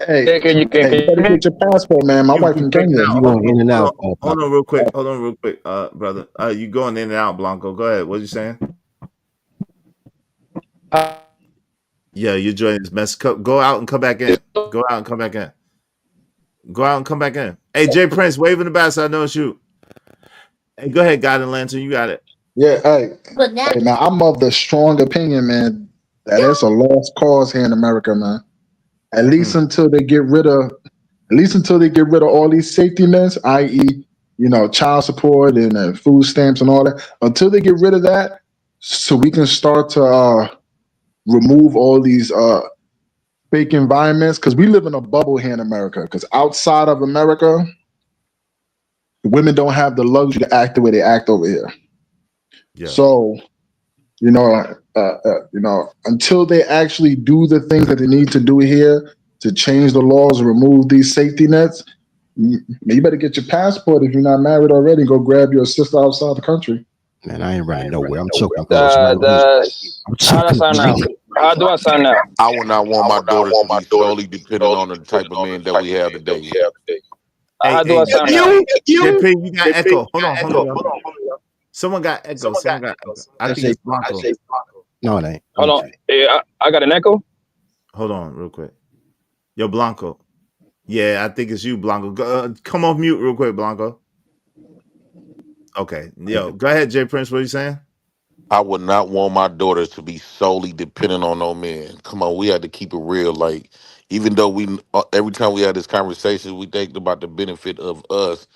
Hey, you better get your passport, man. My wife in Kenya. You going in and out. Hold on real quick, brother. You going in and out, Blanco. Go ahead. What you saying? Yeah, you're joining this mess. Go out and come back in. Go out and come back in. Go out and come back in. Hey, Jay Prince, wave in the back so I know it's you. Hey, go ahead, God and Lantern. You got it. Yeah, hey, now I'm of the strong opinion, man, that it's a lost cause here in America, man. At least until they get rid of all these safety nets, i.e., child support and food stamps and all that. Until they get rid of that, so we can start to remove all these fake environments, because we live in a bubble here in America. Because outside of America, women don't have the luxury to act the way they act over here. Yeah. So, until they actually do the things that they need to do here to change the laws and remove these safety nets, you better get your passport if you're not married already. Go grab your sister outside the country. Man, I ain't riding nowhere. I'm choking. How do I sign out? I would not want my daughters to be solely dependent on the type of men that we have today. How do I sign out? You got echo. Hold on. Someone got echo. I think it's Blanco. No, it ain't. Hold on. I got an echo. Hold on, real quick. Yo, Blanco. Yeah, I think it's you, Blanco. Come off mute real quick, Blanco. Okay. Yo, go ahead, Jay Prince. What are you saying? I would not want my daughters to be solely dependent on no man. Come on, we had to keep it real. Like, even though every time we had this conversation, we think about the benefit of us,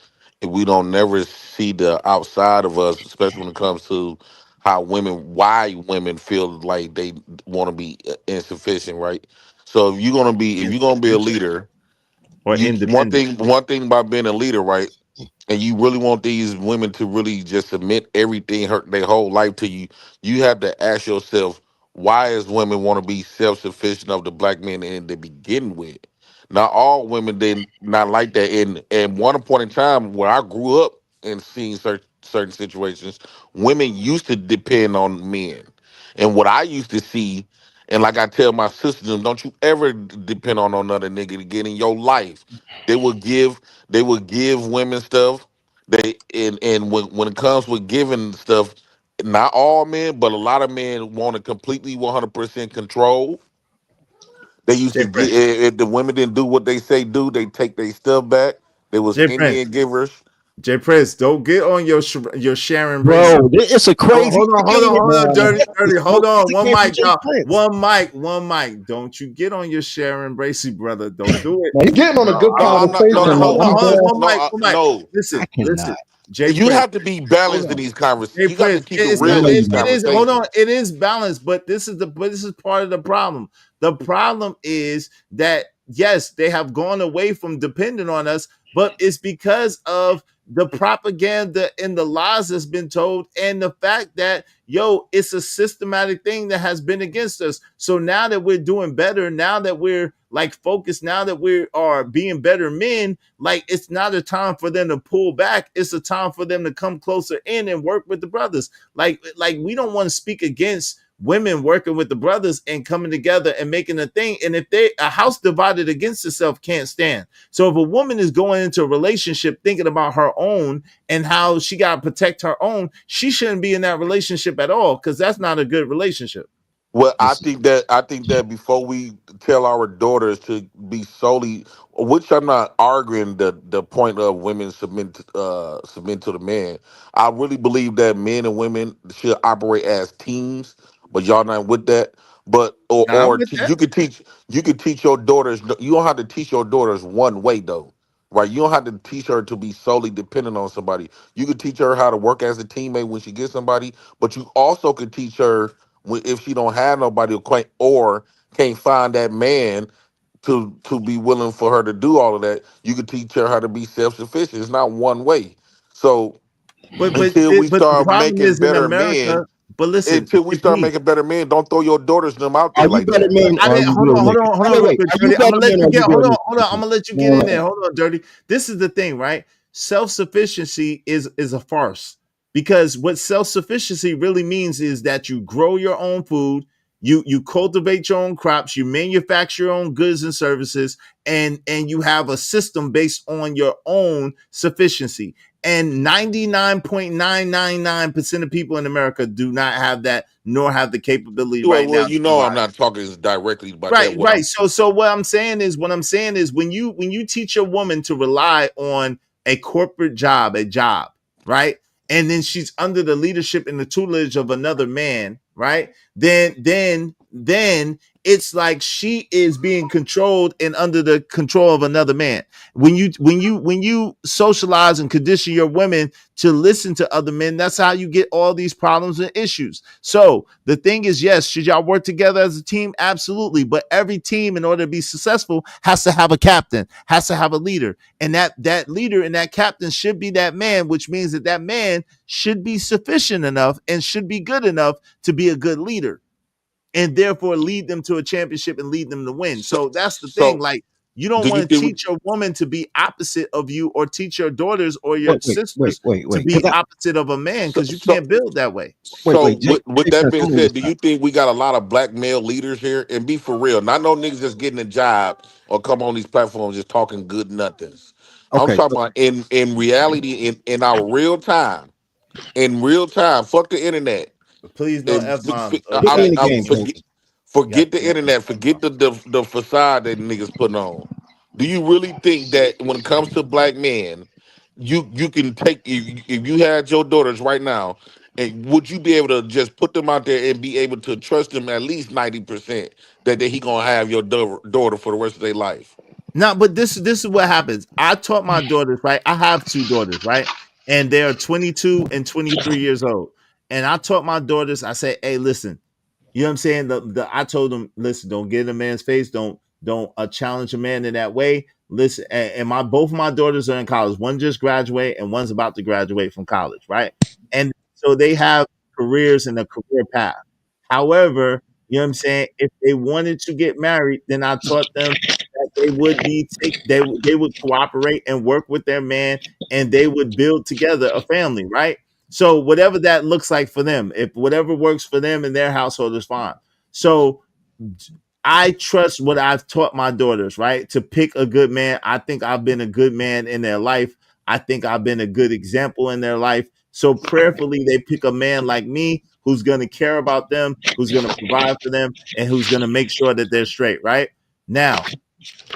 and we don't never see the outside of us, especially when it comes to why women feel like they want to be insufficient, right? So if you're gonna be a leader, or independent, one thing about being a leader, right? And you really want these women to really just submit everything, their whole life to you, you have to ask yourself, why is women want to be self-sufficient of the black men in to begin with? Not all women then not like that. And one point in time where I grew up and seeing certain situations, women used to depend on men. And what I used to see, and like I tell my sisters, don't you ever depend on another nigga to get in your life. They would give women stuff. And when it comes with giving stuff, not all men, but a lot of men want to completely 100% control. They used to get, if the women didn't do what they say do, they take their stuff back. They was Indian givers. Jay Prince, don't get on your Sharon Bro, it's a crazy. Hold on, dirty. Hold on, one mic, y'all. One mic. Don't you get on your Sharon Bracy, brother. Don't do it. You're getting on a good conversation. One mic. Listen. Jay, you have to be balanced in these conversations. You got to keep it real in these conversations. Hold on, it is balanced, but this is part of the problem. The problem is that yes, they have gone away from depending on us, but it's because of the propaganda and the lies that's been told, and the fact that it's a systematic thing that has been against us. So now that we're doing better, now that we're like focused, now that we are being better men, like it's not a time for them to pull back. It's a time for them to come closer in and work with the brothers. Like we don't want to speak against women working with the brothers and coming together and making a thing. And if a house divided against itself can't stand. So if a woman is going into a relationship thinking about her own and how she got to protect her own, she shouldn't be in that relationship at all, because that's not a good relationship. Well, I think that before we tell our daughters to be solely, which I'm not arguing the point of women submit to the man. I really believe that men and women should operate as teams, but y'all not with that. But Nah, I'm with that. you could teach your daughters. You don't have to teach your daughters one way though, right? You don't have to teach her to be solely dependent on somebody. You could teach her how to work as a teammate when she gets somebody, but you also could teach her if she don't have nobody acquaint or can't find that man to be willing for her to do all of that, you could teach her how to be self-sufficient. It's not one way. So until we But the start problem making is in better men, America. But listen, until we start JP, making better men, don't throw your daughters them out Are there you like better that. but men I or are didn't. you real niggas? Hold Wait, on, real wait. quick, Are you Dirty. I'm better gonna let men or you are you get. real Hold on. I'm niggas? gonna let you get Man, in there. Hold on, Dirty. This is the thing, right? Self sufficiency is a farce because what self sufficiency really means is that you grow your own food, you cultivate your own crops, you manufacture your own goods and services, and you have a system based on your own sufficiency. And 99.999% of people in America do not have that, nor have the capability right Well, now to you know, I'm provide. not talking directly about that. Right, What right. I'm So what I'm saying is when you teach a woman to rely on a corporate job, right? And then she's under the leadership and the tutelage of another man, right? Then it's like she is being controlled and under the control of another man. When you socialize and condition your women to listen to other men, that's how you get all these problems and issues. So the thing is, yes, should y'all work together as a team? Absolutely. But every team, in order to be successful, has to have a captain, has to have a leader. And that leader and that captain should be that man, which means that man should be sufficient enough and should be good enough to be a good leader and therefore lead them to a championship and lead them to win. so So that's the thing. so Like, you don't do you want to think teach your woman to be opposite of you or teach your daughters or your sisters to Because be opposite of a man so because you so can't build that way. So with Jay that Prince, being I'm gonna said, do you think we got a lot of black male leaders here? And be for real, not no niggas just getting a job or come on these platforms just talking good nothings. I'm okay. talking about in reality, in our real time. Fuck the internet. Please no And F bombs. Put me in the I game, King. forget the No. internet, forget the facade that niggas putting on. Do you really think that when it comes to black men, you can take if you had your daughters right now, and would you be able to just put them out there and be able to trust them at least 90% that he gonna have your daughter for the rest of their life? No, but this is what happens. I taught my daughters, right? I have two daughters, right? And they are 22 and 23 years old. And I taught my daughters, I said, hey, listen, you know what I'm saying? I told them, listen, don't get in a man's face, don't challenge a man in that way. Listen, and my both of my daughters are in college. One just graduated and one's about to graduate from college, right? And so they have careers and a career path. However, you know what I'm saying? If they wanted to get married, then I taught them that they would they would cooperate and work with their man and they would build together a family, right? So whatever that looks like for them, if whatever works for them in their household is fine. So I trust what I've taught my daughters, right? To pick a good man. I think I've been a good man in their life. I think I've been a good example in their life. So prayerfully, they pick a man like me who's going to care about them, who's going to provide for them, and who's going to make sure that they're straight, right? Now,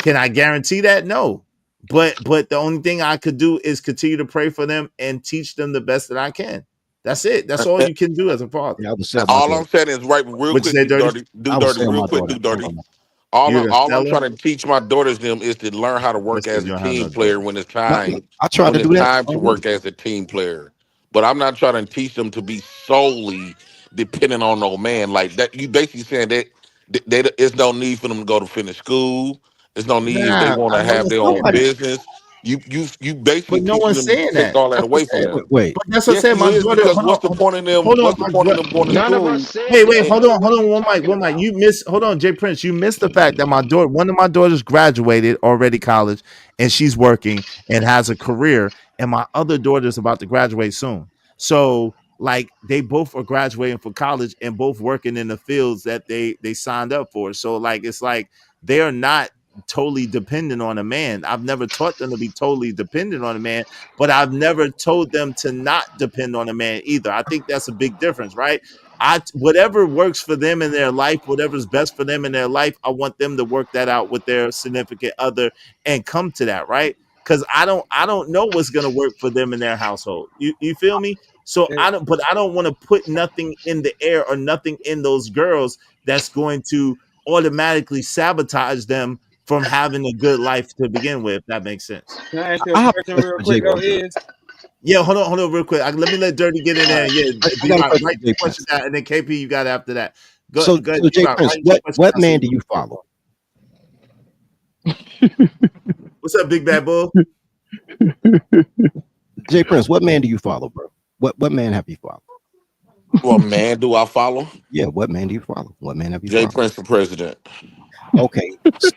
can I guarantee that? No. But the only thing I could do is continue to pray for them and teach them the best that I can. That's it. That's all you can do as a father. Yeah, I was And selling my all daughter. I'm saying is right, real What you quick, say, Dirty? do I was dirty, selling real my quick, daughter. do I ain't dirty. gonna lie. You're a All I'm seller? trying to teach my daughters them is to learn how to work Listen, as you a don't have team no player daughter. when it's No, time I tried to do that to already. work as a team player. But I'm not trying to teach them to be solely dependent on no man like that. You basically saying that it's no need for them to go to finish school. There's no need if they Nah, want to no have one's their saying own that. business. You basically But no teaching one's them to saying take that. all that That's what away I'm from saying. them. Wait. But that's what I'm Yes, saying. you My is daughter, because hold on, what's the point of them going to None of us school? said wait, that, And hold brother. on, What hold are on, you one mic, talking one mic. about? Hold on, Jay Prince, you missed the fact that one of my daughters graduated already college and she's working and has a career, and my other daughter's about to graduate soon. So like they both are graduating from college and both working in the fields that they signed up for. So like it's like they are not totally dependent on a man. I've never taught them to be totally dependent on a man, but I've never told them to not depend on a man either. I think that's a big difference, right? whatever works for them in their life, whatever's best for them in their life, I want them to work that out with their significant other and come to that, right? Because I don't know what's gonna work for them in their household. You feel me? So I don't want to put nothing in the air or nothing in those girls that's going to automatically sabotage them from having a good life to begin with, if that makes sense. Can I ask you a question real quick though? Is Yeah, hold on real quick. Let me let Dirty get in there. Yeah, I got a question write for your Jay question Prince. down, and then KP, you got after that. Go So ahead, Jay Prince, write your question what down so man you do you can- follow? What's up, Big Bad Bull? Jay Prince, what man do you follow, bro? What man have you followed? What man do I follow? Yeah, what man do you follow? What man have you Jay followed? Prince for president Okay,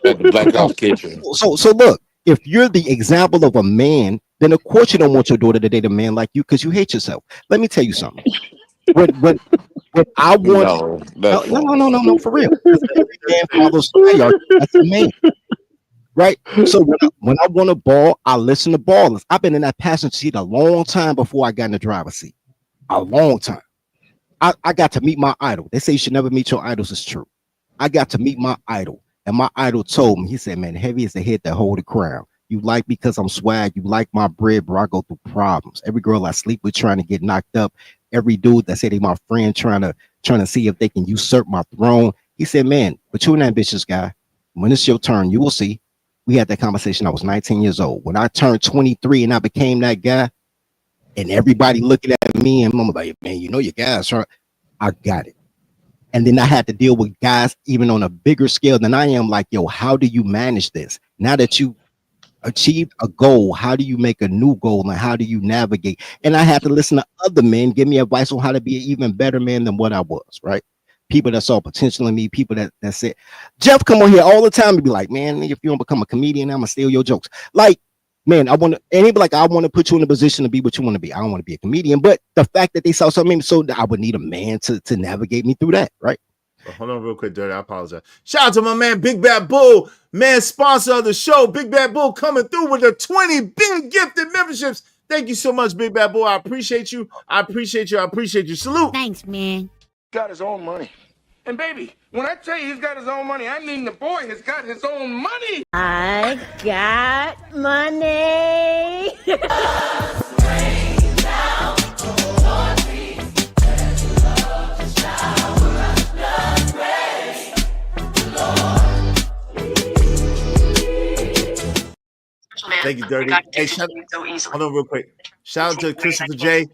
at the Black so, Ops Kitchen. so look, if you're the example of a man, then of course you don't want your daughter to date a man like you because you hate yourself. Let me tell you something. When I want No, that's no, false. for real. Because every man follows hierarchy. That's a man. Right. So when I want a ball, I listen to ballers. I've been in that passenger seat a long time before I got in the driver's seat. A long time. I got to meet my idol. They say you should never meet your idols. It's true. I got to meet my idol. And my idol told me, he said, man, heavy is the head that hold the crown. You like because I'm swag. You like my bread, bro. I go through problems. Every girl I sleep with trying to get knocked up. Every dude that say they my friend trying to see if they can usurp my throne. He said, man, but you're an ambitious guy. When it's your turn, you will see. We had that conversation. I was 19 years old. When I turned 23 and I became that guy, and everybody looking at me and I'm like, man, you know your guys, right? I got it. And then I had to deal with guys even on a bigger scale than I am. Like, yo, how do you manage this? Now that you achieved a goal, how do you make a new goal and how do you navigate? And I had to listen to other men give me advice on how to be an even better man than what I was, right? People that saw potential in me, people that said, Jeff, come on here all the time and be like, man, if you don't become a comedian, I'm gonna steal your jokes. Like, man, I want to, and he be like, I want to put you in a position to be what you want to be. I don't want to be a comedian, but the fact that they saw something, so I would need a man to navigate me through that, right? Hold on real quick, Dirty. I apologize. Shout out to my man, Big Bad Bull, man, sponsor of the show. Big Bad Bull coming through with the 20 big gifted memberships. Thank you so much, Big Bad Bull. I appreciate you. I appreciate you. I appreciate you. Salute. Thanks, man. Got his own money. And baby, when I tell you he's got his own money, I mean the boy has got his own money. I got money. Thank you, Dirty. Hey, hold on real quick. Shout out to Christopher J.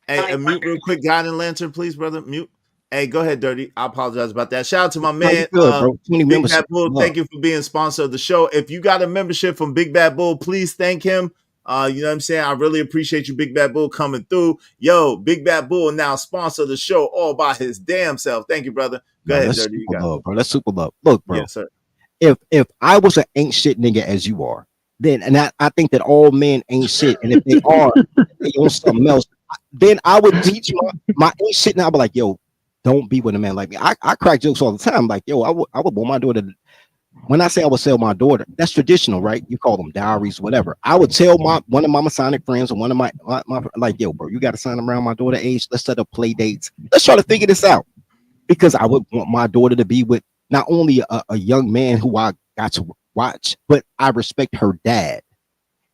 Hey, mute real quick. God and Lantern, please, brother. Mute. Hey, go ahead, Dirty. I apologize about that. Shout out to my man, Good, bro. 20 Big Bad memberships. Bull. Thank you for being sponsor of the show. If you got a membership from Big Bad Bull, please thank him. You know what I'm saying? I really appreciate you, Big Bad Bull, coming through. Yo, Big Bad Bull now sponsor the show all by his damn self. Thank you, brother. Go ahead, That's Dirty. You super got it. love, bro. That's super love. Look, bro. Yes, sir. If I was an ain't shit nigga as you are, then and I think that all men ain't shit, and if they are, they on something else, then I would teach my ain't shit, and I'll be like, yo, don't be with a man like me. I crack jokes all the time, like, yo, I would want my daughter. When I say I would sell my daughter, that's traditional, right? You call them dowries, whatever. I would tell one of my Masonic friends or one of my like, yo, bro, you got to sign around my daughter age. Let's set up play dates. Let's try to figure this out, because I would want my daughter to be with not only a young man who I got to watch, but I respect her dad.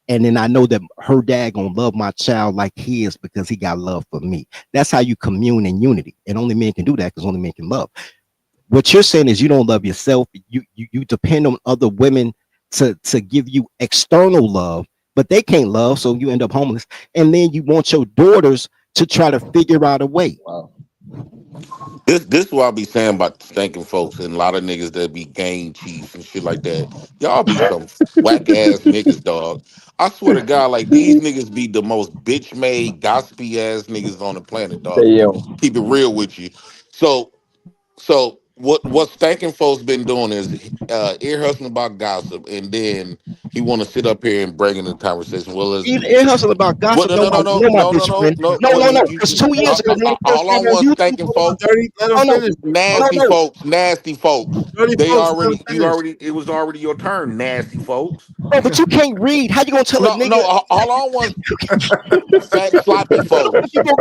And then I know that her dad gonna love my child like he is because he got love for me. That's how you commune in unity. And only men can do that because only men can love. What you're saying is you don't love yourself. You depend on other women to give you external love, but they can't love, so you end up homeless. And then you want your daughters to try to figure out a way. Wow. This is what I be saying about thanking folks and a lot of niggas that be gang chiefs and shit like that. Y'all be some whack ass niggas, dog. I swear to God, like these niggas be the most bitch made, gossipy ass niggas on the planet, dog. Hey, yo. Keep it real with you. So what stinking folks been doing is ear hustling about gossip, and then he want to sit up here and bring in the conversation. Well, it's It hustle about well, gossip. no, No, no, no, no, no, my no, no, best no, friend. no. No, Well, no, no. Because 2 years ago, when I first all came on on was YouTube, stinking folks, Dirty, let him no, no, finish. no, nasty no. folks, nasty folks. Dirty They folks, let him already, finish. it was already your turn, nasty folks. No, but you can't read. How you gonna tell a No, no, nigga? hold on one fat sloppy folks. You can't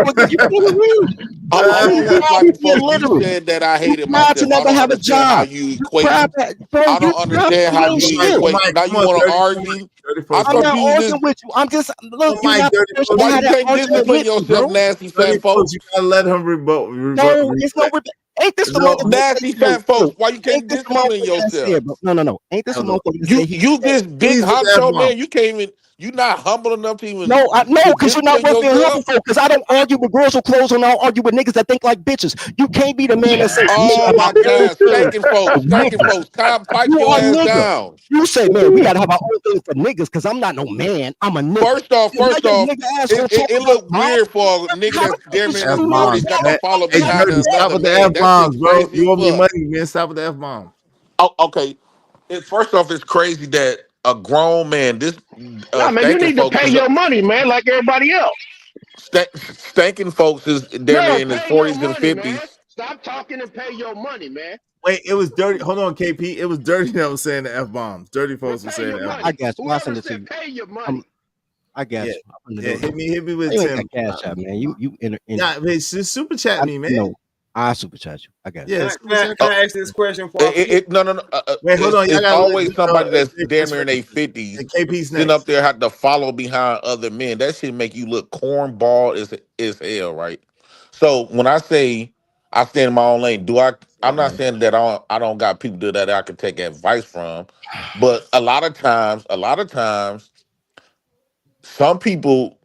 read. Hold You on one proud to sloppy be folks. You illiterate. said that I You hated proud to myself. I never don't have a understand how job. you You proud equating. that, bro. I You don't proud understand you how ain't you Mike, shit. equate. Mike, Now come you on, want to Dirty. argue. Dirty I folks, I'm come thought on. not you was arguing just. with you. I'm just Come look. on, You're Mike, not the Dirty person folks, to Why have you that can't argument discipline with me, yourself, bro. nasty Dirty fat folks, folks? you gotta let him No, it's no. Ain't this the No, motherfucker that Nasty no, fat folks. no. Why you Ain't can't this the discipline motherfucker that yourself? said, bro? No, no, no. Ain't this the hell no. motherfucker that You said he you said, this big Please with the honcho F-bomb. man. You can't even. You not humble enough to even no, no, to because you're not discipline worth being humble yourself. for. Because I don't argue with girls who clothes on. I don't argue with niggas that think like bitches. You can't be the man that say Oh my about God, everything stinking for folks, stinking niggas. folks. Calm, pipe You your are a ass nigga. down. You say, man, we gotta have our own thing for niggas because I'm not no man. I'm a nigga. First Now your off, nigga asshole talk it about look mom. weird for a nigga How the that's fuck damn is near she in his do now? 40s F-bombs, got to man. follow Hey, behind Dirty, stop another with the man. That shit F-bombs, bro. crazy You as owe me fuck. money, man. Stop with the F-bomb. Oh, okay. First off, it's crazy that a grown man, this Nah, man, you stinking need to folks pay is your money, man, like everybody else. stinking folks is damn near No, in his pay your 40s and money, man. 50s. Stop talking and pay your money, man. Wait, it was Dirty. Hold on, KP. It was Dirty that was saying the F-bombs. Dirty Man, folks was pay saying your the I F-bombs. money. got you. I'll Whoever send it to said you. pay your money. I got Yeah. you. I'm gonna Yeah, do it. hit me with You ain't 10. got cash out, man. You in Nah, man, super chat me, man. no. I super chat you. I got you. Yeah, super chat. Can I ask this question for No, no, no. Wait, hold on. Y'all It's gotta let always somebody that's Jay damn Prince near in their finish. 50s And KP's sitting up next. there had to follow behind other men. That shit make you look cornball as hell, right? So when I say I stand in my own lane, I'm not saying that I don't got people that I can take advice from, but a lot of times, some people,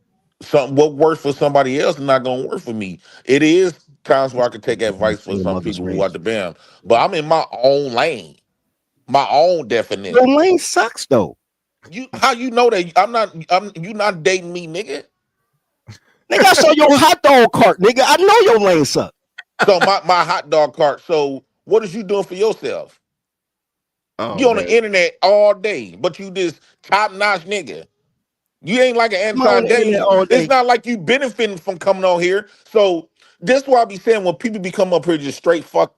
what works for somebody else is not gonna work for me. It is times where I can take advice for Your some mother's people who are race. the bam, but I'm in my own lane, my own Your definition. lane sucks though. You how you know that you not dating me, nigga? Nigga, I saw your hot dog cart, nigga. I know your lane suck. So my hot dog cart. So what is you doing for yourself? Oh You on the man. internet all day, but you this top notch nigga. You ain't like an I'm on Anton the internet Daniels. all It's day. not like you benefiting from coming on here. So this why I be saying when people become up here just straight fuck.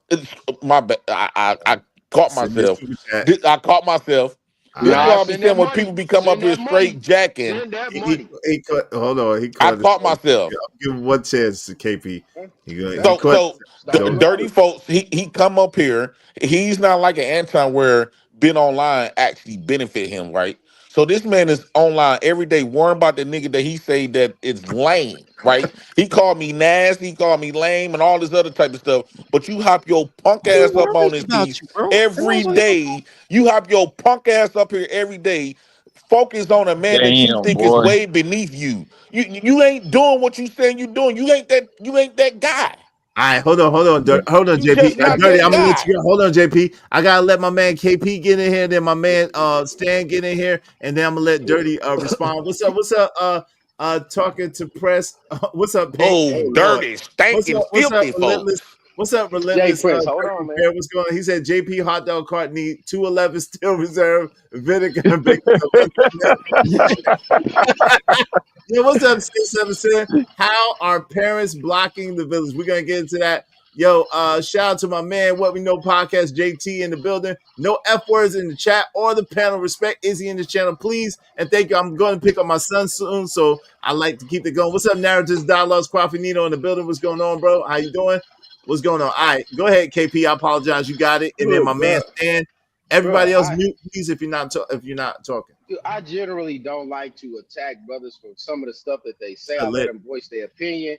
My bad. I caught Send me a myself. super chat. I caught myself. All This right. Nah, why I be send that saying when money. people become up Send here that straight money. jacking. Send that money. He caught, hold on. He I caught caught himself. myself. I'll give him one chance to KP. He Stop, caught. stop Don't. Dirty lying. folks, he come up here. He's not like an Anton where being online actually benefit him, right? So this man is online every day worrying about the nigga that he say that is lame, right? He called me nasty, he called me lame, and all this other type of stuff. But you hop your punk Who ass up on worries this about piece you, bro? every day. You hop your punk ass up here every day. Focus on a man that you Damn, think is boy. way beneath you. You ain't doing what you saying you doing. You ain't that guy. All right, hold on, hold on, You JP. just not Dirty, that I'm gonna let guy. you go. Hold on, JP. I gotta let my man KP get in here, then my man Stan get in here, and then I'm gonna let Dirty respond. What's up? What's up? Talking to press. What's up, Pink? Oh, Oh Lord. dirty, stinking, What's up, filthy Relentless? folks. What's up, Jay Relentless? Prince, hold Drink on, man. Repair. What's going on? He said JP hot dog cart need 211 still reserved vinegar and bacon. Yeah, what's up, 677? How are parents blocking the village? We're gonna get into that. Yo, shout out to my man, What We Know Podcast, JT in the building. No F words in the chat or the panel. Respect Izzy in the channel, please. And thank you. I'm going to pick up my son soon, so I like to keep it going. What's up, Narratives Dialogues? Coffee Nino in the building. What's going on, bro? How you doing? What's going on? All right, go ahead, KP. I apologize. You got it. And then Look, my man Stan. Everybody bruh, else, mute, please, if you're not talking. I generally don't like to attack brothers for some of the stuff that they say. I let Lit. them voice their opinion.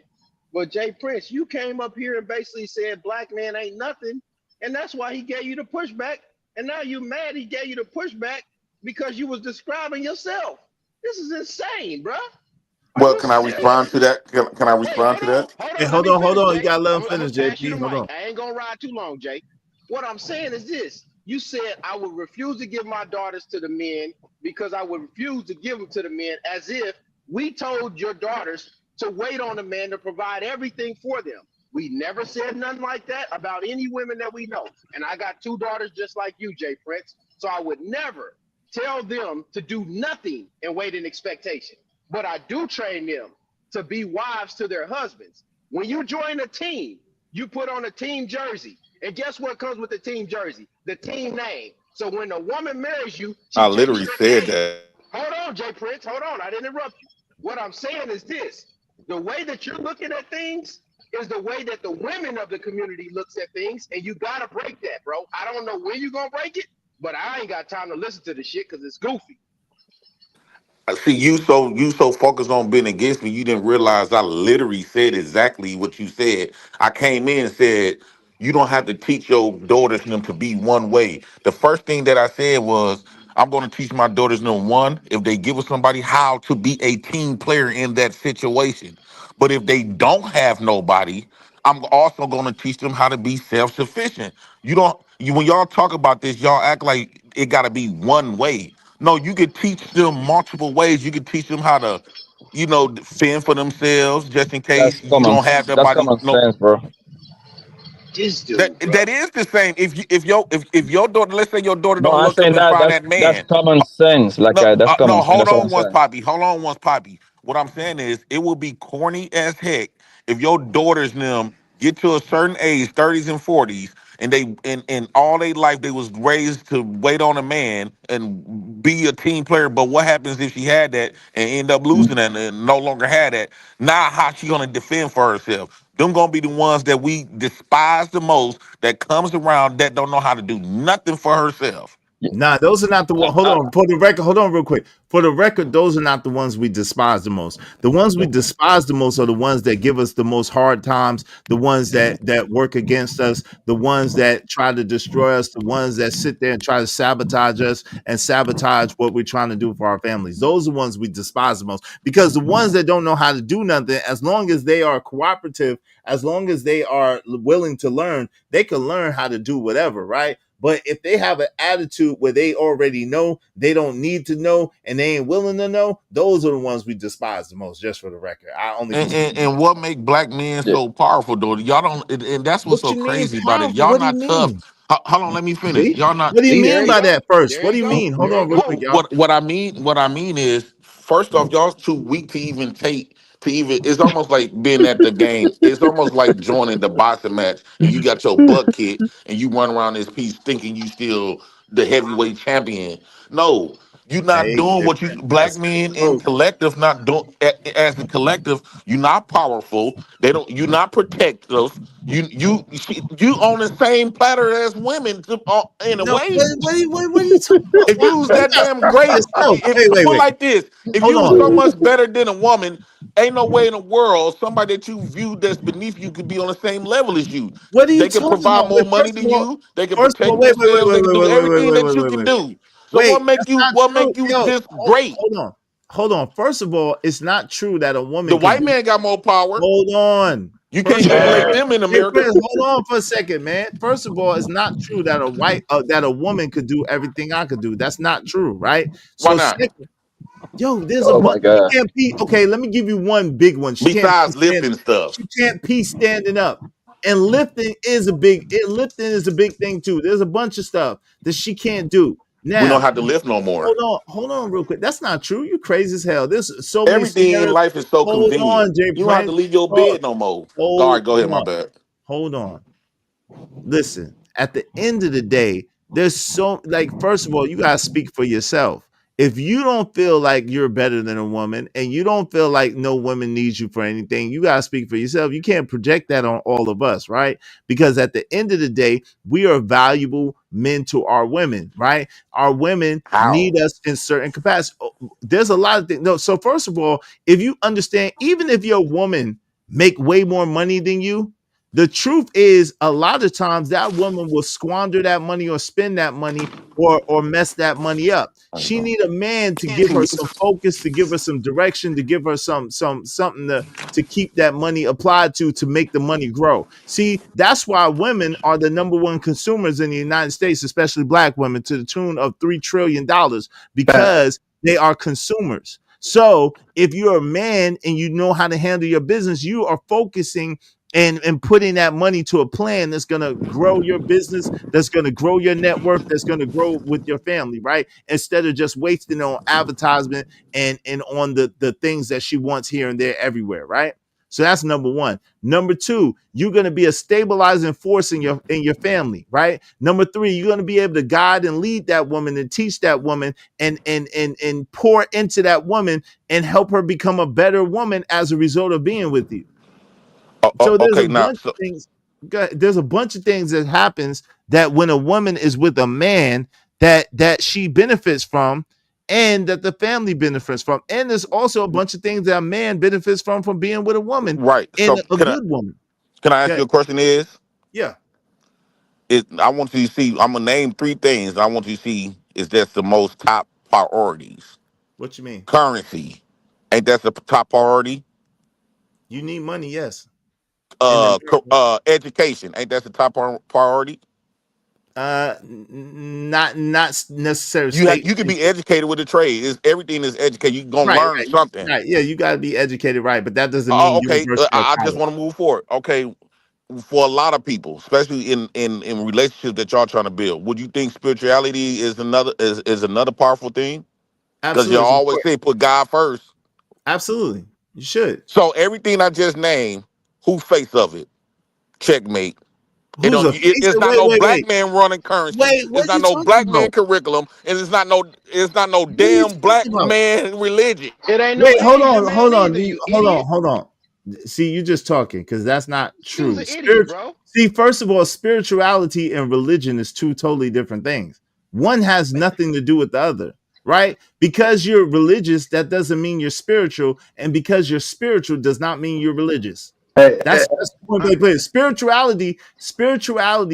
But Jay Prince, you came up here and basically said black man ain't nothing, and that's why he gave you the pushback. And now you mad he gave you the pushback because you was describing yourself. This is insane, bruh. Are Well, you can I serious? respond to that? Can I Wait, respond to that? Hey, Let me hold finish, on. You Jay. gotta let him I'm gonna finish, pass you the JP. Hold mic. on. I ain't gonna ride too long, Jay. What I'm saying is this: you said I would refuse to give my daughters to the men because I would refuse to give them to the men, as if we told your daughters to wait on a man to provide everything for them. We never said nothing like that about any women that we know. And I got 2 daughters just like you, Jay Prince. So I would never tell them to do nothing and wait in expectation. But I do train them to be wives to their husbands. When you join a team, you put on a team jersey. And guess what comes with the team jersey? The team name. So when a woman marries you, she I takes literally your said name. that. Hold on, Jay Prince. Hold on. I didn't interrupt you. What I'm saying is this. The way that you're looking at things is the way that the women of the community looks at things, and you got to break that, bro. I don't know when you're going to break it, but I ain't got time to listen to the shit because it's goofy. I see you so focused on being against me, you didn't realize I literally said exactly what you said. I came in and said you don't have to teach your daughters them to be one way. The first thing that I said was I'm going to teach my daughters them one, if they give with somebody, how to be a team player in that situation. But if they don't have nobody, I'm also going to teach them how to be self-sufficient. When y'all talk about this, y'all act like it got to be one way. No, you could teach them multiple ways. You could teach them how to, fend for themselves, just in case you don't have That's nobody. common No, sense, bro. This that dude, bro. that is the same. If your daughter, let's say your daughter No, don't I'm look up saying and that find that's that that's man. common sense. Like No, that's common no, sense. hold That's what I'm on once, saying. Poppy. Hold on once, Poppy. What I'm saying is, it will be corny as heck if your daughters and them get to a certain age, 30s and 40s, and they in all their life they was raised to wait on a man and be a team player. But what happens if she had that and end up losing that and no longer had that? Now how she gonna defend for herself? Them gonna be the ones that we despise the most, that comes around that don't know how to do nothing for herself. Nah, those are not the one. Hold on, for the record. Hold on, real quick. For the record, those are not the ones we despise the most. The ones we despise the most are the ones that give us the most hard times. The ones that work against us. The ones that try to destroy us. The ones that sit there and try to sabotage us and sabotage what we're trying to do for our families. Those are the ones we despise the most. Because the ones that don't know how to do nothing, as long as they are cooperative, as long as they are willing to learn, they can learn how to do whatever, right? But if they have an attitude where they already know, they don't need to know, and they ain't willing to know, those are the ones we despise the most, just for the record. I only be speaking. And what make black men Yeah. so powerful, though? Y'all don't, and that's what's What so you mean crazy about it. powerful? Y'all What do you not tough. mean? Hold on, let me finish. See? Y'all not. What do you See, there mean you by go. that first? There What do you you go. mean? Hold There on you real go. quick, y'all. What I mean is, first off, y'all too weak to even take to even. It's almost like being at the game. It's almost like joining the boxing match, and you got your butt kicked, and you run around this piece thinking you still the heavyweight champion. No. You're not Hey, doing if what you black that's men in oh, collective not doing as a collective. You're not powerful. They don't. You're not protective. You on the same platter as women in a no, way. what are you talking about? If you was that Stop, damn stop great, this. No, if wait, wait, put it wait. like this, if Hold you was on. so much better than a woman, ain't no way in the world somebody that you view that's beneath you could be on the same level as you. What are you They can talking provide about? more Wait, money than you. They can first of all, protect wait, wait, wait, themselves. They wait, can wait, do wait, wait, wait, everything wait, that wait, you wait, can wait. do. So Wait, what make that's you not what true. make you Yo, just great? hold on. First of all, it's not true that a The woman can white do. man got more power. Hold on. You can't First of all, emulate them in hey America. Prince, hold on for a second, man. First of all, it's not true that that a woman could do everything I could do. That's not true, right? Why So not? second, yo, there's a Oh bunch. my She god. can't pee. Okay, let me give you one big one. She can't pee Besides standing. lifting stuff, She can't pee standing up. And lifting is a big thing too. There's a bunch of stuff that she can't do. we don't Now, have to lift no more. hold on, real quick. That's not true. You crazy as hell. There's so many Everything in scenarios. life is so Hold convenient. on, Jay You don't have to Prince. leave your Hold, bed no more. All hold right, go ahead. My on. bad. Hold on. Listen, at the end of the day, there's so like first of all, you gotta speak for yourself. If you don't feel like you're better than a woman and you don't feel like no woman needs you for anything, you gotta speak for yourself. You can't project that on all of us, right? Because at the end of the day, we are valuable men to our women, right? Our women How? need us in certain capacity. There's a lot of things. No, so first of all, if you understand, even if your woman make way more money than you, the truth is, a lot of times that woman will squander that money or spend that money or mess that money up. She need a man to give her some focus, to give her some direction, to give her something to keep that money applied to make the money grow. See, that's why women are the number one consumers in the United States, especially black women, to the tune of $3 trillion because they are consumers. So if you're a man and you know how to handle your business, you are focusing and putting that money to a plan that's going to grow your business, that's going to grow your net worth, that's going to grow with your family, right? Instead of just wasting on advertisement and on the things that she wants here and there everywhere, right? So that's number one. Number two, you're going to be a stabilizing force in your family, right? Number three, you're going to be able to guide and lead that woman and teach that woman and pour into that woman and help her become a better woman as a result of being with you. So there's a Okay, now bunch of things. There's a bunch of things that happens that when a woman is with a man that she benefits from, and that the family benefits from, and there's also a bunch of things that a man benefits from being with a woman, right. and So a good woman. can I ask Okay. you a question? Yeah. I want you to see. I'm gonna name three things. I want you to see is that's the most top priorities. What you mean? Currency, ain't that the top priority? You need money, yes. In the Education, ain't that the top priority? not necessarily You state. can be educated with a trade. Everything is educated. You gonna Right, learn something. right. Yeah, you got to be educated, right? But that doesn't Oh, mean okay. university or I just college. want to move forward. Okay, for a lot of people, especially in relationships that y'all trying to build, would you think spirituality is another powerful thing? Because y'all Absolutely, it's always important. say put God first. Absolutely, you should. So everything I just named, who face of it? Checkmate. Who's a face? It's not Wait, no wait, black wait, man running currency. wait. It's What are not you no talking black man about? curriculum, and it's not no What are you damn black talking about? man religion. It ain't no Wait, hold Asian on, hold man on. either, you Hold on, idiot. hold on. See, you just talking because that's not He was true. an idiot, bro. See, first of all, spirituality and religion is two totally different things. One has nothing to do with the other, right? Because you're religious, that doesn't mean you're spiritual, and because you're spiritual does not mean you're religious. That's point blank clear. Spirituality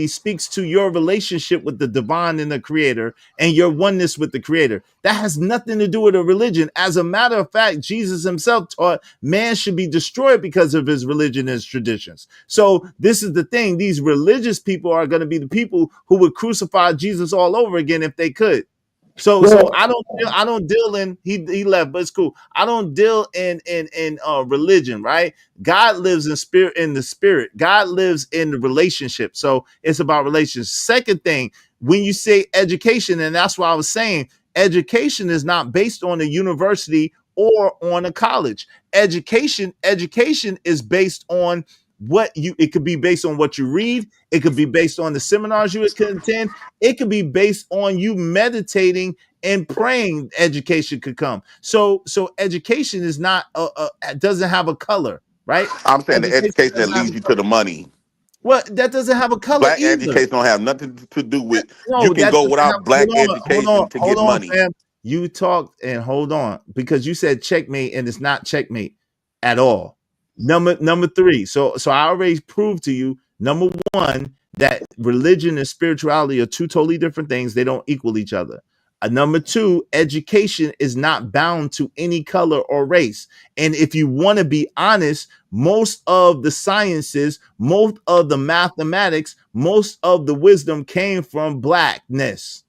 speaks to your relationship with the divine and the creator and your oneness with the creator. That has nothing to do with a religion. As a matter of fact, Jesus himself taught man should be destroyed because of his religion and his traditions. So this is the thing. These religious people are going to be the people who would crucify Jesus all over again if they could. So I don't deal in he left, but it's cool. I don't deal in religion, right? God lives in the spirit. God lives in the relationship. So it's about relations. Second thing, when you say education, and that's why I was saying education is not based on a university or on a college. Education is based on it could be based on what you read, it could be based on the seminars you can attend, it could be based on you meditating and praying. Education could come. So education is not doesn't have a color, right? I'm saying the Education education that doesn't have leads a you to color. the money. Well, that doesn't have a color Black either. education don't have nothing to do with. You No, can that go doesn't have. without black education to Hold get on, money. fam. You talked and hold on because you said checkmate and it's not checkmate at all. Number three. So I already proved to you. Number one, that religion and spirituality are two totally different things. They don't equal each other. Number two, education is not bound to any color or race. And if you want to be honest, most of the sciences, most of the mathematics, most of the wisdom came from blackness,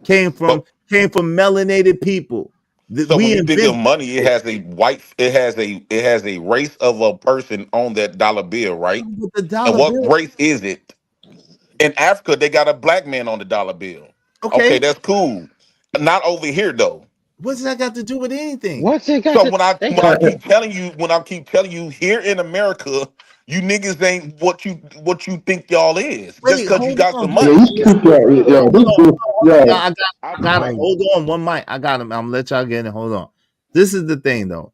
came from But melanated people. so when We you think of invented money, it. it has a race of a person on that dollar bill, right? But the And dollar what bill, race is it? In Africa, they got a black man on the dollar bill. Okay, okay. that's cool. Not over here though. What's that got to do with anything? What's it got So to? They when got. I keep telling you, here in America, you niggas ain't what you think y'all is. Just Wait, because you hold got on, some hold Yeah, on, you money. hold keep that. on, Yo, hold this on, dude, hold on. yo, I got him. Right. Hold on, one mic. I got him. I'm gonna let y'all get it. Hold on. This is the thing, though.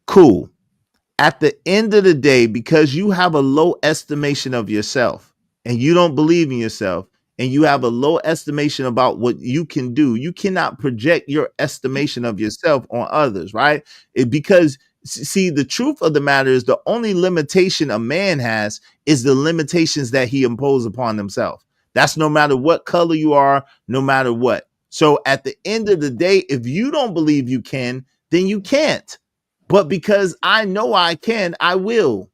Cool. At the end of the day, because you have a low estimation of yourself and you don't believe in yourself and you have a low estimation about what you can do, you cannot project your estimation of yourself on others, right? Because see, the truth of the matter is the only limitation a man has is the limitations that he imposes upon himself. That's no matter what color you are, no matter what. So at the end of the day, if you don't believe you can, then you can't. But because I know I can, I will.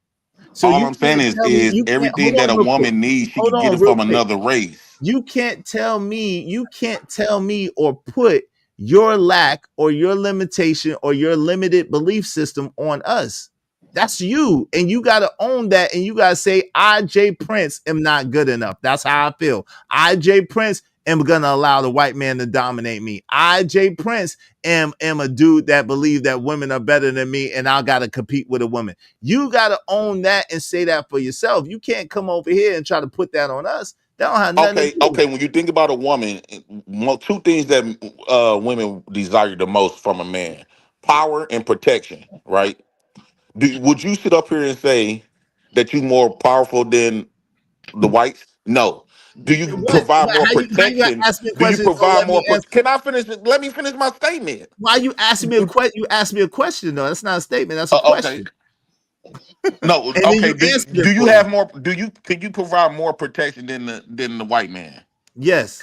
So All you I'm saying can't tell me, is you can't, hold everything that on a real quick. woman needs, she Hold could get on it real from quick. another race. You can't tell me or put your lack or your limitation or your limited belief system on us. That's you. And you got to own that. And you got to say, I, Jay Prince, am not good enough. That's how I feel. I, Jay Prince, am going to allow the white man to dominate me. I, Jay Prince, am a dude that believe that women are better than me and I got to compete with a woman. You got to own that and say that for yourself. You can't come over here and try to put that on us. That don't have nothing to do with it. When you think about a woman, two things that women desire the most from a man: power and protection. Right? Would you sit up here and say that you're more powerful than the whites? No. Do you What? provide more How you gonna protection? ask me a Do you question? Don't provide let more? me answer. Can I finish? Let me finish my statement. Why you asking me a question? You asked me a question though. That's not a statement. That's a Okay. question. No. And then Okay. you answered it Do you for me. have more? Can you provide more protection than the white man? Yes.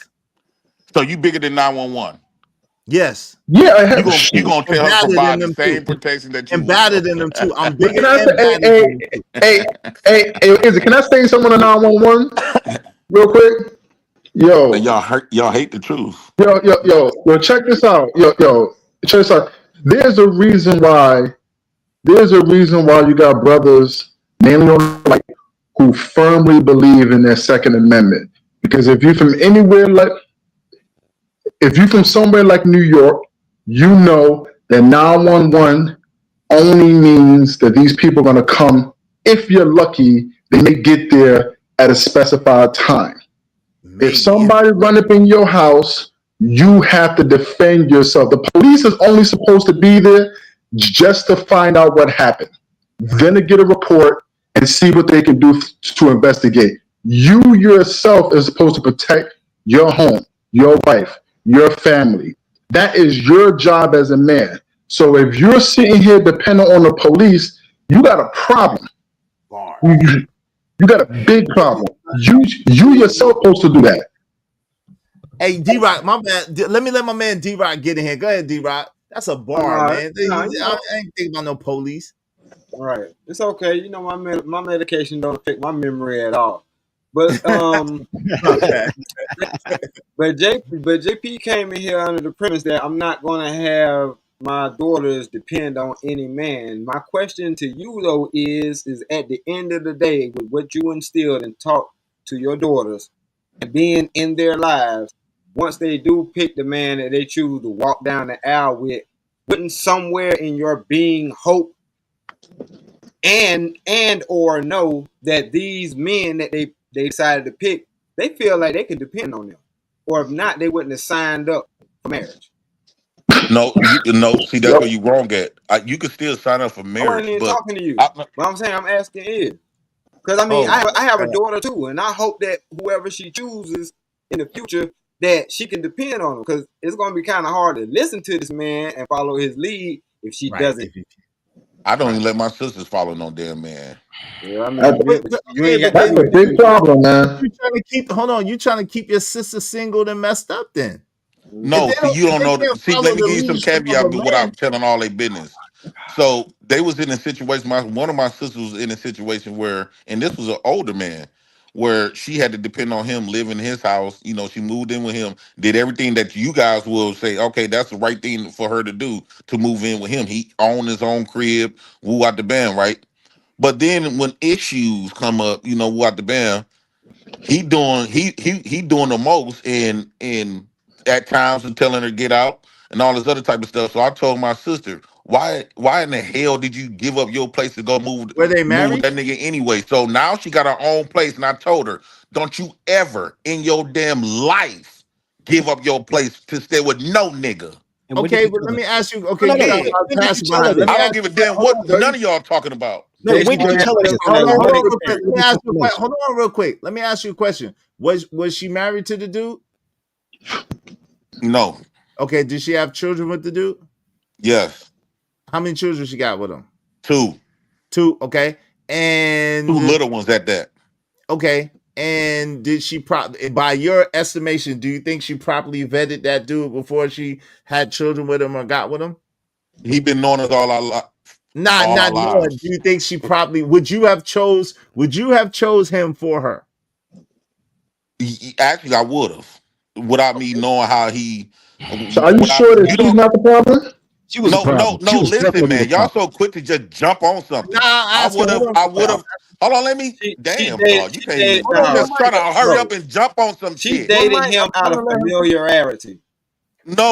So you bigger than 911. Yes. Yeah, I You have gonna And tell her to badder than provide the them too. same protection that you And would. badder than them too. I'm But bigger can I and say, badder than them too. can I say something on 911 real quick? Yo, Y'all hate the truth. yo, check this out. Yo, check this out. There's a reason why. There's a reason why you got brothers, mainly on the right, who firmly believe in their Second Amendment. Because if you're from somewhere like New York, you know that 911 only means that these people are going to come. If you're lucky, they may get there at a specified time. If somebody run up in your house, you have to defend yourself. The police is only supposed to be there just to find out what happened, then to get a report and see what they can do to investigate. You yourself is supposed to protect your home, your wife, your family. That is your job as a man. So if you're sitting here depending on the police, you got a problem. You got a big problem. You yourself supposed to do that. Hey, D-Rock, my man. Let my man D-Rock get in here. Go ahead, D-Rock. That's a bar, man. Nah, I ain't thinking about no police. Right. It's okay. You know, my medication don't affect my memory at all. But Okay. but JP came in here under the premise that I'm not gonna have my daughters depend on any man. My question to you though is at the end of the day, with what you instilled and taught to your daughters and being in their lives, once they do pick the man that they choose to walk down the aisle with, wouldn't somewhere in your being hope and or know that these men that they decided to pick, they feel like they can depend on them, or if not, they wouldn't have signed up for marriage. No, see, that's where you wrong at. You can still sign up for I wasn't marriage, even but talking to you, but I'm saying I'm asking is because I mean I have a daughter too, and I hope that whoever she chooses in the future that she can depend on him, because it's going to be kind of hard to listen to this man and follow his lead if she doesn't. I don't even let my sisters follow no damn man. Yeah, I mean, you ain't got That's a big problem, man. You trying to keep? Hold on. You trying to keep your sister single and messed up? Then if No, they see, don't, you if don't they know. can't See, follow let me the give you some leadership of caveat a without man, telling all their business. So they was in a situation. One of my sisters was in a situation where, and this was an older man, where she had to depend on him, live in his house. You know, she moved in with him, did everything that you guys will say, okay, that's the right thing for her to do to move in with him. He owned his own crib, woo out the band, right? But then when issues come up, you know, woo out the band, he doing the most and at times and telling her to get out and all this other type of stuff. So I told my sister, why in the hell did you give up your place to go were they move with married? that nigga anyway? So now she got her own place, and I told her, don't you ever in your damn life give up your place to stay with no nigga. Okay, but let me ask you. Okay, you got Period. pass behind. Let me I don't ask give a you. damn Hold what on, none of y'all talking about. Hold on, real quick. Let me ask you. Explanation. Hold on, real quick. Let me ask you a question. Was she married to the dude? No. Okay. Did she have children with the dude? Yes. How many children she got with him? 2. 2. Okay. And 2 little ones at that. okay. And did she by your estimation, do you think she properly vetted that dude before she had children with him or got with him? He been knowing us all Not our knowing. lives. Do you think she probably would you have chose him for her? Actually, I would have, without me knowing how he. So are you Without sure that you she's don't. not the problem? She was a problem. She was Listen, definitely a man. Y'all problem. so quick to just jump on something. Nah, I would have. Hold on. Let me. She Damn, dated dog. You she can't dated even. Hold You on, one just nah, mic, try to hurry bro. up and jump on some She shit. one dated mic. him I'm out trying of to let him. familiarity.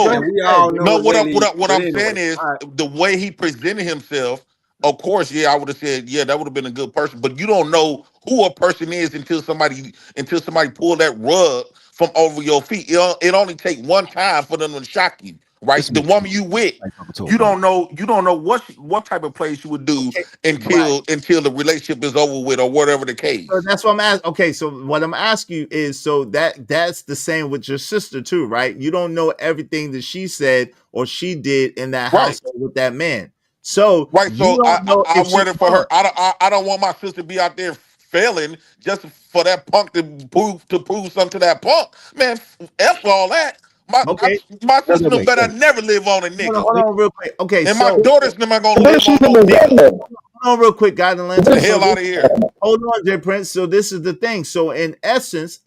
Go No, ahead. And we Go ahead, all Jay. know no. Lily. What But I'm anyway, saying is all right. the way he presented himself. Of course, yeah, I would have said, yeah, that would have been a good person. But you don't know who a person is until somebody pull that rug from over your feet. It only take one time for them to shock you, right? This The is woman you with, like talking to a you woman. don't know. You don't know what type of plays you would do Okay, right. until the relationship is over with or whatever the So case. that's what I'm asking. Okay, so what I'm asking you is, so that's the same with your sister too, right? You don't know everything that she said or she did in that Right. household with that man. So Right. you So don't know if I'm she. ready for Hold on. her. I don't want my sister to be out there failing just for that punk to prove something to that punk. Man, F all that. Okay, My Wait, sister wait, no wait, better wait. never live on a nigga. hold on real quick. Okay, And my so daughters never gonna What if live she's on in no the nigga. redneck? hold on real quick, God and Get Lantern. the So hell this, out of here. hold on, Jay Prince. So this is the thing. So in essence,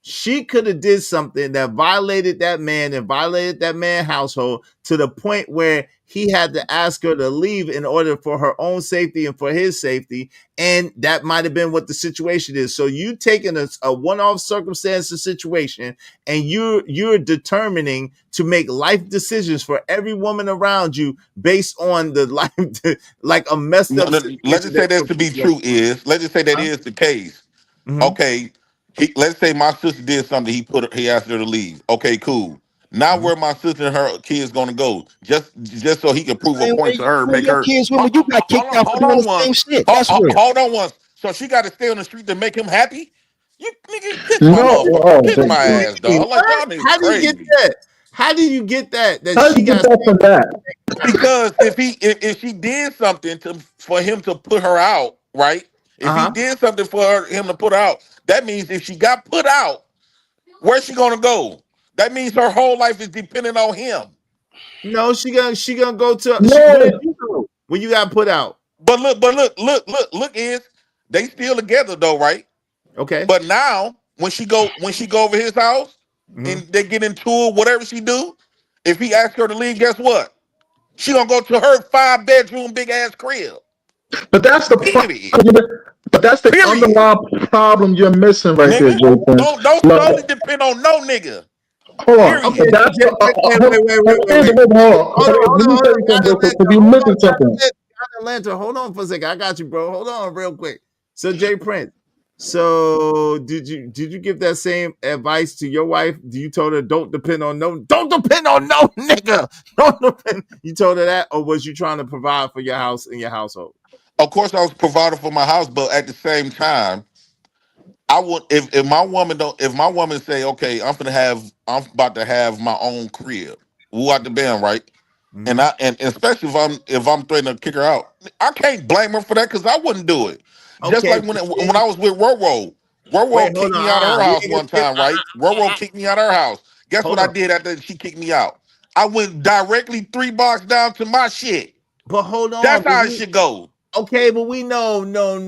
she could have did something that violated that man and violated that man's household to the point where he had to ask her to leave in order for her own safety and for his safety. And that might have been what the situation is. So you taking a one-off circumstance situation and you're determining to make life decisions for every woman around you based on the life like a messed No, up no, let's situation just that say that you're to be putting yourself true is. Let's just say that through. is the case. Huh? Okay, let's say my sister did something. He asked her to leave. Okay, cool. Now Mhm. where my sister and her kids gonna go? Just so he can prove a Same point way to her, make your her kids when you got kicked out for hold doing on the once. same shit. That's where. Hold on once. So she got to stay on the street to make him happy. You nigga, No, kiss my What ass, do you mean? dog. Like What? y'all niggas How do you get crazy. that? How do you get that? That how did she you get got that from that? Because if she did something for him to put her out, right? If he uh-huh. did something for him to put her out, that means if she got put out, where's she gonna go? That means her whole life is dependent on him. No, she gonna go to where did No, you go when you got put out? Look, is they still together though, right? Okay. But now when she go over his house Mhm. and they get into it, whatever she do, if he asks her to leave, guess what? She gonna go to her 5-bedroom big ass crib. but that's the Period. problem. But that's the Period. underlying problem you're missing right there, Nigga. Jay Prince. Don't Look, solely depend on no nigga. hold on. Okay, Period. so That's wait. hold on. Hold on, hold Let on, me hold tell on. you God something real quick because Atlanta, you're hold on, missing something. God Atlanta. Hold on for a second. I got you, bro. Hold on real quick. So Jay Prince. So did you give that same advice to your wife? Do you told her don't depend on no nigga. Don't depend. You told her that, or was you trying to provide for your house and your household? Of course, I was providing for my house, but at the same time, I would if my woman say, okay, I'm about to have my own crib, woo out the band, right? And Mm-hmm. and especially if I'm threatening to kick her out, I can't blame her for that because I wouldn't do it. Just Okay, like but when then I was with Roro, wait, Roro hold kicked on. me out of her We house ain't gonna one skip. time, right? Roro kicked me out of her house. Guess what Hold I on. did after she kicked me out? I went directly 3 blocks down to my shit. But hold on. That's how it should go. Okay, but we know, no,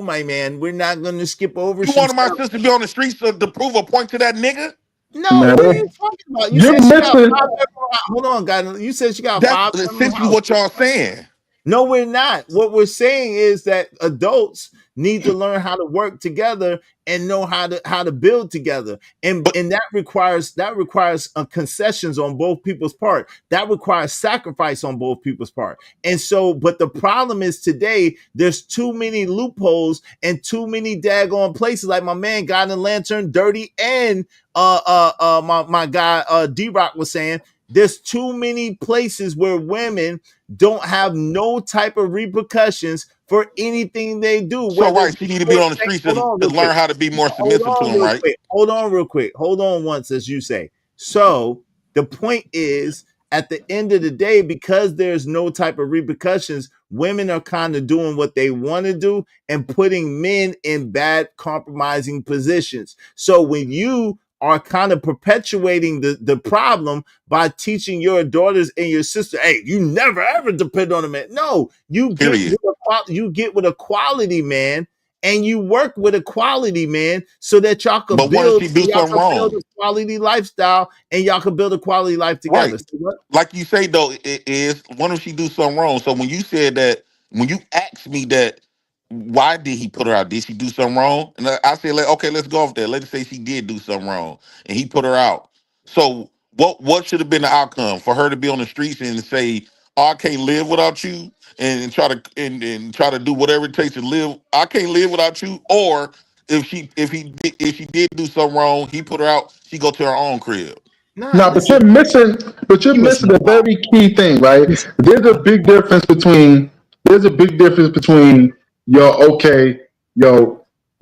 my man. We're not gonna skip over You some wanted my stuff. sister to be on the streets to prove a point to that nigga? No, Man, what are you talking about? You you're said she got missing. 5 bedroom. Hold on, guys. You said she got a That's 5 bedroom essentially house. what y'all saying. No, we're not. What we're saying is that adults need to learn how to work together and know how to build together, and But that requires concessions on both people's part. That requires sacrifice on both people's part. And so, but the problem is today there's too many loopholes and too many daggone places. Like my man God in Lantern, Dirty, and my guy D Rock was saying. There's too many places where women don't have no type of repercussions for anything they do. so Whether right, she need to be on the streets hold on to real quick. learn how to be more Hold submissive to on him, real right? quick. Hold on real quick. Hold on once, as you say. So the point is, at the end of the day, because there's no type of repercussions, women are kind of doing what they want to do and putting men in bad compromising positions. So when you are kind of perpetuating the problem by teaching your daughters and your sister, hey, you never ever depend on a man. No, you get Period. with you get with a quality man and you work with equality, man, so that y'all could But what if build she do something wrong? a quality lifestyle and y'all could build a quality life together. Right. So what? Like you say though, it is what if she do something wrong? So when you said that, when you asked me that, why did he put her out? Did she do something wrong? And I said, like, okay, let's go off there. Let's say she did do something wrong, and he put her out. So what should have been the outcome for her to be on the streets and say, oh, I can't live without you, and try to and try to do whatever it takes to live. I can't live without you. Or if she did do something wrong, he put her out. She go to her own crib. Nah, No, listen. but you're missing a very key thing, right? There's a big difference between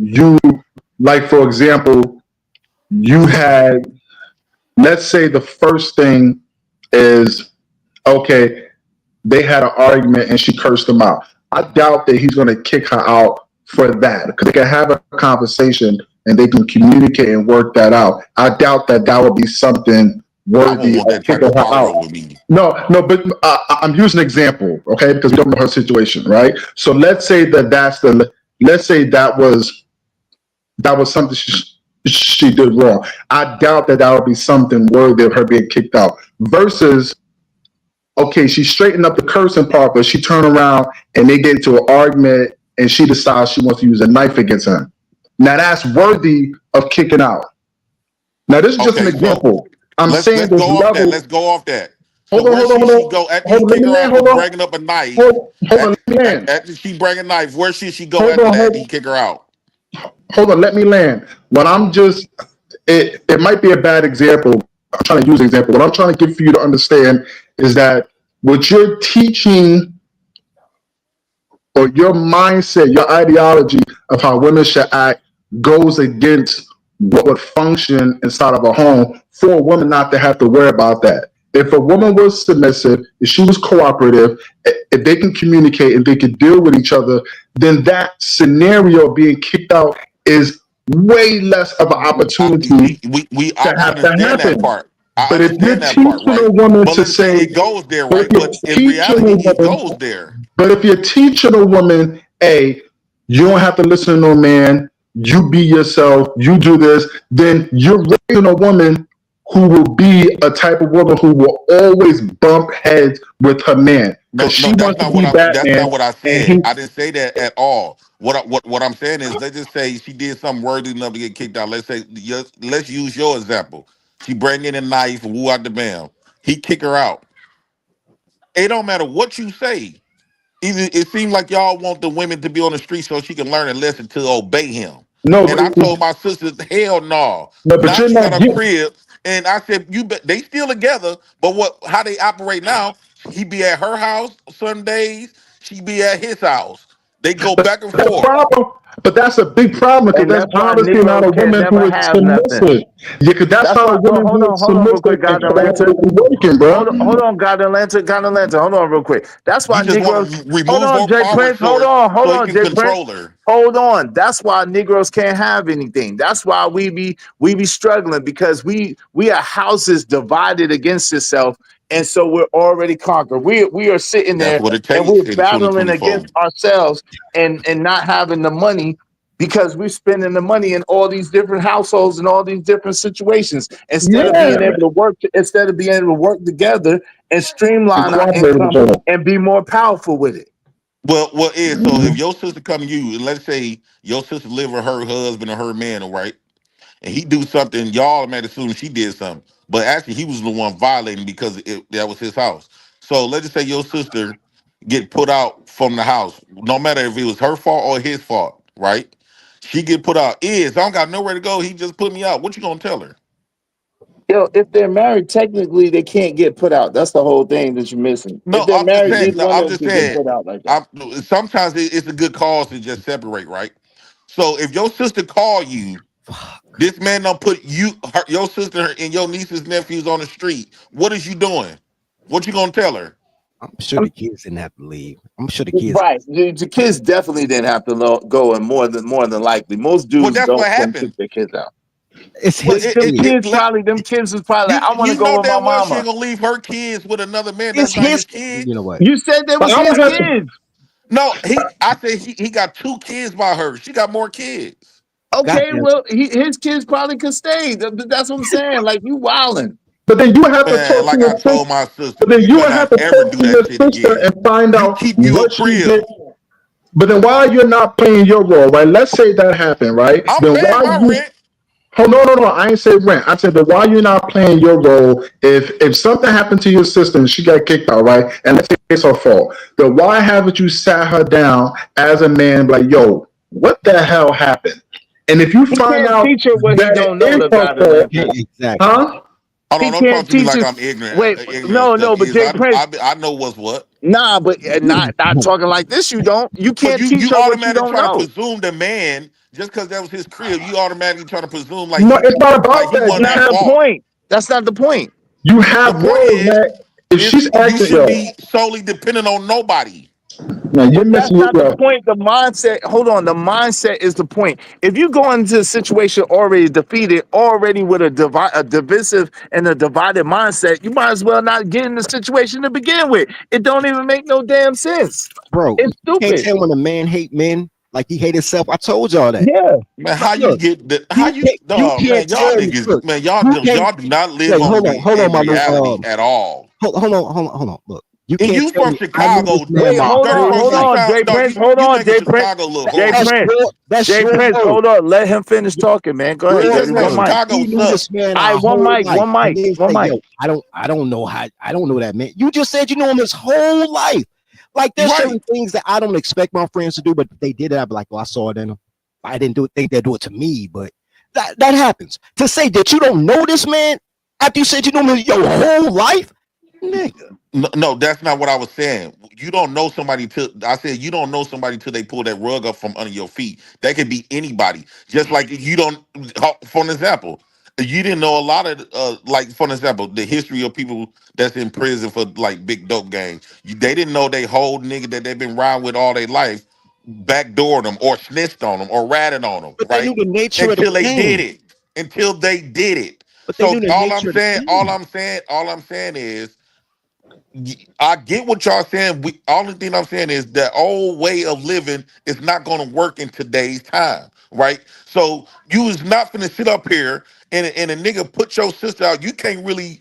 you, like, for example, you had, let's say the first thing is, okay, they had an argument and she cursed him out. I doubt that he's going to kick her out for that, because they can have a conversation and they can communicate and work that out. I doubt that would be something I wouldn't worthy want of that type kicking of her power out. over me. No, but I'm using an example, okay, because we don't know her situation, right? So let's say that was something she did wrong. I doubt that would be something worthy of her being kicked out. Versus, okay, she straightened up the cursing part, but she turned around and they get into an argument and she decides she wants to use a knife against him. Now that's worthy of kicking out. Now this is just an Okay, so example. I'm let's saying there's go off that. levels. Let's go off that. So Hold on, where hold on, should hold she on. go after you Hold on, let kick me her land. out for Hold on. bringing up a knife? Hold on, let me land. After she bring a knife, where should she go Hold after on, that? He kick her out. hold on, let me land. What I'm just, it might be a bad example. I'm trying to use an example. What I'm trying to get for you to understand is that what you're teaching, or your mindset, your ideology of how women should act, goes against what would function inside of a home for a woman not to have to worry about that. If a woman was submissive, if she was cooperative, if they can communicate, if they can deal with each other, then that scenario of being kicked out is way less of an opportunity I to have to understand that happen. part. I But if you're understand that part, teaching right? a woman But to let's say say, it goes there, but if right? But you're in teaching a reality, it woman, goes there. but if you're teaching a woman, hey, you don't have to listen to no man, you be yourself, you do this, then you're raising a woman who will be a type of woman who will always bump heads with her man, No, because she no, that's wants to not what be that's Batman not what I and said. I didn't say that at all. What I'm saying is, let's just say she did something worthy enough to get kicked out. Let's use your example. She bring in a knife and woo out the bam. He kick her out. It don't matter what you say. Either it seems like y'all want the women to be on the street so she can learn a lesson to obey him. no, And I told my sisters, hell no. but Now you're she got not a getting. crib, and I said, you bet they still together. But how they operate now? He be at her house Sundays. She be at his house. They go back and The forth. problem, but that's a big problem, because And that's that's why obviously not Negroes a can woman who never is have nothing. submissive. Yeah, because that's That's not why. a woman Hold who on, is real submissive quick, and God Atlanta. cooperative and working, bro. Hold on, God Atlanta. Hold on, real quick. That's You why just want Negroes. to Hold remove on, her Jay power Prince. Hold source so he on, can Jay Prince. control her. Hold on. That's why Negroes can't have anything. That's why we be struggling, because we are houses divided against itself, and so we're already conquered. We are sitting That's there what it and takes we're in battling 2024. against ourselves and not having the money, because we're spending the money in all these different households and all these different situations instead of Yeah, being able to work together and and streamline our cooperate with each income other. and be more powerful with it. Well, is so if your sister come to you, and let's say your sister live with her husband or her man, all right, and he do something, y'all might assume she did something, but actually he was the one violating because that was his house. So let's just say your sister get put out from the house, no matter if it was her fault or his fault, right? She get put out. I don't got nowhere to go. He just put me out. What you gonna tell her? If they're married, technically they can't get put out. That's the whole thing that you're missing. If No, they're I'm just married, saying. neither No, one I'm of them just can get saying. put out like that. I'm, sometimes it's a good cause to just separate, right? So if your sister call you, this man don't put your sister and your nieces nephews on the street. What is you doing? What you gonna tell her? I'm sure the kids didn't have to leave. I'm sure the kids. Right. The kids definitely didn't have to go, and more than likely. Most Well, dudes that's what don't happened. kick their kids out. It's But his kid. Them kids was probably like, I want to you go know with my damn well she mama. ain't gonna leave her kids with another man. It's That's not his. his kids. You know what? You said they But was I his would have to, kids. No, I said he got 2 kids by her. She got more kids. Okay, Goddamn. well, his kids probably could stay. That's what I'm saying. Like, you wilding. But then you have to Man, talk to like I your sister. told my sister, But then you you better would have not to ever talk do to that your shit sister again. and find You out keep you a what she crib. did. But then why you're not playing your role, right? Let's say that happened, right? I'm Then paying why my you? rent. Oh no! I ain't say rent. I said, but why you not playing your role? If something happened to your sister and she got kicked out, right? And let's say it's her fault, then why haven't you sat her down as a man, like, yo, what the hell happened? And if you He find can't out teach her what he that don't it know, is the her God of fault, Memphis. Exactly. huh? Hold on, He don't talk can't to me teach like her. I'm ignorant. Wait, Ignorant of no, stuff but is Jay Prince, I know what's what. nah, but not talking like this. You don't. You But can't you teach her what you automatically don't trying to know. presume the man just because that was his crib. You automatically trying to presume No, it's not like about he that. That's wasn't not at the fault. point. That's not the point. You The have point roles that if is she's you acting, shouldn't yo, be solely dependent on nobody. no, you're But that's missing it, not the yo. point. The mindset. Hold on. The mindset is the point. If you go into a situation already defeated, already with a divisive and a divided mindset, you might as well not get in the situation to begin with. It don't even make no damn sense. Bro, you It's can't stupid. tell when a man hate men like he hate himself. I told y'all that. Yeah. Man, Like, how you look, get the how you you dog, can't man, y'all tell me. niggas, Look, man, you can't. y'all do not live Wait, in my little reality at all. hold on. Look, you And can't you tell from me. I knew this Chicago, man Wait, my hold first of on, whole all, hold you life. on, sound Jay no, Prince. Hold you on, making Jay Prince. Chicago look Jay That's horrible. Prince. your that's Jay your Prince. word. Hold on. Let him finish talking, man. Go ahead. You Your Jay, just one make word. mic. Chicago We knew suck. this man I our one whole mic. life, One and mic. then One say, mic. "Yo, I don't know how. I don't know that man." You just said you know him his whole life. Like there's Right. certain things that I don't expect my friends to do, but if they did it, I'd be like, "Oh, I saw it in them." I didn't think they'd do it to me, but that happens. To say that you don't know this man after you said you know him your whole life, nigga. No, that's not what I was saying. You don't know somebody till I said you don't know somebody till they pull that rug up from under your feet. That could be anybody. Just like you don't. For an example, you didn't know a lot of like for an example, the history of people that's in prison for like big dope gangs. They didn't know they whole nigga that they've been riding with all their life backdoored them or snitched on them or ratted on them, But they right? knew the nature of the Until they did game. it. Until they did it. But they So knew the nature of the game. all I'm saying is I get what y'all saying. Only thing I'm saying is that old way of living is not going to work in today's time, right? So you is not finna sit up here and a nigga put your sister out. You can't really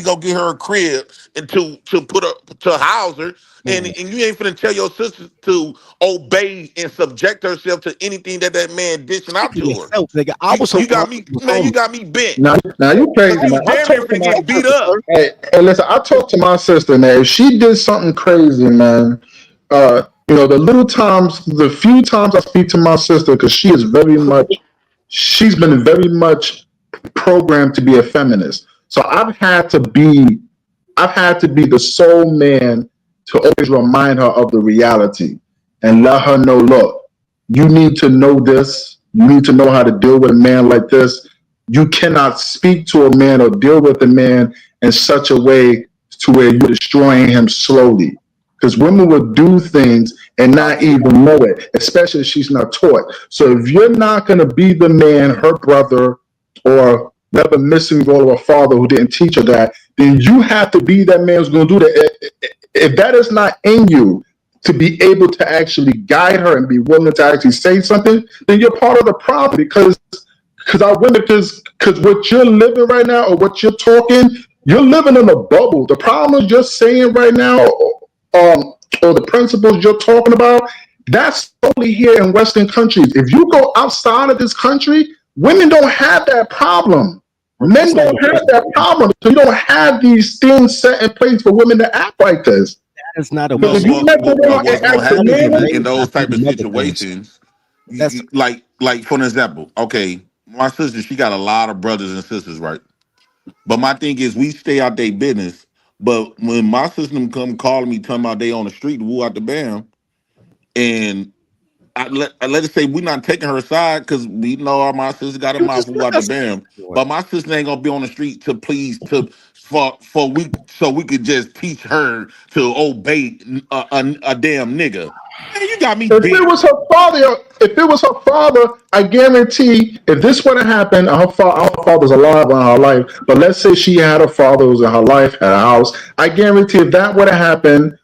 go get her a crib and to put her to house her, and Man, you ain't finna tell your sister to obey and subject herself to anything that man dishing speak out for to her. yourself, nigga. I was You hoping my got me, sister was man. You home. got me bent Now you because crazy, you man. was I damn near talked to finna my get beat up. hey, listen, I talked to my sister, man. If she did something crazy, man, the little times, the few times I speak to my sister, because she's been very much programmed to be a feminist. So I've had to be the sole man to always remind her of the reality and let her know, look, you need to know this. You need to know how to deal with a man like this. You cannot speak to a man or deal with a man in such a way to where you're destroying him slowly. Because women will do things and not even know it, especially if she's not taught. So if you're not going to be the man, her brother, or whatever missing role of a father who didn't teach her that, then you have to be that man who's going to do that. If that is not in you to be able to actually guide her and be willing to actually say something, then you're part of the problem because I wonder because what you're living right now or what you're talking, you're living in a bubble. The problem is you're saying right now, or the principles you're talking about, that's only here in Western countries. If you go outside of this country, women don't have that problem. Men don't have that problem. So you don't have these things set in place for women to act like this. That is not a Because Well, if you woman. well, mess well, well, around what's and gonna ask a That happen is a man, in man those not type doing of other things. situations, That's like for an example, okay, my sister, she got a lot of brothers and sisters, right? But my thing is, we stay out their business. But when my sister come calling me, talking about they on the street, woo out the bam, and let us say we're not taking her side because we know my sister got a you mouth just who out the that's bam. But my sister ain't gonna be on the street to please for we so we could just teach her to obey a damn nigga. Man, you got me if it bent. was her father, I guarantee if this would have happened, her father's alive in her life, but let's say she had a father who was in her life, had a house, I guarantee if that would have happened,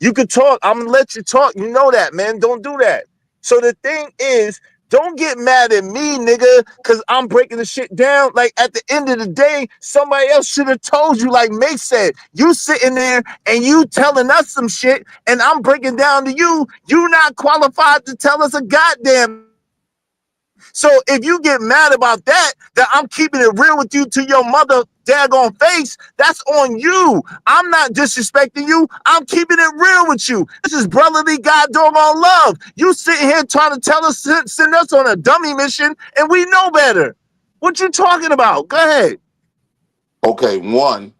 You could talk. I'm gonna let you talk. You know that, man. Don't do that. So the thing is, don't get mad at me, nigga, because I'm breaking the shit down. Like, at the end of the day, somebody else should have told you, like Mase said. You sitting there and you telling us some shit, and I'm breaking down to you. You not qualified to tell us a goddamn. So if you get mad about that, that I'm keeping it real with you to your mother daggone face, that's on you. I'm not disrespecting you. I'm keeping it real with you. This is brotherly God doggone love. You sitting here trying to tell us, send us on a dummy mission, and we know better. What you talking about? Go ahead. Okay, one,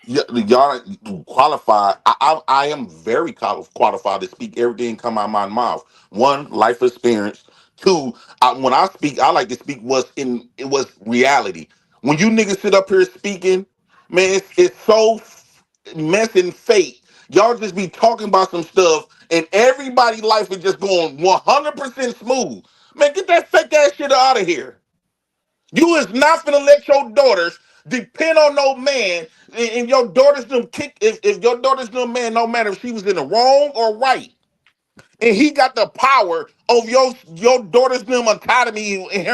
y'all qualified. I am very qualified to speak everything come out of my mouth. One, life experience. Two, when I speak, I like to speak what's reality. When you niggas sit up here speaking, man, it's so messing fate. Y'all just be talking about some stuff, and everybody's life is just going 100% smooth. Man, get that fake ass shit out of here. You is not gonna let your daughters depend on no man, and your daughters them kick. If your daughters them man, no matter if she was in the wrong or right, and he got the power of your daughter's them autonomy and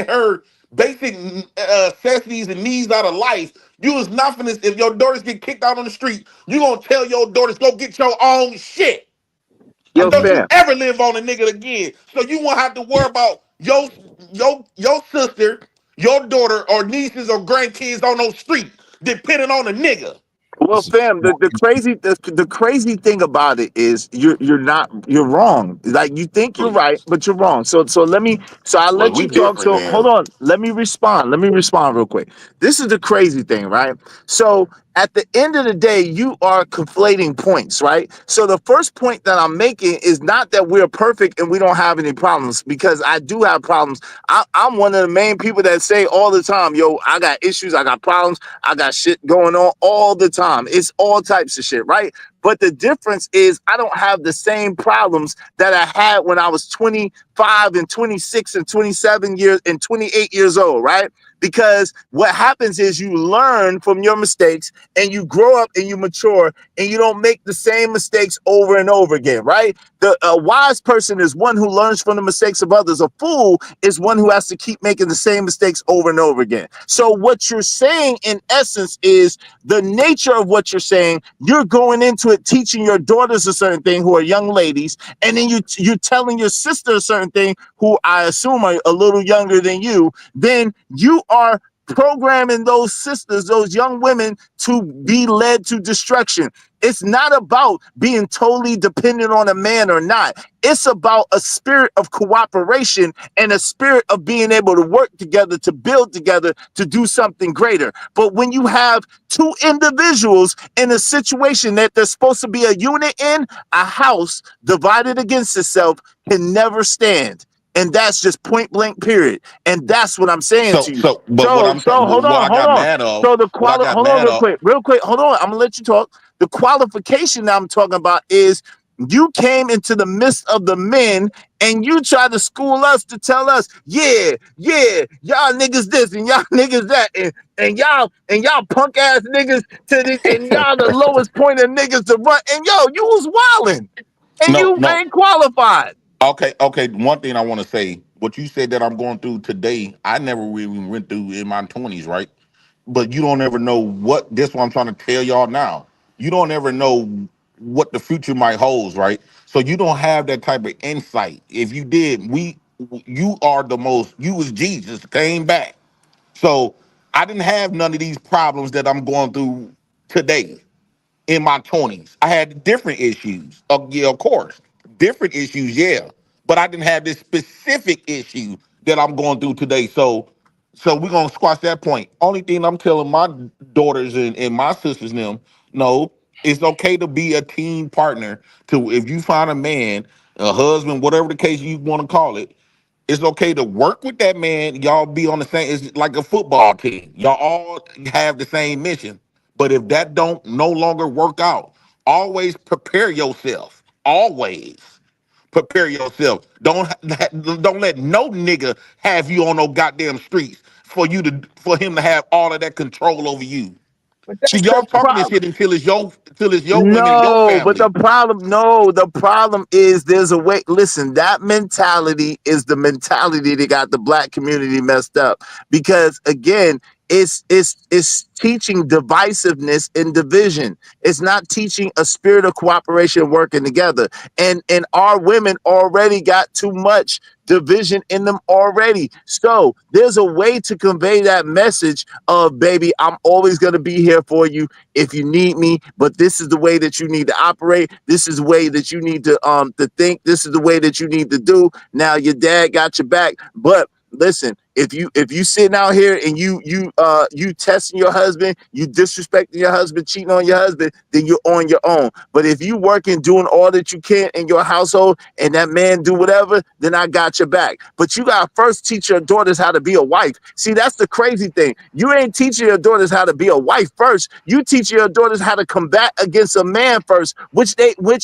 her basic necessities and needs out of life. You is not gonna. If your daughters get kicked out on the street, you gonna tell your daughters go get your own shit. Yo, Don't you fam. ever live on a nigga again. So you won't have to worry about your sister, your daughter, or nieces or grandkids on those street depending on a nigga. Well, fam, the crazy thing about it is you're wrong. Like you think you're right, but you're wrong. So I'll Well, let we you talk. different So hold then. on, let me respond real quick. This is the crazy thing, right? So at the end of the day, you are conflating points, right? So the first point that I'm making is not that we're perfect and we don't have any problems, because I do have problems. I'm one of the main people that say all the time, yo, I got issues, I got problems, I got shit going on all the time. It's all types of shit, right? But the difference is I don't have the same problems that I had when I was 25 and 26 and 27 years and 28 years old, right? Because what happens is you learn from your mistakes and you grow up and you mature and you don't make the same mistakes over and over again, right? A wise person is one who learns from the mistakes of others. A fool is one who has to keep making the same mistakes over and over again. So what you're saying in essence is the nature of what you're saying. You're going into it teaching your daughters a certain thing who are young ladies, and then you're telling your sister a certain thing who I assume are a little younger than you. Then you are programming those sisters, those young women, to be led to destruction. It's not about being totally dependent on a man or not. It's about a spirit of cooperation and a spirit of being able to work together, to build together, to do something greater. But when you have two individuals in a situation that they're supposed to be a unit in, a house divided against itself can never stand. And that's just point blank, period. And that's what I'm saying to you. But what I'm saying, Hold what I on. got mad of, So what I got hold on mad of. real quick. Hold on. I'm gonna let you talk. The qualification that I'm talking about is you came into the midst of the men and you tried to school us to tell us, yeah, y'all niggas this and y'all niggas that, and y'all punk ass niggas to the, and y'all the lowest point of niggas to run. And yo, you was wilding and you No. ain't qualified. Okay. One thing I want to say, what you said that I'm going through today, I never really went through in my 20s, right? But you don't ever know what. This what I'm trying to tell y'all now. You don't ever know what the future might hold, right? So you don't have that type of insight. If you did, you are the most. You was Jesus came back. So I didn't have none of these problems that I'm going through today. In my 20s, I had different issues. Yeah, of course, different issues, yeah. But I didn't have this specific issue that I'm going through today. So we're gonna squash that point. Only thing I'm telling my daughters and my sisters and them, no, it's okay to be a team partner. To if you find a man, a husband, whatever the case you want to call it, it's okay to work with that man. Y'all be on the same. It's like a football team. Y'all all have the same mission. But if that don't no longer work out, always prepare yourself. Always prepare yourself. Don't let no nigga have you on no goddamn streets for him to have all of that control over you. But See, that's the y'all talking this problem. shit until it's your women and your No, but family. the problem is there's a way. Listen, that mentality is the mentality that got the black community messed up. Because again, It's teaching divisiveness and division. It's not teaching a spirit of cooperation, working together. And our women already got too much division in them already. So there's a way to convey that message of, baby, I'm always going to be here for you if you need me, but this is the way that you need to operate. This is the way that you need to think. This is the way that you need to do. Now your dad got your back, but listen, if you sitting out here and you testing your husband, you disrespecting your husband, cheating on your husband, then you're on your own. But if you working, doing all that you can in your household, and that man do whatever, then I got your back. But you gotta first teach your daughters how to be a wife. See, that's the crazy thing. You ain't teaching your daughters how to be a wife first. You teach your daughters how to combat against a man first, which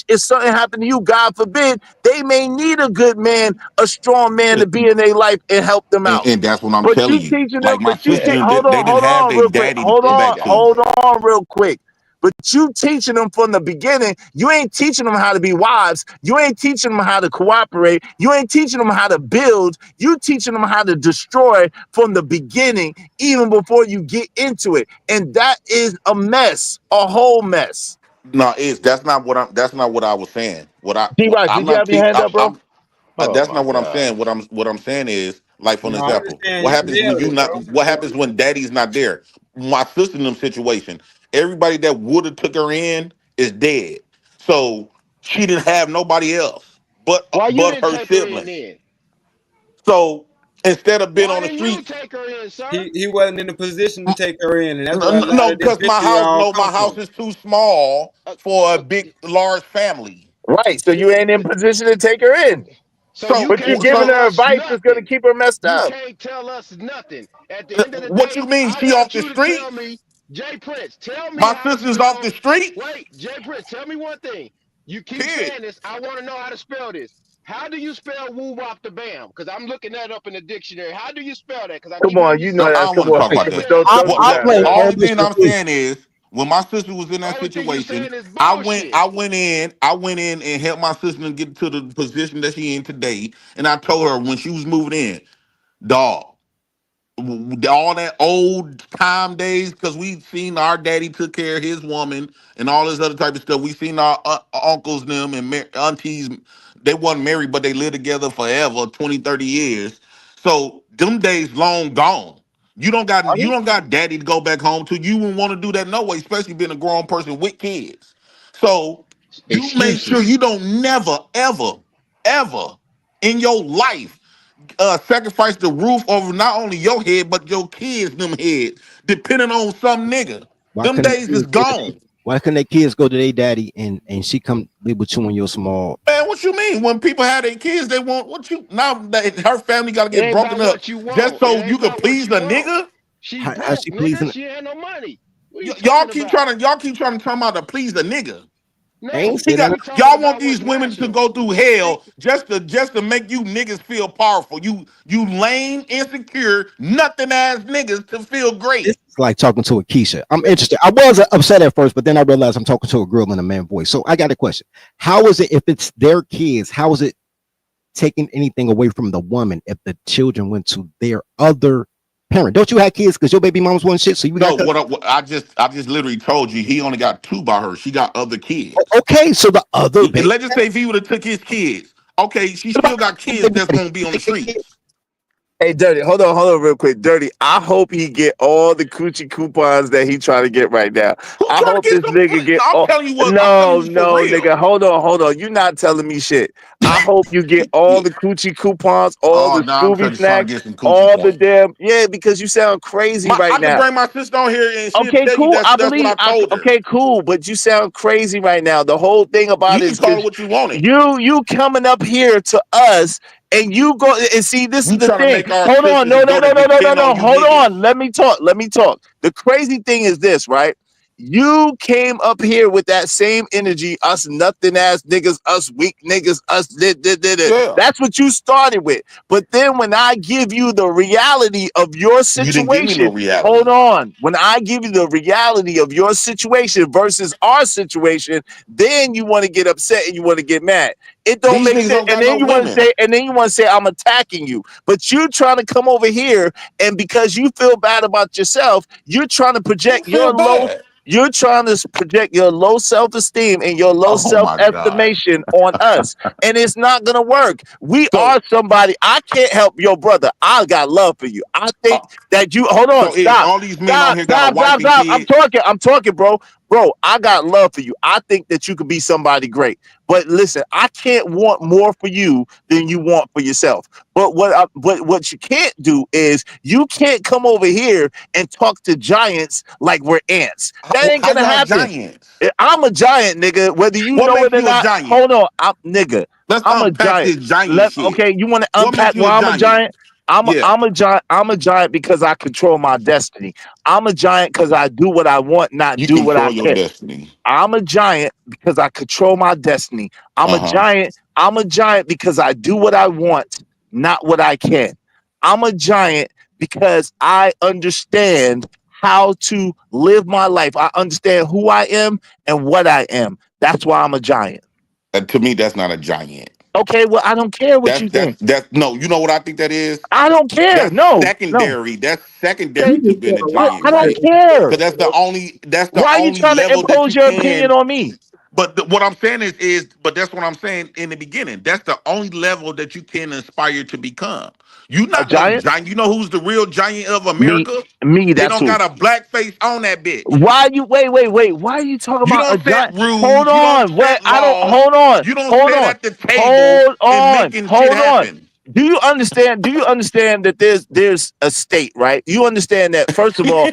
if something happened to you, God forbid, they may need a good man, a strong man to be in their life and help them out. And that's what I'm But telling you you. teaching them, Like my sister, hold they didn't have on their real quick. daddy to come back to. Hold on real quick. But you teaching them from the beginning. You ain't teaching them how to be wives. You ain't teaching them how to cooperate. You ain't teaching them how to build. You teaching them how to destroy from the beginning, even before you get into it. And that is a mess, a whole mess. No, that's not what I was saying. D-Rock, I'm did you not have your teaching. hand up, bro? Oh That's my not what I'm God. saying. What I'm saying is, like, for an No, I example, understand. what You happens when nailed you it, not? bro. What happens when daddy's not there? My sister in them situation, everybody that would have took her in is dead. So she didn't have nobody else Why you but didn't her take her in siblings. then? So instead of being Why on the didn't you streets, take her in, sir? He wasn't in a position to take her in, and that's where a lot no, of this because my house, vitriol no, my come house from. is too small Uh, for a uh, big, large family. Right. So you ain't in position to take her in. so you So, But you can't giving tell her us advice that's gonna nothing. keep her messed You up. can't tell us nothing. At the end of the what day, you mean? I She off want the you to tell streets? me, Jay Prince, tell me My how to sister's off spell. the streets? Wait, Jay Prince, tell me one thing. You keep Period. saying this. I want to know how to spell this. How do you spell woo wop the bam? Because I'm looking that up in the dictionary. How do you spell that? Because I Come keep hearing on, you you know No, say it. I that. don't Come want to on, talk Hey, about Steve. that. man, Don't listen, do I'll that, play The man. all only this thing for I'm free. saying is when my sister was in that only thing you situation, saying is I went bullshit. I went in, I went in and helped my sister get to the position that she in today. And I told her when she was moving in, dog, all that old time days, because we seen our daddy took care of his woman and all this other type of stuff. We seen our uncles them and aunties, they wasn't married but they lived together forever, 20, 30 years. So them days long gone. You don't got daddy to go back home to. You wouldn't want to do that no way, especially being a grown person with kids. So you make sure Excuses. you don't never ever in your life sacrifice the roof over not only your head but your kids' them head, depending on some nigga. Why Them couldn't days the is kids go to gone. why couldn't their kids go to their daddy and she come live with you when you're small? Man, what you mean? When people have their kids, they want what you now that her family gotta It get ain't broken about up what you just want. It so ain't you could about what please you a want. nigga? She How broke, she nigga. pleasing? She ain't no money. What are you Y'all talking keep about? trying to tell me about to please a nigga. I ain't No, She say that. got we talking y'all want about what's these women to rational. go through hell just to make you niggas feel powerful. You lame, insecure, nothing ass niggas to feel This great. is like talking to a Keisha. I'm interested. I was upset at first, but then I realized I'm talking to a girl in a man voice. So I got a question. How is it if it's their kids? How is it taking anything away from the woman if the children went to their other parent? Don't you have kids because your baby mom's one shit? So you got No, what I just literally told you, he only got two by her. She got other kids. okay. So the other baby. Let's just say if he would have took his kids, okay, she still got kids that's gonna be on the streets. Hey, Dirty, hold on real quick. Dirty, I hope he get all the coochie coupons that he trying to get right now. Who I trying to hope get this some? nigga get I'm all. telling you what. I'm telling No, you for nigga, real. hold on. You not telling me shit. I hope you get all the coochie coupons, all Oh the no, I'm Scooby just trying snacks, to get some coochie all the points. damn because you sound crazy right I could now. bring my sister on here and she'll Okay, tell you cool. that's what I told her. Okay, cool. But you sound crazy right now. The whole thing about You it can is call it because what you wanted. you coming up here to us and you go and see this is You the trying to thing. make our Hold on, sisters no, and no, daughters no, no, no, no, depend on no. you Hold niggas. on. Let me talk. The crazy thing is this, right? You came up here with that same energy, us nothing ass niggas, us weak niggas, us Yeah. that's what you started with. But then when I give you the reality of your You didn't give me no situation, hold reality. on. When I give you the reality of your situation versus our situation, then you want to get upset and you want to get mad. It don't These make niggas sense. don't got no women. And then you want to say I'm attacking you. But you trying to come over here, and because you feel bad about yourself, you're trying to Who project feel your low. bad? You're trying to project your low self-esteem and your low Oh my God. self-estimation on us, and it's not gonna work. We So are somebody. I can't help your brother. I got love for you. I think that you. Hold on. so is Stop. all these men on Stop. here got a Stop. wife Stop. and Stop. I'm kid? talking. I'm talking, bro. Bro, I got love for you. I think that you could be somebody great. But listen, I can't want more for you than you want for yourself. But what you can't do is you can't come over here and talk to giants like we're ants. That ain't How gonna y'all happen. giants? I'm a giant, nigga. Whether you What know makes it or you a not. giant? Hold on, nigga. Let's I'm a unpack giant. this giant shit. Okay, you want to What makes unpack you a why I'm a giant? giant? I'm Yeah. a giant. I'm a giant because I control my destiny. I'm a giant because I do what I want, not You do what I control your can. destiny. I'm a giant because I control my destiny. I'm a Uh-huh. giant. I'm a giant because I do what I want, not what I can. I'm a giant because I understand how to live my life. I understand who I am and what I am. That's why I'm a giant. To me, that's not a giant. Okay, well, I don't care what you think. That's no, you know what I think that is? I don't care. That's No, no. secondary. That's secondary Okay. to being a giant, I don't right? care. Because that's the Why are you only trying to level that impose you your opinion can. on me? But what I'm saying but that's what I'm saying in the beginning. That's the only level that you can aspire to become. You're A not no giant? giant. You know who's the real giant of Me, America? me, They that's don't who. got a black face on that bitch. Why you wait? Why are you talking You about a don't set giant? Hold rules. You don't on. Wait, set I don't laws. hold on. You don't Hold sit on. at the table Hold and on. making shit Hold on. happen. Do you understand? Do you understand that there's a state, right? You understand that first of all,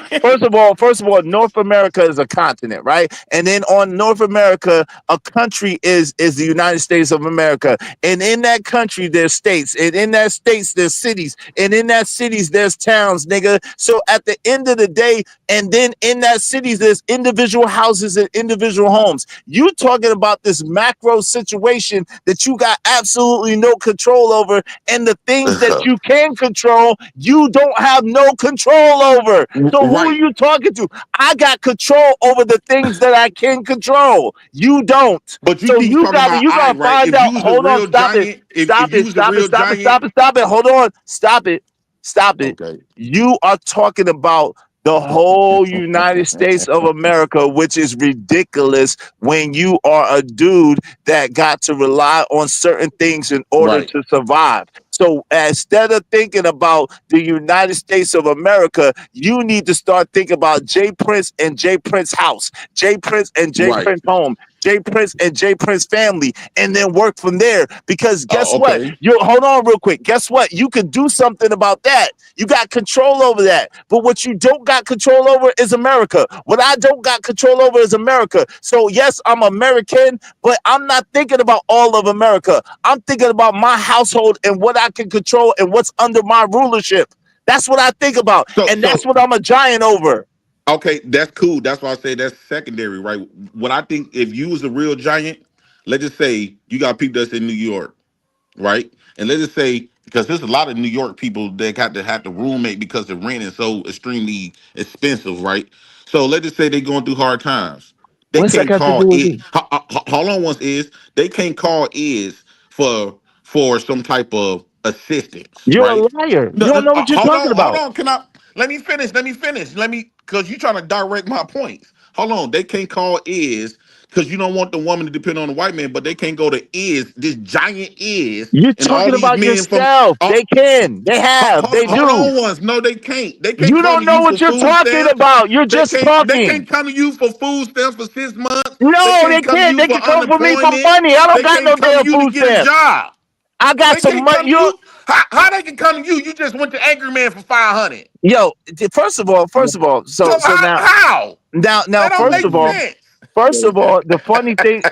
North America is a continent, right? And then on North America, a country is the United States of America. And in that country, there's states, and in that states, there's cities, and in that cities, there's towns, nigga. So at the end of the day, and then in that cities, there's individual houses and individual homes. You talking about this macro situation that you got absolutely no control over, and the things that you can control, you don't have no control over. So who are Right. you talking to? I got control over the things that I can control. You don't. But you So keep talking about you I, gotta right? find If out. you was the Hold on, real stop it. giant, if you was the real giant, Stop it. Hold on. Stop it. Stop it. okay. You are talking about the whole United States of America, which is ridiculous when you are a dude that got to rely on certain things in order Right. to survive. So instead of thinking about the United States of America, you need to start thinking about Jay Prince and Jay Prince house, Jay Prince and Jay Right. Prince home, Jay Prince and Jay Prince family, and then work from there. Because guess what? Okay. You hold on real quick. Guess what? You can do something about that. You got control over that. But what you don't got control over is America. What I don't got control over is America. So yes, I'm American, but I'm not thinking about all of America. I'm thinking about my household and what I can control and what's under my rulership. That's what I think about. And that's So what I'm a giant over. okay, that's cool. That's why I say that's secondary, right? What I think if you was a real giant, let's just say you got people that's in New York, right? And let's just say because there's a lot of New York people that got to have to roommate because the rent is so extremely expensive, right? So let's just say they're going through hard times. They What's that can't got to call do with it. me? Hold on, once is they can't call is for some type of assistance, You're a right? liar. No, You don't know what you're talking hold about. on. Can I let me finish? Let me finish. Let me because you're trying to direct my points. Hold on. They can't call is because you don't want the woman to depend on the white man, but they can't go to is this giant is You're and all talking these about men from yourself. They can. They have. They hold do. on once. No, they can't. They can't You come don't to know you what for you're food talking stamps. about. You're just They talking. can't come to you for food stamps for 6 months. They No, they can't come to can't. you They for can come for me for unemployment. money. I don't They got no can't come to damn you to food get a stamps. job. I got They some can't money. come to you. How they can come to you? You just went to Angry Man for 500. Yo, first of all, So so how? now, That don't make sense. the funny thing.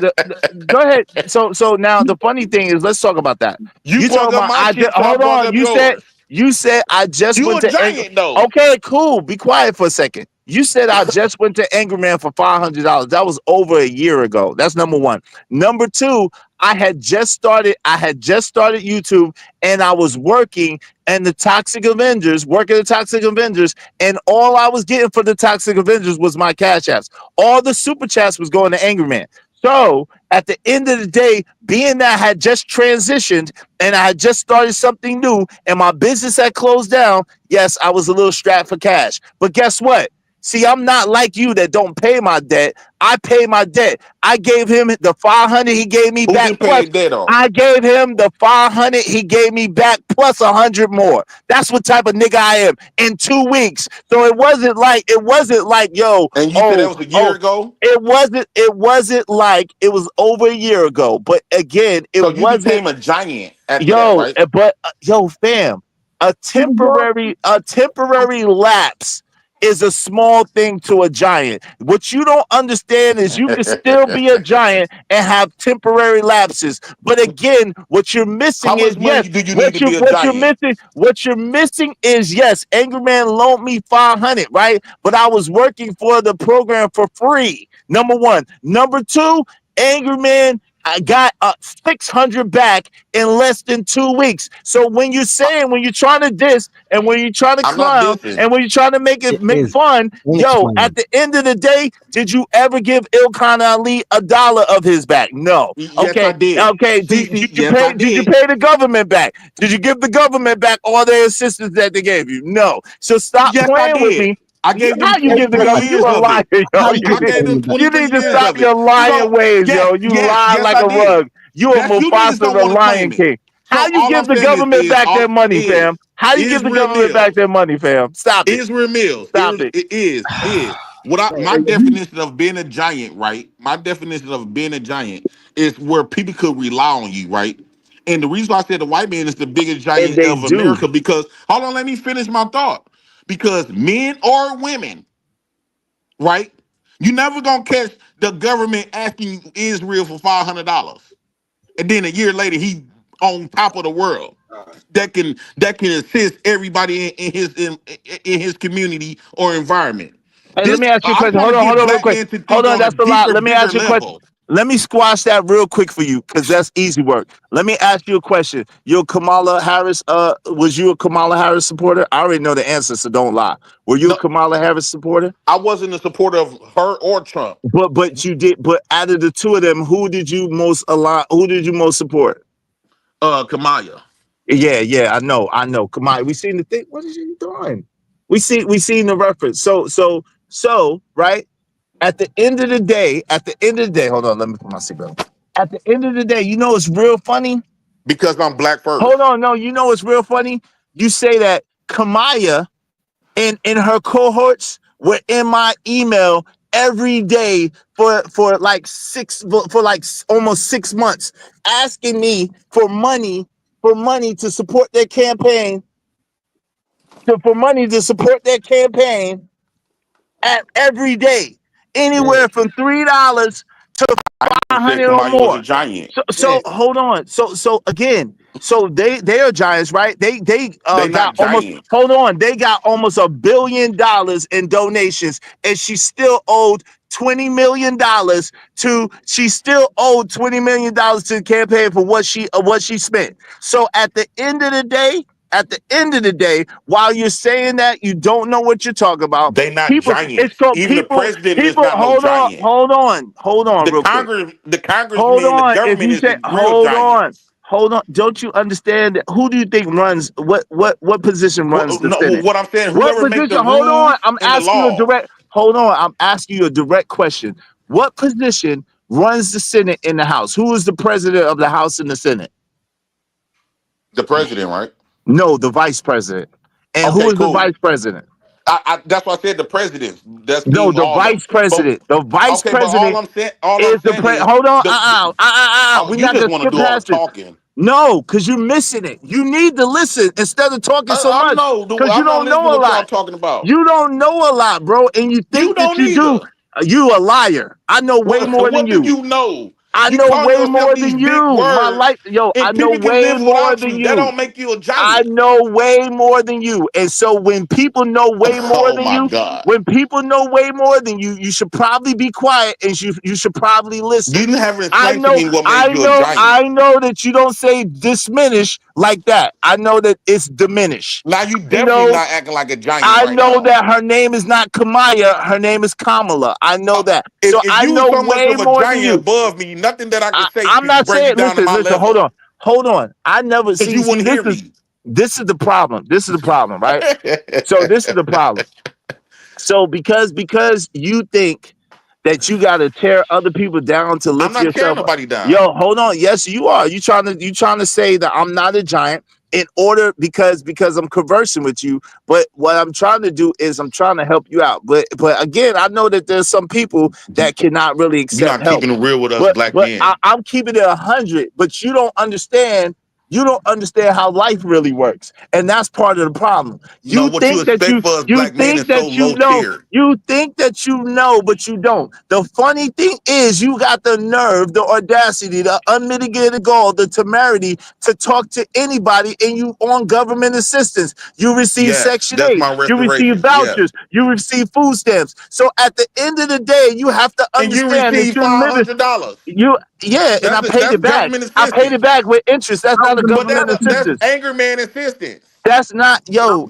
Go ahead. So now the funny thing is, let's talk about that. You You talking brought up about my shit, so I hold brought on. up yours. You said I just You went a to Angry. giant though. Okay, cool. Be quiet for a second. You said I just went to Angry Man for $500. That was over a year ago. That's number one. Number two, I had just started YouTube, and I was working and the Toxic Avengers, and all I was getting for the Toxic Avengers was my cash apps. All the super chats was going to Angry Man. So at the end of the day, being that I had just transitioned and I had just started something new and my business had closed down, yes, I was a little strapped for cash. But guess what? See, I'm not like you that don't pay my debt. I pay my debt. I gave him the 500 he gave me Who back. didn't pay Plus, their debt off? I gave him the 500 he gave me back plus 100 more. That's what type of nigga I am in 2 weeks. So it wasn't like yo, And you said that was a year ago? It wasn't like it was over a year ago. But again, it So you wasn't. became a giant after that, Yo, right? but yo, fam, a temporary lapse is a small thing to a giant. What you don't understand is you can still be a giant and have temporary lapses. But again, what you're missing How is much money do you need to be a giant? what you're missing is yes, Angry Man loaned me 500, right? But I was working for the program for free. Number one. Number two, Angry Man, I got 600 back in less than 2 weeks. So when you're trying to diss and when you're trying to I'm not clown dissing. and when you're trying to make fun, yo, at the end of the day, did you ever give Ilkhan Ali $1 of his back? No. Yes, I did. Okay. Did you pay the government back? Did you give the government back all their assistance that they gave you? No. So stop Yes, I playing with did. me. I gave them How you give the 23 government? You years a of liar, it. yo. I gave them You 23 need to years stop of it. your lying ways, yes, yo. You yes, lie yes, like I a did. rug. You a You niggas Mufasa don't the want to Lion claim it. King. So How you all give I'm the saying government is back their money, fam? How you give the Israel government Mills. back their money, fam? Stop it. Israel Mills. Stop it. It is. My definition of being a giant, right? My definition of being a giant is where people could rely on you, right? And the reason why I said the white man is the biggest And giant they of do. America because hold on, let me finish my thought. Because men or women, right? You never gonna catch the government asking Israel for $500, and then a year later he on top of the world that can assist everybody in his community or environment. Hey, let me ask you a I'm question. trying to Hold get on, real black quick. men to Hold think on, on a that's a lot. deeper, Let me bigger ask you a question. level. Let me squash that real quick for you, because that's easy work. Let me ask you a question. You're Kamala Harris. Was you a Kamala Harris supporter? I already know the answer, so don't lie. Were you a No, Kamala Harris supporter? I wasn't a supporter of her or Trump. But you did. But out of the two of them, who did you most support? Kamala. Yeah, I know. Come on, we seen the thing. What is you doing? We seen the reference. So, right? At the end of the day, hold on, let me put my seatbelt. At the end of the day, you know it's real funny. Because I'm black first. Hold on, no, you know it's real funny. You say that Kamaya and her cohorts were in my email every day for almost 6 months, asking me for money to support their campaign, at every day, anywhere from $3 to I never said 500 or Kamala was a more. giant. So hold on. So again, so they are giants, right? They They got not almost, giants. hold on, they got almost $1 billion in donations, and she still owed $20 million to the campaign for what she spent. So at the end of the day, while you're saying that, you don't know what you're talking about. They not It's giants. called Even the people. president is not no giant. Hold on, real quick. The Hold congressman, the on. If government you is the say real giants. hold on. Don't you understand that? Who do you think runs what position runs the No, Senate? what I'm saying, What whoever make the position? Hold on. rules I'm and the asking you a laws, direct. Hold on. I'm asking you a direct question. What position runs the Senate in the House? Who is the president of the House and the Senate? the president, right? No, the vice president. And who Okay, is the cool. vice president? That's why I said the president. That's No, mean the all of vice them. But president. The vice okay, but all president I'm saying, is the is hold on. the oh, We're you not just gonna want to skip do all the past it. talking. No, because you're missing it. You need to listen instead of talking so I'm much. no, Because you I'm not don't listening to know a what y'all lot. talking about. You don't know a lot, bro. And you You think that don't you do. either. You a liar. I know way more than What do you. you know? I You know calling way yourself more these than big you. My words, life, yo, I and know people can way live more without than you. That you. don't make you a I giant. know way more than you. And so when people know way more Oh than my you, God. when people know way more than you should probably be quiet and you should probably listen. You haven't I explained to know, me what I made you a know, giant. I know that you don't say diminish like that. I know that it's diminish. Now you You definitely know, not acting like a giant I right know now. that her name is not Kamaya, her name is Kamala. I know that. So If I you was know so much way of a more than giant you. above me, nothing that I could say I'm could not bring you saying, down to listen, my listen, hold level. on. Hold on. I never Because you see wouldn't hear me. this is the problem. This is the problem, right? So this is the problem. So because you think that you got to tear other people down to I'm lift not tearing yourself up. nobody down. Yo, hold on. Yes, you are. You trying to say that I'm not a giant in order because I'm conversing with you. But what I'm trying to do is I'm trying to help you out. But again, I know that there's some people that cannot really You're accept not help. keeping it real with us But black men. I'm keeping it 100. But you don't understand. You don't understand how life really works, and that's part of the problem. No, You what you think that expect for us you black men think is so that you low know. tier. You think that you know, but you don't. The funny thing is, you got the nerve, the audacity, the unmitigated gall, the temerity to talk to anybody, and you on government assistance. You receive Yes, Section that's 8. my You receive reparations. Yes. vouchers. You receive food stamps. So at the end of the day, you have to And you understand that receive you're living. $500. And I paid That's it back. government I paid it assistance. back with interest. That's not a But government that's assistance. anger man assistance. That's not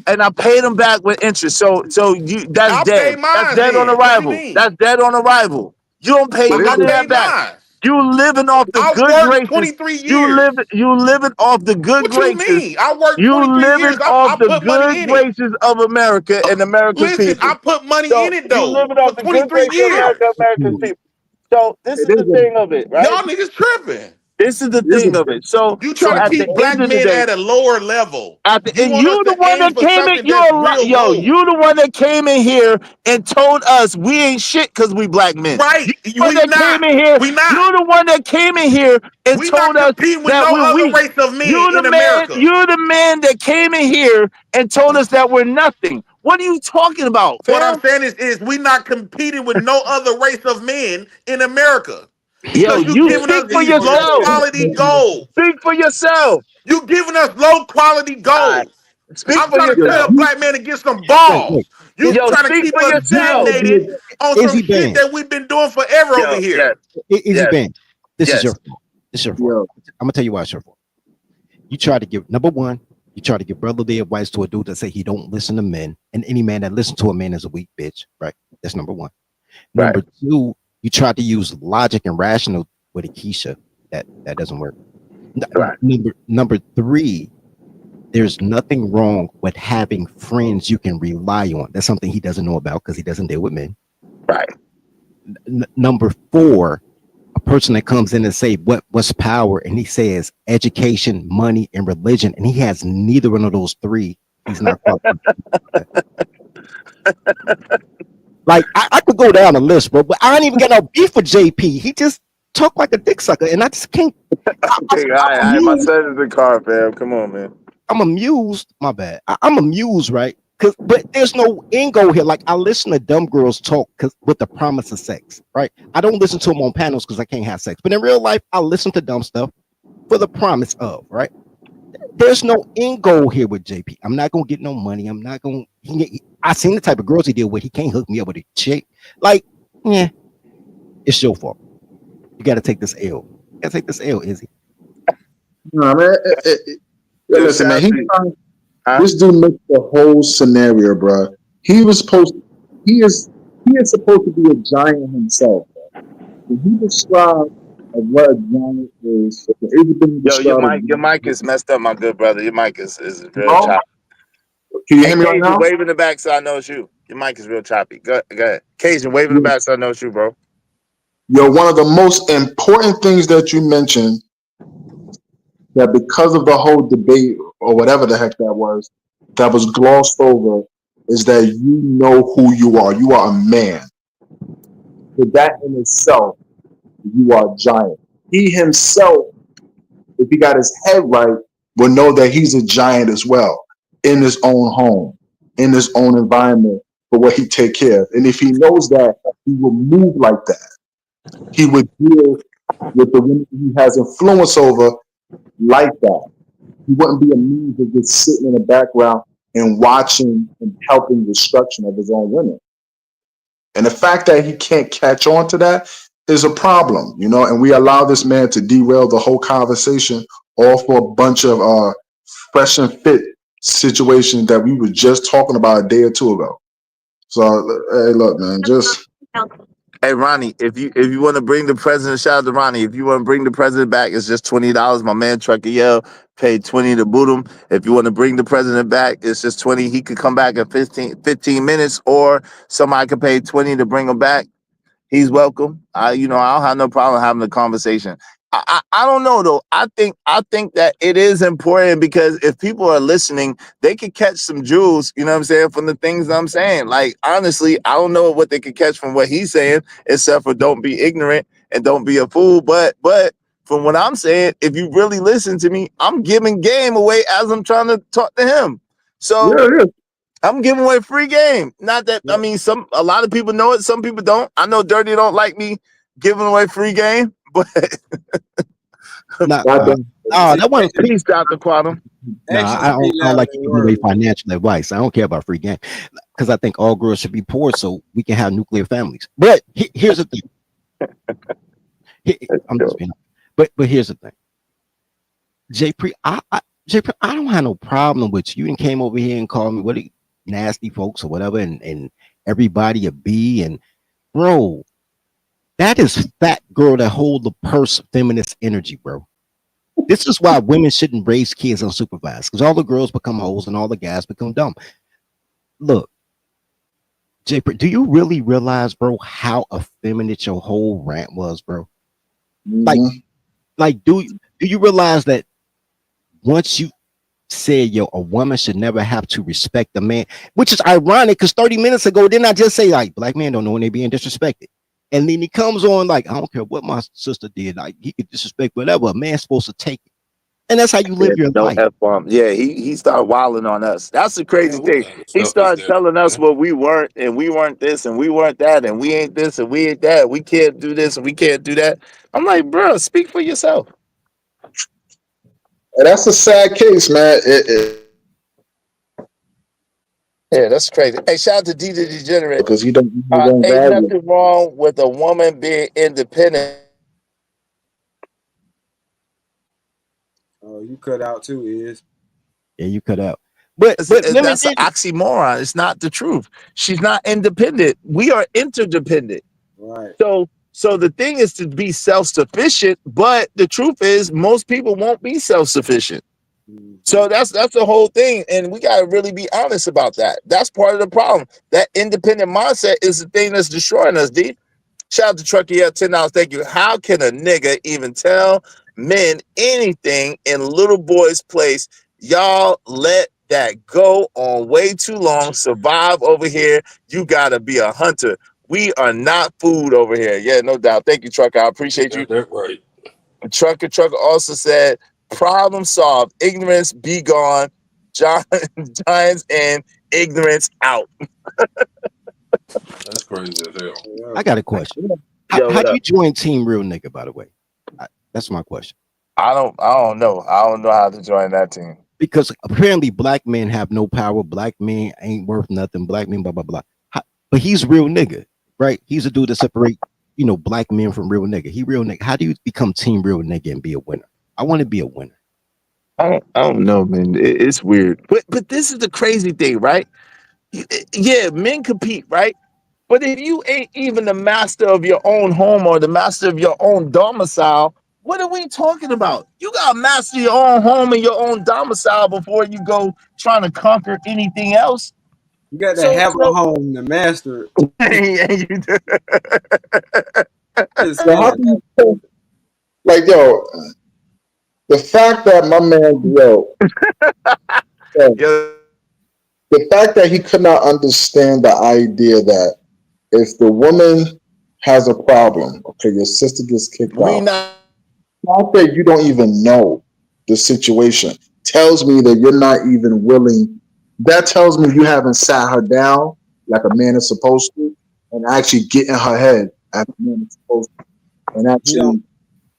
and I paid them back with interest. So that's I dead. pay That's mine dead on then. What you arrival. mean? That's dead on arrival. You don't pay I none of that paid back. mine. You living off the I good worked graces. 23 years. You living off the good What you graces. mean? I worked You 23 living years. off I the put money good in it. graces of America and America's Listen, I people. put money So in it you though living for off the good 23 graces of years. America's people. So this is There's the thing of it, right? Y'all niggas tripping. This is the a thing of it. So You trying to at the keep black end of the men day, at a lower level. You and want us you the to one aim that for came in, something that's real low. you the one that came in here and told us we ain't shit because we black men. Right. You the one We that not. came in here, We not. you the one that came in here and We not told us competing with that no we're other weak. race of men in America. You're the man that came in here and told us that we're nothing. What are you talking about, What I'm fam? saying is we not competing with no other race of men in America. Yo, Because you you giving us speak for these low yourself. quality goals. Speak for yourself. You giving us low quality All right. goals. Speak I'm for trying to tell yourself. black men to get some Wait. balls. You Is, Yo, trying to speak keep for us this yourself. supposed to be detonated on a some Izzy shit Band? that we've been doing forever over Yo, yes, here. Izzy yes, Band. This is yes. your fault. This is your fault. I'm gonna tell you why it's your fault. You try to give number one. You try to give brotherly advice to a dude that say he don't listen to men, and any man that listens to a man is a weak bitch. Right. That's number one. Right. Number two, you try to use logic and rational with a Keisha. That doesn't work. Right. Number three, there's nothing wrong with having friends you can rely on. That's something he doesn't know about because he doesn't deal with men. Right. Number four, a person that comes in and say what's power, and he says education, money, and religion, and he has neither one of those three. He's not qualified. Like I could go down the list, bro, but I don't even get no beef with JP. He just talk like a dick sucker, and I just can't. My son is in the car, fam. Come on, man. I'm amused. My bad. I'm amused, right? But there's no end goal here. Like I listen to dumb girls talk with the promise of sex, right? I don't listen to them on panels because I can't have sex. But in real life, I listen to dumb stuff for the promise of, right? There's no end goal here with JP. I'm not gonna get no money. I'm not gonna. I seen the type of girls he deal with. He can't hook me up with a chick. Like, yeah, it's your fault. You got to take this L. You got to take this L, Izzy. No, man. Listen, man. This dude makes the whole scenario, bro. He is supposed to be a giant himself, bro. When he described what a giant is, Yo, your mic is messed up, my good brother. Your mic is real Oh, choppy. can you hear me right now? Wave in the back so I know it's you. Your mic is real choppy. Go ahead. Cajun, wave in the back so I know it's you, bro. Yo, one of the most important things that you mentioned, that because of the whole debate or whatever the heck that was glossed over, is that you know who you are. You are a man. So that in itself, you are a giant. He himself, if he got his head right, will know that he's a giant as well in his own home, in his own environment for what he take care of. And if he knows that, he will move like that. He would deal with the women he has influence over like that. He wouldn't be a means of just sitting in the background and watching and helping the destruction of his own women. And the fact that he can't catch on to that is a problem, you know, and we allow this man to derail the whole conversation all for a bunch of fresh and fit situations that we were just talking about a day or two ago. So hey, look, man, just Hey Ronnie, if you want to bring the president, shout out to Ronnie. If you want to bring the president back, it's just $20. My man Trucker Yell paid 20 to boot him. If you want to bring the president back, it's just 20. He could come back in 15 minutes, or somebody could pay 20 to bring him back. He's welcome. I don't have no problem having a conversation. I don't know though. I think that it is important because if people are listening, they could catch some jewels, you know what I'm saying, from the things I'm saying. Like honestly, I don't know what they could catch from what he's saying, except for don't be ignorant and don't be a fool. But from what I'm saying, if you really listen to me, I'm giving game away as I'm trying to talk to him. So yeah. I'm giving away free game. Not that I mean, a lot of people know it, some people don't. I know Dirty don't like me giving away free game, but that one. Peace, Dr. Quantum. No, I don't like giving away financial advice. I don't care about free game because I think all girls should be poor so we can have nuclear families. But here's the thing. I'm just being, but here's the thing. J-Pre, I don't have no problem with you. And came over here and called me what nasty folks or whatever, and everybody a B. And bro, that is fat girl that hold the purse feminist energy, bro. This is why women shouldn't raise kids unsupervised, because all the girls become hoes and all the guys become dumb. Look, Jay, do you really realize, bro, how effeminate your whole rant was, bro? Like, do you realize that once you said, a woman should never have to respect a man, which is ironic because 30 minutes ago, didn't I just say, like, black men don't know when they're being disrespected? And then he comes on like, I don't care what my sister did. Like, he could disrespect whatever. A man's supposed to take it. And that's how you live your life. F-bomb. Yeah, he started wilding on us. That's the crazy thing. He started telling us what we weren't, and we weren't this, and we weren't that, and we ain't this, and we ain't that. We can't do this, and we can't do that. I'm like, bro, speak for yourself. And that's a sad case, man. Yeah, that's crazy. Hey, shout out to D the Degenerate. Because he don't ain't nothing wrong with a woman being independent. Oh, you cut out too, Is. Yeah, you cut out. But that's an oxymoron. It's not the truth. She's not independent. We are interdependent. Right. So the thing is to be self-sufficient, but the truth is most people won't be self-sufficient. So that's the whole thing, and we gotta really be honest about that. That's part of the problem. That independent mindset is the thing that's destroying us. D. Shout out to Truckee at $10. Thank you. How can a nigga even tell men anything in little boy's place? Y'all let that go on way too long. Survive over here. You gotta be a hunter. We are not food over here. Yeah, no doubt. Thank you, Trucker. I appreciate you. That's right. Trucker also said, problem solved. Ignorance be gone. Giants and ignorance out. That's crazy as hell. I got a question. How do you join Team Real Nigga, by the way? That's my question. I don't know. I don't know how to join that team. Because apparently black men have no power. Black men ain't worth nothing. Black men, blah, blah, blah. But he's real nigga, right? He's a dude that separate, black men from real nigga. He real nigga. How do you become Team Real Nigga and be a winner? I want to be a winner. I don't know, man. It's weird. But this is the crazy thing, right? Yeah, men compete, right? But if you ain't even the master of your own home or the master of your own domicile, what are we talking about? You got to master your own home and your own domicile before you go trying to conquer anything else. You got to have a home to master. So how can you like, yo, the fact that my man, the fact that he could not understand the idea that if the woman has a problem, okay, your sister gets kicked out. Not that you don't even know the situation tells me that you're not even willing. That tells me you haven't sat her down like a man is supposed to, and actually get in her head as a man is supposed to, and actually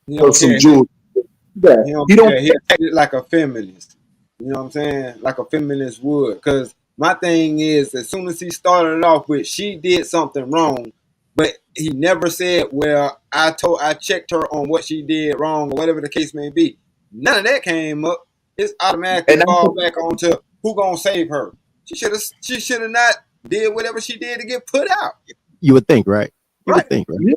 He Or don't some care. jewelry. Yeah, He don't he don't. care. He act like a feminist. You know what I'm saying? Like a feminist would. Because my thing is, as soon as he started off with she did something wrong, but he never said, well, I checked her on what she did wrong or whatever the case may be. None of that came up. It's automatically And fall back onto who gonna save her. She should have not did whatever she did to get put out. You would think, right? You Right. would think, right? yeah.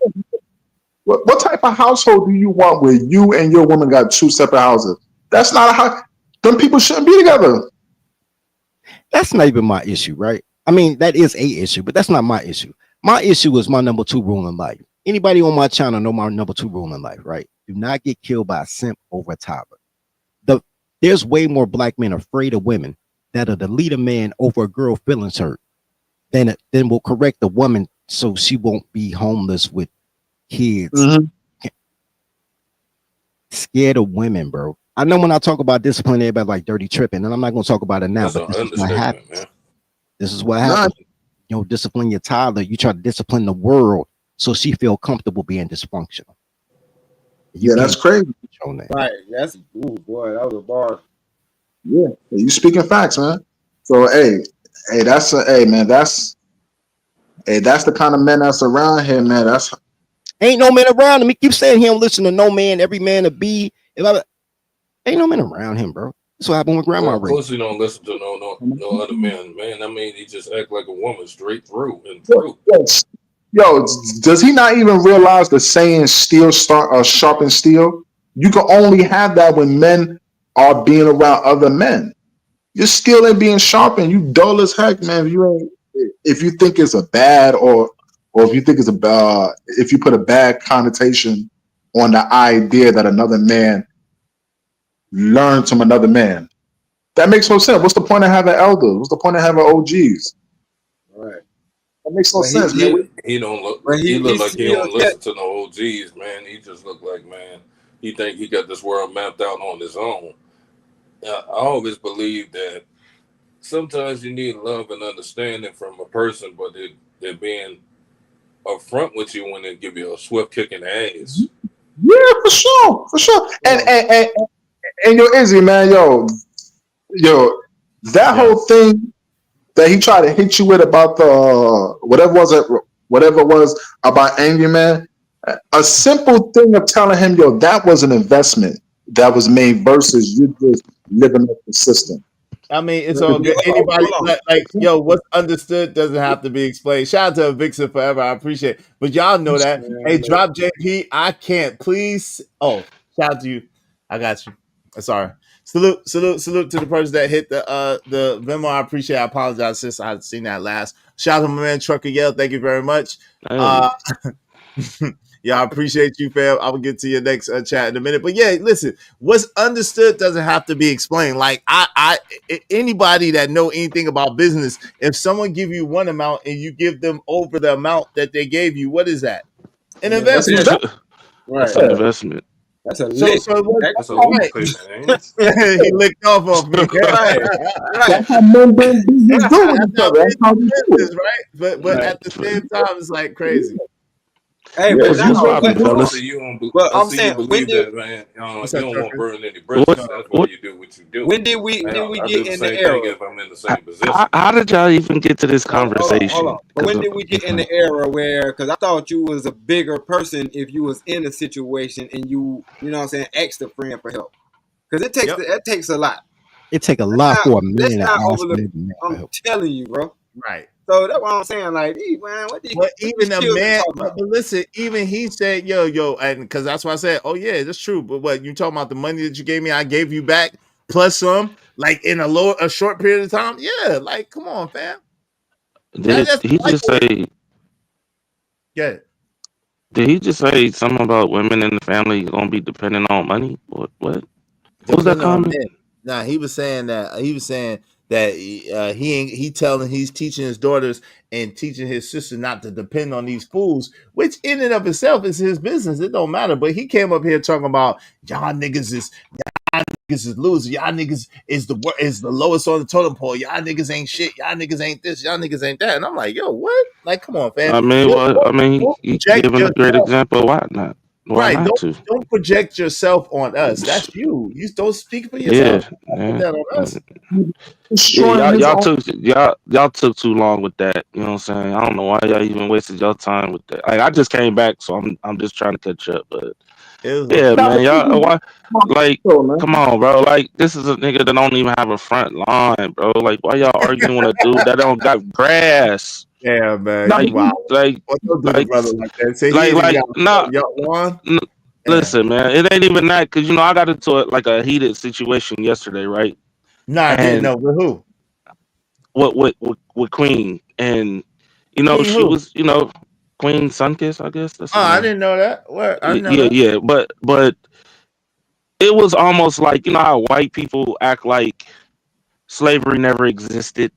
What type of household do you want where you and your woman got two separate houses? That's not a house. Them people shouldn't be together. That's not even my issue, right? I mean, that is a issue, but that's not my issue. My issue is my number 2 rule in life. Anybody on my channel know my number 2 rule in life, right? Do not get killed by a simp over a toddler. There's way more black men afraid of women that'll delete a man over a girl feelings hurt than will correct a woman so she won't be homeless with kids. Scared of women, bro. I know when I talk about discipline, everybody like dirty tripping, and I'm not gonna talk about it now, That's but an this is what understatement, happens. man. This is what happens. You know, discipline your toddler. You try to discipline the world so she feel comfortable being dysfunctional. Yeah, that's crazy. On that. Right. That's boy, that was a bar. Yeah, you speaking facts, man. So hey, that's the kind of men that's around here, man. That's ain't no man around him. He keeps saying he don't listen to no man, every man to be. Ain't no man around him, bro. That's what happened with grandma. Well, of course he don't listen to no other men, man. I mean, he just act like a woman straight through and through. Yo, does he not even realize the saying "steel sharpen steel"? You can only have that when men are being around other men. Your steel ain't being sharpened. You dull as heck, man. If you think it's a bad or if you think it's if you put a bad connotation on the idea that another man learns from another man, that makes no sense. What's the point of having elders? What's the point of having OGs? Right. That makes no sense, man. He don't look. But He look like he still don't listen to no OGs, man. He just look like, man, he think he got this world mapped out on his own. I always believe that sometimes you need love and understanding from a person, but they're being upfront with you when they give you a swift kick in the ass. Yeah, for sure. And yo, Izzy, man, yo, that whole thing that he tried to hit you with about the whatever it was about Angry Man, a simple thing of telling him, yo, that was an investment that was made versus you just living up the system. I mean, it's all good. Anybody like yo, what's understood doesn't have to be explained. Shout out to Vixen Forever. I appreciate it. But y'all know that. Hey, drop JP. I can't please. Oh, shout out to you. I got you. Sorry. Salute to the person that hit the Venmo. I appreciate it. I apologize, sis. I had seen that last. Shout out to my man Trucker Yell. Thank you very much. Yeah, I appreciate you, fam. I will get to your next chat in a minute. But yeah, listen, what's understood doesn't have to be explained. Like anybody that know anything about business, if someone give you one amount and you give them over the amount that they gave you, what is that? An investment. Right. That's an investment. That's a That's a lick payment, he licked off me. Right. That's how men do business with each other. That's how we do it. Right? But at the same time, it's like crazy. Hey, Yeah, but you that's fellas. I'm saying, when believe did that, man. You don't that, want Trucker? to burn any bridges. That's why you do what you do. when did we I get do in the the same era? thing if I'm in the same position. How did y'all even get to this conversation? Hold on. But when did we get in the era where? Because I thought you was a bigger person if you was in a situation and you know what I'm saying, asked a friend for help. Because it takes a lot. It take a lot for a man to ask overlook. another man for I'm help. telling you, bro. Right. So that's what I'm saying. Like, man, But even a man, but listen, even he said, yo, and because that's why I said, oh yeah, that's true. But what you talking about the money that you gave me, I gave you back plus some, like in a short period of time. Yeah, like come on, fam. Did he just say? Yeah. Did he just say something about women in the family gonna be dependent on money? What was that comment? Nah, he was saying that he's teaching his daughters and teaching his sister not to depend on these fools, which in and of itself is his business. It don't matter. But he came up here talking about y'all niggas is losers. Y'all niggas is the lowest on the totem pole. Y'all niggas ain't shit. Y'all niggas ain't this. Y'all niggas ain't that. And I'm like, yo, what? Like, come on, fam. I mean, he giving a great example. Why not? Why Right. not to? Don't project yourself on us. That's you. You don't speak for yourself. Yeah, Don't put yeah. that on us. Yeah, y'all took too long with that. You know what I'm saying? I don't know why y'all even wasted your time with that. Like I just came back, so I'm just trying to catch up. But It was yeah, okay. man, y'all why come on, bro. Like this is a nigga that don't even have a front line, bro. Like why y'all arguing with a dude that don't got grass? Yeah, man. You Like wild. like Well, don't do the like brother like that. Say he like ain't even like got nah. a lawn. Yeah. Listen, man, it ain't even that because I got into like a heated situation yesterday, right? Nah, I didn't And know. With who? with Queen, and Queen she who? was Queen Sunkiss, I guess that's Oh, her I name. didn't know that. What? I didn't know Yeah, that. yeah, but it was almost like how white people act like slavery never existed.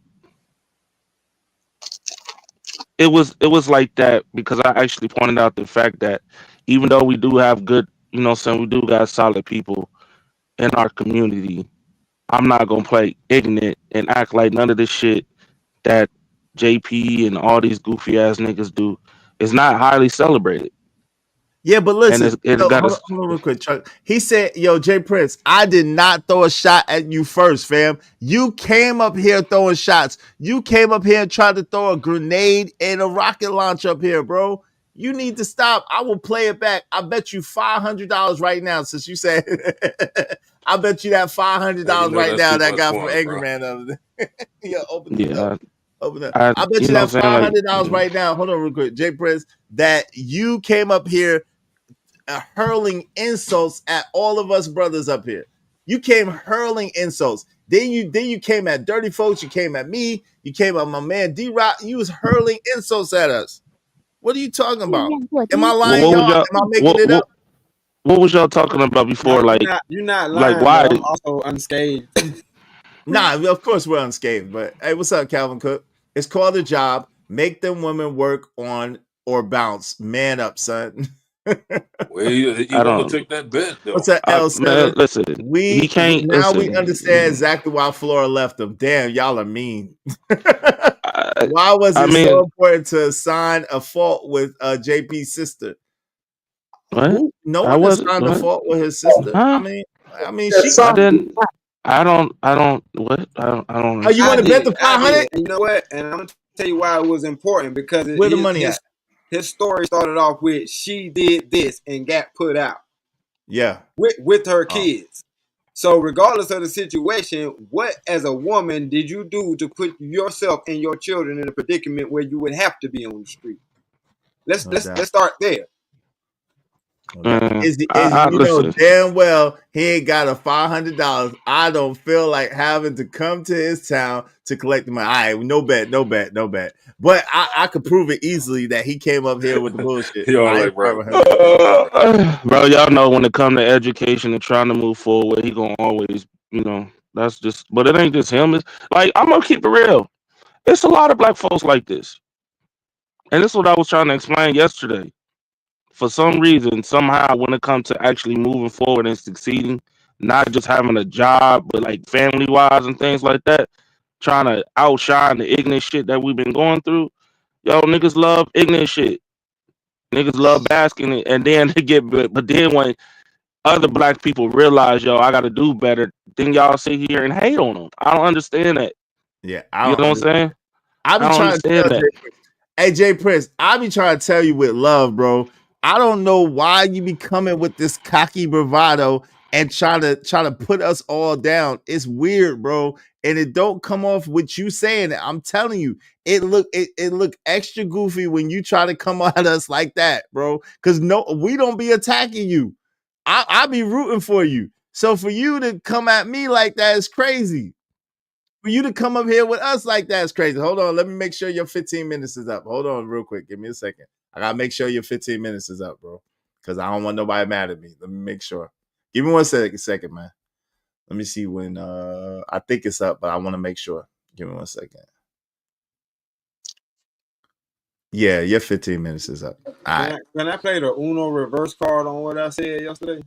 It was like that because I actually pointed out the fact that even though we do have good, saying we do got solid people in our community, I'm not gonna play ignorant and act like none of this shit that JP and all these goofy ass niggas do is not highly celebrated. Yeah, but And listen, it's yo, got hold on real quick, Chuck. He said, yo, Jay Prince, I did not throw a shot at you first, fam. You came up here throwing shots. You came up here and tried to throw a grenade and a rocket launch up here, bro. You need to stop. I will play it back. I bet you $500 right now, since you said I bet you that Hey, you $500 know right that's now too that much got for from him, Angry bro. Man. Yeah, open it up. yeah. Open up. I I bet you you know that what I'm saying like $500 right now. Hold on real quick, Jay Prince, that you came up here hurling insults at all of us brothers up here. You came hurling insults. Then you came at Dirty Folks. You came at me. You came at my man D-Rock. You was hurling insults at us. What are you talking about? Am I lying, what y'all? was y'all Am I making it up? what was y'all talking about No, before? Like you're not like lying, but why? I'm also unscathed. Nah, of course we're unscathed. But hey, what's up, Calvin Cook? It's called a job. Make them women work on or bounce. Man up, son. Well, you I gonna don't. take that bet What's though. that Man, L7? listen, he can't Now we understand listen. exactly why Flora left him. Damn, y'all are mean. I, Why was I it mean, so important to assign a fault with JP's sister? what? Who? No I one wasn't. assigned a What? fault with his sister. Huh? I mean, she. I didn't. I don't. What? I don't. I don't Oh, you I want to understand. bet the did. I 500? did. And you know what? And I'm gonna tell you why it was important because Where the money at? his story started off with she did this and got put out Yeah. with her Oh, kids. So regardless of the situation, what as a woman did you do to put yourself and your children in a predicament where you would have to be on the street? Let's no let's doubt. let's start there. No doubt. Is I you know listen. damn well he ain't got a $500. I don't feel like having to come to his town to collect the money. All right, no bet, no bet, no bet. But I could prove it easily that he came up here with the bullshit. You all I like, ain't bro? $500. Bro, y'all know when it come to education and trying to move forward, he gonna always, that's just. But it ain't just him. It's like I'm gonna keep it real. It's a lot of black folks like this, and this is what I was trying to explain yesterday. For some reason, somehow, when it comes to actually moving forward and succeeding, not just having a job, but like family wise and things like that, trying to outshine the ignorant shit that we've been going through. Yo, niggas love ignorant shit. Niggas love basking it, and then they get, but then when other black people realize, yo, I got to do better, then y'all sit here and hate on them. I don't understand that. Yeah, I You don't know what I'm understand. saying? I I be don't trying to tell understand Jay that. Prince. Hey Jay Prince, I be trying to tell you with love, bro. I don't know why you be coming with this cocky bravado and trying to put us all down. It's weird, bro. And it don't come off with you saying it. I'm telling you, it look extra goofy when you try to come at us like that, bro. Cause no, we don't be attacking you. I be rooting for you. So for you to come at me like that is crazy. For you to come up here with us like that is crazy. Hold on, let me make sure your 15 minutes is up. Hold on, real quick. Give me a second. I gotta make sure your 15 minutes is up, bro. Because I don't want nobody mad at me. Let me make sure. Give me one second, man. Let me see when I think it's up, but I want to make sure. Give me one second. Yeah, your 15 minutes is up. All right. Can I play the Uno reverse card on what I said yesterday?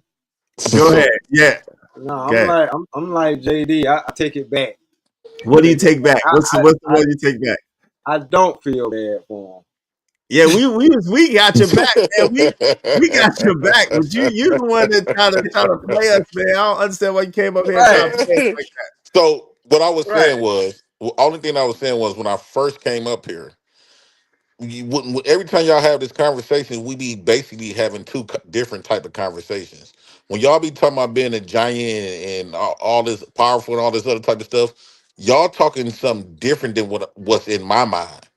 Go ahead. Yeah. No, Okay. I'm like JD. I take it back. What do you take back? What's the I one you take back? I don't feel bad for him. Yeah, we got your back, man. We got your back, but you the one that try to play us, man. I don't understand why you came up here and trying Right. to play us like So what I was that. Right. saying was, the only thing I was saying was when I first came up here, every time y'all have this conversation, we be basically having two different type of conversations. When y'all be talking about being a giant and all this powerful and all this other type of stuff, y'all talking something different than what's in my mind,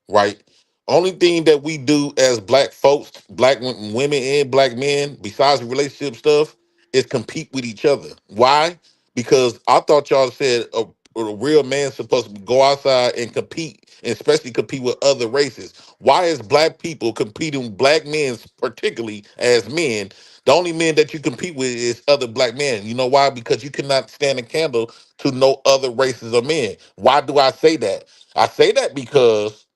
right? Only thing that we do as black folks, black women and black men, besides the relationship stuff, is compete with each other. Why? Because I thought y'all said a real man's supposed to go outside and compete, and especially compete with other races. Why is black people competing, black men particularly as men? The only men that you compete with is other black men. You know why? Because you cannot stand a candle to no other races of men. Why do I say that? I say that because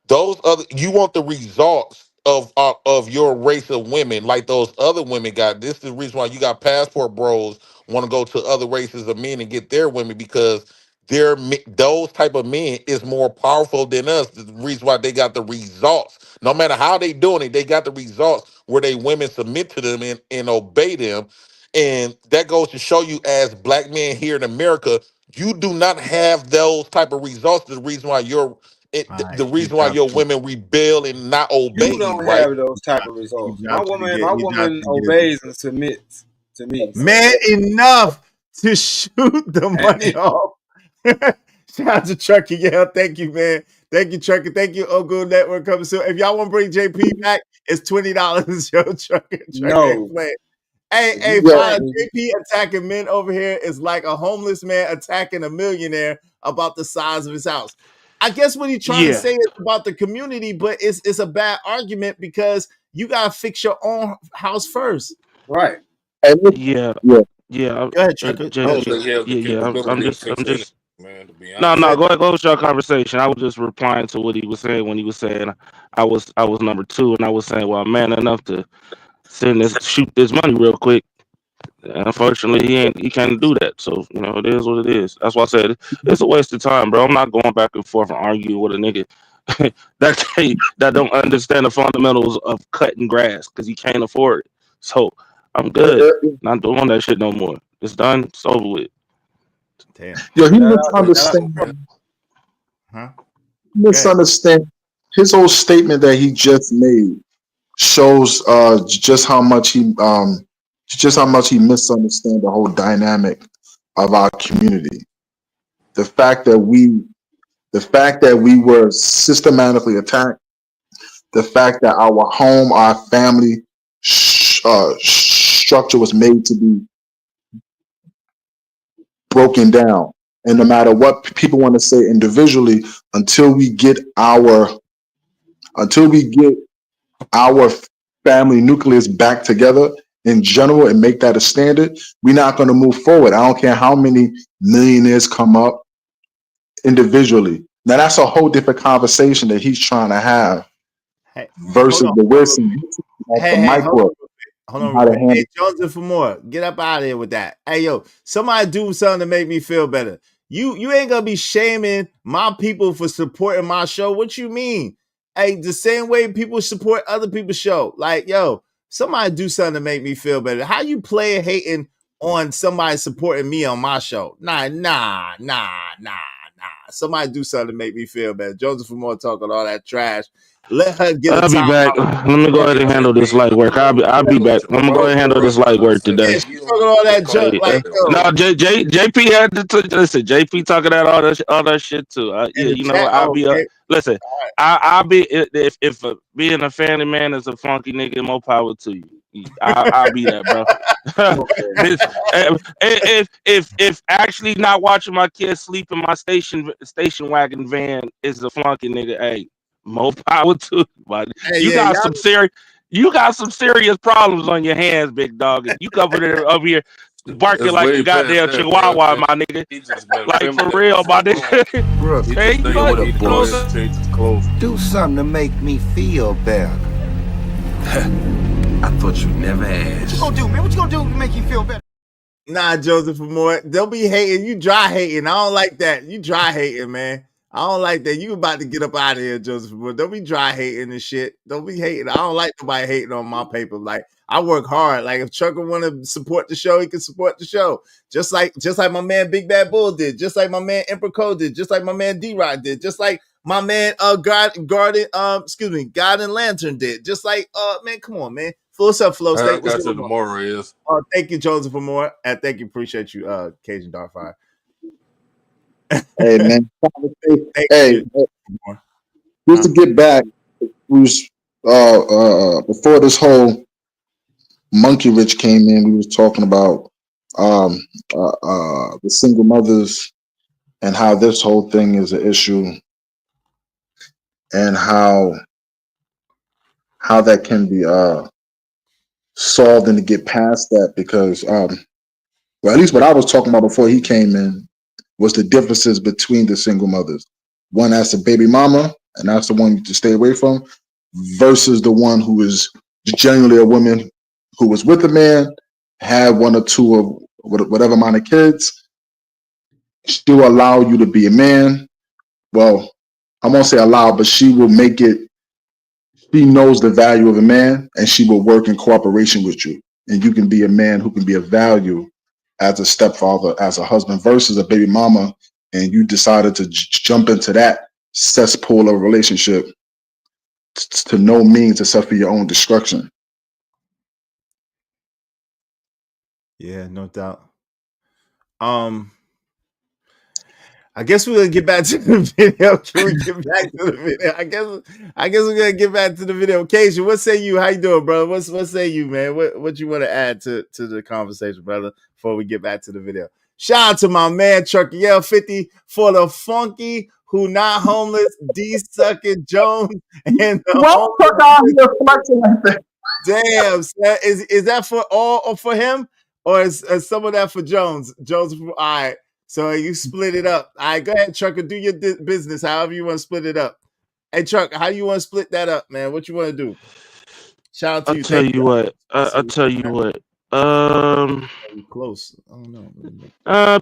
those other, you want the results of your race of women like those other women got. This is the reason why you got passport bros want to go to other races of men and get their women, because those type of men is more powerful than us. The reason why they got the results, no matter how they doing it, they got the results where they women submit to them and obey them. And that goes to show you, as black men here in America, you do not have those type of results. The reason why the He reason why dropped your women rebel and not obey You you, don't right? have those type of he results. My dropped it woman, again. my He dropped woman it again. obeys and submits to me. So Man, enough to shoot the money off. Shout out to Trucker. Yeah, thank you, man. Thank you, Trucker. Thank you, Ogo Network coming soon. If y'all want to bring JP back, it's $20. Yo, Trucker ain't no, playing. Hey, you Yeah, fine. can't. JP attacking men over here is like a homeless man attacking a millionaire about the size of his house. I guess what he's trying to Yeah. say is about the community, but it's a bad argument because you gotta fix your own house first. Right. and Yeah, yeah. yeah, Go ahead, Trucker. I don't JP. think he has the Yeah, yeah. I'm capability to just, fix I'm anything, just. man. To be No, honest, no. Go Go with your conversation. I was just replying to what he was saying when he was saying I was number two, and I was saying, well, man enough to shoot this money real quick. And unfortunately, he can't do that. So it is what it is. That's why I said it's a waste of time, bro. I'm not going back and forth and arguing with a nigga that don't understand the fundamentals of cutting grass because he can't afford it. So I'm good. Not doing that shit no more. It's done. It's over with. Damn. Yo, he Shout out, shout out. misunderstand. man. Huh? Go ahead. Misunderstand. His whole statement that he just made shows just how much he misunderstands the whole dynamic of our community. The fact that we were systematically attacked, the fact that our home, our family structure was made to be broken down. And no matter what people want to say individually, until we get our family nucleus back together in general and make that a standard, we're not going to move forward. I don't care how many millionaires come up individually. Now that's a whole different conversation that he's trying to have Hey, hold versus on. the Wilson, like the Hey, hold on. micro, Hold and on how real to quick. handle. Hey, Joseph for more. Get up out of here with that. Hey, yo, somebody do something to make me feel better. You ain't gonna be shaming my people for supporting my show. What you mean? Hey, the same way people support other people's show. Like, yo, somebody do something to make me feel better. How you play hating on somebody supporting me on my show? Nah. Somebody do something to make me feel better. Joseph for more talking all that trash. Let her get a I'll be time back. out. Let me go ahead and handle this light work. I'll be back. I'm gonna go ahead and handle this light work Yeah, today. she's talking all that junk. Hey, Like, yo, no, JP had to listen. JP talking that all that shit too. in Yeah, the you know chat. what? I'll Oh, be okay. listen. I'll be if being a family man is a funky nigga, more power to you. I'll be that, bro. if actually not watching my kids sleep in my station wagon van is a funky nigga, hey, more power to you, buddy. Hey, yeah, y'all. You got some serious problems on your hands, big dog. And you covered it over here barking That's like a way past goddamn that, bro. chihuahua, my nigga. He just been Like for feminine for real, so my long. nigga. Brooke, He Hey, just think deal he with a need to you know go what ahead I'm and saying? change his clothes. do something to make me feel better. I thought you'd never ask. What you gonna do, man? What you gonna do to make you feel better? Nah, Joseph for more. They'll be hating. You dry hating. I don't like that. You dry hating, man. I don't like that. You about to get up out of here, Joseph. But don't be dry hating and shit. Don't be hating. I don't like nobody hating on my paper. Like I work hard. Like if Trucker want to support the show, he can support the show. Just like my man Big Bad Bull did. Just like my man Emperor Cole did. Just like my man D-Rod did. Just like my man God and Lantern did. Just like man, come on, man. What's up, Flow I State? What's got to going the on? moral is. Thank you, Joseph, for more. And thank you, appreciate you, Cajun Darkfire. Hey man, Thank hey, you. just to get back, we was before this whole Monkey Rich came in, we was talking about the single mothers and how this whole thing is an issue and how that can be solved and to get past that because well, at least what I was talking about before he came in was the differences between the single mothers. One that's a baby mama, and that's the one to stay away from, versus the one who is generally a woman who was with a man, had one or two of whatever amount of kids, still allow you to be a man. Well, I won't say allow, but she will make it. She knows the value of a man, and she will work in cooperation with you. And you can be a man who can be of value as a stepfather, as a husband, versus a baby mama, and you decided to jump into that cesspool of relationship to no means except for your own destruction. Yeah, no doubt. I guess we're gonna get back to the video. Can we get back to the video? I guess we're gonna get back to the video. Occasion, what say you? How you doing, brother? What say you, man? What you want to add to the conversation, brother, before we get back to the video? Shout out to my man Trucker Yell 50 for the funky who not homeless, D sucking Jones and the Damn, son. Is that for all or for him? Or is some of that for Jones? Jones, all right. So you split it up. All right, go ahead, Trucker. Do your business however you want to split it up. Hey, Truck, how you want to split that up, man? What you want to do? Shout out to I'll you. tell Thank you you. what. I'll tell you what. Close. I don't know.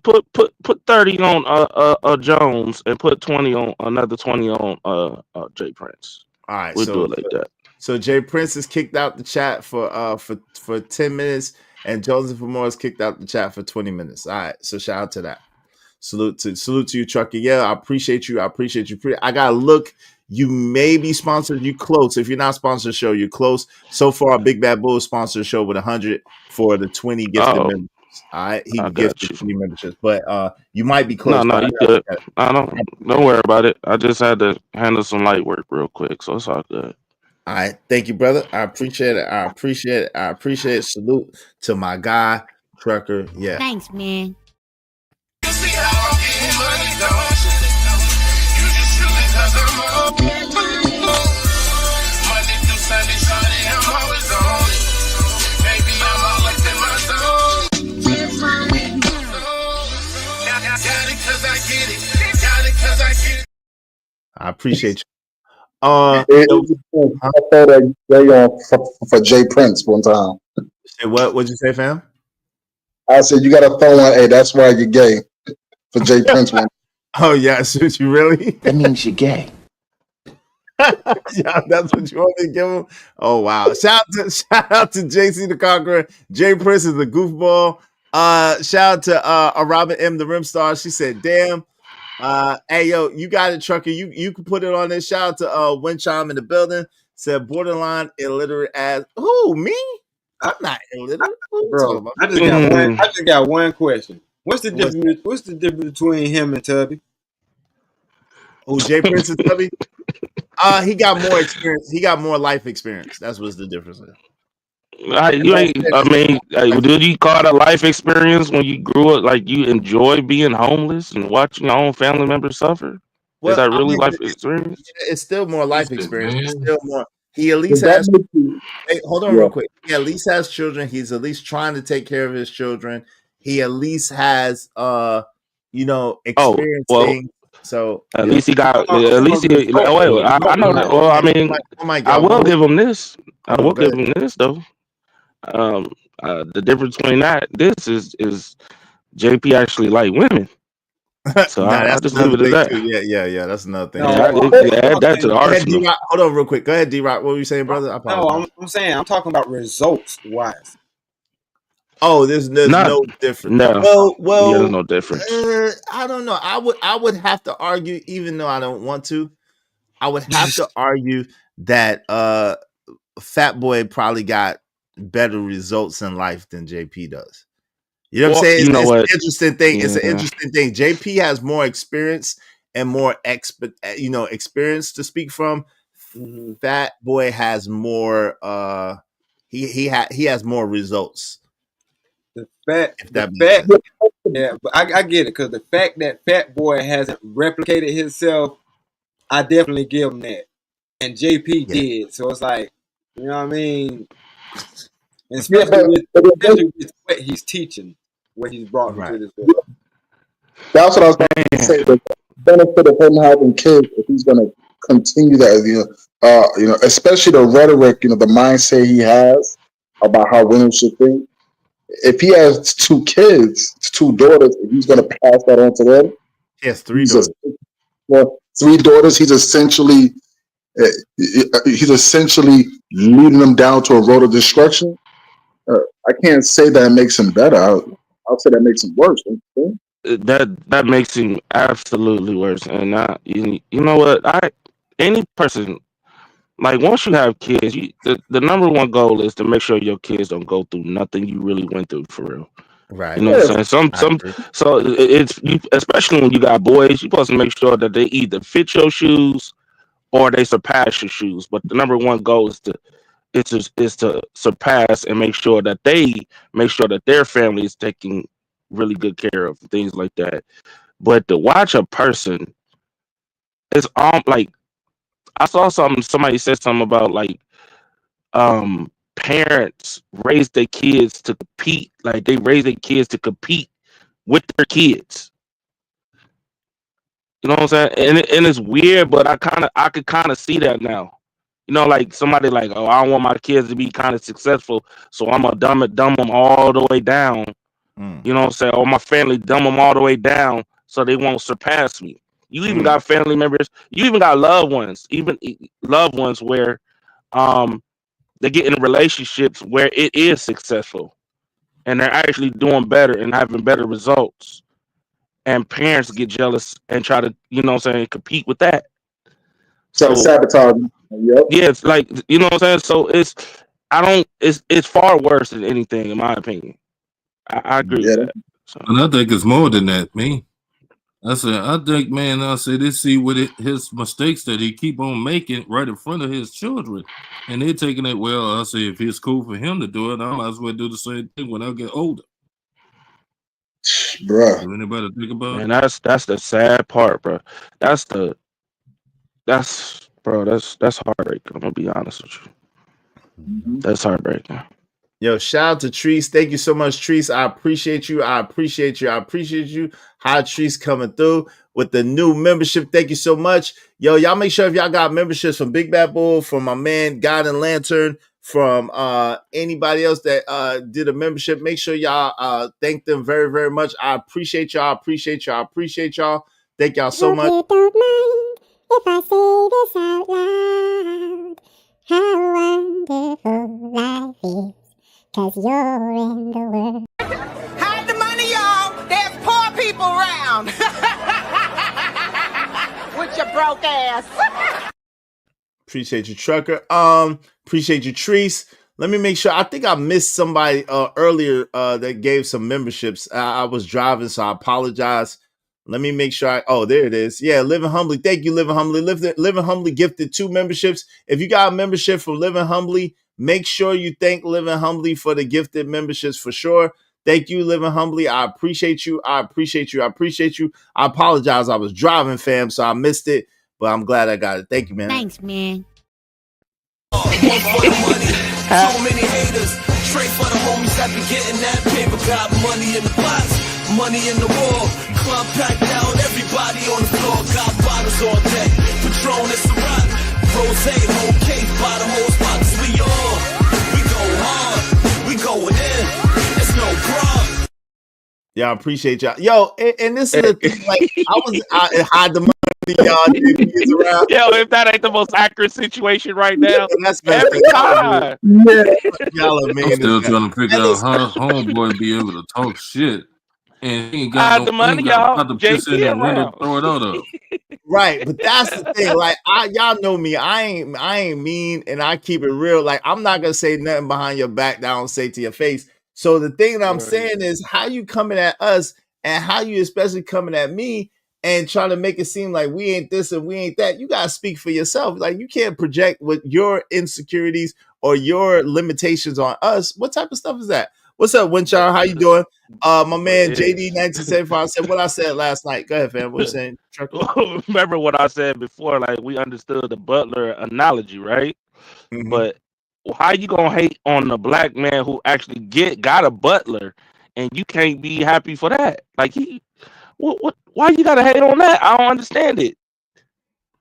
Put 30 on Jones and put 20 on another 20 on Jay Prince. All right, We'll do it like that. So Jay Prince is kicked out the chat for 10 minutes, and Joseph Moore is kicked out the chat for 20 minutes. All right, so shout out to that. Salute to you, Trucker. Yeah, I appreciate you. I gotta look. You may be sponsored. You close. If you're not sponsored the show, you're close. So far, Big Bad Bull sponsored the show with 100 for the 20 gifted members. All right, he gifted 20 memberships, but you might be close. No, you good. Don't worry about it. I just had to handle some light work real quick, so it's all good. All right, thank you, brother. I appreciate it. Salute to my guy, Trucker. Yeah. Thanks, man. I appreciate you. I thought that they for Jay Prince one time. Say what? What'd you say, fam? I said you got to throw one. Hey, that's why you're gay for Jay Prince one. Oh yeah, so you really? That means you're gay. Yeah, that's what you want me to give him. Oh wow! Shout out to JC the Conqueror. Jay Prince is a goofball. Shout out to Robin M the Rim Star. She said, "Damn, hey yo, you got it, Trucker. You can put it on this." Shout out to Windchime in the building. Said borderline illiterate as who me? I'm not illiterate. Bro, I just got one question. What's the difference? What's the difference between him and Tubby? Oh, Jay Prince and Tubby. He got more experience. He got more life experience. That's what's the difference. Did you call that life experience when you grew up? Like you enjoy being homeless and watching your own family members suffer? Well, is that really life experience? It's still more life experience. It's still more. He at least has. Hey, hold on, real quick. He at least has children. He's at least trying to take care of his children. He at least has, experience things. So at least he got. At least he. I know that. Well, I mean, I will give him this. I will give him this though. The difference between this is JP actually like women. So Nah, I that's just leave another it at thing too. that. Yeah. That's another thing. No, Yeah, add that to the Go ahead, arsenal. D-Rock. Hold on real quick. Go ahead, D-Rock. What were you saying, brother? I no, apologize. I'm saying I'm talking about results wise. Oh, there's Not no difference. no. Yeah, there's Well, no difference. I don't know. I would have to argue, even though I don't want to. I would have to argue that Fat Boy probably got better results in life than JP does. You know what I'm Well, saying? you know It's what? an interesting thing. It's an Yeah. interesting thing. JP has more experience and more experience to speak from. Mm-hmm. Fat Boy has more. He has more results. The fact, If that makes sense. yeah, but I get it because the fact that Fat Boy hasn't replicated himself, I definitely give him that, and JP Yeah. did. So it's like, you know what I mean, and Yeah, especially with what he's teaching, what he's brought Right. into this world. that's what I was about to say. The benefit of him having kids, if he's going to continue that, especially the rhetoric, the mindset he has about how women should think. If he has 2 kids, 2 daughters, if he's going to pass that on to them, He has 3 daughters. 3 daughters. He's essentially leading them down to a road of destruction. I can't say that it makes him better. I'll say that makes him worse. Don't you think? That makes him absolutely worse. And you know what? Any person, like, once you have kids, the number one goal is to make sure your kids don't go through nothing you really went through for real. Right. You know what I'm saying? So it's you, especially when you got boys, you're supposed to make sure that they either fit your shoes or they surpass your shoes. But the number one goal is to surpass and make sure that their family is taking really good care of things like that. But to watch a person, it's like, I saw somebody said something about, like, parents raise their kids to compete, like they raise their kids to compete with their kids. You know what I'm saying? And it's weird, but I could kind of see that now. You know, like somebody like, oh, I don't want my kids to be kind of successful, so I'm gonna dumb them all the way down. You know what I'm saying? Or my family dumb them all the way down so they won't surpass me. You even got family members, you even got loved ones where they get in relationships where it is successful and they're actually doing better and having better results. And parents get jealous and try to, you know what I'm saying, compete with that. So sabotage. Yep. Yeah, it's like, you know what I'm saying? So it's far worse than anything, in my opinion. I agree with that. So. And I think it's more than that, me. I think, man, they see his mistakes that he keep on making right in front of his children. And they're taking it, well, I say, if it's cool for him to do it, I might as well do the same thing when I get older. Bruh. Do anybody think about it? Man, that's the sad part, bro. That's heartbreaking. I'm gonna be honest with you. That's heartbreaking. Yo, shout out to Treese. Thank you so much, Treese. I appreciate you. High Treese coming through with the new membership. Thank you so much. Yo, y'all make sure if y'all got memberships from Big Bad Bull, from my man God and Lantern, from anybody else that did a membership, make sure y'all thank them very, very much. I appreciate y'all. Thank y'all so much. Hope you don't mind if I say this out loud. How wonderful life is, 'cause you're in the world. Hide the money, y'all. There's poor people around. With your broke ass. Appreciate you, Trucker. Appreciate you, Treese. Let me make sure. I think I missed somebody earlier that gave some memberships. I was driving, so I apologize. Let me make sure. There it is. Yeah, Living Humbly. Thank you, Living Humbly. Living Humbly gifted 2 memberships. If you got a membership from Living Humbly, make sure you thank Living Humbly for the gifted memberships for sure. Thank you, Living Humbly. I appreciate you. I apologize. I was driving, fam, so I missed it, but I'm glad I got it. Thank you, man. Thanks, man. So many haters, straight for the homies that be getting that paper. Got money in the box, money in the wall. Club packed out, everybody on the floor. Got bottles on deck, Patron and Ciroc, Rose, whole case, bottom hole spots. We go hard, we going in. It's no problem. Yeah, I appreciate y'all. Yo, and this is the thing. Like, I was out and hide the money, y'all. JP is around. Yo, if that ain't the most accurate situation right Yeah, now, that's messed every up. time. Yeah. Y'all are I'm mean as still hell. trying to figure And out listen, how homeboy be able to talk shit and he ain't got Hide no, the he ain't money, got a y'all. pot to piss in JP and window to around. throw it out of. right, but that's the thing. Like, y'all know me. I ain't mean, and I keep it real. Like, I'm not gonna say nothing behind your back that I don't say to your face. So the thing that I'm Right. saying is how you coming at us and how you especially coming at me and trying to make it seem like we ain't this and we ain't that. You gotta speak for yourself. Like, you can't project with your insecurities or your limitations on us. What type of stuff is that? What's up, Winchar? How you doing? My But man it JD is. 1975 said what I said last night. Go ahead, fam. What you saying? Trucker? Remember what I said before? Like we understood the butler analogy, right? Mm-hmm. But how you gonna hate on the black man who actually got a butler, and you can't be happy for that? Like what? Why you gotta hate on that? I don't understand it.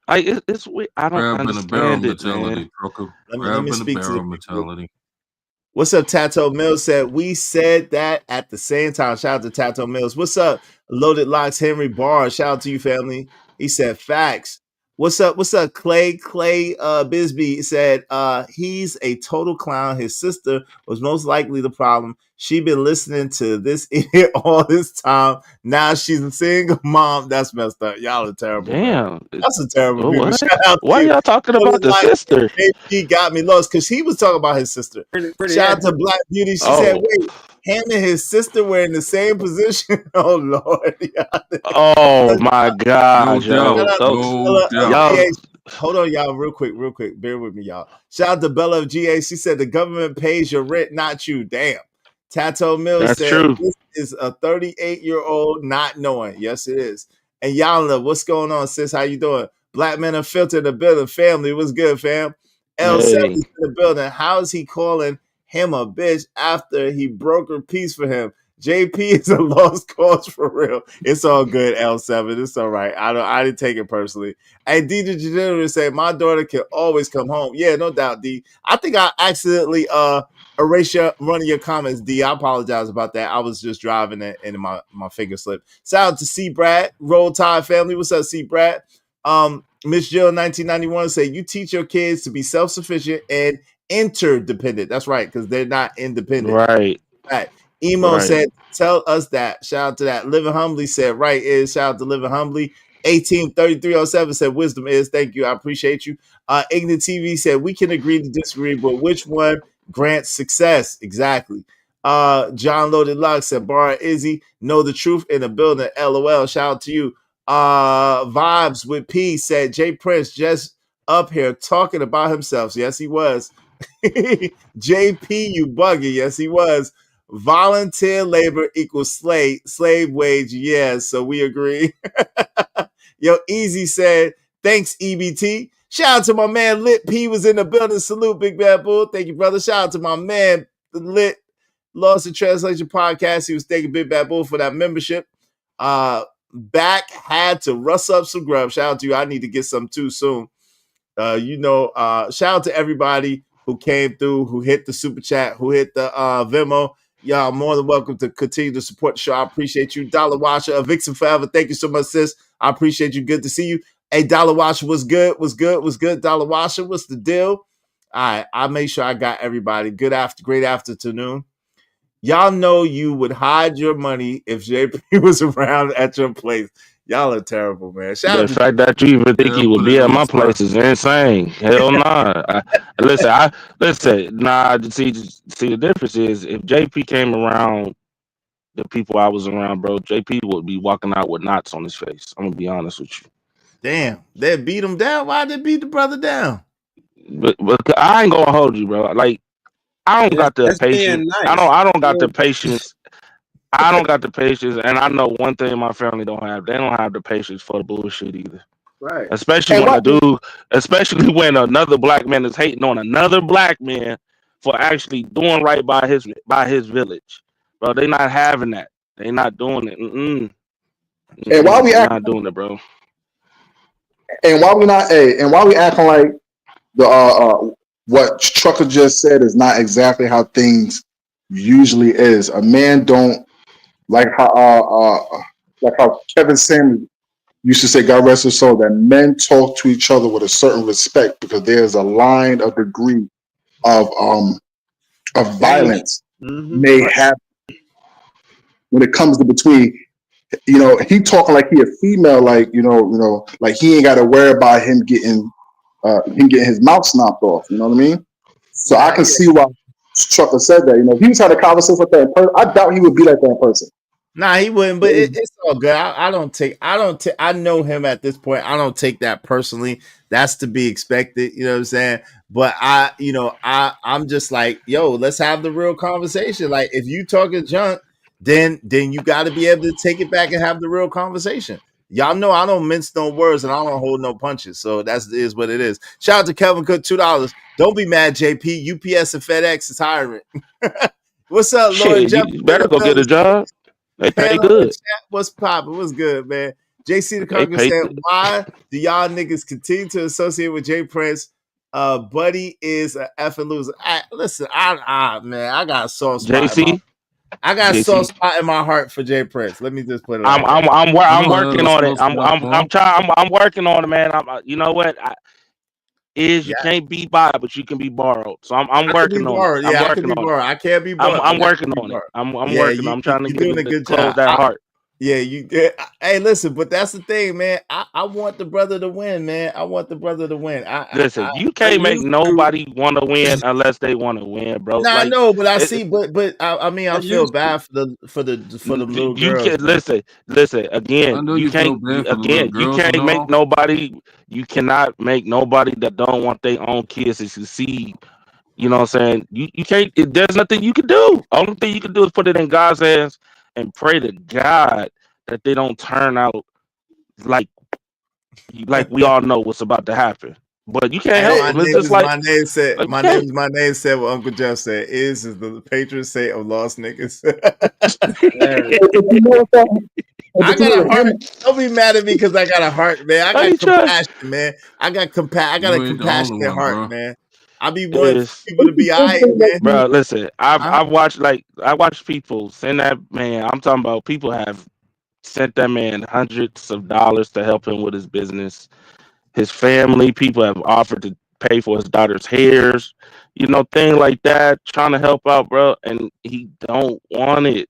Like it's weird. I don't Crab in a barrel understand it, man. mentality, trucker. Let Crab me in a speak to the barrel people. mentality. What's up, Tato Mills? Said we said that at the same time. Shout out to Tato Mills. What's up, Loaded Locks Henry Barr? Shout out to you, family. He said facts. What's up? What's up, Clay? Clay Bisbee said he's a total clown. His sister was most likely the problem. She been listening to this idiot all this time. Now she's a single mom. That's messed up. Y'all are terrible, man. Damn. That's a terrible people. What? Shout out to Why you. y'all talking about Loaded the Locks sister? JP got me lost because he was talking about his sister. Pretty Shout out accurate. to Black Beauty. She said, Oh. wait, him and his sister were in the same position. Oh, Lord. Oh my No God, Shout yo. doubt. out to Those No Bella of doubt. y'all GA. Hold on, y'all, real quick. Bear with me, y'all. Shout out to Bella of GA. She said the government pays your rent, not you. Damn. Tato Mills that's said true. this is a 38-year-old not knowing. Yes, it is. And Yana, what's going on, sis? How you doing? Black men unfiltered in the building. Family, what's good, fam? L7 Hey. is in the building. How is he calling him a bitch after he broke her piece for him? JP is a lost cause for real. It's all good, L7. It's all right. I didn't take it personally. Hey, D Degenerate said my daughter can always come home. Yeah, no doubt, D. I think I accidentally erase one of your comments, D. I apologize about that. I was just driving it and my finger slipped. Shout out to C Brad, Roll Tide family. What's up, C Brad? Miss Jill 1991 said you teach your kids to be self-sufficient and interdependent. That's right, because they're not independent. Right. Right. Emo Right. said, tell us that. Shout out to that. Living Humbly said, right is. Shout out to Living Humbly. 183307 said, wisdom is. Thank you. I appreciate you. Ignorant TV said, we can agree to disagree, but which one grants success? Exactly. John Loaded Luck said, Bar Izzy, know the truth in the building. LOL. Shout out to you. Vibes with P said, Jay Prince just up here talking about himself. Yes, he was. JP, you buggy. Yes, he was. Volunteer labor equals slave wage. Yes, so we agree. Yo, Easy said, thanks, EBT. Shout out to my man Lit P was in the building. Salute, Big Bad Bull. Thank you, brother. Shout out to my man, the Lit Lost in Translation podcast. He was thanking Big Bad Bull for that membership. Back had to rustle up some grub. Shout out to you. I need to get some too soon. Shout out to everybody who came through, who hit the super chat, who hit the Venmo. Y'all more than welcome to continue to support the show. I appreciate you. Dollar Washer, a Vixen Forever. Thank you so much, sis. I appreciate you. Good to see you. Hey, Dollar Washer, was good. Dollar Washer, what's the deal? All right, I made sure I got everybody. Great afternoon. Y'all know you would hide your money if JP was around at your place. Y'all are terrible, man. Shout The out to fact that you even think Yeah, he would put it be at on the my spot. place is insane. Hell nah. Listen. Nah. See, the difference is if JP came around the people I was around, bro, JP would be walking out with knots on his face. I'm gonna be honest with you. Damn, they beat him down. Why they beat the brother down? But I ain't gonna hold you, bro. Like I don't got the That's patience. being nice. I don't got the You patience. I don't got the patience, and I know one thing my family don't have. They don't have the patience for the bullshit either. right. Especially And when why a dude, especially when another black man is hating on another black man for actually doing right by his village, bro. They not having that. They not doing it. and why we They act not doing it, bro. and why we not and why we acting like the what Trucker just said is not exactly how things usually is. A man don't like how Kevin Samuels used to say, God rest his soul, that men talk to each other with a certain respect because there's a line of degree of violence may happen when it comes to between. He talking like he a female, like like he ain't got to worry about him getting his mouth snapped off. You know what I mean? So I Nah, can yeah. see why Trucker said that. If he was having a conversation with that in person, I doubt he would be like that in person. Nah, he wouldn't, but it's all good. I don't take. I know him at this point. I don't take that personally. That's to be expected. You know what I'm saying? But I'm just like, yo, let's have the real conversation. Like, if you talking junk, then you got to be able to take it back and have the real conversation. Y'all know I don't mince no words and I don't hold no punches. So that's is what it is. Shout out to Kevin Cook, $2. Don't be mad, JP. UPS and FedEx is hiring. What's up, Lord Shit, Jeff? you better go get a job. They pay Halo in good. chat, what's poppin'? What's good, man? JC the They Conqueror pay said, good. why do y'all niggas continue to associate with Jay Prince? Buddy is a effing loser. Listen, man, I got a soft spot in my JC, JC. heart for Jay Prince. Let me just put it I'm like that. I'm I'm wor- I I'm don't have working a on it. soft I'm spot I'm for I'm him. trying. I'm working on it, man. You know what? You Yeah, can't be bought, but you can be borrowed. So I'm I could be working on it. borrowed. I'm Yeah, I could working be on it. borrowed. I can't be I'm bought, but I'm I can working be on it. borrowed. I'm Yeah, working. I'm trying to you're get doing him a to good close job. that heart. Hey, listen, but that's the thing, man. I want the brother to win, man. I want the brother to win. Listen, you I can't make used to. nobody want to win unless they want to win, bro. No, I Like know, but I it, see, but I mean, I I feel used to. bad for them little you girls, can man. listen I again. know You you feel can't bad for the little again. You girls and can't make all. nobody. You cannot make nobody that don't want their own kids to succeed. You know what I'm saying? You can't. There's nothing you can do. Only thing you can do is put it in God's hands and pray to God that they don't turn out like we all know what's about to happen. But you can't And help them. It's just like you my name can't. is my name said what Uncle Jeff said is the Patriots say of lost niggas. Hey, I got a heart. Don't be mad at me because I got a heart, man. I got Hey, Chuck. compassion, man. I got a You ain't the only compassionate one, heart, bro. man. I be wanting Is people to be all right, man. bro, listen, Huh? I've watched I watched people send that man. I'm talking about people have sent that man hundreds of dollars to help him with his business. His family, people have offered to pay for his daughter's hairs, thing like that, trying to help out, bro, and he don't want it.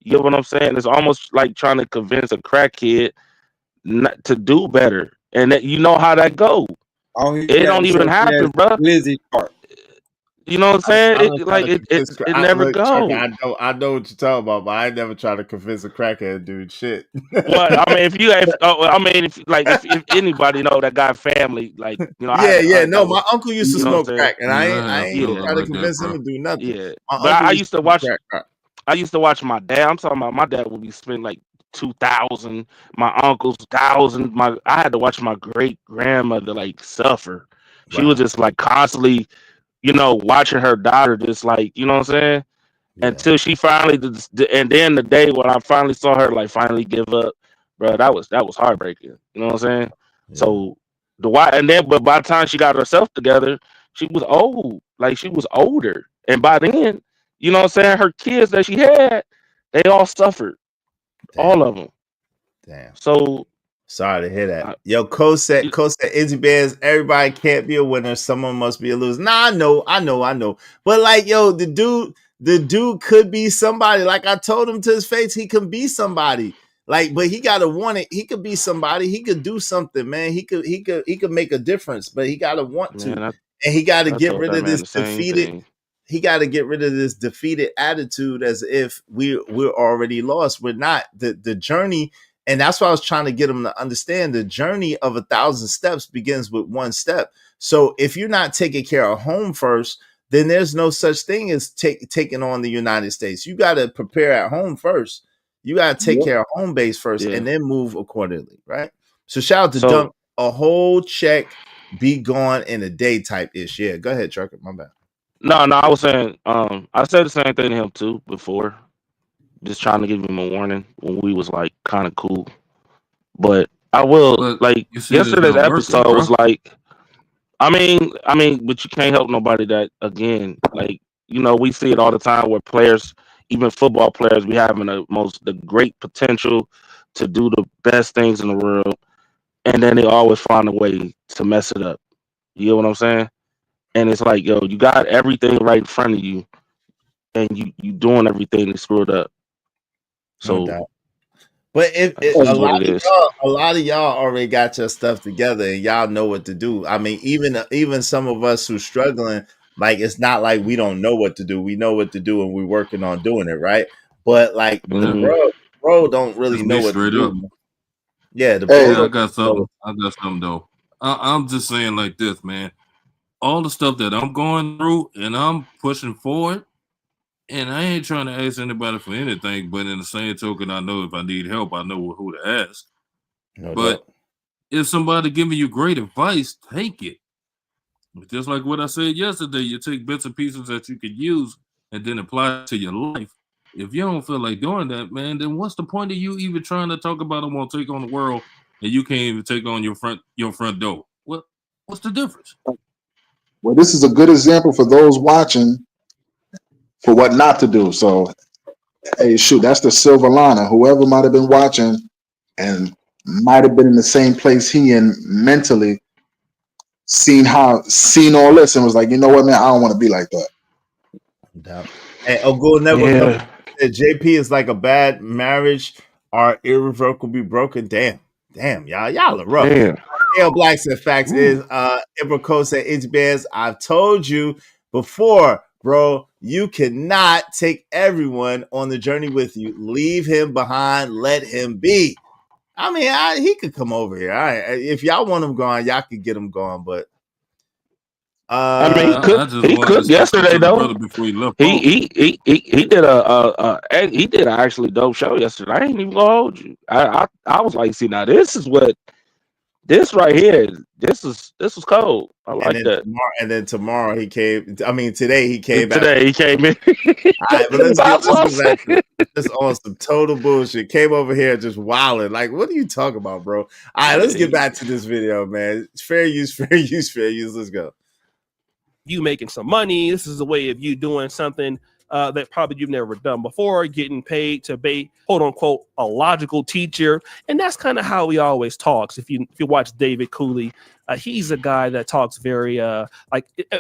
You get what I'm saying? It's almost like trying to convince a crackhead not to do better, and that you know how that go. all he It got don't to even show me happen, is bro. Lizzie part. You know what I'm saying? I don't try to It convince. it never Look, Chucky, go. I know what you're talking about, but I ain't never try to convince a crackhead dude shit. Well, I mean, if anybody know that got family, I Yeah, had an yeah. aunt No, that my was, uncle used to you know what smoke I'm saying? crack, and Yeah, I I have ain't Yeah, family try to like that, convince him bro. to do nothing. yeah. My But uncle I used used to to smoke watch. crack. I used to watch my dad. I'm talking about my dad would be spending like 2,000. My uncle's 1,000. I had to watch my great grandmother suffer. She was Wow. just constantly, watching her daughter just you know what I'm saying? Yeah. Until she finally and then the day when I finally saw her finally give up, bro, that was heartbreaking. You know what I'm saying? Yeah. So the why and then but by the time she got herself together, she was old. She was older. And by then, you know what I'm saying, her kids that she had, they all suffered. Damn. All of them. Damn. So Sorry to hear that. I, Yo, Cole said, Izzy Bears, everybody can't be a winner. Someone must be a loser. Nah, I know. But yo, the dude could be somebody. Like I told him to his face, he can be somebody. But he gotta want it. He could be somebody. He could do something, man. He could make a difference, but he gotta want to. man, And he gotta I get told rid that of man this the same defeated. thing. He got to get rid of this defeated attitude as if we're already lost. We're not. The journey, and that's why I was trying to get him to understand the journey of 1,000 steps begins with one step. So if you're not taking care of home first, then there's no such thing as taking on the United States. You got to prepare at home first. You got to take Yep. care of home base first, Yeah. and then move accordingly, right? So shout out to So Dunk, a whole check, be gone in a day type ish. Yeah, go ahead, Trucker. My bad. no, I was saying, I said the same thing to him too before. Just trying to give him a warning when we was kind of cool. But I will But you said it's yesterday's not working, episode was bro. I mean, but you can't help nobody that again, we see it all the time where players even football players be having the great potential to do the best things in the world, and then they always find a way to mess it up. You know what I'm saying? And it's like, yo, you got everything right in front of you, and you doing everything to screw it up. No So doubt. But that's a just what lot it of is. y'all already got your stuff together and y'all know what to do. I mean, even some of us who struggling, like it's not like we don't know what to do. We know what to do and we're working on doing it, right? But like the Mhm. bro don't really Just know be what to straight do. up. Man. Yeah, the bro Hey, Yeah, I don't got know something. I got something though. I'm just saying like this, man. All the stuff that I'm going through and I'm pushing forward, and I ain't trying to ask anybody for anything, but in the same token, I know if I need help, I know who to ask. no But doubt. if somebody giving you great advice, take it. Just like what I said yesterday, you take bits and pieces that you could use and then apply it to your life. If you don't feel like doing that, man, then what's the point of you even trying to talk about I'm gonna take on the world and you can't even take on your front door? What's the difference? well, this is a good example for those watching for what not to do. So, hey, shoot, that's the silver liner. Whoever might have been watching and might have been in the same place he in mentally, seen all this and was like, you know what, man, I don't want to be like that. No doubt. And Ogo never come. Yeah, JP is like a bad marriage are irrevocably broken. Damn, y'all are rough. damn. L Black said facts is Ibraco said it's bands. I've told you before, bro, you cannot take everyone on the journey with you. Leave him behind, let him be. I mean, he could come over here. All right. If y'all want him gone, y'all could get him gone, but I mean, I just he wanted to cooked say something yesterday to the though. brother before he left He off. he did he did an actually dope show yesterday. I ain't even gonna hold you. I was like, see, now this right here, this was cold. I like that. and then tomorrow he came. I mean, today he came back. Today he came in. All right, but let's That's what I'm get back to saying. this on some total bullshit. Came over here just wilding. Like, what are you talking about, bro? All right, let's get back to this video, man. It's fair use, fair use, fair use. Let's go. You making some money. This is a way of you doing something that probably you've never done before, getting paid to be quote unquote a logical teacher. And that's kind of how he always talks. If you watch David Cooley, he's a guy that talks very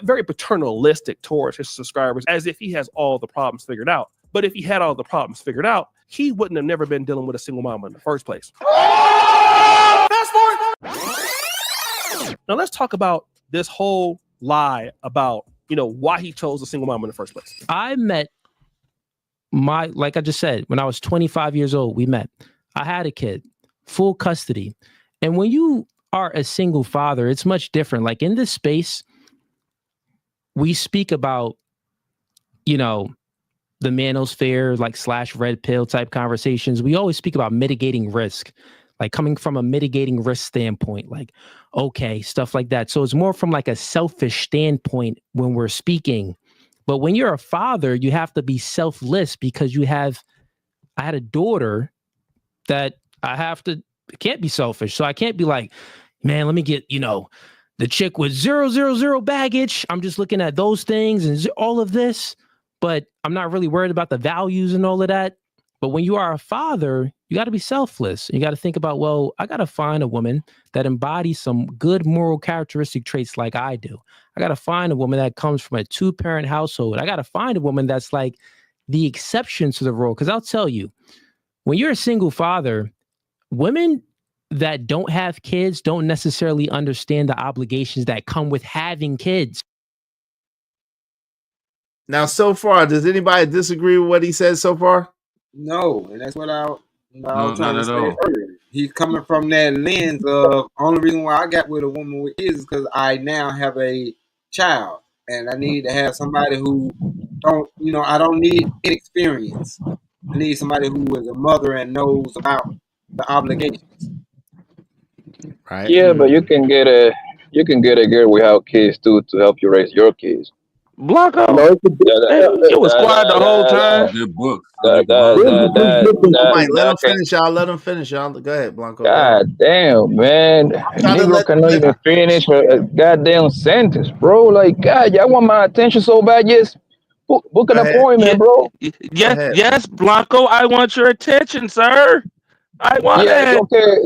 very paternalistic towards his subscribers, as if he has all the problems figured out. But if he had all the problems figured out, he wouldn't have never been dealing with a single mama in the first place. Fast forward. Now let's talk about this whole lie about why he chose a single mom in the first place. I met like I just said, when I was 25 years old, we met. I had a kid, full custody. And when you are a single father, it's much different. Like in this space, we speak about, the manosphere, like / red pill type conversations. We always speak about mitigating risk, like coming from a mitigating risk standpoint, like, okay, stuff like that. So it's more from like a selfish standpoint when we're speaking. But when you're a father, you have to be selfless because I had a daughter that can't be selfish. So I can't be like, man, let me get, the chick with 000 baggage. I'm just looking at those things and all of this, but I'm not really worried about the values and all of that. But when you are a father, you got to be selfless. You got to think about, well, I got to find a woman that embodies some good moral characteristic traits like I do. I got to find a woman that comes from a 2-parent household. I got to find a woman that's like the exception to the rule. Because I'll tell you, when you're a single father, women that don't have kids don't necessarily understand the obligations that come with having kids. Now, so far, does anybody disagree with what he said so far? No, and that's what I was No, trying not to at say all. earlier. He's coming from that lens of only reason why I got with a woman with kids is because I now have a child, and I need to have somebody who I don't need inexperience. I need somebody who is a mother and knows about the obligations. Right. Yeah, but you can get a girl without kids too to help you raise your kids. Blanco, No, it's a big, it was quiet the whole I time. get books. I That get that volumes there's of a that books. big that difference. Oh, that Mike, let that him can. finish, y'all. Let him finish, y'all. Go ahead, Blanco. Go ahead. God damn, man, Try to Negro let cannot let even finish a goddamn sentence, bro. Like, God, y'all want my attention so bad, yes. book Go an ahead. appointment, bro. Go Yes, ahead. yes, Blanco. I want your attention, sir. I want Yeah, it. okay.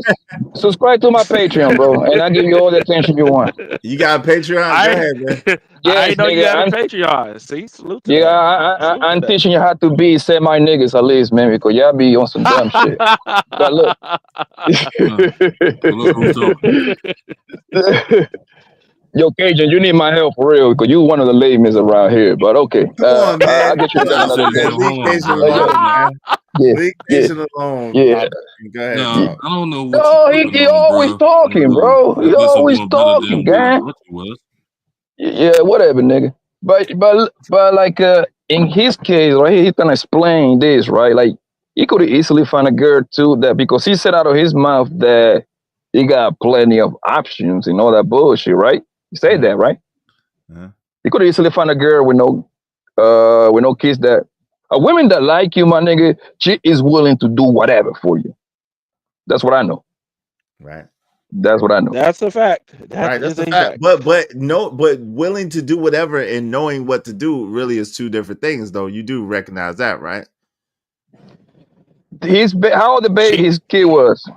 Subscribe to my Patreon, bro, and I'll give you all the attention you want. You got a Patreon? Go I ahead, man. I Yes, know you nigga. had a Patreon. See, salute to Yeah, that. Salute to I'm that. teaching you how to be semi niggas at least, man, because y'all be on some dumb shit. But look, Look who's talking. yo, Cajun, you need my help for real, because you one of the laymen around here. But okay, Come on, I'll man. get you together I another said, day. man, leave Hold on, Cation bro. Yeah, alone, man. yeah, Leave yeah, Cation alone, yeah. Papa. Go ahead, yeah. Now, talk. I don't know what you're Oh, cooking he on, always bro. talking, bro. He I guess I'm always doing better talking, than what I gang. thought you was. Yeah, whatever, nigga. But like in his case, right, he can explain this, right? Like he could easily find a girl too that because he said out of his mouth that he got plenty of options and all that bullshit, right? He said that, right? Uh-huh. He could easily find a girl with no kids that a woman that like you, my nigga, she is willing to do whatever for you. That's what I know. Right. That's what I know. That's a fact. That Right, that's is the a fact. fact. But willing to do whatever and knowing what to do really is two different things, though. You do recognize that, right? How old the baby She his kid was?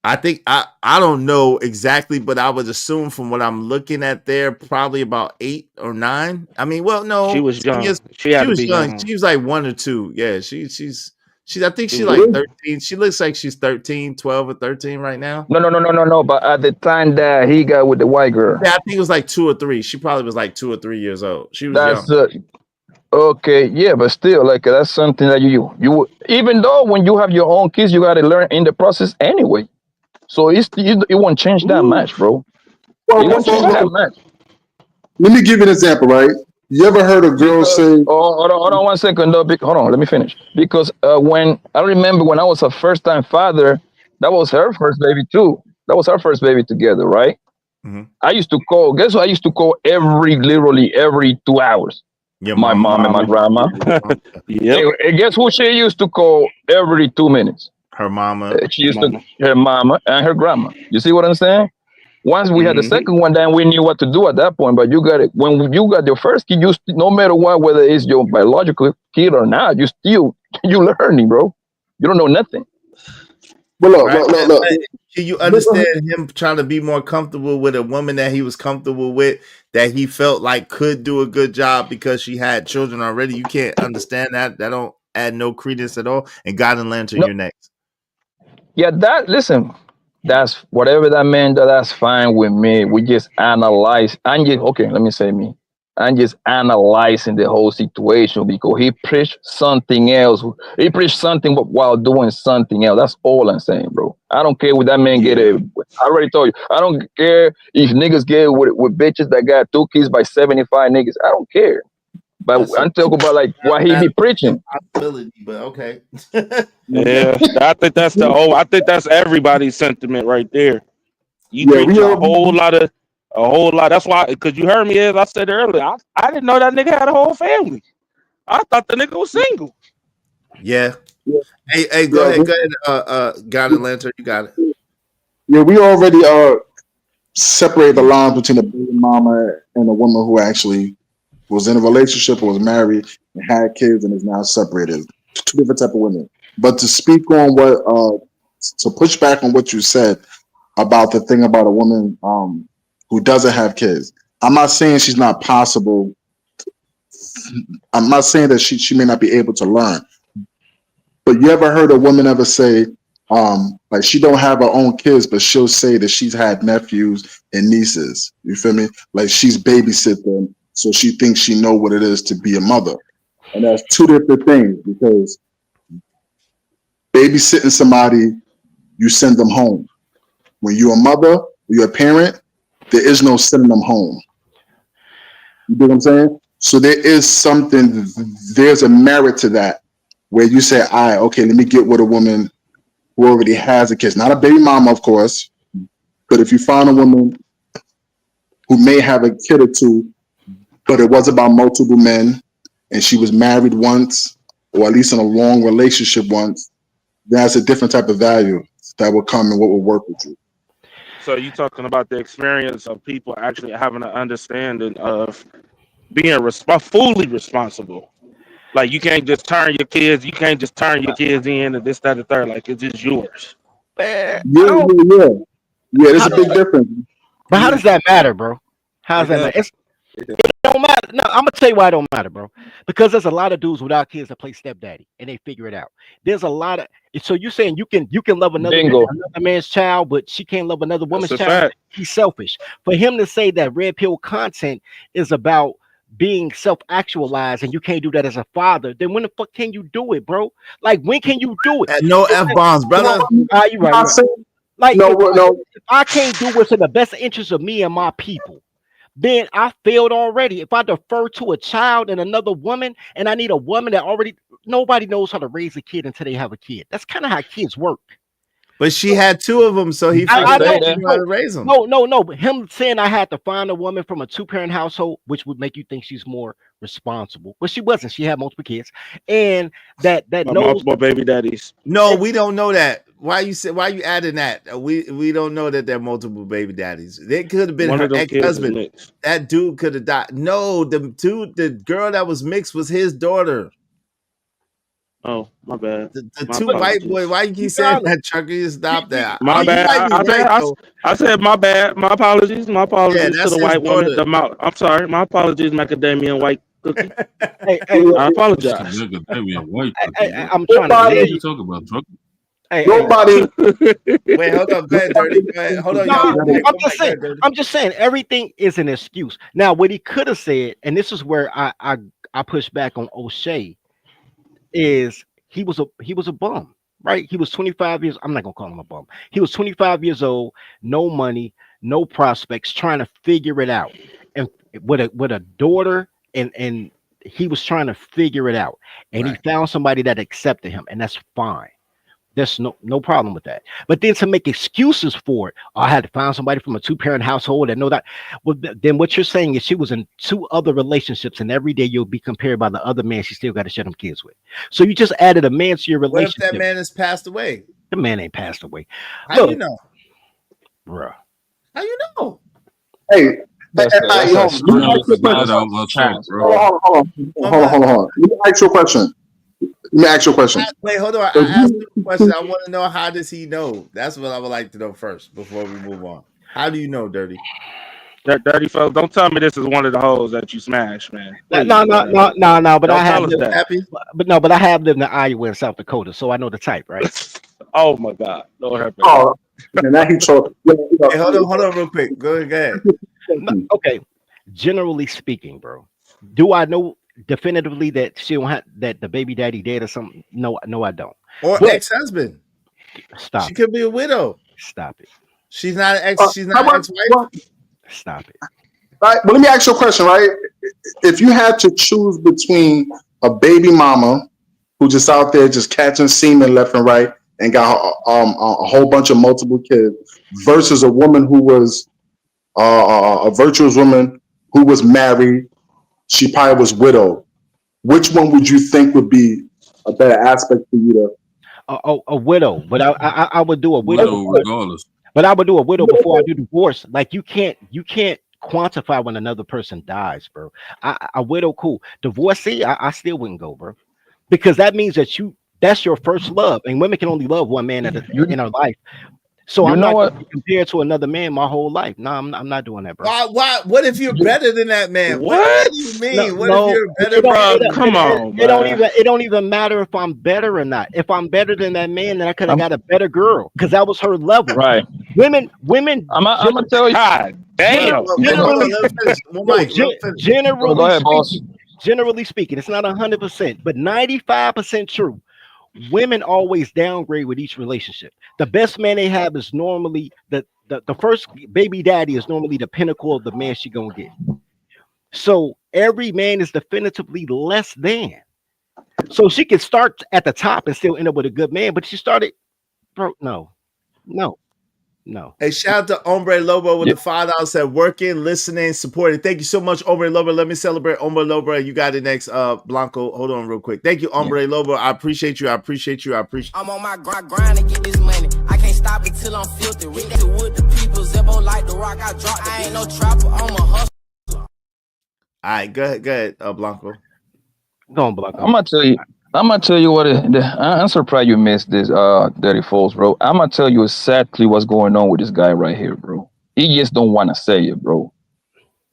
I think I don't know exactly, but I would assume from what I'm looking at there, probably about 8 or 9. I mean, well, she no, was young. yes, She she had to was be young. young. She was like 1 or 2. Yeah, I think She she's was like young. 13. She looks like she's 13, 12 or 13 right now. No. But at the time that he got with the white girl, Yeah, I think it was like 2 or 3. She probably was like 2 or 3 years old. She was young. that's okay. Yeah, but still, like that's something that even though when you have your own kids, you got to learn in the process anyway. So it won't change that Ooh. much, bro. Well, It won't change that much let me give you an example, right? You ever heard a girl because say, hold on 1 second, though. Hold on, let me finish. Because when I remember when I was a first time father, that was her first baby too. That was her first baby together, right? Mm-hmm. I used to call. Guess what? I used to call literally every 2 hours. Your My mama. mom and my grandma. Yep. And guess who she used to call every 2 minutes? Her mama. She used to Mama. her mama and her grandma. You see what I'm saying? Once we had the Mm-hmm. second one, then we knew what to do at that point. But you got it when you got your first kid. No matter what, whether it's your biological kid or not, you learning, bro. You don't know nothing. well, Right. look. Can you understand him trying to be more comfortable with a woman that he was comfortable with, that he felt like could do a good job because she had children already? You can't understand that. That don't add no credence at all. And God and Lantern, No, you're next. yeah, listen, that's whatever that man does, that's fine with me. We just analyze. Okay, let me say me. I'm just analyzing the whole situation because he preached something else. He preached something while doing something else. That's all I'm saying, bro. I don't care what that man get it. I already told you. I don't care if niggas get with bitches that got 2 kids by 75 niggas. I don't care. But I'm talking about like what he be preaching. Possibility, but okay. Yeah, I think that's everybody's sentiment right there. You Yeah, we preaching are. a whole lot. That's why, because you heard me as I said earlier. I didn't know that nigga had a whole family. I thought the nigga was single. Yeah. Yeah, Hey, go yeah, ahead. Go ahead. God and Lantern, you got it. we already separate the lines between a baby mama and a woman who actually was in a relationship or was married and had kids and is now separated. Two different type of women. But to speak on to push back on what you said about the thing about a woman who doesn't have kids, I'm not saying she's not possible. I'm not saying that she may not be able to learn. But you ever heard a woman ever say, like she don't have her own kids, but she'll say that she's had nephews and nieces. You feel me? Like she's babysit them, so she thinks she know what it is to be a mother. And that's two different things because babysitting somebody, you send them home. When you're a mother, you're a parent, there is no sending them home. You know what I'm saying? So there's a merit to that where you say, all right, okay, let me get with a woman who already has a kid. Not a baby mama, of course, but if you find a woman who may have a kid or two, but it was about multiple men and she was married once, or at least in a long relationship once, that's a different type of value that will come and what will work with you. So you talking about the experience of people actually having an understanding of being fully responsible. Like you can't just turn your kids. You can't just turn your kids in and this, that, and the third. Like it's just yours. Man, I Yeah, don't. yeah, yeah. Yeah, there's How, a big difference. But how does that matter, bro? How does It that does. matter? It don't matter. No, I'm gonna tell you why it don't matter, bro. Because there's a lot of dudes without kids that play stepdaddy and they figure it out. There's a lot of so you're saying you can love Bingo. another man's child, but she can't love another that's woman's a child. fact. He's selfish. For him to say that red pill content is about being self-actualized and you can't do that as a father, then when the fuck can you do it, bro? Like when can you do it? And no F bombs, brother. You're right. You're I'm right. saying Like no, if no. I can't do what's in the best interest of me and my people, then I failed already. If I defer to a child and another woman, and I need a woman that already nobody knows how to raise a kid until they have a kid. That's kind of how kids work. But she had two of them, so he I figured know. out she knew how to raise them. No. But him saying I had to find a woman from a two-parent household, which would make you think she's more responsible, but she wasn't. She had multiple kids, and that knows Multiple baby daddies. No, we don't know that. Why you adding that? We don't know that they're multiple baby daddies. They could have been One her of them kids is ex-husband. mixed. That dude could have died. No, the girl that was mixed was his daughter. Oh, my bad. The My two white apologies. boys. Why you keep saying that, Chucky? Stop that. My You bad. might be right though. I said my bad. My apologies. My Yeah, apologies to that's the his white woman. daughter. I'm sorry. My apologies, macadamia white cookie. hey, I apologize. I'm trying to What tell you you. talking about, truck? Nobody. Wait, hold on. Go ahead, Dirty. Go ahead. Hold on, No, y'all. I'm just saying everything is an excuse. Now, what he could have said, and this is where I push back on O'Shea, is he was a bum, right? He was 25 years. I'm not gonna call him a bum. He was 25 years old, no money, no prospects, trying to figure it out, and with a daughter, and he was trying to figure it out, and he found somebody that accepted him, and that's fine. There's no problem with that. But then to make excuses for it, I had to find somebody from a two-parent household and know that. Well, then what you're saying is she was in two other relationships, and every day you'll be compared by the other man she still got to share them kids with. So you just added a man to your What if relationship. that man has passed away? The man ain't passed away. How you know? Bruh. How you know? Hey, That's hold on. Let me ask you a question. Hold on. Let me ask you a question. Wait, hold on. I asked you a question. I want to know, how does he know? That's what I would like to know first before we move on. How do you know, Dirty? Dirty folks, don't tell me this is one of the hoes that you smashed, man. Please, No. But don't I have tell us that. but I have lived in Iowa and South Dakota, so I know the type, right? Oh my God, Lord have mercy. Oh, and now he talking. Hey, hold on, real quick. Go ahead. Okay. Generally speaking, bro, do I know definitively that she don't have that the baby daddy dead or something? No, I don't. Or But- ex-husband. Stop. She could be a widow. Stop it. She's not an ex. She's not an ex-wife. Stop it. Right, but let me ask you a question, right? If you had to choose between a baby mama who just out there just catching semen left and right and got a whole bunch of multiple kids versus a woman who was a virtuous woman who was married, she probably was widowed, which one would you think would be a better aspect for you to? A widow, but I would do a widow regardless. But I would do a widow before I do divorce. Like you can't quantify when another person dies, bro. A widow, cool. Divorcee, I still wouldn't go, bro, because that means that's your first love, and women can only love one man in her life. So I'm not gonna be compared to another man my whole life. No, I'm not doing that, bro. Why? What if you're better than that man? What do you mean? What if you're better? It don't even matter if I'm better or not. If I'm better than that man, then I could have got a better girl because that was her level. Right. Women. I'm gonna tell you. God damn. Generally speaking, it's not 100%, but 95% true. Women always downgrade with each relationship. The best man they have is normally the first baby daddy is normally the pinnacle of the man she gonna get. So every man is definitively less than. So she can start at the top and still end up with a good man, but she started, bro. No. Hey, shout out to Hombre Lobo with the $5. Said working, listening, supporting. Thank you so much, Hombre Lobo. Let me celebrate Hombre Lobo. You got it next, Blanco. Hold on real quick. Thank you, Hombre Lobo. I appreciate you. I'm on my grind to get this money. I can't stop it till I'm filthy. With the people, Zebo like the rock. I drop. I ain't no trapper. I'm a hustler. All right, go ahead, Blanco. Go on, Blanco. I'm gonna tell you what. I'm surprised you missed this, Dirty Falls, bro. I'm gonna tell you exactly what's going on with this guy right here, bro. He just don't want to say it, bro.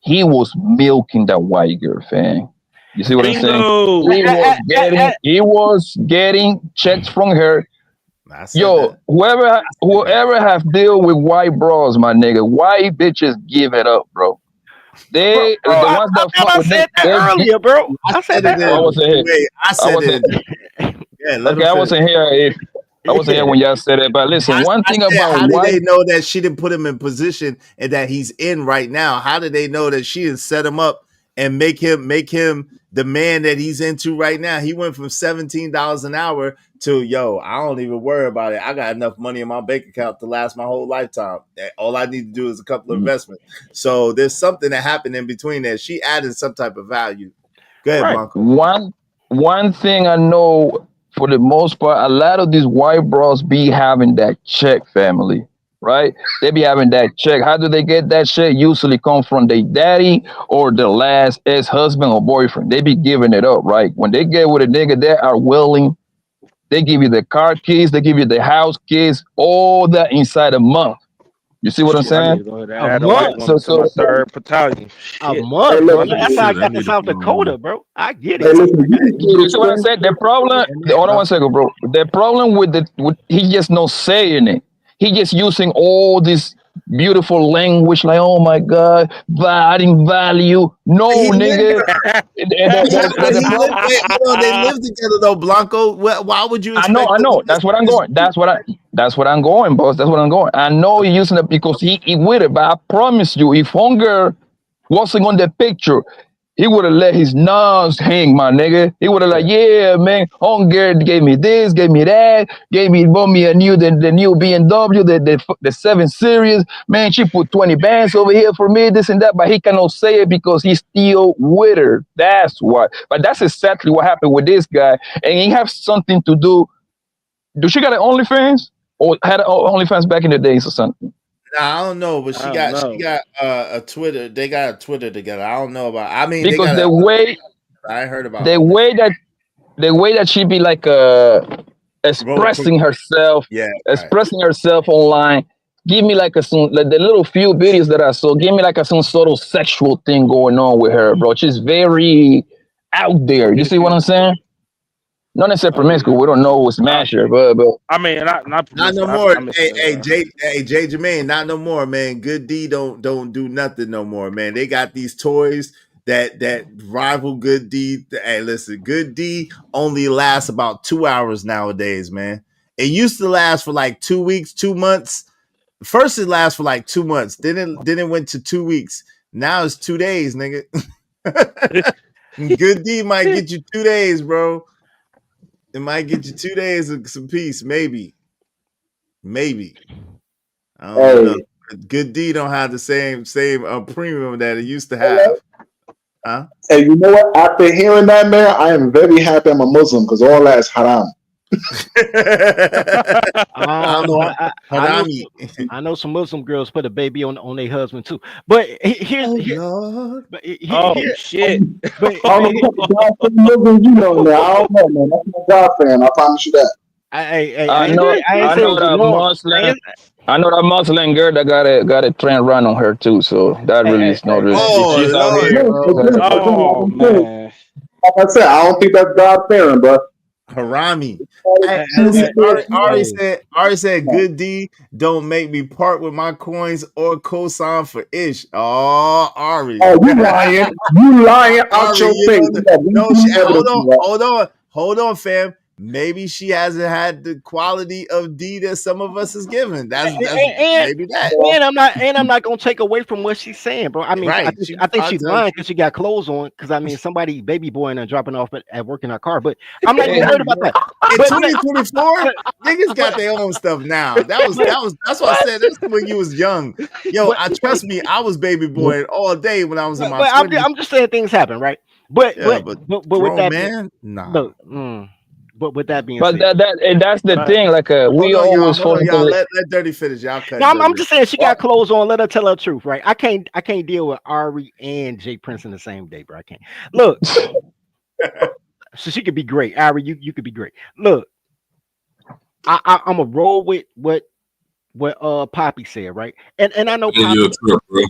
He was milking that white girl, fam. You see what I'm saying? Bingo. He was getting checks from her. I said Yo, that. whoever have deal with white bros, my nigga, white bitches give it up, bro. They the ones that fuck with said that they earlier, bro. I said that I wasn't here. Wait, I said wasn't. Yeah, let Okay, him I finish. wasn't here. I wasn't here when y'all said it. But listen, one thing said, about how did white, they know that she didn't put him in position and that he's in right now? How did they know that she didn't set him up and make him the man that he's into right now? He went from $17 an hour to, yo, I don't even worry about it. I got enough money in my bank account to last my whole lifetime. All I need to do is a couple of investments. So there's something that happened in between there. She added some type of value. Go ahead, Blanco. one thing I know for the most part, a lot of these white bros be having that check, family, right? They be having that check. How do they get that check? Usually come from their daddy or the last ex-husband or boyfriend. They be giving it up, right? When they get with a nigga, they are willing. They give you the car keys, they give you the house keys, all that inside a month. You see what I'm Shit, I need to saying? go ahead and add a white woman to my third battalion. A Shit. month, bro. That's how I Shit, I got need to to South put Dakota, on. bro. I get Hey, it. listen, You see what I said? The problem, hold on one second, bro. The problem with he just not saying it. He just using all this beautiful language, like, oh my God, adding value. No, nigga. They live together though, Blanco. Why would you I expect? know. That's what I'm going. That's what I'm going, boss. That's what I'm going. I know he's using it because he with it, but I promise you, if Hunger wasn't on the picture, he would have let his nose hang, my nigga. He would have like, yeah, man, Hunger gave me this, gave me that, bought me a new the new BMW, the 7 Series. Man, she put 20 bands over here for me, this and that, but he cannot say it because he's still with her. That's what. But that's exactly what happened with this guy, and he has something to do. Do she got an OnlyFans or had an OnlyFans back in the days or something? I don't know, but she I got don't know. a Twitter. They got a Twitter together. I don't know about. I mean, they Because got the a. way I heard about the OnlyFans. way that the way that she be like expressing herself, Yeah, right. expressing herself online. Give me like like the little few videos that I saw. Give me like some sort of sexual thing going on with her, bro. She's very out there. You see what I'm saying? Not necessarily promiscuous. We don't know who smashed her, but I mean, not Not no I more. miss Hey, Jay Jermaine, not no more, man. Good D don't do nothing no more, man. They got these toys that rival Good D. Hey, listen, Good D only lasts about 2 hours nowadays, man. It used to last for like 2 weeks, 2 months. First it lasts for like 2 months. Then it went to 2 weeks. Now it's 2 days, nigga. Good D might get you 2 days, bro. It might get you 2 days of some peace, maybe. I don't know. Hey, Good D don't have the same premium that it used to have. Huh? hey, you know what? After hearing that, man, I am very happy I'm a Muslim because all that is haram. I don't know. I know some Muslim girls put a baby on their husband too. But here's Lord. but Oh shit! but I don't know what God fan Muslims you know, man. I don't know, man. That's my God fan. I promise you that. I ain't saying it was wrong. I know that Muslim girl that got a trend run on her too. So that really is not really. If Oh she's out Lord, here, Oh man. Like I said, I don't think that's God fearing, bro. Harami. Hey, listen, Ari said, good D don't make me part with my coins or cosign for Ish. Oh, Ari. Oh, you lying. You lying out Ari, your you face. know hold on, fam. Maybe she hasn't had the quality of D that some of us is given. That's maybe that. And I'm not gonna take away from what she's saying, bro. I mean, Right. I think she's lying because she got clothes on. Because I mean, somebody baby boy and dropping off at work in her car. But I'm not even worried about that. In 2024, niggas got their own stuff now. That's what I said. That's when you was young. Yo, trust me, I was baby boy all day when I was in my 20s. I'm just saying things happen, right? But with grown that man, look, but with that being but said, that's the thing. Like we always hold on, focus y'all. on. Let Dirty finish. Y'all cut. no, I'm just saying she got clothes on. Let her tell her truth, right? I can't deal with Ari and Jay Prince in the same day, bro. I can't. Look, So she could be great. Ari, you could be great. Look, I'm a roll with what Poppy said, right? And I know Yeah, you're a Poppy, trip, bro.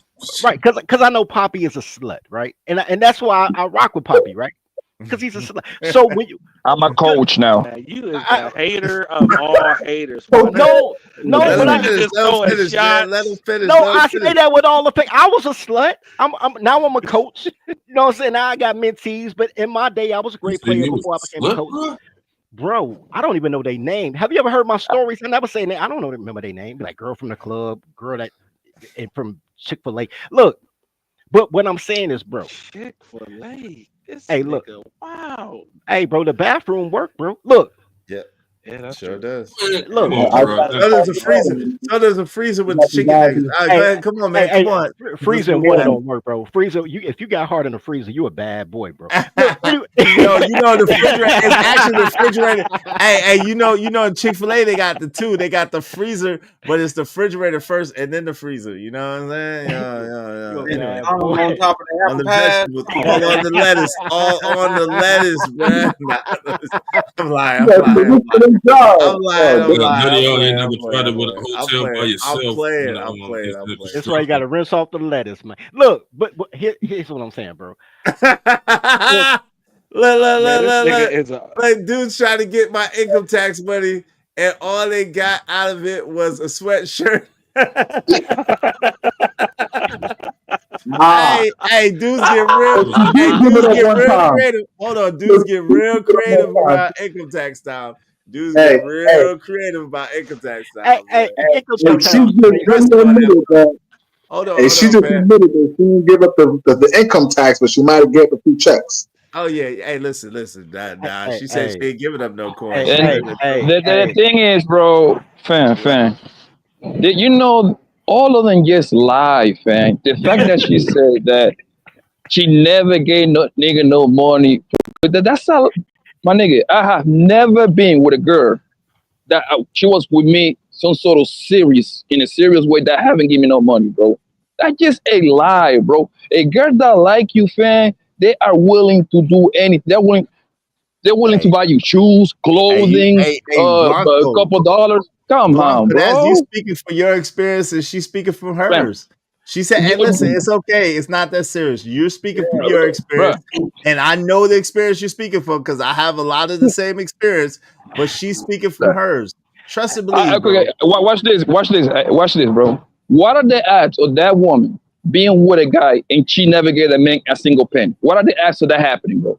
right? Because I know Poppy is a slut, right? And that's why I rock with Poppy, right? Because he's a slut. So when you I'm a because coach now. Man, you is the hater of all haters, my no, nigga. no, This but Let him I nigga finish. just Let him throwing finish, man. Let him shots. finish. no, Let him I finish. say that with all the things. I was a slut. I'm now I'm a coach. You know what I'm saying? Now I got mentees, but in my day, I was a You great say player you was before I a became a slut, coach. bro? Bro, I don't even know their name. Have you ever heard my stories? I never say name. I don't know remember their name. Like girl from the club, girl that and from Chick-fil-A. Look, but what I'm saying is, bro, Chick-fil-A. This hey, look, nigga, wow. hey, bro, the bathroom work, bro. Look, Yeah, Yeah, that's sure true. does. Man, come look. on, I bro. got So there's a freezer. So there's a freezer with the chicken nuggets. All right, go Hey, ahead. Come on, hey, man. Come hey, on. Let's freezer and move water on. don't work, bro. Freezer, if you got heart in the freezer, you a bad boy, bro. Look, anyway. The refrigerator is actually the refrigerator. Hey, in Chick-fil-A they got the two. They got the freezer, but it's the refrigerator first and then the freezer. You know what I'm saying? You a Yeah. Anyway, bad On, boy. on top of the on apple the pie. vegetables, Come on, all man. on the lettuce, all on the lettuce, bruh. Nah, I'm lying. I'm Yeah, lying. salute to them I'm jobs. lying. I'm Yeah, lying. none of I'm y'all ain't playing. I'm never tried playing. it with a I'm hotel by playing. I'm yourself playing. and I'm playing. it's I'm playing. That's why you got to rinse off the lettuce, man. Look, but here's what I'm saying, bro. Look, Man, this nigga Look. is a Like, dudes trying to get my income tax money, and all they got out of it was a sweatshirt. Nah, Dudes get real. but you Hey, did give it dudes up get one real time. creative. Hold on, dudes Look, get you real did it up creative one time. around income tax time. Dudes get Hey, hey, real creative about income tax hey, time, boy. hey, income hey, tax she time Trust, is just crazy. trust really me on that, admitted bro. that. Hey, Hold she on, just man. admitted that she didn't give up the income tax, but she might have gave a few checks. Oh yeah. Hey, listen. Nah. Hey, She said hey, she ain't giving up no coins. hey, She And hey, giving it to him. hey, the hey. thing is, bro, What? that all of them just lie, fam. The fact that she said that she never gave no nigga no money, but that's how my nigga. I have never been with a girl that she was with me some sort of serious in a serious way that haven't given me no money, bro. That's just a lie, bro. A girl that like you, fam, they are willing to do anything. They're willing to Hey, buy you shoes, clothing, a Blanco. couple dollars. Come on, Blanco, that's you bro. speaking for your experience, and she's speaking from Fam, hers. She said, "Hey, you- listen, it's okay. It's not that serious. You're speaking from your bro. experience, and I know the experience you're speaking from because I have a lot of the same experience. But she's speaking from hers. Trust and believe, bro. Okay, watch this. Watch this, bro. What are the odds of that woman being with a guy and she never gave a man a single penny? What are the odds of that happening, bro?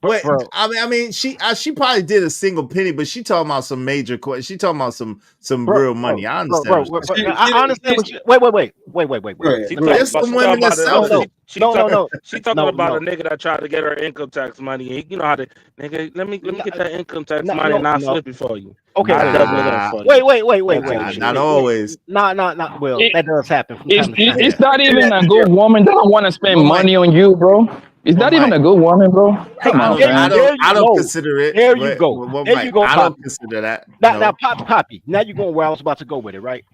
Wait, Bro, she probably did a single penny, but she talking about some major. She talking about some bro, real money. I understand what she's bro. saying. I understand what you. Wait. Go ahead. she Let me talking ask There's you about some she something. talking women about that's a selfish. she talking about a No. nigga that tried to get her income tax money. And you know how to nigga, let me get that income tax money and I'll No. flip it for you. Okay, I'll wait. double it up for you. That type Not shit. always. Nah. Well, It, that does happen from time to time. Yeah. it's not even a Here, good woman that don't want to spend One mic. monty on you, bro. It's One not even mic. a good woman, bro. Come on, fam. there you I don't go. consider it, There you but go. one There mic. you go, I don't Poppy. consider that. Now, No. Poppy. Now you're going where I was about to go with it, right?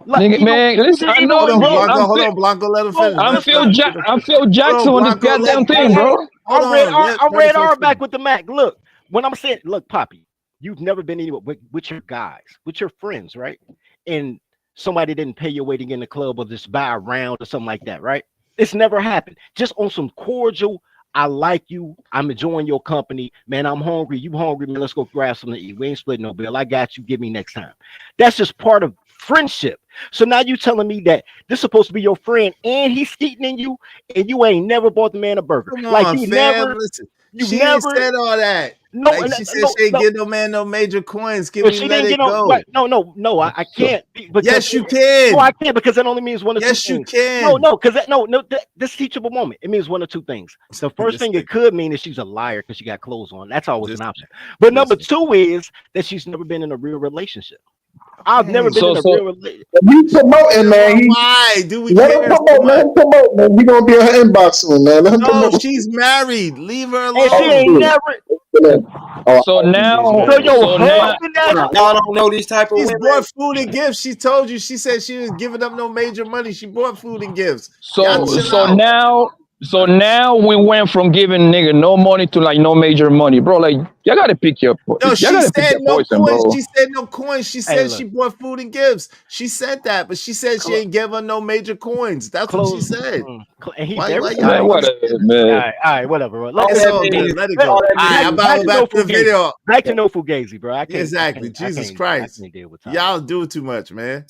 Like, Nigga, man, listen, I know, Hold on, bro. Blanco. Hold on, Blanco. Let him finish. I'm Let him finish. I'm Phil Hold on, Jackson on this Blanco. goddamn thing, hey, bro. Hold on. Let I'm the red folks R finish. back with the Mac. Look, when I'm saying, look, Poppy, you've never been anywhere with your guys, with your friends, right? And somebody didn't pay your way to get in the club or just buy a round or something like that, right? It's never happened. Just on some cordial, I like you. I'm enjoying your company. Man, I'm hungry. You hungry, man. Let's go grab something to eat. We ain't splitting no bill. I got you. Give me next time. That's just part of friendship. So now you telling me that this is supposed to be your friend and he's cheating in you and you ain't never bought the man a burger. Come Like on, fam. Listen, you've she ain't never, said all that. no, Like she said, she ain't give no man no major coins. Can If we she let didn't it get on, go? right? No, I can't because Yes, you no, I can. can't because that only means one or two Yes, you things. No, can. no, because this teachable moment. It means one or two things. The first This thing nigga. it could mean is she's a liar because she got clothes on. That's always This an option. But number listen. two is that she's never been in a real relationship. I've never Hey, been So in a so real relationship. He promoting, man. why do we Let him care so promote, let much? him promote, man. He gonna be in her inbox soon, man. Let him No, promote. she's married. Leave her And she Oh, alone. ain't shit. never. Oh, so She's now So married. your so now husband that Y'all don't know these type of She's women. bought food and gifts. She told you. She said she was giving up no major money. She bought food and gifts. Y'all so chill so out. now So now we went from giving nigga no money to like no major money, bro. Like y'all gotta pick your No, y'all she gotta pick said your no poison, coins. bro. She said no coins. She Hey, said she look, bought food and gifts. She said that, but she said she Clo- ain't give her no major coins. That's what she close, said. and he Why very y'all Man, don't smart. whatever, understand that? man. All right, whatever. Bro. All It's that all means, good. Let it Let, go. all All that right, means, back to no back to the fugazi. video. Back to no fugazi, bro. I can't. Exactly. Jesus I Christ. can't deal with Tyler. Y'all do too much, man.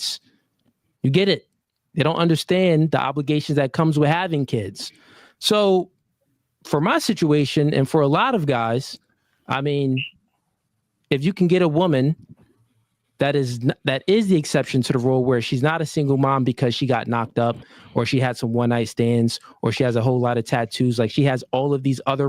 You get it. They don't understand the obligations that comes with having kids. So for my situation and for a lot of guys, I mean, if you can get a woman that is the exception to the rule where she's not a single mom because she got knocked up or she had some one night stands or she has a whole lot of tattoos, like she has all of these other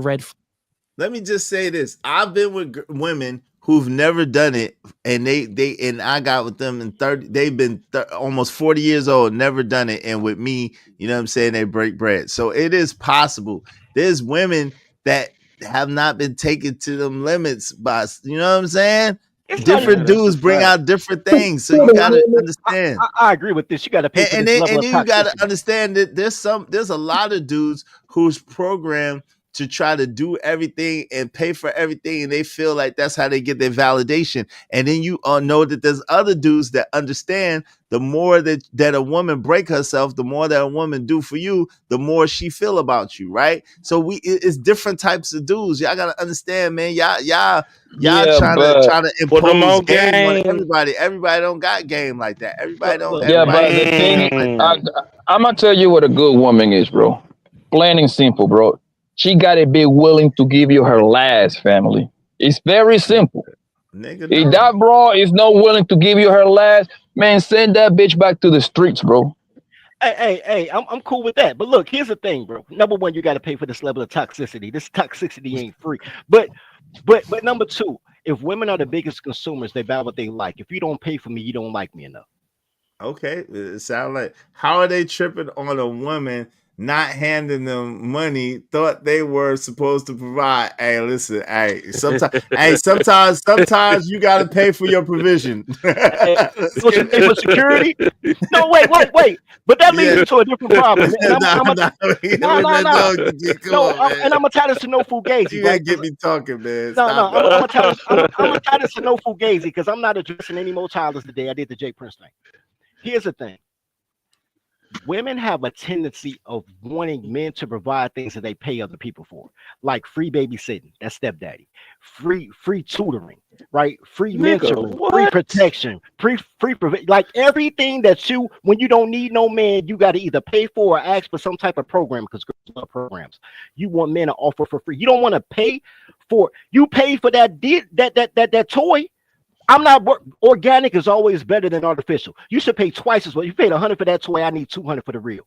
Let me just say this. I've been with women who've never done it, and and I got with them in 30. They've been almost 40 years old, never done it, and with me, you know what I'm saying, they break bread. So it is possible. There's women that have not been taken to them limits by, you know what I'm saying? It's not Different even. That's a dudes bring fact. out different things, so you got to understand. I agree with this. You got to pay for this level And of then you got to toxicity. understand that there's a lot of dudes who's programmed to try to do everything and pay for everything, and they feel like that's how they get their validation. And then you know that there's other dudes that understand the more that a woman break herself, the more that a woman do for you, the more she feel about you, right? So it's different types of dudes. Y'all gotta understand, man. Y'all Yeah, trying but to Put them impose on game on game. everybody. Everybody don't got game like that. yeah, Everybody but the ain't thing, like I, that. I'm gonna tell you what a good woman is, bro. Plain and simple, bro. She gotta be willing to give you her last, family. It's very simple. Nigga, If no. that bro is not willing to give you her last, man, send that bitch back to the streets, bro. Hey, I'm cool with that. But look, here's the thing, bro. Number one, you got to pay for this level of toxicity. This toxicity ain't free. But number two, if women are the biggest consumers, they buy what they like. If you don't pay for me, you don't like me enough. Okay, it sounds like, how are they tripping on a woman not handing them money? Thought they were supposed to provide. Hey, listen, sometimes you gotta pay for your provision. Hey, Let's don't you get pay for security? No, wait. But that leads yeah. me to a different problem. And I'm Nah, a nah, no. come No, on, man. and I'm gonna tie this to no fugazi, You gotta right? get me talking, man. No, Stop I'm it. gonna tie this. I'm gonna tie this to no fugazi because I'm not addressing any more childers today. I did the Jay Prince thing. Here's the thing: women have a tendency of wanting men to provide things that they pay other people for, like free babysitting, that's stepdaddy, free tutoring, right? Free Nigga, mentoring, free what? protection, like everything that you, when you don't need no man, you got to either pay for or ask for some type of program because girls love programs. You want men to offer for free. You don't want to pay for. You pay for that toy. I'm not organic is always better than artificial. You should pay twice as well. You paid $100 for that toy. I need $200 for the real.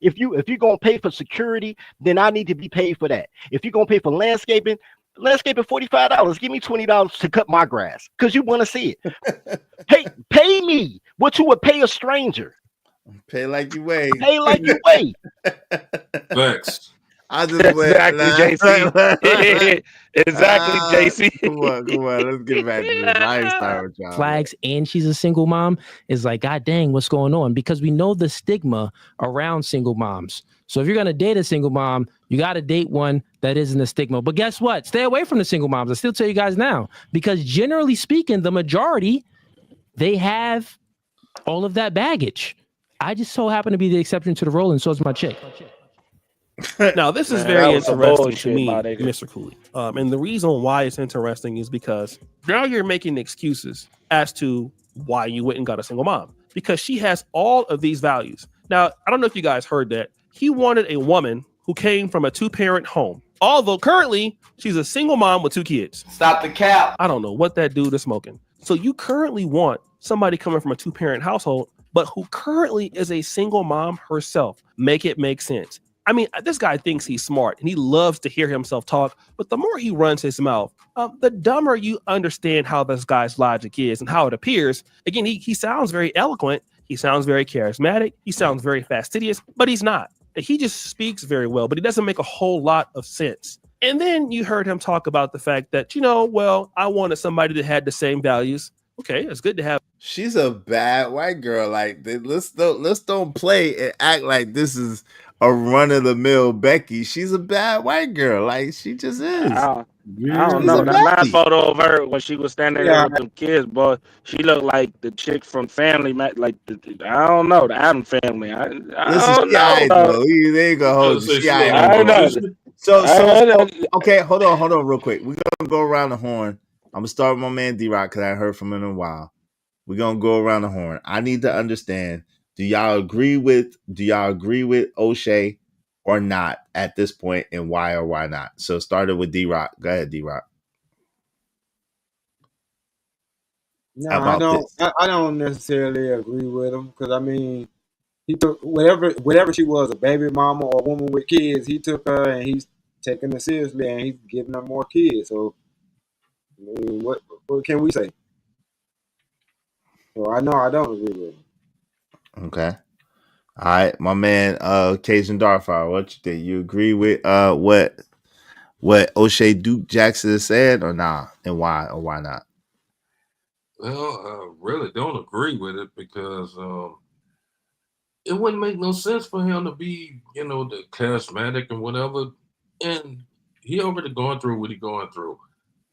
If you're gonna pay for security, then I need to be paid for that. If you're gonna pay for landscaping $45. Give me $20 to cut my grass because you want to see it. Pay me what you would pay a stranger. Pay like you weigh. Pay like you weigh. Facts. I just Exactly, JC. Exactly, JC. Come on. Let's get back to this. I ain't starting with y'all. flags and she's a single mom is like, God dang, what's going on? Because we know the stigma around single moms. So if you're going to date a single mom, you got to date one that isn't a stigma. But guess what? Stay away from the single moms. I still tell you guys now, because generally speaking, the majority, they have all of that baggage. I just so happen to be the exception to the rule, and so is my chick. Now, this is Man, very that was some interesting to bullshit, me, my nigga. Mr. Cooley. And the reason why it's interesting is because now you're making excuses as to why you went and got a single mom, because she has all of these values. Now, I don't know if you guys heard that. He wanted a woman who came from a two-parent home, although currently she's a single mom with 2 kids. Stop the cap. I don't know what that dude is smoking. So you currently want somebody coming from a 2-parent household, but who currently is a single mom herself. Make it make sense. I mean, this guy thinks he's smart and he loves to hear himself talk, but the more he runs his mouth, the dumber you understand how this guy's logic is and how it appears. Again, he sounds very eloquent. He sounds very charismatic. He sounds very fastidious, but he's not. He just speaks very well, but he doesn't make a whole lot of sense. And then you heard him talk about the fact that, I wanted somebody that had the same values Okay, it's good to have. She's a bad white girl. Like, let's don't play and act like this is a run of the mill Becky. She's a bad white girl. Like, she just is. I don't She's a know. That last baddie. photo of her when she was standing there Yeah, with them kids, boy, she looked like the chick from Family. Like I don't know, the Adam Family. I Listen, don't she know, alright dog. though. They ain't gonna I hold was you. say She she look alright like on I the my low. know. sister. So okay, hold on real quick. We're gonna go around the horn. I'm gonna start with my man D-Rock because I ain't heard from him in a while. We're gonna go around the horn. I need to understand, do y'all agree with O'Shea or not at this point, and why or why not? So started with D-Rock. Go ahead, D-Rock. no, How I about don't. this? I don't necessarily agree with him because I mean, he took whatever she was, a baby mama or a woman with kids. He took her and he's taking her seriously and he's giving her more kids. So I mean, what can we say? So I know I don't agree with him. Okay. All right, my man Cajun Darfire, what you think? You agree with what O'Shea Duke Jackson said or nah? And why or why not? Well, I really don't agree with it because it wouldn't make no sense for him to be, the charismatic and whatever. And he already going through what he going through.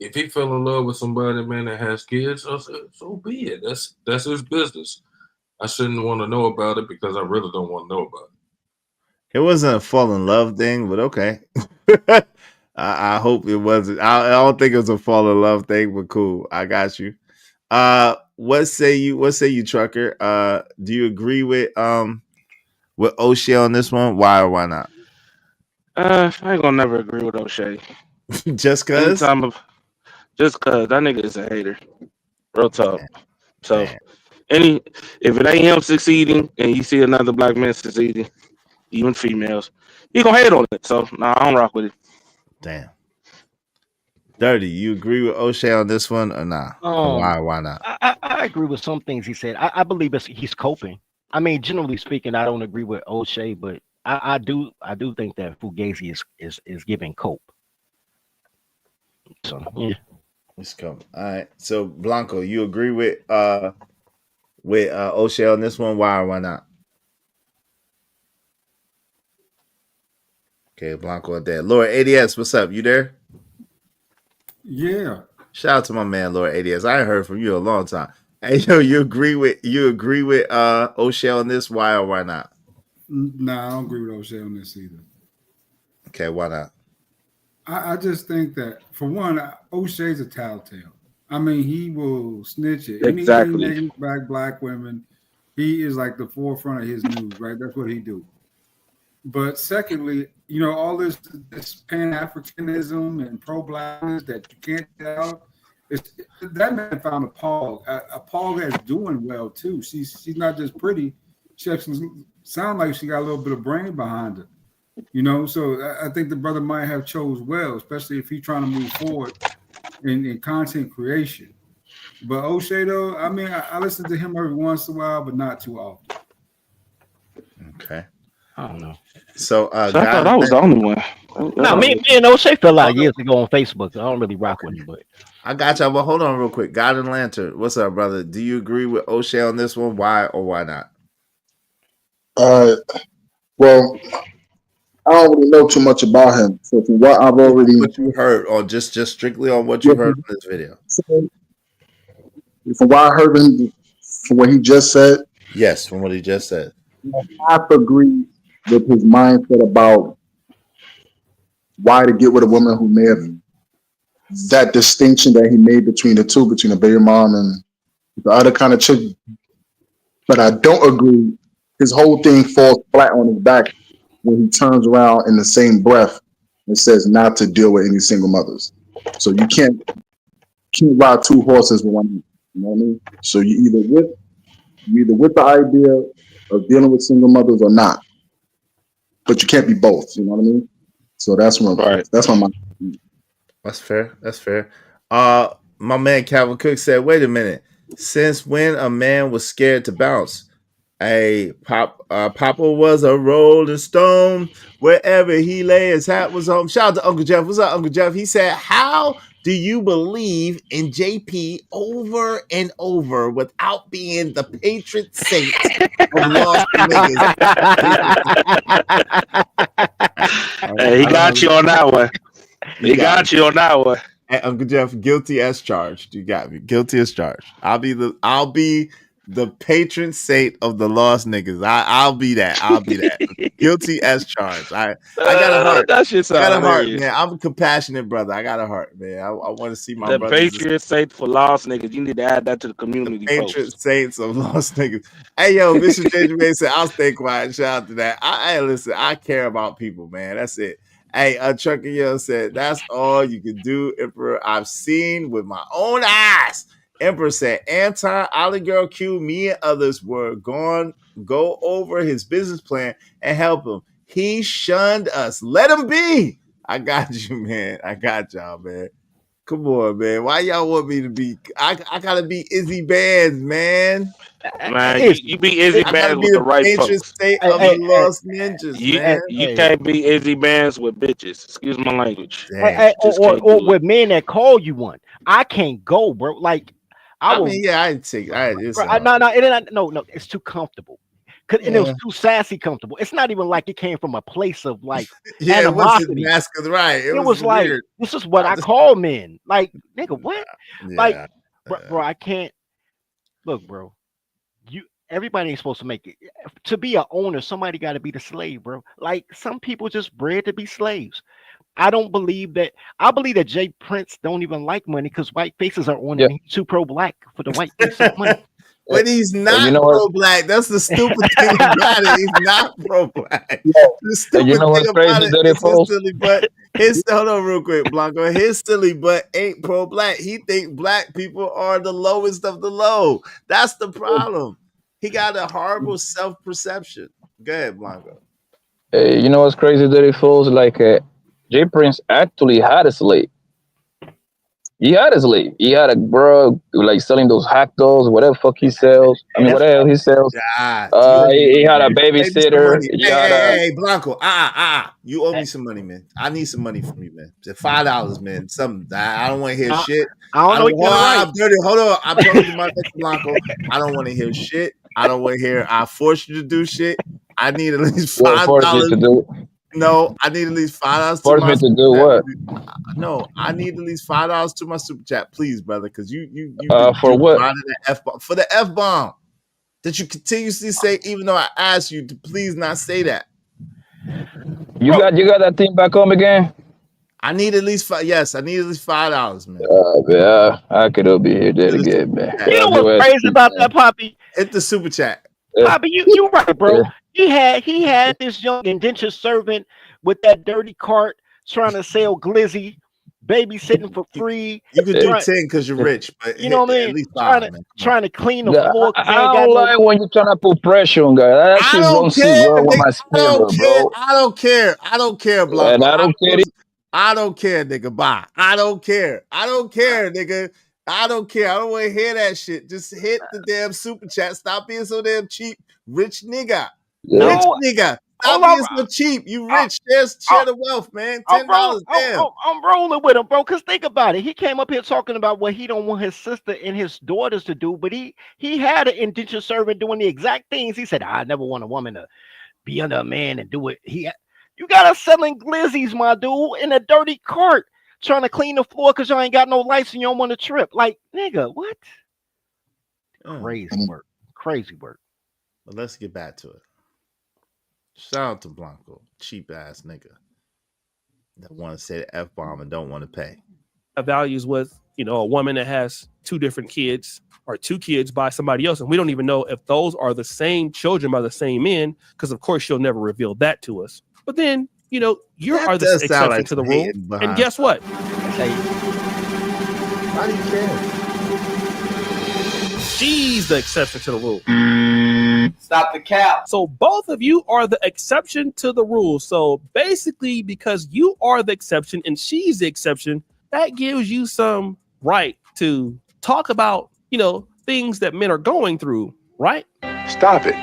If he fell in love with somebody, man, that has kids, I said, so be it. That's his business. I shouldn't want to know about it because I really don't want to know about it. It wasn't a fall in love thing, but okay. I hope it wasn't. I don't think it was a fall in love thing, but cool. I got you. What say you, Trucker? Do you agree with O'Shea on this one? Why or why not? I ain't gonna never agree with O'Shea. Just cause? Just cause that nigga is a hater. Real talk. So Damn. if it ain't him succeeding and you see another black man succeeding, even females, he gonna hate on it. So nah, I don't rock with it. Damn. Dirty, you agree with O'Shea on this one or not? And why or why not? I agree with some things he said. I believe he's coping. I mean, generally speaking, I don't agree with O'Shea, but I do think that Fugazi is giving cope. So yeah. Let's come. All right. So Blanco, you agree with O'Shea on this one? Why or why not? Okay, Blanco and Dad. Lord ADS, what's up? You there? Yeah. Shout out to my man Lord ADS. I ain't heard from you in a long time. Hey yo, you agree with O'Shea on this? Why or why not? Nah, I don't agree with O'Shea on this either. Okay, why not? I just think that for one, O'Shea's a tattletale. I mean, he will snitch at anything Exactly. negative about black women. He is like the forefront of his news, right? That's what he do. But secondly, all this Pan Africanism and pro blackness that you can't tell. That man found a Paul that's doing well too. She's not just pretty. She actually sounds like she got a little bit of brain behind her. So I think the brother might have chose well, especially if he's trying to move forward in content creation. But O'Shea, though, I mean, I listen to him every once in a while, but not too often. Okay. I don't know. So I thought I was the only one. No, me and O'Shea fell out years ago on Facebook. So I don't really rock with him, but I got y'all. But hold on real quick. God and Lantern, what's up, brother? Do you agree with O'Shea on this one? Why or why not? Well, I don't really know too much about him. So from what I've already What you heard, or just strictly on what you heard on this video? From what I heard him, from what he just said, Yes, from what he just said. I have to agree with his mindset about why to get with a woman who may have that distinction that he made between the two, between the baby mom and the other kind of chick. But I don't agree. His whole thing falls flat on his back when he turns around in the same breath and says not to deal with any single mothers. So you can't ride two horses with one. You know what I mean? So you either with the idea of dealing with single mothers or not, but you can't be both. You know what I mean? So that's my mind. That's fair. That's fair. My man Calvin Cook said, "Wait a minute. Since when a man was scared to bounce? Papa was a rolling stone. Wherever he lay, his hat was on." Shout out to Uncle Jeff. What's up, Uncle Jeff? He said, "How do you believe in JP over and over without being the patron saint of lost niggas? Hey, he got you on that one. He got you on that one. Hey, Uncle Jeff, guilty as charged. You got me. Guilty as charged. I'll be the patron saint of the lost niggas. I'll be that. I'll be that. Guilty as charged. I got a heart. That shit I got sound a heart, hilarious. man. I'm a compassionate brother. I got a heart, man. I want to see my The brothers. Patriot saint for lost niggas. You need to add that to the community Patron post. saints of lost niggas. Hey, yo, Bishop J. May said, I'll stay quiet. Shout out to that. Hey, listen, I care about people, man. That's it. Hey, Trucker Yo said, that's all you can do, Emperor. I've seen with my own eyes. Emperor said, Anton, Ollie Girl Q, me and others were going go over his business plan and help him. He shunned us. Let him be. I got you, man. I got y'all, man. Come on, man. Why y'all want me to be? I gotta be Izzy Bands, man. Man, you be Izzy I gotta Bands be with the the right patron folks. state of the lost ninjas, man. You can't be Izzy Bands with bitches. Excuse my language. Or with men that call you one. I can't go, bro. Like I mean, yeah, I'd take. No, it's too comfortable. And it was Yeah. too sassy comfortable. It's not even like it came from a place of like Yeah, it wasn't animosity. masculine, right? It was like, weird. this is what I call men. Like, nigga, what? Yeah. Like, bro, I can't. Look, bro, everybody ain't supposed to make it. To be an owner, somebody got to be the slave, bro. Like, some people just bred to be slaves. I don't believe that. I believe that Jay Prince don't even like money because white faces are on him. He's too pro-black for the white face of money. But he's not pro-black. That's the stupid thing about it. He's not pro-black. The stupid you know what's thing crazy, about it Dirty is his Fool? silly butt. Hold on real quick, Blanco. His silly butt ain't pro-black. He think black people are the lowest of the low. That's the problem. He got a horrible self-perception. Go ahead, Blanco. Hey, you know what's crazy, Dirty Fools? Like, Jay Prince actually had a slave. He had a slave. He had a bro like selling those hack dolls, whatever fuck he sells. I mean, whatever he sells. He had a babysitter. Hey, Blanco. You owe me some money, man. I need some money from you, man. $5, man. Something. I don't want to hear shit. I don't know. I'm dirty. Hold on. I'm talking to my next Blanco. I don't want to hear shit. I don't want to hear. I forced you to do shit. I need at least $5. No, I need at least $5 to my to do what? No, I need at least $5 to my super chat, please, brother. Because you for what? For the F bomb that you continuously say, even though I asked you to please not say that. You got that thing back home again? I need at least I need at least $5, man. Yeah, I could be here dead again, man. You know what's crazy about that, Poppy? Hit the super chat. Poppy, you right, bro. He had this young indentured servant with that dirty cart trying to sell glizzy, babysitting for free. You could do 10 because you're rich, but you know what I mean? At least 5, trying to clean the floor. I don't like when you're trying to put pressure on guys. That shit don't sit well with my spirit, bro. I don't care, Blanco. And I don't care. I don't care, nigga. Bye. I don't care, nigga. I don't care. I don't want to hear that shit. Just hit the damn super chat. Stop being so damn cheap, rich nigga. Yeah. Rich nigga. Stop being so cheap. You rich. Share the wealth, man. $10. Damn. I'm rolling with him, bro. Cause think about it. He came up here talking about what he don't want his sister and his daughters to do, but he had an indentured servant doing the exact things. He said, I never want a woman to be under a man and do it. You got us selling glizzies, my dude, in a dirty cart, trying to clean the floor because you ain't got no lights and you don't want to trip. Like, nigga, what? Crazy work. But let's get back to it. Shout out to Blanco, cheap ass nigga that want to say the F bomb and don't want to pay. Values with a woman that has 2 different kids or 2 kids by somebody else, and we don't even know if those are the same children by the same men, because of course she'll never reveal that to us. But then you are the exception to the rule, and guess what? Why do you care? She's the exception to the rule. Stop the cap. So both of you are the exception to the rule. So basically, because you are the exception and she's the exception, that gives you some right to talk about, things that men are going through, right? Stop it.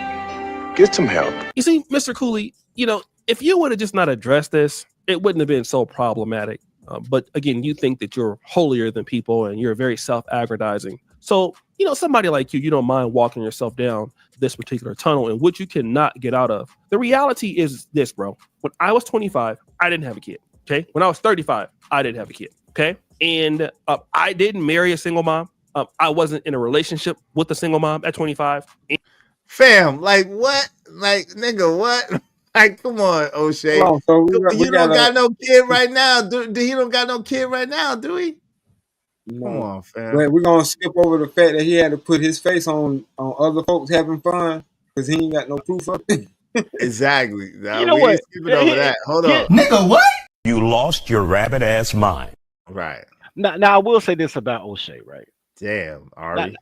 Get some help. You see, Mr. Cooley, if you would have just not addressed this, it wouldn't have been so problematic. But again, you think that you're holier than people and you're very self-aggrandizing. So, somebody like you don't mind walking yourself down this particular tunnel in which you cannot get out of. The reality is this, bro. When I was 25, I didn't have a kid. Okay. When I was 35, I didn't have a kid. Okay. And I didn't marry a single mom. I wasn't in a relationship with a single mom at 25. Fam, like what? Like nigga, what? Like, come on, O'Shea. Hold on, so we You got don't got no kid right now. He don't got no kid right now, do he? Come no. on, fam. But we're gonna skip over the fact that he had to put his face on other folks having fun because he ain't got no proof of it. Exactly. Now, You know we what? ain't skipping over that. Hold on. Nigga, what? You lost your rabbit ass mind. Right. Now I will say this about O'Shea, right? Damn, Ari.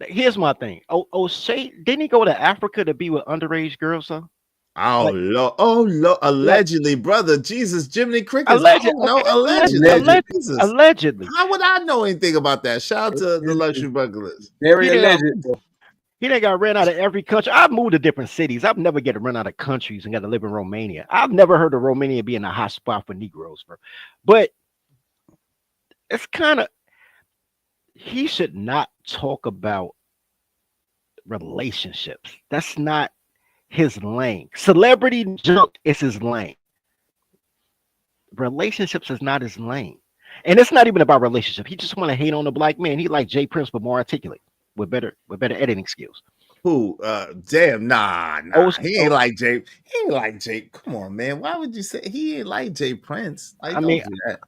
Here's my thing. O'Shea, didn't he go to Africa to be with underage girls, though? Oh, Lord. Oh, Lord. Allegedly, brother. Jesus, Jiminy Crickets. Allegedly. No, Okay. allegedly. Jesus. Allegedly. How would I know anything about that? Shout out to the luxury bucklers. Very He alleged. done got ran out of every country. I've moved to different cities. I've never get run out of countries and got to live in Romania. I've never heard of Romania being a hot spot for Negroes, bro. But it's kind of, he should not talk about relationships. That's not his lane. Celebrity junk is his lane. Relationships is not his lane. And it's not even about relationship. He just want to hate on the black man. He like Jay Prince, but more articulate with better editing skills. Who? Damn, nah. He ain't like Jay. He ain't like Jay. Come on, man. Why would you say he ain't like Jay Prince? Like, don't do that.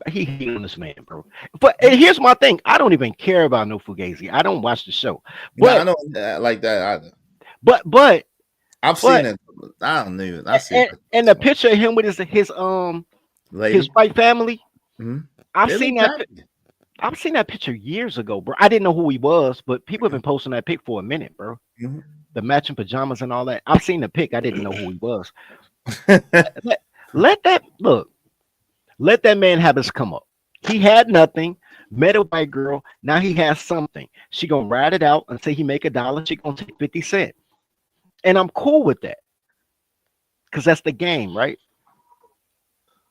He hate on this man, bro. But and here's my thing. I don't even care about No Fugazi. I don't watch the show. But I don't like that either. But I've seen it. I don't even. I see it. And the picture of him with his white family. Mm-hmm. I've seen that picture years ago, bro. I didn't know who he was, but people have been posting that pic for a minute, bro. Mm-hmm. The matching pajamas and all that. I've seen the pic. I didn't know who he was. Let that man have his come up. He had nothing, met a white girl. Now he has something. She gonna ride it out until he make $1. She gonna take 50 cents. And I'm cool with that. Because that's the game, right?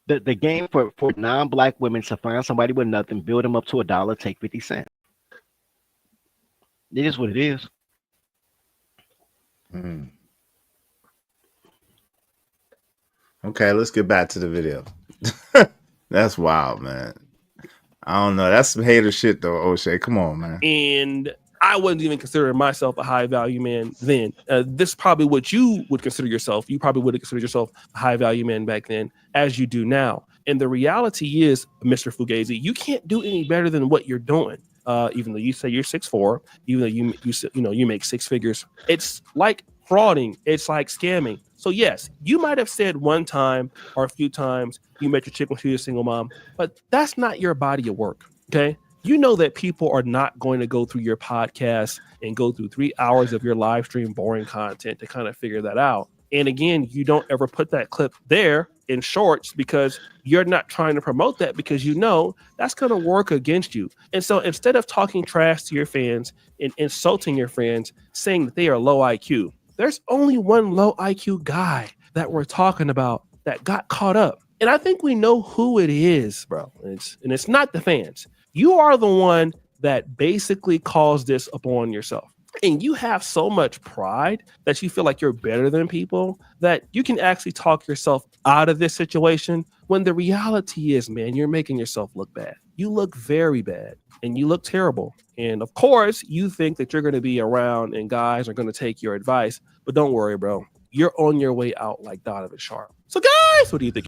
The game for non-black women to find somebody with nothing, build them up to $1, take 50 cents. It is what it is. Okay, let's get back to the video. That's wild, man. I don't know. That's some hater shit, though, O'Shea. Come on, man. And I wouldn't even consider myself a high value man then. This is probably what you would consider yourself. You probably would have considered yourself a high value man back then, as you do now. And the reality is, Mr. Fugazi, you can't do any better than what you're doing. Even though you say you're 6'4", even though you make six figures, it's like frauding. It's like scamming. So yes, you might have said one time or a few times you met your chick when she was a single mom, but that's not your body of work. Okay. You know that people are not going to go through your podcast and go through 3 hours of your live stream boring content to kind of figure that out. And again, you don't ever put that clip there in shorts because you're not trying to promote that, because you know that's going to work against you. And so instead of talking trash to your fans and insulting your friends, saying that they are low IQ, there's only one low IQ guy that we're talking about that got caught up. And I think we know who it is, bro. And it's not the fans. You are the one that basically caused this upon yourself. And you have so much pride that you feel like you're better than people that you can actually talk yourself out of this situation, when the reality is, man, you're making yourself look bad. You look very bad and you look terrible. And of course, you think that you're going to be around and guys are going to take your advice. But don't worry, bro. You're on your way out like Donovan Sharp. So guys, what do you think?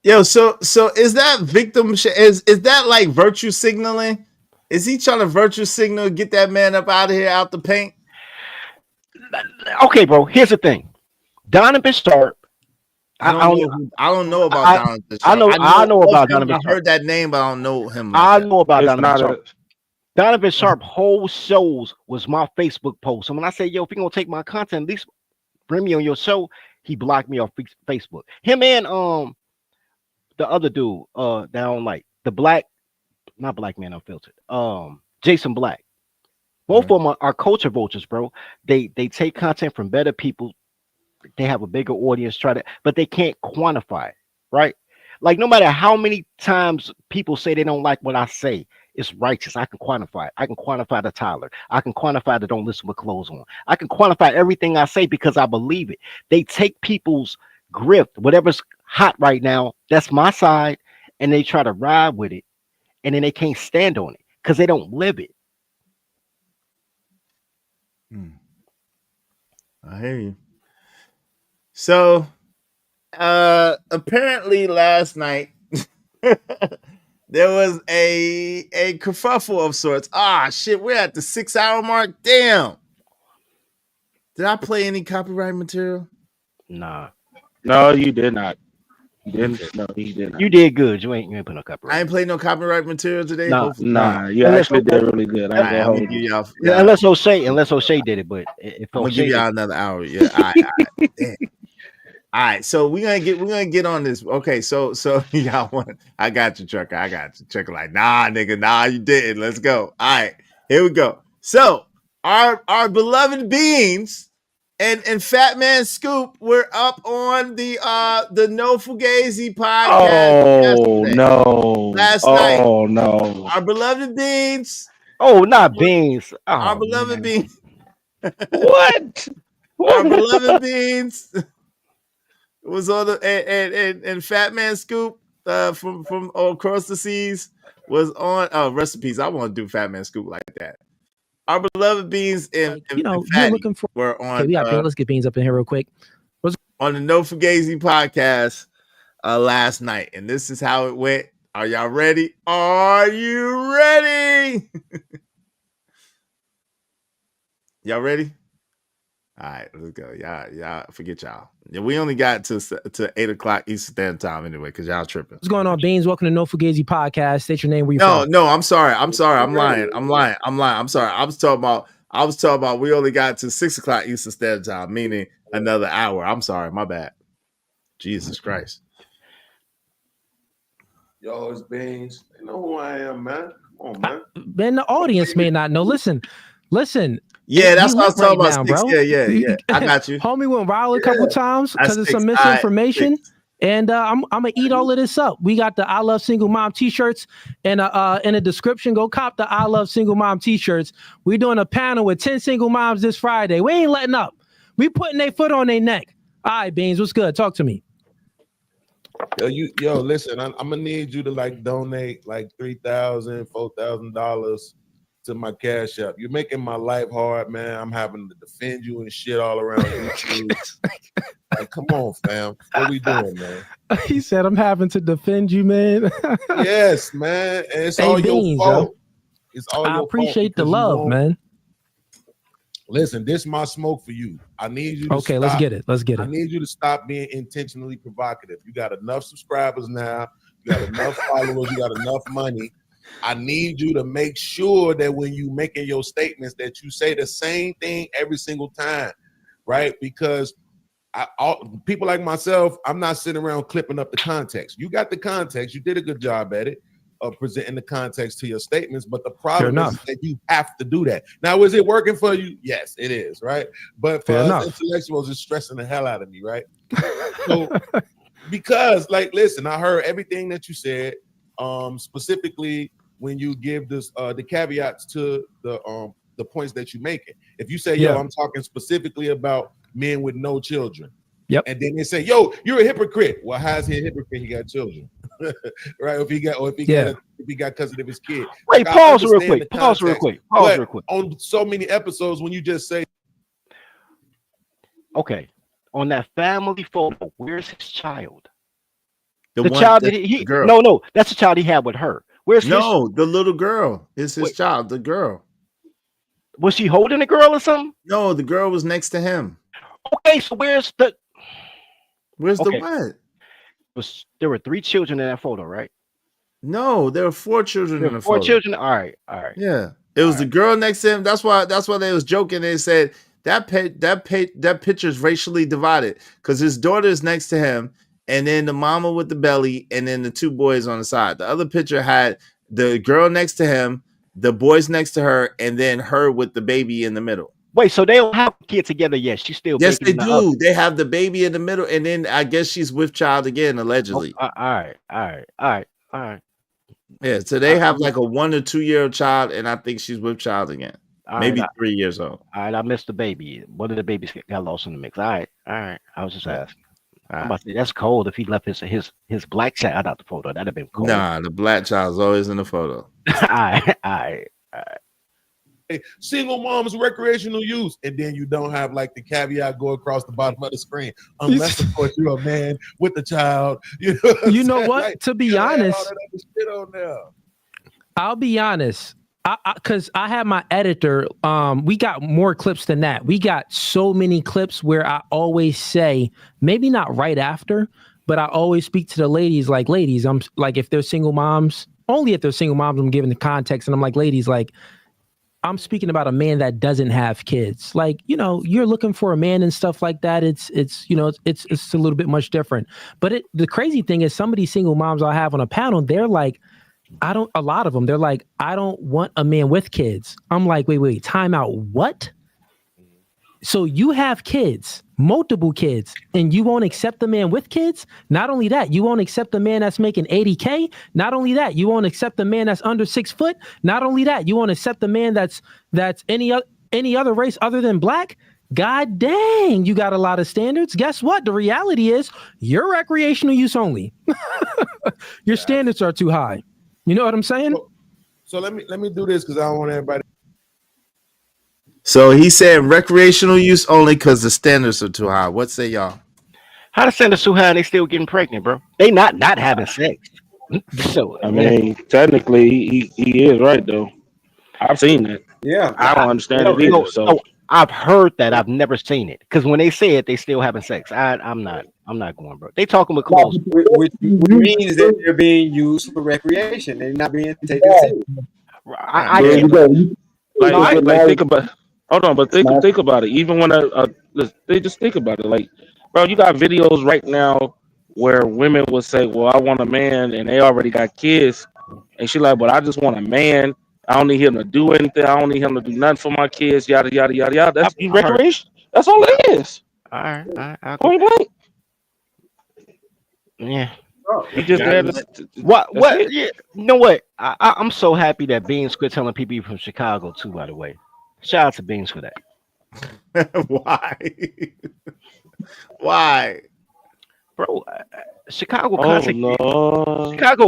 Yo, so is that victim? Is that like virtue signaling? Is he trying to virtue signal, get that man up out of here, out the paint? Okay, bro. Here's the thing. Donovan Sharp. I don't know about Donovan Sharp. I know about Donovan Sharp. I heard that name, but I don't know him. I know about Donovan Sharp. Donovan Sharp whole shows was my Facebook post. And when I say, yo, if you're gonna take my content, at least bring me on your show, he blocked me off Facebook. Him and the other dude that I don't like, the black, not Black Man Unfiltered, Jason Black. Both of them are culture vultures, bro. They take content from better people. They have a bigger audience, but they can't quantify it, right? Like no matter how many times people say they don't like what I say, it's righteous. I can quantify it. I can quantify the Tyler. I can quantify the don't listen with clothes on. I can quantify everything I say because I believe it. They take people's grift, whatever's hot right now, that's my side, and they try to ride with it, and then they can't stand on it because they don't live it. I hear you. So apparently last night there was a kerfuffle of sorts. Ah shit, we're at the 6-hour mark. Damn. Did I play any copyright material? Nah. No, you did not. You didn't. No, you did not. You did good. You ain't put no copyright. I ain't played no copyright material today. Nah, Hopefully Nah, you unless actually did really good. I ain't gonna I'm gonna hold give you. y'all, unless O'Shea did it, but if I'm gonna O'Shea give y'all did, another hour. Yeah. All right. Damn. All right, so we're gonna get on this. Okay, so y'all want? I got you, Trucker. I got you, Trucker. Like, nah, nigga, nah, you didn't. Let's go. All right, here we go. So our beloved beings and Fat Man Scoop were up on the No Fugazi podcast Oh yesterday, no! last night. Oh no! Our beloved beings. oh, not beans. Our Oh beloved man, beings. What? Our beloved beings was on the and Fat Man Scoop from across the seas was on recipes. I want to do Fat Man Scoop like that. Our beloved beans and You're Fatty looking for. were on Okay, we got. Let's get beans up in here real quick. on the No Fugazi podcast last night, and this is how it went. Are y'all ready? Are you ready? Y'all ready? All right, let's go. Y'all, forget y'all. Yeah, we only got to 8:00 Eastern Standard Time anyway, because y'all tripping. What's going on, Beans? Welcome to No Fugazi Podcast. State your name. Where you No, from? no, I'm sorry. I'm lying. I'm sorry. I was talking about we only got to 6:00 Eastern Standard Time, meaning another hour. I'm sorry, my bad. Jesus Christ. Yo, it's Beans. You know who I am, man. Come on, man. Man, the audience may not know. Listen. Yeah, that's we what I was lit talking right about. now, Sticks. bro. Yeah. I got you. Homie went viral a couple times That's because of some Sticks. All right, misinformation. Sticks. And I'm gonna eat all of this up. We got the I Love Single Mom t-shirts, and in the description, go cop the I Love Single Mom t-shirts. We're doing a panel with 10 single moms this Friday. We ain't letting up. We putting their foot on their neck. All right, Beans, what's good? Talk to me. Yo, listen, I'm gonna need you to like donate like $3,000, $4,000 to my Cash App. You're making my life hard, man. I'm having to defend you and shit all around YouTube. Like, come on, fam. What we doing, man? He said, I'm having to defend you, man. Yes, man. And it's Hey, all Beans, your fault. It's all I your appreciate the fault love, man. Listen, this is my smoke for you. I need you to Okay, stop. let's get it. I need you to stop being intentionally provocative. You got enough subscribers now. You got enough followers. You got enough money. I need you to make sure that when you making your statements that you say the same thing every single time, right? Because people like myself, I'm not sitting around clipping up the context. You got the context. You did a good job at it of presenting the context to your statements, but the problem is that you have to do that. Now, is it working for you? Yes, it is, right? But for us intellectuals, it's stressing the hell out of me, right? So, because, like, listen, I heard everything that you said, specifically when you give this the caveats to the points that you're making. If you say, yo, I'm talking specifically about men with no children. Yep. And then they say, yo, you're a hypocrite. Well, how's he a hypocrite? He got children. Right? If he got cousin of his kid. Wait, Like, pause real quick. Pause real quick. On so many episodes when you just say, okay, on that family photo, where's his child? The child that he girl. No, that's the child he had with her. Where's the little girl is his child, the girl. Was she holding a girl or something? No, the girl was next to him. Okay, so where's the what? There were 3 children in that photo, right? No, there were 4 children in the photo. 4 children. All right. Yeah, it was the girl next to him. That's why they was joking. They said that picture is racially divided because his daughter is next to him, and then the mama with the belly, and then the 2 boys on the side. The other picture had the girl next to him, the boys next to her, and then her with the baby in the middle. Wait, so they don't have a kid together yet? She's still Yes, baking they in the oven. do. They have the baby in the middle, and then I guess she's with child again, allegedly. All right. Yeah, so they have like a 1 or 2 year old child, and I think she's with child again. Maybe 3 years old. All right, I missed the baby. One of the babies got lost in the mix. All right. I was just asking. I'm about to say that's cold. If he left his black child out the photo, that'd have been cold. Nah, the black child's always in the photo. All right. Single mom's recreational use, and then you don't have like the caveat go across the bottom of the screen, unless of course you're a man with a child. You know what? Like, to be honest, all that other shit on there. I'll be honest. Because I have my editor. We got more clips than that. We got so many clips where I always say, maybe not right after, but I always speak to the ladies like, ladies, I'm like, if they're single moms, only if they're single moms, I'm giving the context. And I'm like, ladies, like, I'm speaking about a man that doesn't have kids. Like, you're looking for a man and stuff like that. It's a little bit much different. But the crazy thing is some of these single moms I have on a panel, they're like, a lot of them, they're like, I don't want a man with kids. I'm like, wait, time out. What? So you have kids, multiple kids, and you won't accept the man with kids? Not only that, you won't accept the man that's making 80K. Not only that, you won't accept the man that's under 6 foot. Not only that, you won't accept the man that's any other race other than black. God dang, you got a lot of standards. Guess what? The reality is you're recreational use only. Your standards are too high. You know what I'm saying? So let me do this because I don't want everybody. So he said recreational use only because the standards are too high. What say y'all? How the standards too high and they still getting pregnant, bro? They not having sex. So I mean, technically, he is right though. I've seen that. Yeah, I don't understand it either. So I've heard that. I've never seen it because when they say it, they still having sex. I'm not going, bro. They talking with clothes, which means that they're being used for recreation. They're not being taken serious. Think about. Hold on, but think about it. Even when they just think about it, like, bro, you got videos right now where women will say, "Well, I want a man," and they already got kids, and she like, "But I just want a man. I don't need him to do anything. I don't need him to do nothing for my kids." Yada yada yada yada. That's recreation. That's all it is. All right. Point blank. Yeah. You just there what? Yeah. You know what? I'm so happy that Beans quit telling people you're from Chicago too. By the way, shout out to Beans for that. Why? Why, bro? Chicago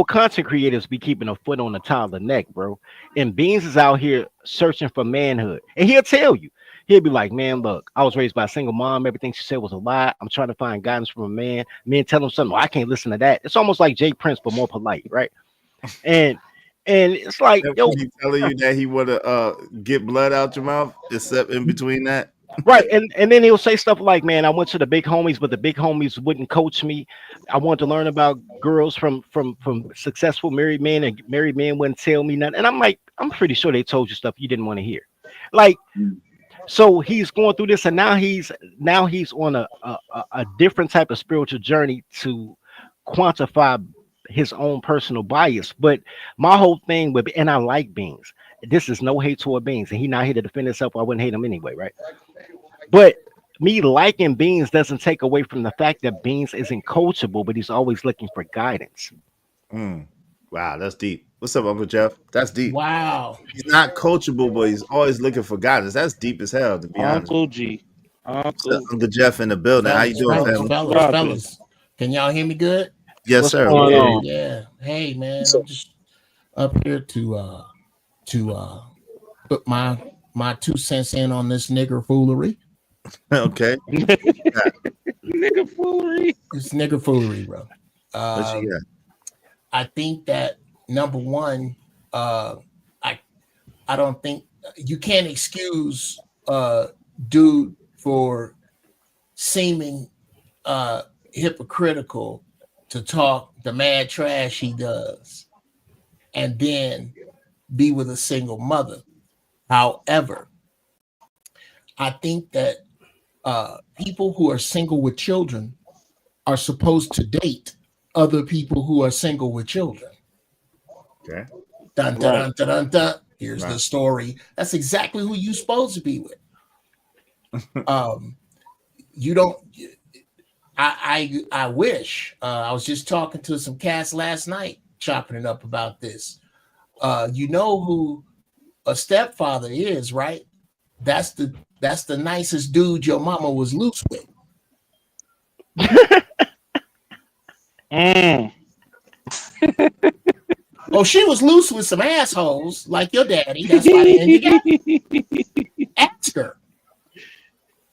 content creators be keeping a foot on the top of the neck, bro. And Beans is out here searching for manhood, and he'll tell you. He'll be like, man, look, I was raised by a single mom. Everything she said was a lie. I'm trying to find guidance from a man. Men tell him something. Well, I can't listen to that. It's almost like Jay Prince, but more polite, right? And it's like, yo, he telling you that he want to get blood out your mouth, except in between that. Right, and then he'll say stuff like, man, I went to the big homies, but the big homies wouldn't coach me. I wanted to learn about girls from successful married men, and married men wouldn't tell me nothing. And I'm like, I'm pretty sure they told you stuff you didn't want to hear. Like, so he's going through this, and now he's on a different type of spiritual journey to quantify his own personal bias. But my whole thing would be, and I like Beans. This is no hate toward Beans, and he not here to defend himself. I wouldn't hate him anyway, right? But me liking Beans doesn't take away from the fact that Beans isn't coachable, but he's always looking for guidance. Wow, that's deep. What's up, Uncle Jeff? That's deep. Wow. He's not coachable, but he's always looking for guidance. That's deep as hell, to be honest. Uncle G. Uncle Jeff in the building. How you doing, family? Fellas. Can y'all hear me good? Yes, What's sir. going on? Yeah. Hey, man. I'm just up here to put my 2 cents in on this nigger foolery. Okay. Nigger foolery. It's nigger foolery, bro. What you got? I think that number one, I don't think you can't excuse dude for seeming hypocritical to talk the mad trash he does and then be with a single mother. However, I think that people who are single with children are supposed to date other people who are single with children. Okay. Dun, dun, dun, dun, dun, dun. Here's the story. That's exactly who you're supposed to be with. You don't. I wish. I was just talking to some cats last night, chopping it up about this. You know who a stepfather is, right? That's the nicest dude your mama was loose with. Oh, she was loose with some assholes like your daddy. That's why they ain't together. Ask her.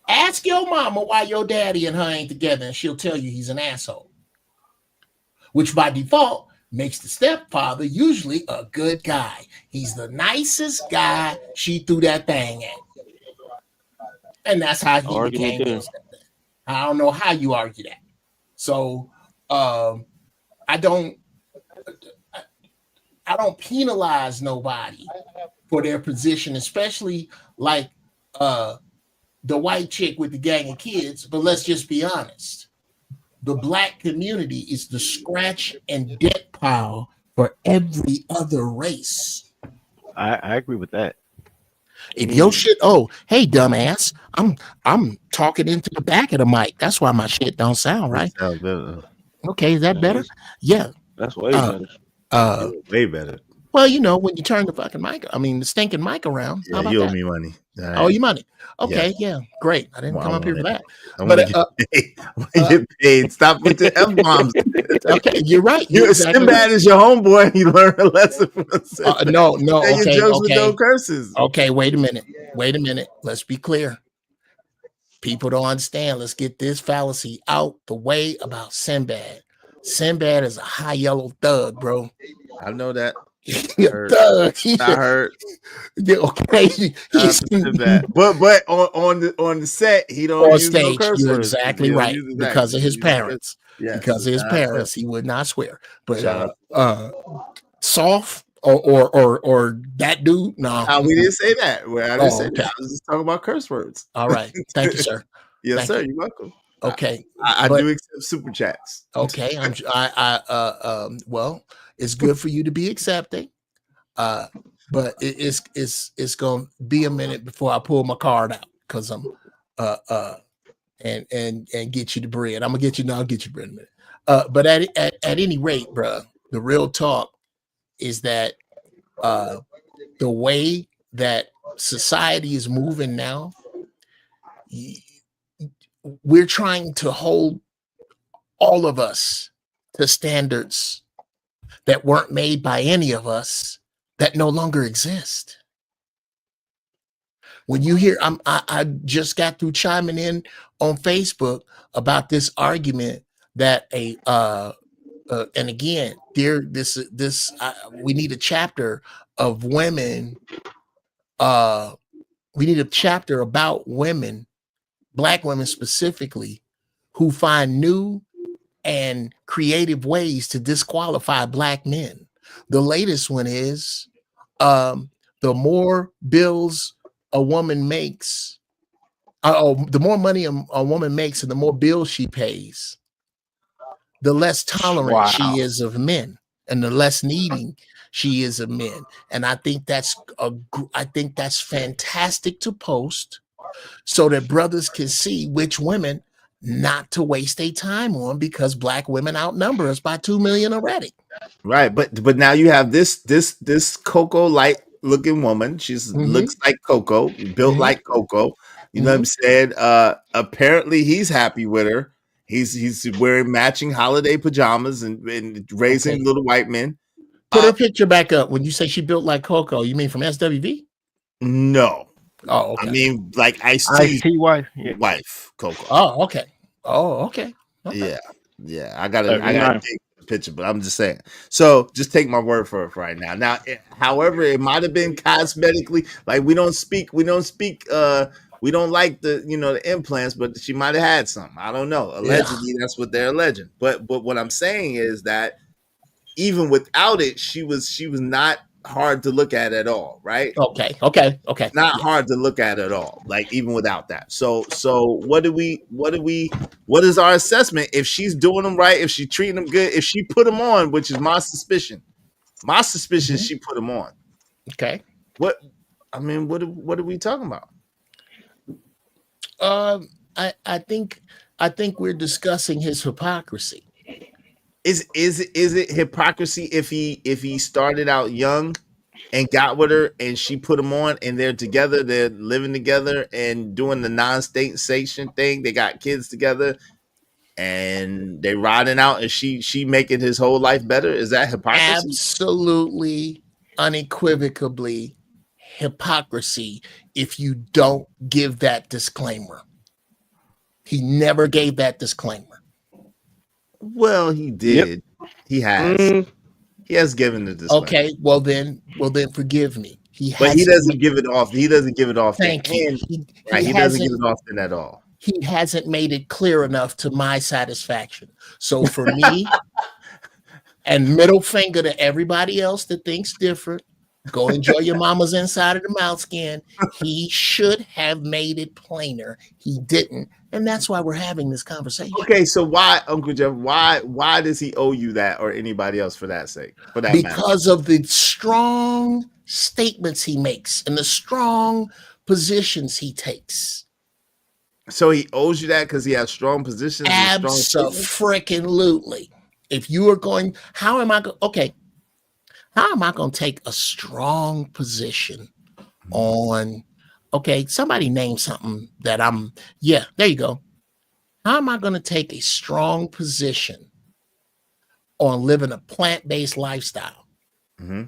Ask your mama why your daddy and her ain't together, and she'll tell you he's an asshole. Which by default makes the stepfather usually a good guy. He's the nicest guy she threw that thing at. And that's how he Argument became there. your stepdad. I don't know how you argue that. So I don't penalize nobody for their position, especially like the white chick with the gang of kids. But let's just be honest. The black community is the scratch and debt pile for every other race. I agree with that. If your shit, hey dumbass, I'm talking into the back of the mic. That's why my shit don't sound right. Sounds better. Okay, is that better? Yeah. That's way better. Way better. Well, when you turn the fucking mic, the stinking mic around. Yeah, How about you owe that? me money. Oh, you money. Okay, yeah, great. I didn't come up here for that. I want to get paid. I want to get paid. Stop with the F-bombs. Okay, you're right. You're exactly Sinbad is your homeboy. You learn a lesson from Sinbad. No. Say Okay, your jokes with no curses. Okay, wait a minute. Let's be clear. People don't understand. Let's get this fallacy out the way about Sinbad. Sinbad is a high yellow thug, bro. I know that. Thug. I heard. Okay. But on the set, he don't use stage. no curse You're words. exactly right. Because of his parents. Yes. Because of his parents, he would not swear. But soft or that dude, no. We didn't say that. I didn't say okay. that. I was just talking about curse words. All right. Thank you, sir. Yes, sir. You're welcome. Okay. I do accept super chats. Okay. Well, it's good for you to be accepting. But it's gonna be a minute before I pull my card out because I'm and get you the bread. I'm gonna get you now. I'll get you bread in a minute. But at any rate, bro, the real talk is that the way that society is moving now, we're trying to hold all of us to standards that weren't made by any of us that no longer exist. When you hear, I just got through chiming in on Facebook about this argument that and again, dear, we need a chapter of women. We need a chapter about women, Black women specifically, who find new and creative ways to disqualify Black men. The latest one is the more bills a woman makes, the more money a woman makes and the more bills she pays, the less tolerant she is of men and the less needing she is of men. And I think that's fantastic to post so that brothers can see which women not to waste their time on, because Black women outnumber us by 2 million already. Right, but now you have this Coco light looking woman. She's looks like Coco, built like Coco. You know what I'm saying? Apparently he's happy with her. He's wearing matching holiday pajamas and raising little white men. Put her picture back up. When you say she built like Coco, you mean from SWV? No. Oh, okay. I mean like Ice-T wife, Coco. Oh, okay. Oh, okay. Yeah. I gotta dig the picture, but I'm just saying. So just take my word for it for right now. Now, however, it might have been cosmetically, like we don't like the implants, but she might have had something. I don't know. Allegedly, that's what they're alleging. But what I'm saying is that even without it, she was not hard to look at all, right? Okay. Not hard to look at all, like even without that. So what is our assessment? If she's doing them right, if she's treating them good, if she put them on, which is my suspicion. My suspicion is she put them on. Okay. What are we talking about? I think we're discussing his hypocrisy. Is it hypocrisy if he started out young and got with her and she put him on and they're together, they're living together and doing the non-state sanction thing, they got kids together and they riding out and she making his whole life better? Is that hypocrisy? Absolutely, unequivocally hypocrisy if you don't give that disclaimer. He never gave that disclaimer. Well, he did. He has. He has given the disclaimer. Okay, well then forgive me. But he doesn't give it off. He doesn't give it off. Thank you. He doesn't give it often at all. He hasn't made it clear enough to my satisfaction. So for me, and middle finger to everybody else that thinks different, go enjoy your mama's inside of the mouth skin. He should have made it plainer. He didn't. And that's why we're having this conversation. Okay, so why, Uncle Jeff, why does he owe you that or anybody else for that sake? For that because of the strong statements he makes and the strong positions he takes. So he owes you that because he has strong positions. Abso-freaking-lutely. If you are going, how am I going to take a strong position on, somebody name something that there you go. How am I going to take a strong position on living a plant-based lifestyle? Mm-hmm.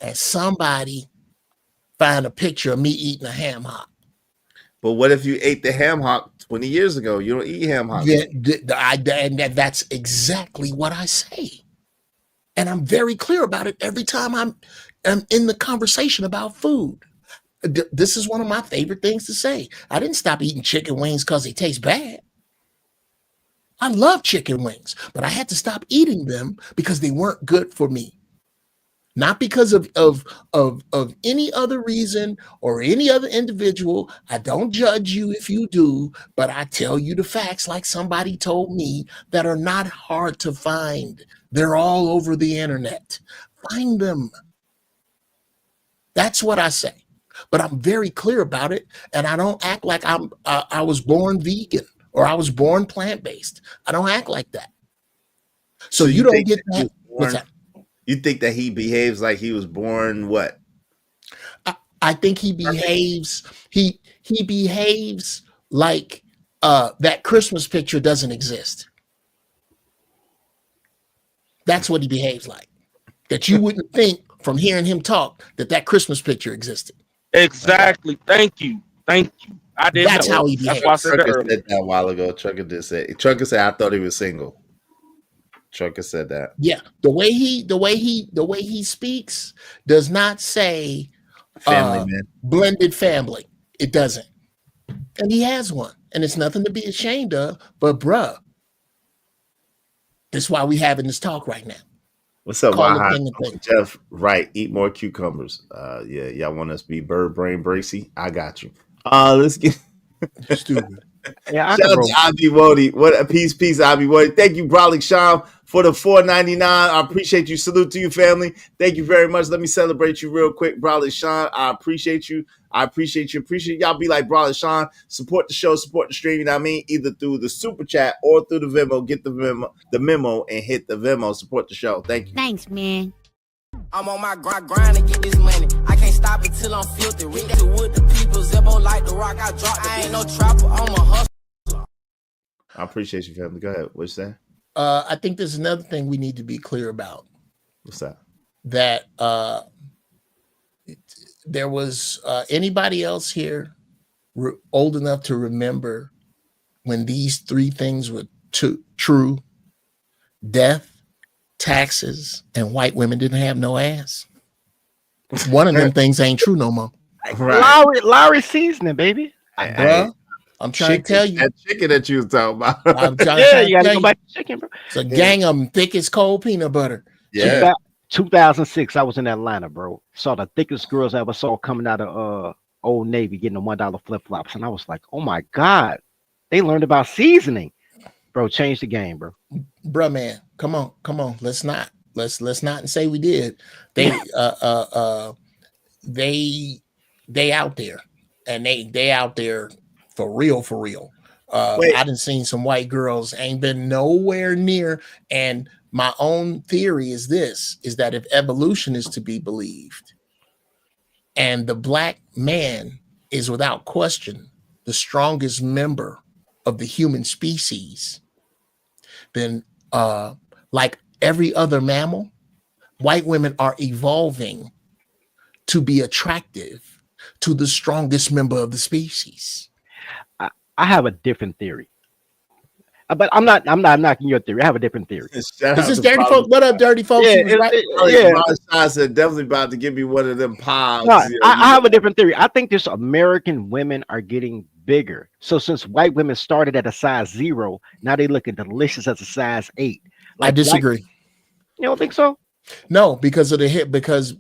And somebody find a picture of me eating a ham hock. But what if you ate the ham hock 20 years ago? You don't eat ham hock. Yeah, that's exactly what I say. And I'm very clear about it every time I'm in the conversation about food. This is one of my favorite things to say. I didn't stop eating chicken wings because they taste bad. I love chicken wings, but I had to stop eating them because they weren't good for me. Not because of any other reason or any other individual. I don't judge you if you do, but I tell you the facts like somebody told me that are not hard to find. They're all over the internet. Find them. That's what I say. But I'm very clear about it, and I don't act like I was born vegan or I was born plant-based. I don't act like that. So you don't get that. What's that? You think that he behaves like he was born what? I think he behaves. He behaves like that Christmas picture doesn't exist. That's what he behaves like. That you wouldn't think from hearing him talk that Christmas picture existed. Exactly. Thank you. I did. That's how he behaves. Trucker said that a while ago. Trucker said I thought he was single. Trucker said that. Yeah, the way he speaks does not say family man. Blended family. It doesn't. And he has one. And it's nothing to be ashamed of. But bruh, that's why we having this talk right now. What's up, Jeff? Right. Eat more cucumbers. Yeah, y'all want us to be bird brain bracy? I got you. Let's get stupid. Yeah, shout out to Abi Wody. What a peace, Abi Wody. Thank you, Brolic Sham, for the $4.99. I appreciate you. Salute to you, family. Thank you very much. Let me celebrate you real quick, Brolic Sham. I appreciate you. Appreciate y'all. Be like Brolic Sham. Support the show, support the stream. You know what I mean? Either through the super chat or through the Venmo. Get the memo, and hit the Venmo. Support the show. Thank you. Thanks, man. I'm on my grind to get this money. I can't stop it till I'm filthy. Read that with the people. Zebo like the rock. I dropped it. I ain't no trapper. I'm a hustler. I appreciate you, family. Go ahead. What you saying? I think there's another thing we need to be clear about. What's that? That there was anybody else here old enough to remember when these three things were true: death, taxes, and white women didn't have no ass. One of them things ain't true no more. Right. Lowry seasoning, baby. Bruh, I'm trying to tell you. That chicken that you was talking about. I'm trying you gotta go back to chicken, bro. It's a gang of them thick as cold peanut butter. Yeah. 2006, I was in Atlanta, bro. Saw the thickest girls I ever saw coming out of Old Navy getting the $1 flip-flops. And I was like, oh my God, they learned about seasoning. Bro, change the game, bro. Bruh, man, come on. Let's not say we did. They they out there, and they out there For real, for real. Wait. I done seen some white girls ain't been nowhere near. And my own theory is this: is that if evolution is to be believed, and the black man is without question the strongest member of the human species, then like every other mammal, white women are evolving to be attractive to the strongest member of the species. I have a different theory. But I'm not knocking your theory. I have a different theory. Is this Dirty Folks? What up, Dirty Folks? Yeah, He was right. yeah. Said definitely about to give me one of them piles. No, I have a different theory. I think this American women are getting bigger. So since white women started at a size 0, now they looking delicious as a size 8. I disagree. You don't think so? No, because of the hip, because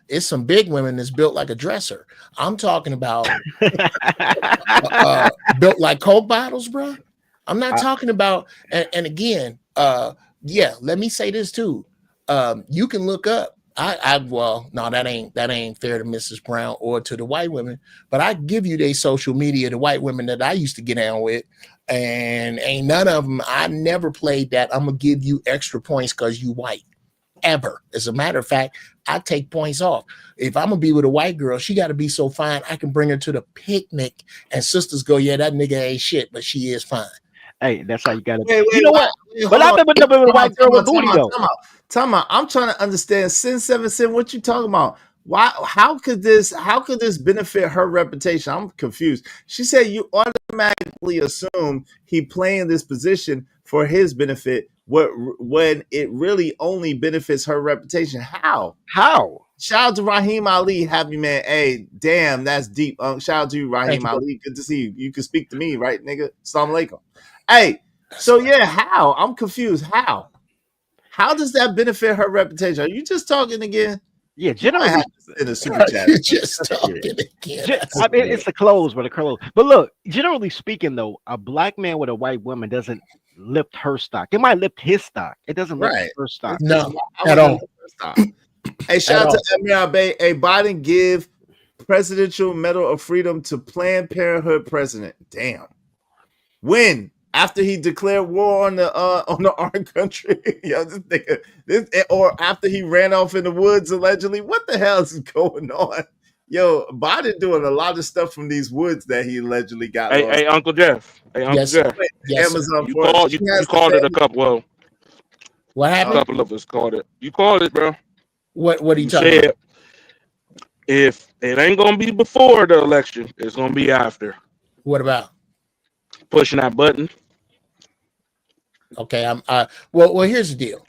it's some big women that's built like a dresser. I'm talking about built like Coke bottles, bro. I'm not talking about, and again, yeah, let me say this too. You can look up. Well, no, that ain't fair to Mrs. Brown or to the white women, but I give you their social media, the white women that I used to get down with, and ain't none of them. I never played that. I'm gonna give you extra points because you white. Ever. As a matter of fact, I take points off. If I'm gonna be with a white girl, she got to be so fine I can bring her to the picnic, and sisters go, yeah, that nigga ain't shit, but she is fine. Hey, that's how you got to. You know what? But I've been with a white girl with booty though. Time out. I'm trying to understand. Sin 7 Sin, what you talking about? Why? How could this benefit her reputation? I'm confused. She said you automatically assume he playing this position for his benefit. When it really only benefits her reputation? How? Shout out to Raheem Ali, happy man. Hey, damn, that's deep. Shout out to you, Raheem Ali. Good to see you. You can speak to me, right, nigga? Assalamu alaikum. Hey, so yeah, how? I'm confused. How? How does that benefit her reputation? Are you just talking again? Yeah, generally in a super chat. You're just talking again. I mean, it's the clothes, but the clothes. But look, generally speaking, though, a black man with a white woman doesn't lift her stock. It might lift his stock. It doesn't lift her stock. No, at all. Hey, shout out to Emir Bay. Hey, Biden give Presidential Medal of Freedom to Planned Parenthood president. Damn. When? After he declared war on the our country, yo, this nigga, or after he ran off in the woods allegedly. What the hell is going on? Yo, Biden doing a lot of stuff from these woods that he allegedly got. Hey, Uncle Jeff. Hey, Uncle Jeff. Yes, Amazon. You called it a couple. Well, what happened? A couple of us called it. You called it, bro. What are you talking about? If it ain't gonna be before the election, it's gonna be after. What about pushing that button? Okay, well, here's the deal.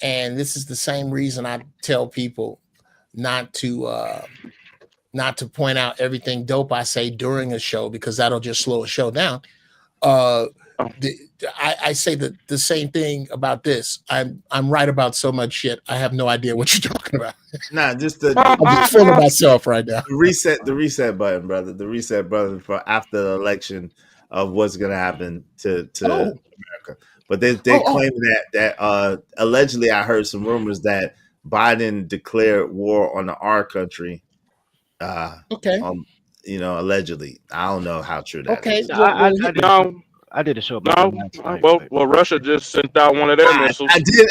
And this is the same reason I tell people not to point out everything dope I say during a show, because that'll just slow a show down. I say the same thing about this. I'm right about so much shit. I have no idea what you're talking about. Nah, just I'm just fooling myself right now. The reset button, brother. The reset button for after the election of what's gonna happen to America. But they claim that allegedly I heard some rumors that Biden declared war on our country. Okay. Allegedly. I don't know how true that is. I did a show about well, Russia just sent out one of their missiles. I did.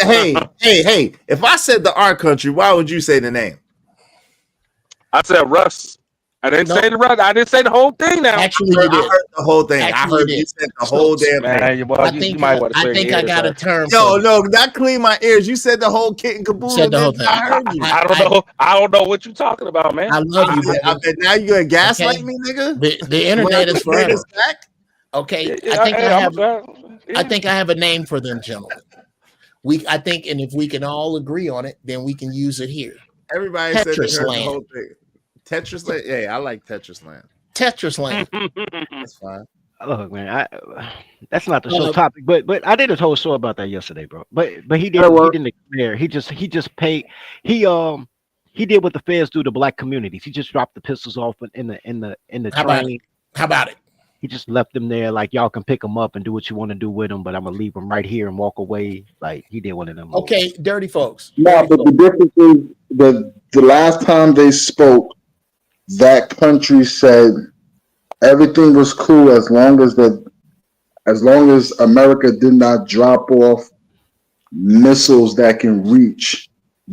Hey! If I said our country, why would you say the name? I said Russ. I didn't say the Russ. I didn't say the whole thing. Now, actually, you did. I heard the whole thing. I heard you said the whole damn thing. I think I got a term. No, not clean my ears. You said the whole kit and caboodle. Said the whole thing. I heard you. I don't know what you're talking about, man. I love you. I bet now you're gonna gaslight me, nigga. The internet is forever. Okay, I think I have a name for them, gentlemen. I think, and if we can all agree on it, then we can use it here. Everybody said Tetris the Land. whole thing. Tetris Land. Yeah, I like Tetris Land. Tetris Land. That's fine. Look, man, that's not the show topic, but I did a whole show about that yesterday, bro. But he didn't declare. He just paid. He did what the feds do to black communities. He just dropped the pistols off in the train. How about it? He just left them there, like, y'all can pick them up and do what you want to do with them, but I'm gonna leave them right here and walk away. Like, he did one of them. Okay, dirty folks. No, but the difference is the last time they spoke, that country said everything was cool as long as America did not drop off missiles that can reach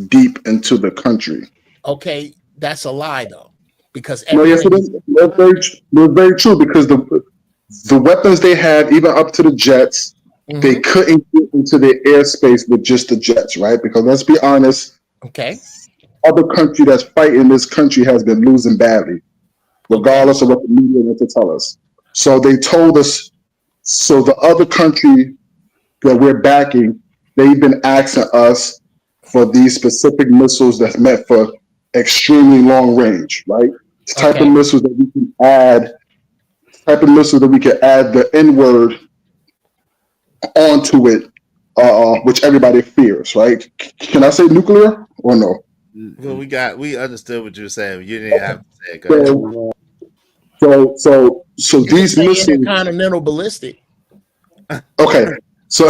deep into the country. Okay, that's a lie though, because No, yes, it everything is. That's very true because the weapons they had, even up to the jets, they couldn't get into the airspace with just the jets, right? Because let's be honest, Okay. other country that's fighting this country has been losing badly, regardless of what the media wants to tell us. So they told us. So the other country that we're backing, they've been asking us for these specific missiles that's meant for extremely long range, right? It's type of missiles that we can add. Type of missile that we can add the N word onto it, which everybody fears, right? Can I say nuclear or no? Well, we understood what you were saying. You didn't have to say it. Go ahead. So You can these say missiles. intercontinental ballistic. Okay, so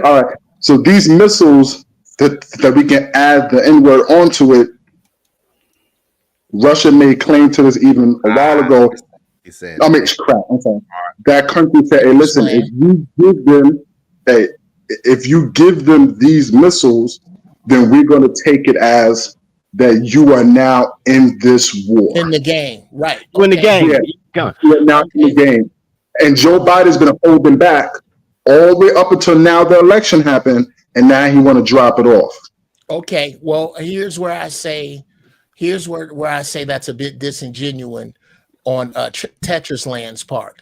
all right, so these missiles that we can add the N word onto it. Russia made claim to this even a while ago. He said, I mean, crap. I'm sorry. That country said, "Hey, listen, if you give them these missiles, then we're going to take it as that you are now in this war, in the game, right? In the game, yeah, you're now in the game." And Joe Biden's been holding back all the way up until now. The election happened, and now he want to drop it off. Okay, well, here's where I say that's a bit disingenuous on Tetris Land's part.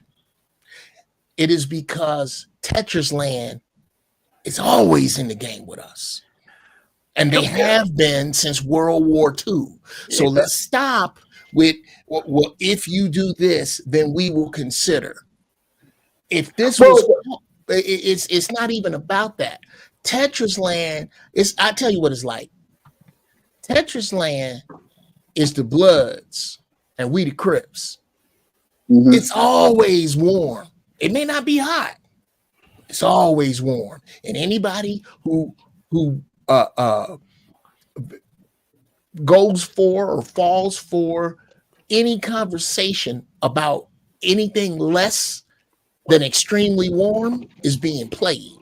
It is because Tetris Land is always in the game with us, and they have been since World War II. So let's stop with, well, if you do this, then we will consider. If this was, it's not even about that. Tetris Land is, I tell you what it's like. Tetris Land is the Bloods and we the Crips. It's always warm. It may not be hot. It's always warm. And anybody who goes for or falls for any conversation about anything less than extremely warm is being played.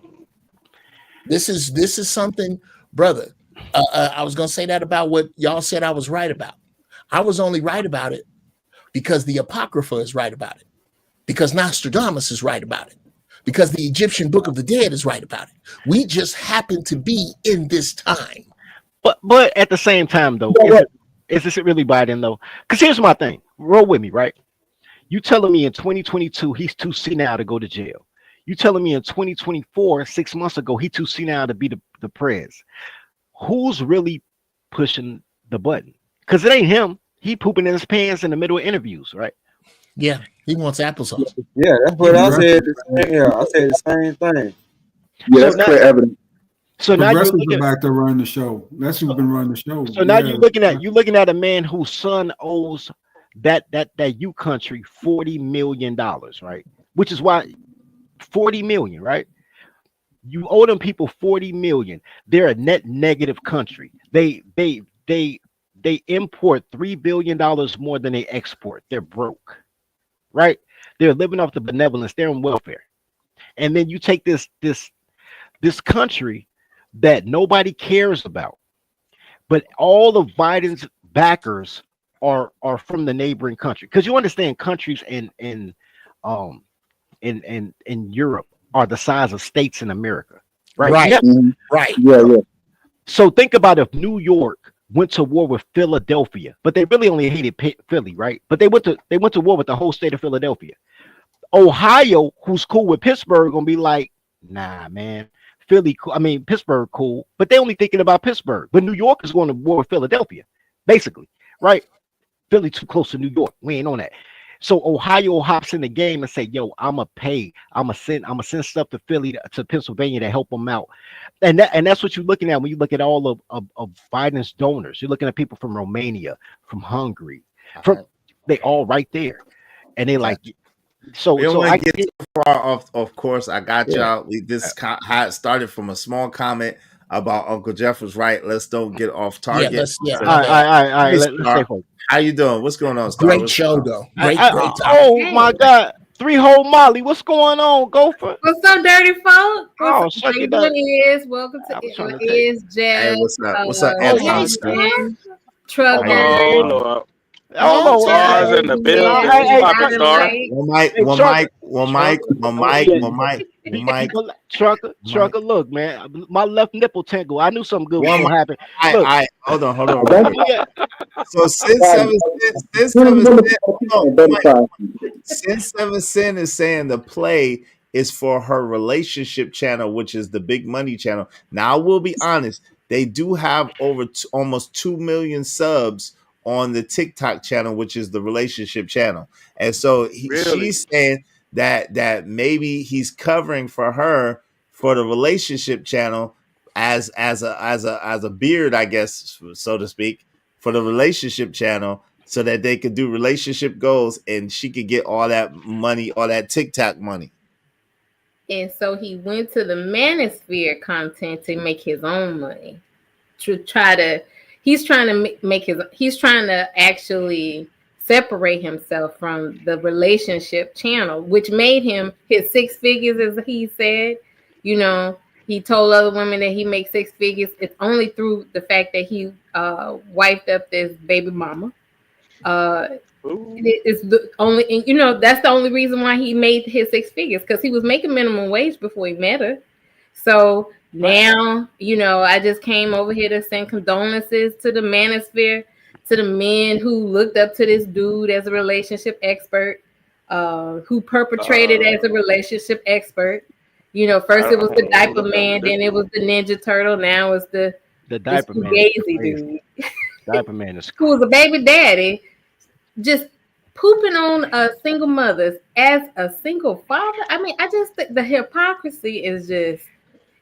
This is something, brother. I was going to say that about what y'all said I was right about. I was only right about it because the Apocrypha is right about it, because Nostradamus is right about it, because the Egyptian Book of the Dead is right about it. We just happen to be in this time. But at the same time, though, is this really Biden, though? Because here's my thing. Roll with me, right? You telling me in 2022 he's too senile to go to jail. You telling me in 2024, 6 months ago, he too senile to be the prez. Who's really pushing the button? Because it ain't him. He pooping in his pants in the middle of interviews, right? Yeah, he wants applesauce. Yeah, that's what I said. Yeah, I said the same thing. Yeah, that's clear evidence. So now you're looking back to run the show. That's who's been running the show. So now you're looking at a man whose son owes that you country $40 million, right? Which is why 40 million, right? You owe them people 40 million. They're a net negative country. They import $3 billion more than they export. They're broke, right? They're living off the benevolence. They're on welfare. And then you take this country that nobody cares about, but all of Biden's backers are from the neighboring country. Because you understand, countries in Europe are the size of states in America, right? Right. Right. Yeah. So think about if New York went to war with Philadelphia, but they really only hated Philly, right? But they went to war with the whole state of Philadelphia. Ohio, who's cool with Pittsburgh, gonna be like, nah, man, Pittsburgh cool, but they only thinking about Pittsburgh. But New York is going to war with Philadelphia, basically, right? Philly too close to New York. We ain't on that. So Ohio hops in the game and say, yo, I'ma send stuff to Philly to Pennsylvania to help them out. And that's what you're looking at when you look at all of Biden's donors. You're looking at people from Romania, from Hungary, they all right there. And they like, so we don't so want I to get too far off. Of course, I got Yeah. y'all. This started from a small comment about Uncle Jeff was right. Let's don't get off Yeah, target. my bad. All right. Hey, Let's stay Star, focused. how you doing? What's going on, Star? Great What's show going on? though. Great topic. Oh my God, 3-hole Molly, what's going on, Gopher? What's up, dirty folk? Oh, What's suck up, it up. Is? Welcome to I was trying to tell you. Is Hey, Jeff. what's up? What's up, Oh Anthony my Scott? Jason, God. Trucker. Oh Lord. Oh Lord. Stars in the building. Hey, What's hey, poppin', Star? One mic. Trucker, look, man, my left nipple tingle. I knew something good was One gonna happen. I Look, hold on real quick. So since 7 Cent is saying the play is for her relationship channel, which is the big money channel. Now I will be honest, they do have over almost 2 million subs on the TikTok channel, which is the relationship channel. And so she's saying that maybe he's covering for her for the relationship channel as a beard, I guess, so to speak, for the relationship channel, so that they could do relationship goals and she could get all that money, all that TikTok money. And so he went to the Manosphere content to make his own money. He's trying to actually separate himself from the relationship channel, which made him his 6 figures, as he said. You know, he told other women that he makes 6 figures. It's only through the fact that he wifed up this baby mama. It's the only, and you know, that's the only reason why he made his 6 figures, because he was making minimum wage before he met her. So now, you know, I just came over here to send condolences to the Manosphere, to the men who looked up to this dude as a relationship expert, who perpetrated as a relationship expert. You know, first it was the diaper man, then it was the Ninja Turtle, now it's the diaper man. Fugazi dude. Diaper man is who was a baby daddy, just pooping on single mothers as a single father. I mean, I just think the hypocrisy is just,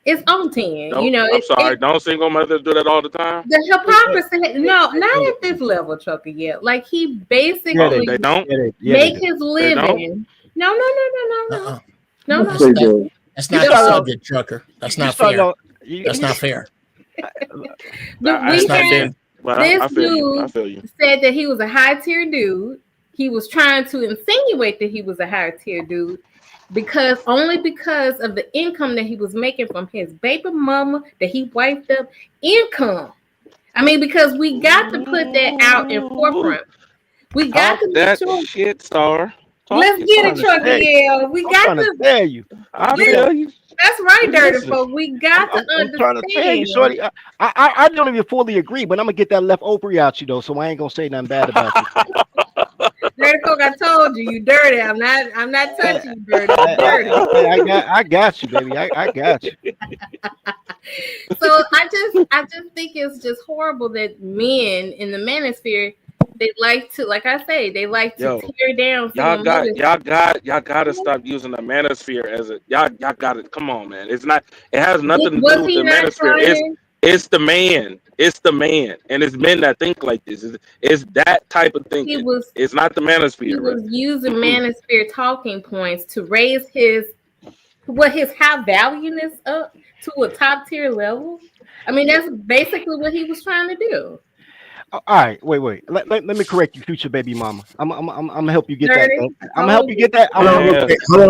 it's on 10. No, You know, I'm sorry. Don't single mothers do that all the time? the hypocrisy. No, not at this level, Chucky. Yet, like he basically They don't make his living. No. That's not the subject, Trucker. That's not fair. That's not fair. That's not fair. Well, This I feel dude you. said that he was a high tier dude. He was trying to insinuate that he was a high tier dude because of the income that he was making from his baby mama that he wiped up income. I mean, because we got to put that out in forefront. We got to that make sure. shit, Star. Let's get it, Trucky L. We got to tell you. I tell you. That's right, dirty Listen, folk. We got to understand. I'm trying to tell you, shorty. I don't even fully agree, but I'm gonna get that left ovary out you though, so I ain't gonna say nothing bad about you. Dirty folk, I told you, you dirty. I'm not touching you, dirty. I'm dirty. I got you, baby. I got you. So I just think it's just horrible that men in the manosphere, they like to, like I say, they like to tear down. Y'all gotta stop using the manosphere as a y'all gotta come on, man. It's not, it has nothing to do with the manosphere. It's the man. It's the man. And it's men that think like this. It's that type of thinking. It's not the manosphere. He was using manosphere talking points to raise his high valueness up to a top tier level. I mean, that's basically what he was trying to do. All right, wait. Let me correct you, future baby mama. I'm gonna help you get that. I'm gonna help you get that. Hold on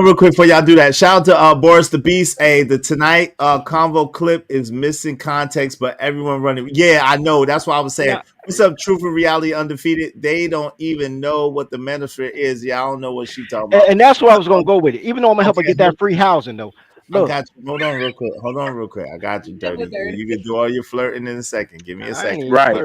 real quick before y'all do that. Shout out to Boris the Beast. Hey, the tonight convo clip is missing context, but everyone running. Yeah, I know. That's why I was saying. What's up, Truth and Reality Undefeated? They don't even know what the manosphere is. Yeah, I don't know what she talking about. And that's where I was gonna go with it. Even though I'm gonna help her get that free housing though. Look. I got you. Hold on real quick. I got you, dirty. You can do all your flirting in a second. Give me a second. Right.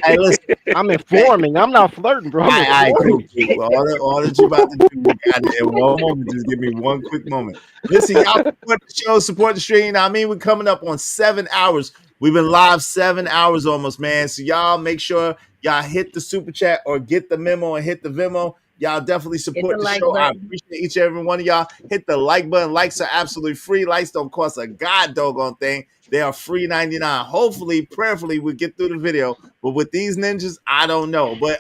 Hey, listen. I'm informing. I'm not flirting, bro. All right, cool. All that you about to do, we got it in one moment. Just give me one quick moment. Listen, y'all support the show, support the stream. I mean, we're coming up on 7 hours. We've been live 7 hours almost, man. So y'all make sure y'all hit the super chat or get the memo and hit the Venmo. Y'all definitely Hit support the the like show. I button. appreciate each and every one of y'all. Hit the like button. Likes are absolutely free. Likes don't cost a god doggone thing. They are free 99. Hopefully, prayerfully, we get through the video. But with these ninjas, I don't know. But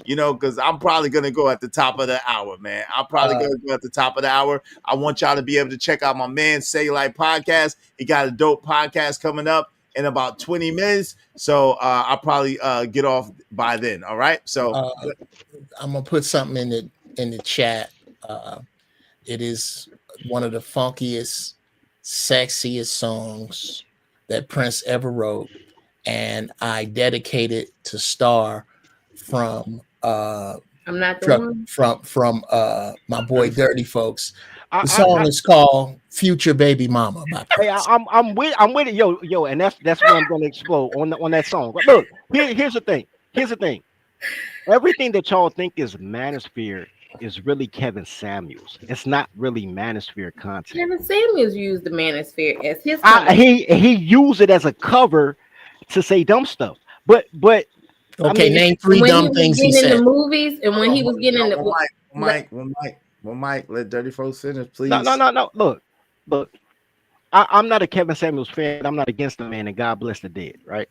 you know, because I'm probably gonna go at the top of the hour, man. I'm probably gonna go at the top of the hour. I want y'all to be able to check out my man Say Like podcast. He got a dope podcast coming up in about 20 minutes. So I'll probably get off by then. All right. So I'm gonna put something in the chat. It is one of the funkiest, sexiest songs that Prince ever wrote, and I dedicate it to Star from I'm not the one. from my boy Dirty Folks. I- The song I- is called "Future Baby Mama" by Hey, Prince. I'm with it, yo, and that's where I'm gonna explode on that song. But look, here's the thing. Everything that y'all think is Manosphere is really Kevin Samuels. It's not really Manosphere content. Kevin Samuels used the Manosphere as his. He used it as a cover to say dumb stuff. But Okay, name three when dumb he was things he getting in said. the movies, and when he was getting in the Mike, let Dirty Folks finish, please. No. Look. I'm not a Kevin Samuels fan. I'm not against the man, and God bless the dead, right?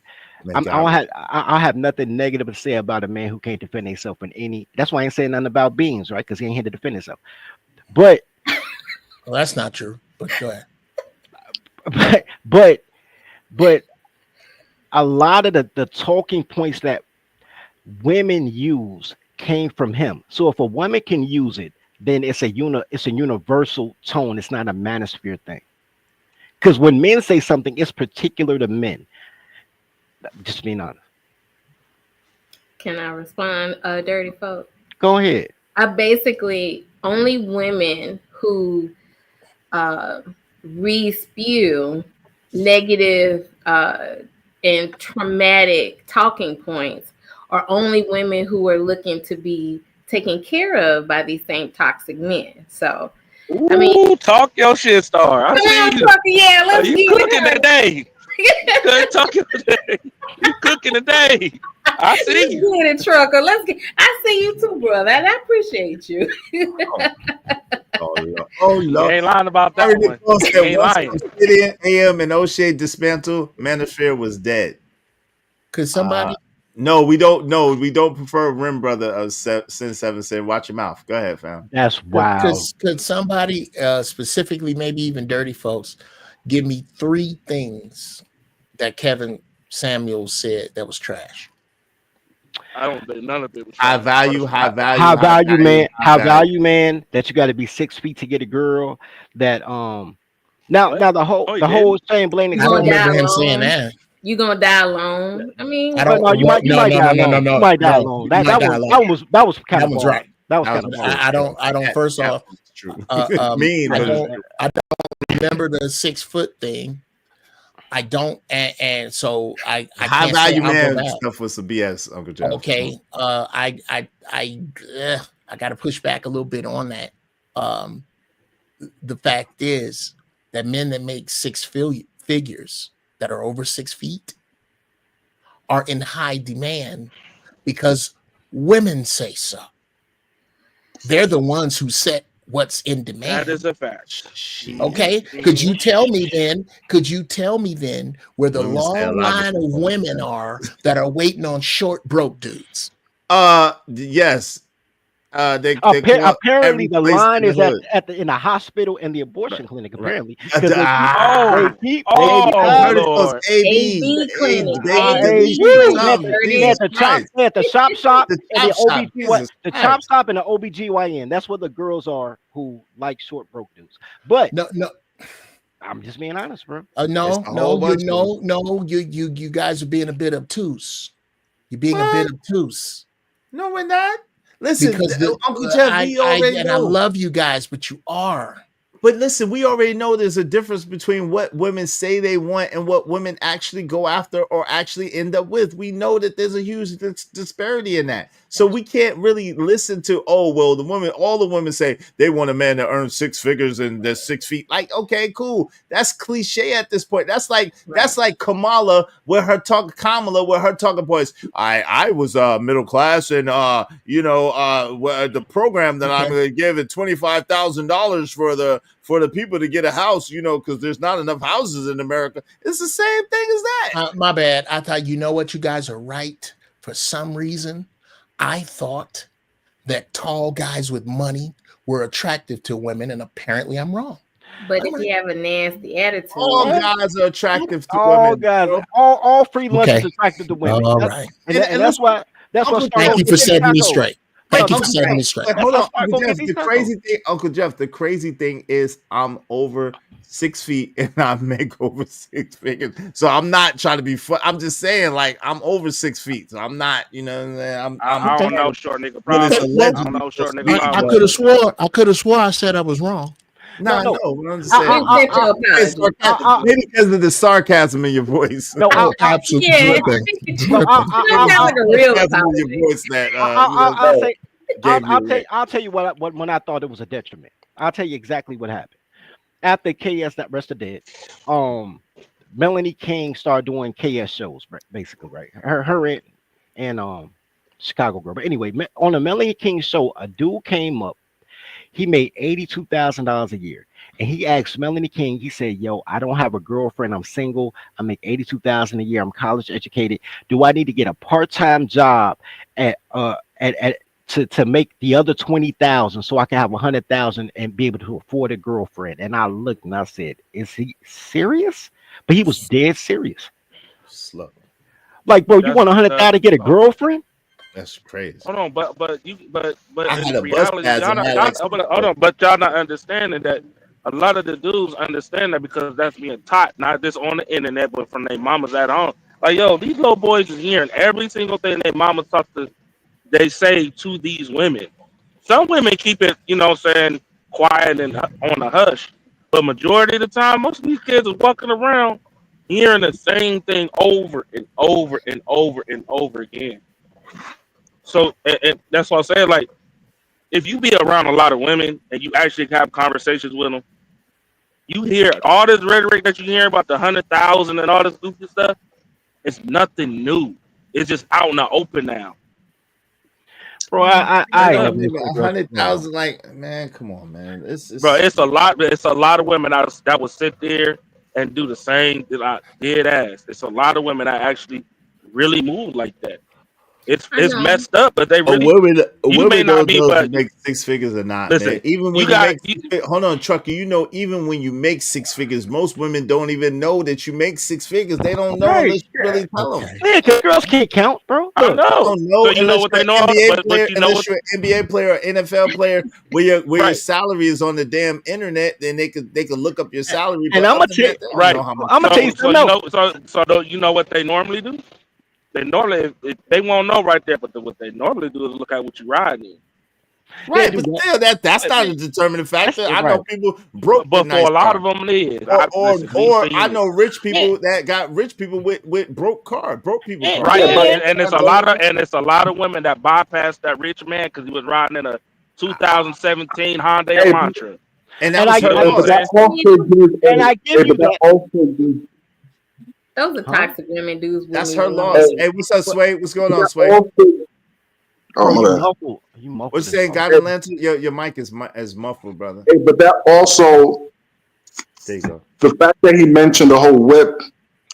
I have nothing negative to say about a man who can't defend himself in any. That's why I ain't saying nothing about Beans, right? Because he ain't here to defend himself. But well, that's not true. But go ahead. But a lot of the talking points that women use came from him. So if a woman can use it, then it's a universal tone. It's not a manosphere thing. Because when men say something, it's particular to men. Just being honest. Can I respond, Dirty Folk? Go ahead. I basically only women who re-spew negative and traumatic talking points are only women who are looking to be taken care of by these same toxic men. So, I mean, talk your shit, Star. I see you. Yeah, let's you cooking today. Good talking today. You cooking today. I see you. Get it, trucker. I see you too, brother. And I appreciate you. Oh, You ain't lying about that one. You ain't lying. Obsidian, AM, and O'Shea dismantled. Manosphere was dead. Could somebody? No, we don't. No, we don't prefer Rim Brother of Sin 7 said, watch your mouth. Go ahead, fam. That's wild. Could somebody, specifically maybe even Dirty Folks, give me three things that Kevin Samuels said that was trash? I don't think none of it was high value, man, that you got to be 6 feet to get a girl. That now the whole Shane Blaney. I don't remember him saying that. You gonna die alone? I mean, I don't know. You might die alone. You might die alone. That was kind of right. That was kind of. I don't. First off, I don't remember the 6 foot thing. I don't, and so I high can't value say man stuff was some BS, Uncle Jeff. Okay, I got to push back a little bit on that. The fact is that men that make six figures that are over 6 feet are in high demand because women say so. They're the ones who set what's in demand. That is a fact. Okay. Could you tell me then where the long line of women are that are waiting on short broke dudes? Yes. Apparently the line is in the hospital and the abortion clinic. Apparently, because Lord. They had the chop shop and the chop shop and the OBGYN. That's where the girls are who like short broke dudes. But no. I'm just being honest, bro. You guys are being a bit obtuse. You're being a bit obtuse. No, we're not. Listen, Uncle Jeff, we already know. I love you guys, but you are. But listen, we already know there's a difference between what women say they want and what women actually go after or actually end up with. We know that there's a huge disparity in that. So we can't really listen to, oh, well, all the women say they want a man to earn 6 figures and they're 6 feet. Like, okay, cool. That's cliche at this point. That's like Kamala with her talking points. I was middle class and the program that I'm gonna give it $25,000 for the people to get a house, because there's not enough houses in America. It's the same thing as that. My bad. I thought, you know what, you guys are right. For some reason, I thought that tall guys with money were attractive to women, and apparently I'm wrong. But if you have a nasty attitude, all guys are attractive to all women. Guys, all free lunch is attractive to women. All right. And that's why. Thank you for setting me straight. Thank you for setting me straight. Hold on, Uncle Jeff, Uncle Jeff, the crazy thing is I'm over 6 feet and I make over 6 figures. So I'm not trying to be fun. I'm just saying, like, I'm over 6 feet. So I'm not, you know what I'm saying? I don't know, short nigga problem. I don't know, short nigga problem. I could have swore I said I was wrong. No, I'm just saying. Maybe because of the sarcasm in your voice. No, absolutely. Yeah, I'll tell you what when I thought it was a detriment. I'll tell you exactly what happened. After KS that rest of dead, Melanie King started doing KS shows, basically, right? Her and Chicago girl. But anyway, on the Melanie King show, a dude came up. He made $82,000 a year. And he asked Melanie King, he said, yo, I don't have a girlfriend. I'm single. I make $82,000 a year. I'm college educated. Do I need to get a part-time job to make the other 20,000 so I can have 100,000 and be able to afford a girlfriend? And I looked and I said, is he serious? But he was dead serious. Slow. Like, bro, you want 100,000 to get a girlfriend? That's crazy. But in a reality, y'all not understanding that a lot of the dudes understand that because that's being taught, not just on the internet, but from their mamas at home. Like, yo, these little boys is hearing every single thing their mamas they say to these women. Some women keep it, quiet and on a hush. But majority of the time, most of these kids are walking around hearing the same thing over and over and over and over again. So and that's what I'm saying. Like, if you be around a lot of women and you actually have conversations with them, you hear all this rhetoric that you hear about the 100,000 and all this stupid stuff. It's nothing new. It's just out in the open now. Bro, I 100,000. Like, man, come on, man. It's a lot. It's a lot of women that will sit there and do the same dead ass. It's a lot of women that actually really move like that. It's messed up, but they really. You may not be, but make 6 figures or not. Listen, man. Even when hold on, Trucker. Even when you make 6 figures, most women don't even know that you make 6 figures. They don't know unless you really tell them. Yeah, because girls can't count, bro. I know. So you know what they know, but you know unless you're an NBA player or NFL player, where your salary is on the damn internet, then they could look up your salary. And I'm gonna tell you something. So you know what they normally do? They normally, they won't know right there, but what they normally do is look at what you ride in. Right, but still, that's not a determining factor. I know people broke, but for a lot of them, it is. Or I know rich people that got rich people with broke people. Right, and it's a lot of women that bypassed that rich man because he was riding in a 2017 Honda Elantra. And I give you that. Those are toxic women, dudes. That's her loss. Hey, what's up, Sway? What's going on, Sway? You muffled. What's saying, God Atlanta? Your mic is muffled, brother. Hey, but that also, there you go. The fact that he mentioned the whole whip,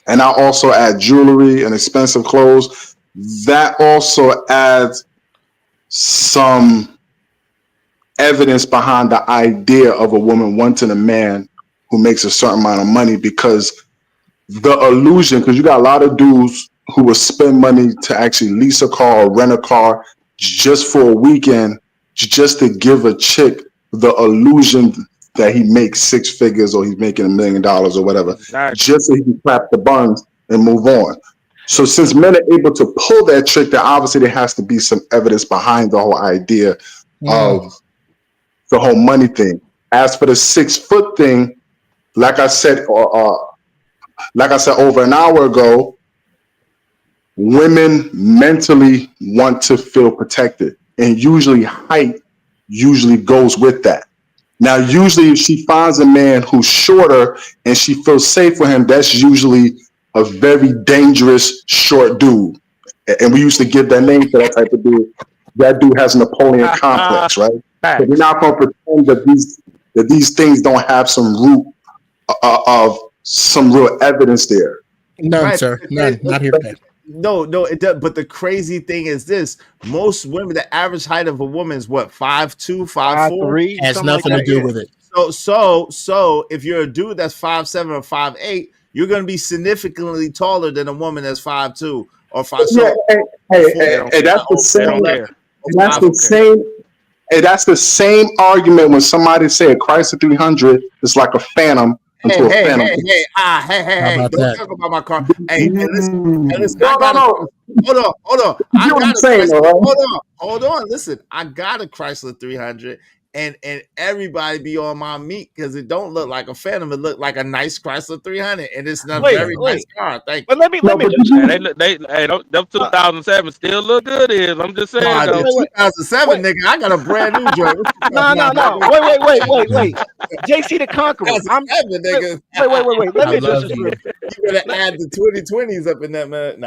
and I also add jewelry and expensive clothes, that also adds some evidence behind the idea of a woman wanting a man who makes a certain amount of money, because the illusion, because you got a lot of dudes who will spend money to actually lease a car or rent a car just for a weekend, just to give a chick the illusion that he makes 6 figures or he's making $1 million or whatever, just so he can clap the buns and move on. So since men are able to pull that trick, then obviously there has to be some evidence behind the whole idea of the whole money thing. As for the 6 foot thing, like I said over an hour ago, women mentally want to feel protected, and usually height usually goes with that. Now, usually if she finds a man who's shorter and she feels safe with him, that's usually a very dangerous short dude. And we used to give that name to that type of dude. That dude has a Napoleon complex, right? But we're not going to pretend that these things don't have some root of some real evidence there. None, Right. sir. None. Not here today. No, it does. But the crazy thing is this: most women, the average height of a woman is what, 5'2", 5'4"? 5'3", Has something like nothing to that. do with it. So if you're a dude that's 5'7" or 5'8", you're going to be significantly taller than a woman that's 5'2" or 5'. Yeah, and that's the same. That's the same. And that's the same argument when somebody said Chrysler 300 is like a Phantom into a Phantom. Hey, about don't that? talk about my car. Hey, listen, No, hold on. I You know what got I'm a saying, Chrysler. though, right? Hold on. Listen, I got a Chrysler 300, and everybody be on my meat because it don't look like a Phantom. It look like a nice Chrysler 300, and it's a very nice car. Thank you. But let me just Hey, them 2007 still look good. I'm just saying Nah, though. the 2007 nigga, I got a brand new joint. No. Wait. JC the Conqueror. Nigga. Wait. Let I me address love this you. real quick. You better add the 2020s up in that man.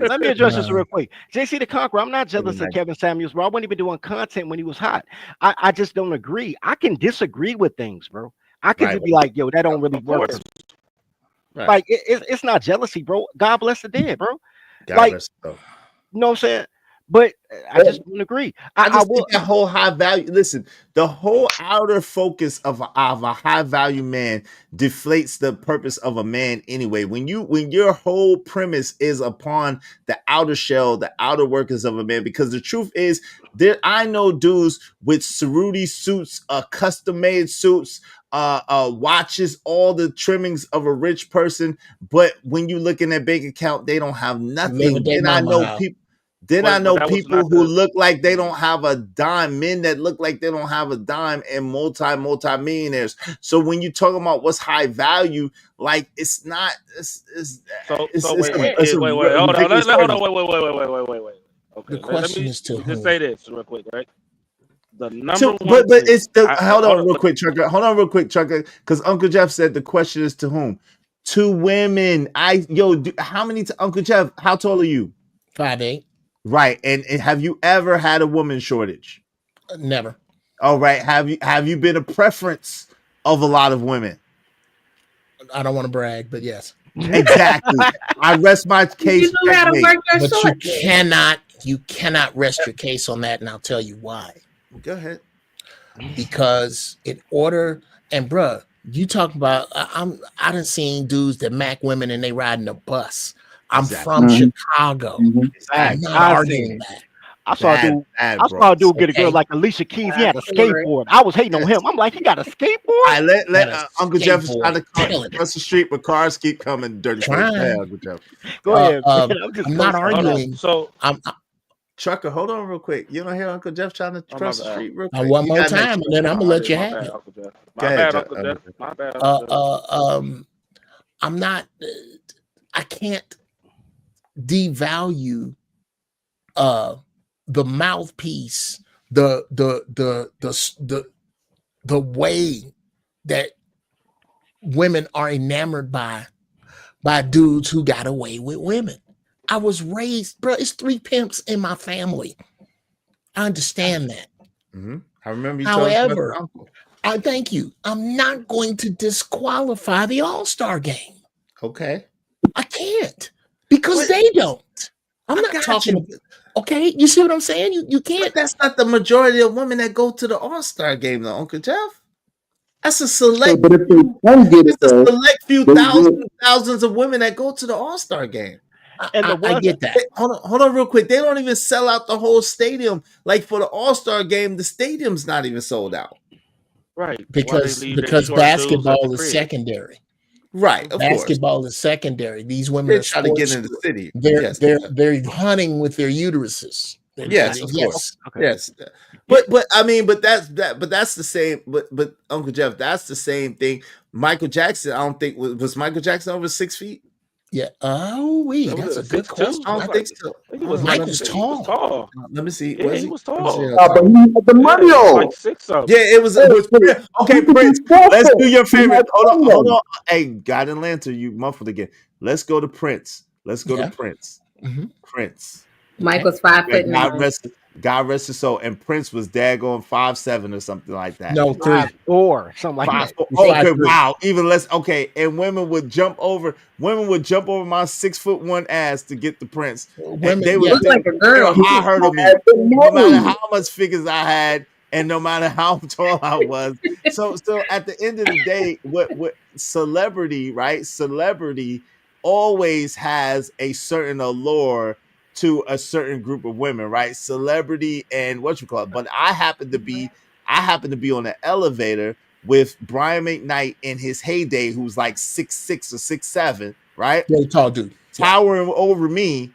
Let me address this real quick. JC the Conqueror, I'm not jealous of Kevin Samuels, bro. I wasn't even doing content when he was hot. I just don't agree. I can disagree with things, bro. I can just be like, yo, that don't really work. Right. Like it's not jealousy, bro. God bless the dead, bro. God Like, bless you, though. you know what I'm saying? But I just don't agree. I just will. think that whole high value. Listen, the whole outer focus of a high value man deflates the purpose of a man anyway. When your whole premise is upon the outer shell, the outer workings of a man, because the truth is, I know dudes with cerruti suits, custom made suits, watches, all the trimmings of a rich person, but when you look in their bank account, they don't have nothing. Then I know people. I know people who look like they don't have a dime, men that look like they don't have a dime, and multi-millionaires. So when you talk about what's high value, like it's not. Wait. Hold on. Wait. Okay. The question is to just whom? say this real quick, right? The number one. But it's the. Hold on, real quick, Chucker. Because Uncle Jeff said the question is to whom? To women. How many? Uncle Jeff, how tall are you? 5'8". Right, and have you ever had a woman shortage? Never. All right, have you been a preference of a lot of women? I don't want to brag, but yes. Exactly. I rest my case. But you cannot rest your case on that, and I'll tell you why. Go ahead. Because in order, and bruh, you talk about I done seen dudes that mac women and they riding a bus. I'm from Chicago. I'm not arguing that. I saw a dude get a girl like Alicia Keys. He had a skateboard. I was hating on him. I'm like, he got a skateboard? I let Uncle Jeff try to cross the street, but cars keep coming. Dirty face. Uncle Jeff. Go ahead. I'm not arguing. So I'm Trucker, hold on real quick. You don't hear Uncle Jeff trying to cross the street real quick? One more time, and then I'm gonna let you have it. My bad. I'm not. I can't devalue the mouthpiece, the way that women are enamored by dudes who got away with women. I was raised, bro. It's 3 pimps in my family. I understand that. Mm-hmm. I remember you. However, I thank you. I'm not going to disqualify the All-Star game. Okay. I can't because they don't. I'm not talking about, okay, you see what I'm saying? You can't. But that's not the majority of women that go to the All-Star game, though, Uncle Jeff. That's a select. But if they don't get it, a select few thousands of women that go to the All-Star game. And I get that. Hold on, real quick. They don't even sell out the whole stadium. Like for the All-Star game, the stadium's not even sold out. Right. Because basketball is secondary. Right. Basketball is secondary. These women are trying to get into the city. They're hunting with their uteruses. Yes, of Yes. course. Yes. But that's the same. But Uncle Jeff, that's the same thing. Michael Jackson, I don't think was Michael Jackson over 6 feet. Yeah. Oh, wait, That was that's a at good 6'2". question. I don't think so. I think it was like Michael's he was tall. tall. Let me see. Yeah, Was he he? was Let me see tall. how but tall. he had the Yeah, money he was though. like 6 something. Yeah, it was. Okay, Prince. Let's do your favorite. Hold on. Hey, God and Lantern, you muffled again. Let's go to Prince. Let's go to Yeah. Prince. Prince. Michael's 5'9". God rest his soul. And Prince was daggone 5'7" or something like that. No, 3. 5'4", something like that. 5'4". Okay, wow, even less. Okay, and women would jump over my 6'1" ass to get the Prince. And they would Look like a they girl. were high heard of me, no matter how much figures I had, and no matter how tall I was. So at the end of the day, what celebrity, right? Celebrity always has a certain allure to a certain group of women, right? Celebrity and what you call it. But I happen to be on an elevator with Brian McKnight in his heyday, who's like 6'6" or 6'7", right? Very tall dude. Towering over me.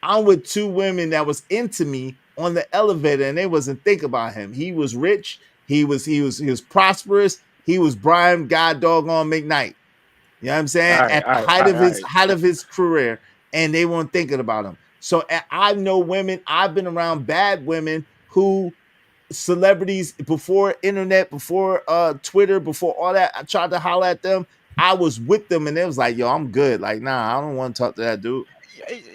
I'm with two women that was into me on the elevator, and they wasn't thinking about him. He was rich, he was prosperous, he was Brian God doggone McKnight. You know what I'm saying? At the height of his career, and they weren't thinking about him. So I know women, I've been around bad women who celebrities before internet, before Twitter, before all that. I tried to holler at them. I was with them, and it was like, yo, I'm good. Like, nah, I don't want to talk to that dude.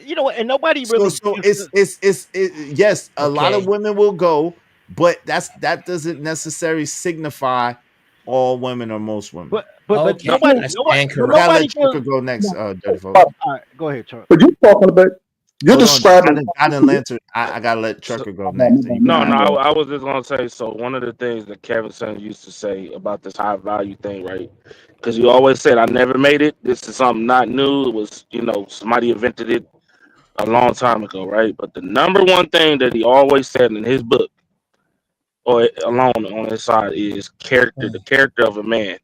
You know what? And nobody really. So it's yes, a lot of women will go, but that doesn't necessarily signify all women or most women. But nobody Gotta let Chucker go next. Dirty folks. All right, go ahead, Chuck. But you're talking about you're describing. I didn't Lantern. I gotta let Chucker go next. No, I was just gonna say. So one of the things that Kevin Son used to say about this high value thing, right? Because you always said, "I never made it. This is something not new. It was, somebody invented it a long time ago, right?" But the number one thing that he always said in his book, or alone on his side, is character. The character of a man.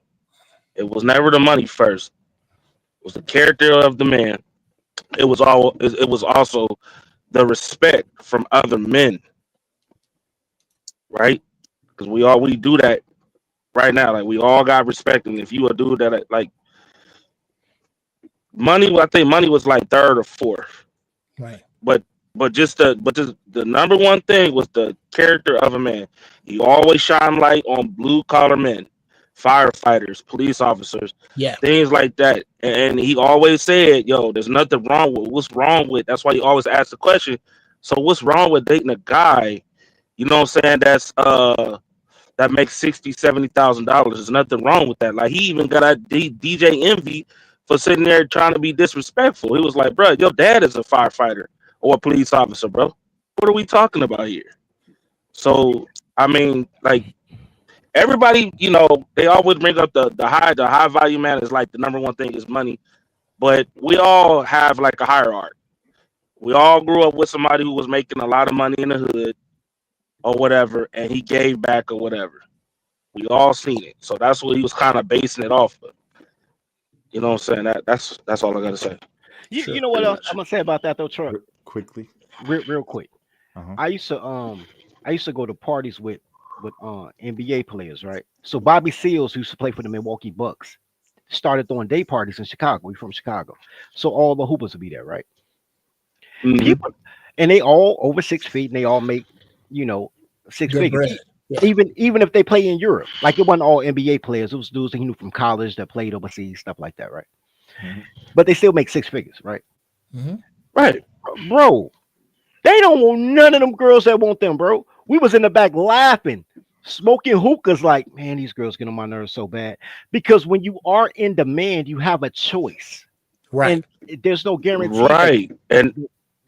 It was never the money first. It was the character of the man. It was also the respect from other men, right? Because we do that right now. Like, we all got respect, and if you a dude that like money, I think money was like third or fourth, right? But the number one thing was the character of a man. He always shine light on blue collar men, firefighters, police officers, things like that. And he always said, yo, there's nothing wrong with what's wrong with. That's why he always asked the question. So what's wrong with dating a guy, you know what I'm saying, that's that makes $60,000-$70,000? There's nothing wrong with that. Like, he even got a DJ Envy for sitting there trying to be disrespectful. He was like, bro, your dad is a firefighter or a police officer, bro. What are we talking about here? So, I mean, like, everybody, they always bring up the high value man is like the number one thing is money, but we all have like a hierarchy. We all grew up with somebody who was making a lot of money in the hood or whatever, and he gave back or whatever. We all seen it, so that's what he was kind of basing it off of. You know what I'm saying? That's all I gotta say. You know what else I'm gonna say about that though, Truck? Quickly, real quick. I used to go to parties with NBA players, right? So Bobby Seals, who used to play for the Milwaukee Bucks, started throwing day parties in Chicago. He's from Chicago, so all the hoopers would be there, right? People, and they all over 6 feet, and they all make 6 figures. Even if they play in Europe, like it wasn't all NBA players. It was dudes that he knew from college that played overseas, stuff like that, right? But they still make 6 figures, right? Right, bro. They don't want none of them girls that want them, bro. We was in the back laughing, smoking hookahs, like, man, these girls get on my nerves so bad. Because when you are in demand, you have a choice, right? And there's no guarantee, right?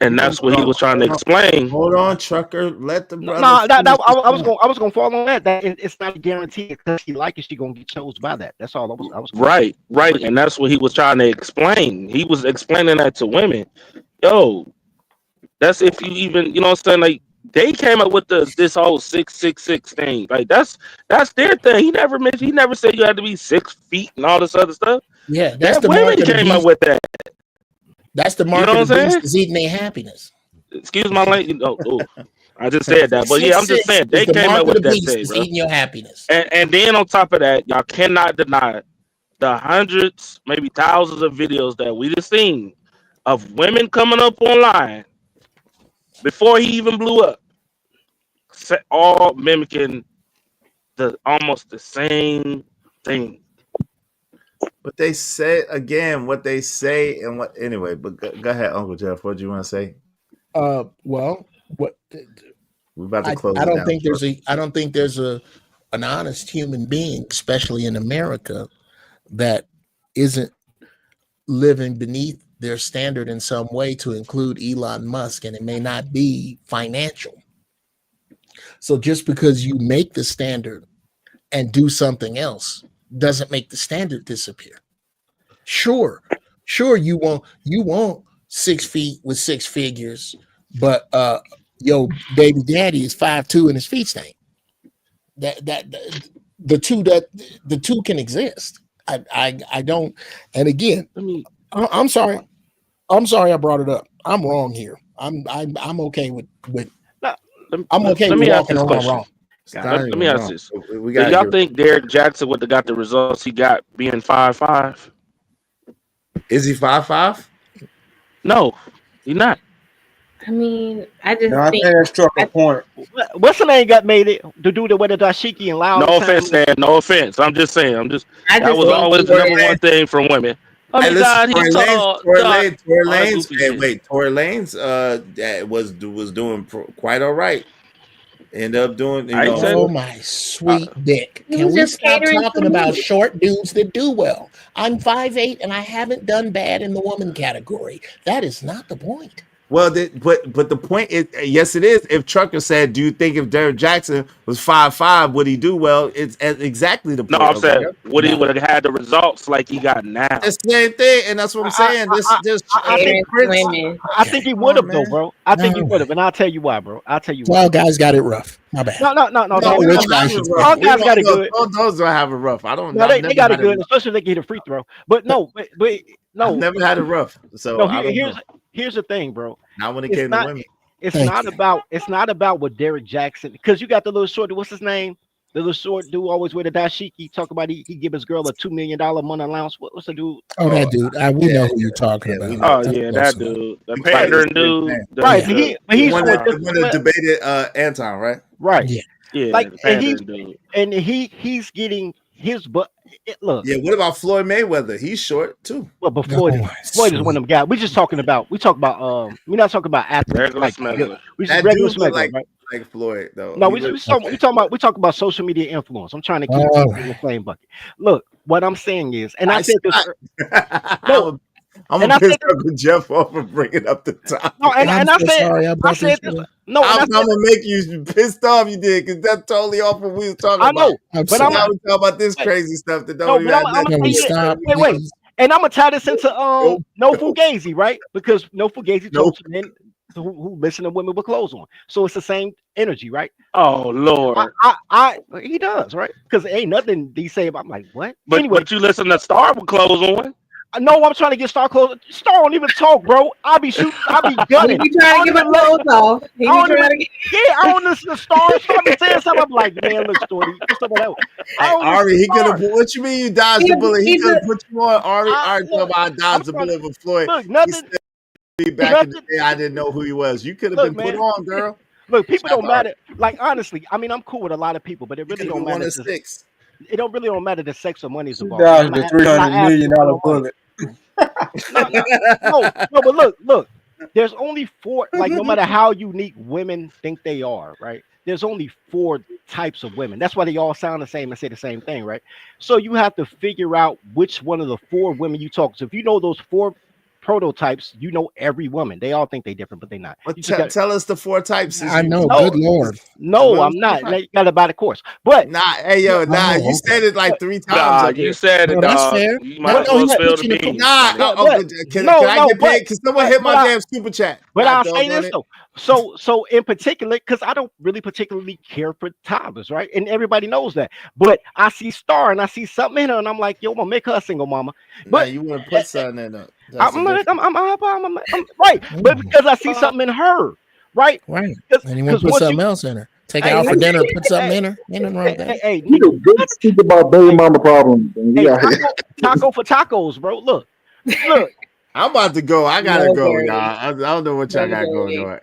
And that's what he was trying to explain. Hold on, Trucker. Let the brother. I was gonna fall on that. It's not a guarantee because she like it, she gonna get chosen by that. That's all I was. Right, and that's what he was trying to explain. He was explaining that to women. Yo, that's if you even, you know what I'm saying? Like, they came up with this whole 666 thing. Like, that's their thing. He never said you had to be 6 feet and all this other stuff. Yeah, that's the women came up with that. That's the market of beast is eating their happiness. Excuse my language. I just said that, but yeah, I'm just saying they came up with that day, bro. Eating your happiness. And then on top of that, y'all cannot deny the hundreds, maybe thousands of videos that we just seen of women coming up online before he even blew up, all mimicking almost the same thing. But they say again what they say and what anyway. But go ahead, Uncle Jeff. What do you want to say? Well, what We're about to close. I don't think there's an honest human being, especially in America, that isn't living beneath their standard in some way, to include Elon Musk, and it may not be financial. So just because you make the standard and do something else doesn't make the standard disappear. Sure, you want 6 feet with 6 figures, but your baby daddy is 5'2" and his feet stink. The two can exist. I don't. And again, I'm sorry I brought it up. I'm wrong here. I'm okay with. I'm okay with walking around wrong. Let me ask this: do y'all think Derek Jackson would have got the results he got being 5'5"? Is he 5'5"? No, he's not. I mean, I just I think that struck a point. What's the name got made it to do the way the dashiki and loud? No offense, man. No offense. I'm just saying. That was always the number one thing from women. Tory Lanez was doing quite all right. End up doing, oh my sweet dick. Can we stop talking about short dudes that do well? I'm 5'8" and I haven't done bad in the woman category. That is not the point. Well, but the point is, yes, it is. If Trucker said, "Do you think if Derek Jackson was 5'5", would he do well?" It's exactly the point. No, I'm saying would he would have had the results like he got now? It's the same thing, and that's what I'm saying. I think he would have though, bro. I think he would have, and I'll tell you why, bro. I'll tell you why. All guys got it rough. My bad. No. Rich guys all guys got it good. Those don't have it rough. I don't. No, they got it good, especially if they get a free throw. But no. I've never had it rough. So no, here's the thing, bro. Not when it came to women. It's not about what Derek Jackson, because you got the little short, what's his name? The little short dude always wear the dashiki. Talk about he give his girl a $2 million month allowance. What's the dude? Oh, that dude. We know who you're talking about. Oh yeah, that dude. The pandering dude. Right. He's one that debated Anton, right? Right. Yeah. Like he's getting his butt. Look. Yeah. What about Floyd Mayweather? He's short too. Well, but Floyd is one of them guys. We're talking about we're not talking about athletes. We just regular smackers, right? Like Floyd though. No, we talk about social media influence. I'm trying to keep it in the same bucket. Look, what I'm saying is, and I said this. No, I'm gonna piss Jeff off for bringing up the topic. No, and I said this. No, I'm gonna make you pissed off. You did, because that's totally off what we was talking about. I know, but I'm talking about this crazy stuff that don't even. Wait. And I'm gonna tie this into No Fugazi, right? Because No Fugazi talks to men who listen to women with clothes on. So it's the same energy, right? Oh Lord, he does, right? Because ain't nothing they say about. I'm like, what? But anyway, but you listen to Star with clothes on. No, I'm trying to get Star clothes. Star don't even talk, bro. I'll be shooting. I'll be gunning. He be trying to get my clothes off. I don't listen to Star. Star be saying something. I'm like, man, look, Story. Ari, he could have. What you mean you dodged the bullet? He could have put you on. Ari, talking about dodged the bullet with Floyd. Look, nothing. Back in the day, I didn't know who he was. You could have been put on, girl. Look, people don't matter. Like honestly, I mean, I'm cool with a lot of people, but it really don't matter. It don't really matter the sex or money is involved. The $300 million bullet. No, but look. There's only 4. Like, no matter how unique women think they are, right? There's only 4 types of women. That's why they all sound the same and say the same thing, right? So you have to figure out which one of the 4 women you talk to. If you know those 4 prototypes, you know every woman. They all think they're different, but they're not. Tell us the 4 types. I know. Good Lord. No, I'm not. You got to buy the course. But you said it like 3 times. You said it. That's fair. You might as well spill the beans. Can I get paid? Can someone hit my damn super chat? But I'll say this though. So in particular, because I don't really particularly care for toddlers, right? And everybody knows that. But I see Star and I see something in her, and I'm like, yo, I'm gonna make her a single mama. But you want to put something in her. I'm right, but because I see something in her. right? Right. And you want to put once something you, else in her. Take her out for dinner, put something in her. Ain't nothing wrong with that. hey, You nigga, can good speak about baby mama problems. And hey, we out here. taco for tacos, bro. Look. I'm about to go. I gotta No go, dirty. y'all. I don't know what y'all got going on.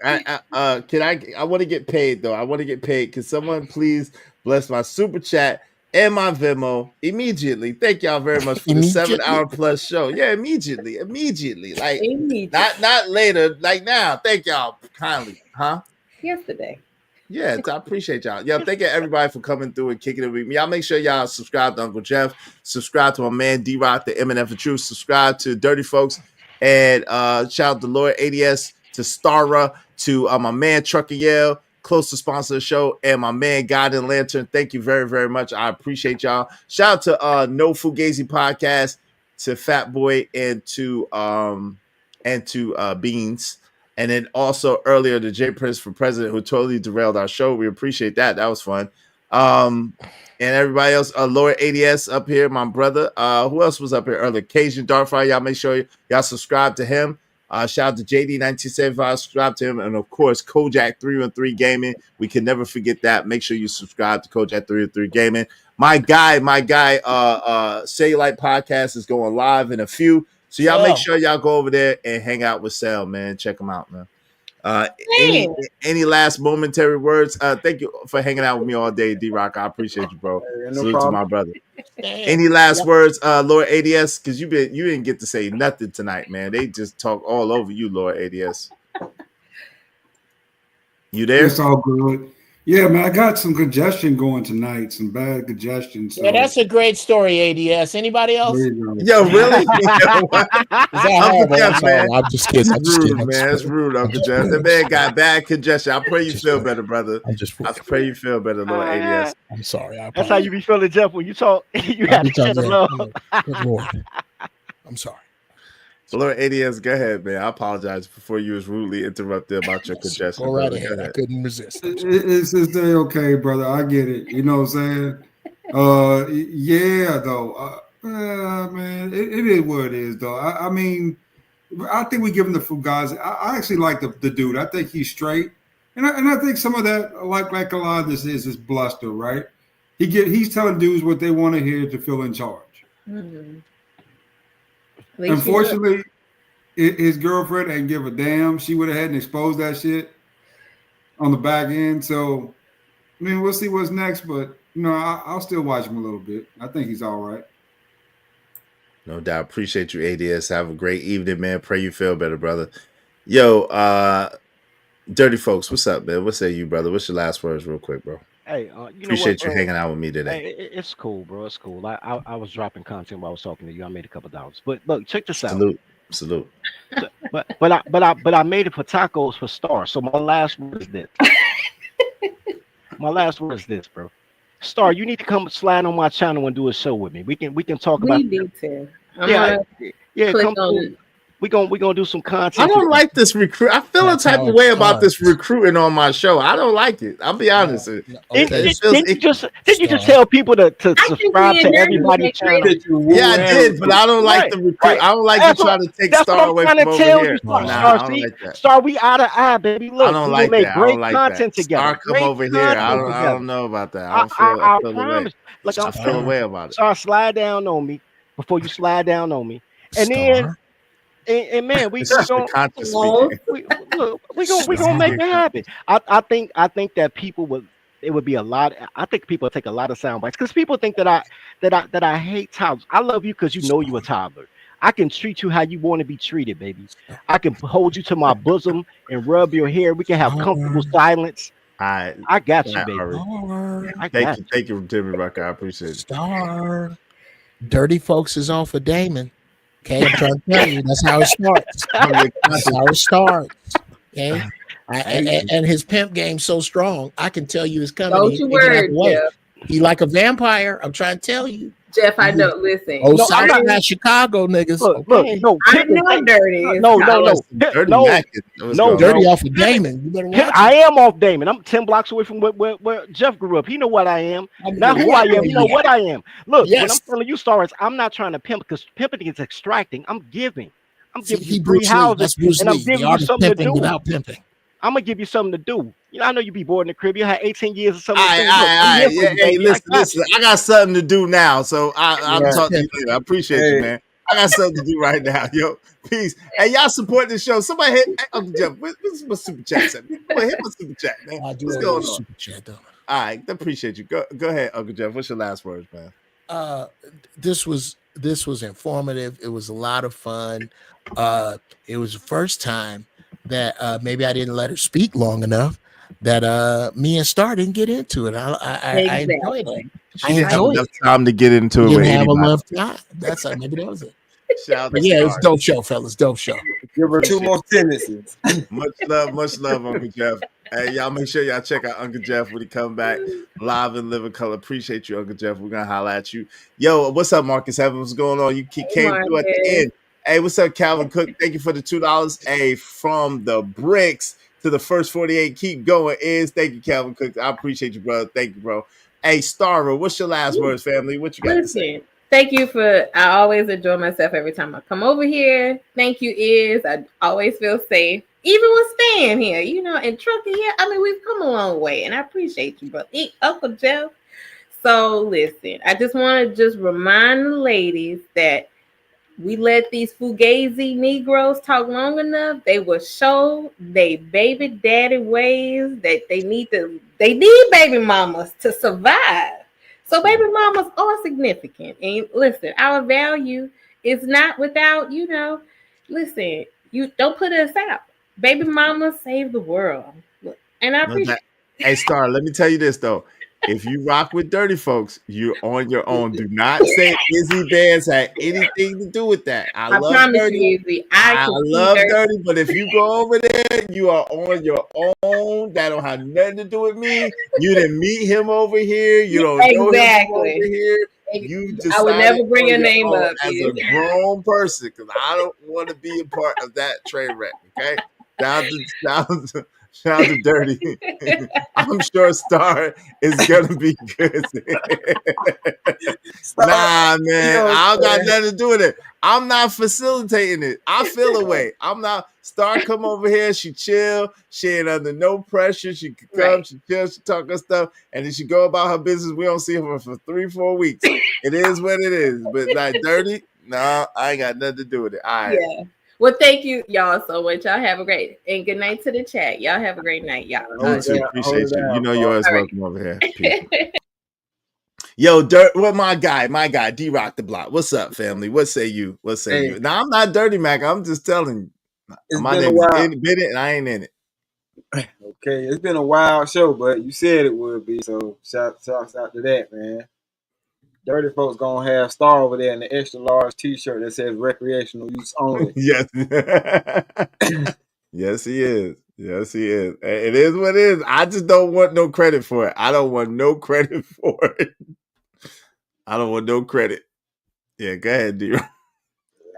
I want to get paid though. I want to get paid. Can someone please bless my super chat and my Venmo immediately? Thank y'all very much for the 7-hour plus show. Yeah, immediately. Like not later. Like now. Thank y'all kindly. Huh? Yesterday. Yeah, I appreciate y'all. Y'all, thank you everybody for coming through and kicking it with me. Y'all make sure y'all subscribe to Uncle Jeff, subscribe to my man D-Rock, the Eminem for Truth, subscribe to Dirty Folks, and shout out to Lord ADS, to Stara, to my man Trucker Yell, close to sponsor the show, and my man God and Lantern. Thank you very, very much. I appreciate y'all. Shout out to No Fugazi Podcast, to Fat Boy, and to Beans. And then also earlier, the J Prince for President, who totally derailed our show. We appreciate that. That was fun. And everybody else, Lord ADS up here, my brother. Who else was up here earlier? Cajun Dartfire. Y'all make sure y'all subscribe to him. Shout out to JD1975. Subscribe to him. And of course, Kojak 313 Gaming. We can never forget that. Make sure you subscribe to Kojak 313 Gaming. My guy, Cellulite Podcast is going live in a few. So y'all make sure y'all go over there and hang out with Sal, man. Check him out, man. Any last momentary words? Thank you for hanging out with me all day, D-Rock. I appreciate you, bro. Salute to my brother. Any last words, Lord ADS? Because you didn't get to say nothing tonight, man. They just talk all over you, Lord ADS. You there? It's all good. Yeah, man, I got some congestion going tonight, some bad congestion. So. Yeah, that's a great story, ADS. Anybody else? Yo, really? Uncle Jeff, man. I'm just kidding. It's rude, man. It's rude, Uncle Jeff. That man got bad congestion. I pray you feel better, brother. I pray you feel better, Lord ADS. I'm sorry. That's how you be feeling, Jeff, when you talk. You got to share the love. Good Lord. I'm sorry. Lord ADS, go ahead, man. I apologize before you was rudely interrupted about your congestion. Go right ahead. I couldn't resist. It's okay, brother. I get it. You know what I'm saying? Yeah, though. Man, it is what it is, though. I mean, I think we give him the Fugazi. I actually like the dude. I think he's straight, and I think some of that, like a lot of this is bluster, right? He's telling dudes what they want to hear to feel in charge. Mm-hmm. Unfortunately, his girlfriend ain't give a damn. She would have had to expose that shit on the back end. So, I mean, we'll see what's next. But, you know, I'll still watch him a little bit. I think he's all right. No doubt. Appreciate you, ADS. Have a great evening, man. Pray you feel better, brother. Yo, Dirty Folks, what's up, man? What say you, brother? What's your last words real quick, bro? Hey, appreciate you hanging out with me today. Hey, it's cool, bro. It's cool. I was dropping content while I was talking to you. I made a couple dollars. But look, check this out. Salute. But I made it for tacos for Star. So my last word is this. Bro. Star, you need to come slide on my channel and do a show with me. We can talk about. We need to. Yeah. Come through. We gonna do some content. I don't like this recruit. I feel a type of way about this recruiting on my show. I don't like it. I'll be honest. Didn't you just tell people to subscribe to everybody's channel? Yeah, I did, but I don't like the recruit. I don't like you trying to take Star away from over here. I don't like that. Star, we eye to eye, baby. Look, I don't we like make that. great I don't like content that. together. Star, come over here. I don't know about that. I feel away. I feel away about it. Star, slide down on me before you slide down on me, and then. And man, we gonna make it happen. I think that people would be a lot. I think people take a lot of sound bites because people think that I hate toddlers. I love you because you know you a toddler. I can treat you how you want to be treated, baby. I can hold you to my bosom and rub your hair. We can have comfortable silence. I got you, baby. Thank you, Timmy Rucker. I appreciate it. Star, Dirty Folks is on for Damon. Okay, I'm trying to tell you, that's how it starts. That's how it starts. Okay, and his pimp game's so strong. I can tell you it's coming. Don't you worry, Jeff. He like a vampire. I'm trying to tell you. Jeff, I know. Listen. Oh, Southside Chicago niggas. Look, I know Dirty. Dirty off of Damon. You better watch I am off Damon. I'm 10 blocks away from where Jeff grew up. He know what I am. Not who I am. You know what I am. Look, when I'm telling you stories, I'm not trying to pimp because pimping is extracting. I'm giving. I'm giving you 3 houses, and I'm giving you something to do. Without pimping. I'm gonna give you something to do. You know, I know you be bored in the crib. You had 18 years or something All to right, do. all Look, right, I'm all here right. for Yeah, you, hey, baby. I got listen. you. I got something to do now, so I'll Right. talk to you later. I appreciate you, Hey, man. I got something to do right now, yo. Peace. Hey, y'all support this show. Somebody hit hey, Uncle Jeff. What's my super chat? Come on, hit my super chat, man. I do What's owe going you a on? super chat though. All right, appreciate you. Go ahead, Uncle Jeff. What's your last words, man? This was informative. It was a lot of fun. It was the first time that maybe I didn't let her speak long enough that me and Star didn't get into it. I enjoyed it. She didn't have enough time to get into We it with didn't have anybody. enough time. That's maybe that was it. Shout out But to yeah, it's Star. dope show, fellas. Dope show. Give her two more sentences. Much love, Uncle Jeff. Hey, y'all make sure y'all check out Uncle Jeff when he come back live in living color. Appreciate you, Uncle Jeff. We're gonna holler at you. Yo, what's up, Marcus Evans? What's going on? You came through at the end. Hey, what's up, Calvin Cook? Thank you for the $2. Hey, from the bricks to the first 48. Keep going, thank you, Calvin Cook. I appreciate you, brother. Thank you, bro. Hey, Starro, what's your last words, family? What you got to say? Listen, thank you I always enjoy myself every time I come over here. Thank you, I always feel safe. Even with staying here, you know, and trucking here. I mean, we've come a long way, and I appreciate you, brother. Uncle Jeff. So listen, I just want to remind the ladies that we let these fugazi Negroes talk long enough. They will show they baby daddy ways that they need baby mamas to survive. So baby mamas are significant. And listen, our value is not without, listen, you don't put us out. Baby mamas save the world. And I appreciate Hey, Star, let me tell you this though. If you rock with dirty folks, you're on your own. Do not say Izzy Bands had anything to do with that. I love promise dirty. you, Izzy, I love dirty, but if you go over there, you are on your own. That don't have nothing to do with me. You didn't meet him over here. You don't know him from over here. You decided I would never bring your on name up as a grown person because I don't want to be a part of that train wreck. Okay, shout out to Dirty. I'm sure Star is gonna be good. Nah, man, I don't got nothing to do with it. I'm not facilitating it. I feel away. I'm not. Star come over here. She chill. She ain't under no pressure. She can come. She chill. She talk her stuff, and then she go about her business. We don't see her for 3-4 weeks. It is what it is. But like Dirty, no, I ain't got nothing to do with it. All right. Yeah. Well, thank you, y'all, so much. Y'all have a great and good night to the chat. Y'all have a great night, y'all. You too. Appreciate you. You know you're always welcome over here. People. Yo, Dirt, well, my guy, D-Rock the Block. What's up, family? What say you? You? Now, I'm not Dirty Mac. I'm just telling you. My name is Bennett, and I ain't in it. Okay, it's been a wild show, but you said it would be, so shouts out to that, man. Dirty folks gonna have Star over there in the extra large T-shirt that says recreational use only. Yes. Yes, he is. Yes, he is. It is what it is. I just don't want no credit for it. I don't want no credit for it. I don't want no credit. Yeah, go ahead, D-Rock.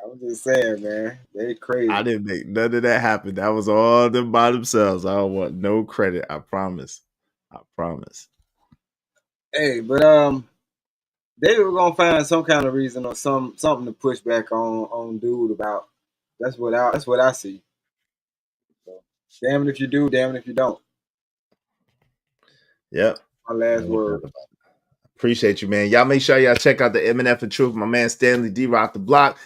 I'm just saying, man. They crazy. I didn't make none of that happen. That was all them by themselves. I don't want no credit. I promise. I promise. Hey, but they were gonna find some kind of reason or something to push back on dude about. That's what I see. So, damn it if you do, damn it if you don't. Yep. My last word. Appreciate you, man. Y'all make sure y'all check out the MNF and Truth. My man Stanley D-Rock the Block.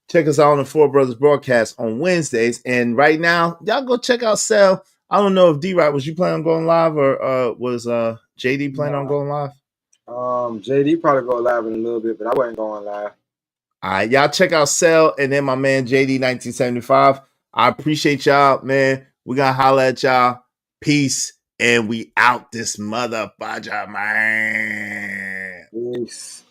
Check us out on the Four Brothers broadcast on Wednesdays. And right now, y'all go check out Cell. I don't know if D-Rock, was you planning on going live or was JD planning on going live? JD probably go live in a little bit, but I wasn't going live. All right, y'all check out Cell and then my man JD 1975. I appreciate y'all, man. We gonna holler at y'all. Peace. And we out this motherfucker, man. Peace.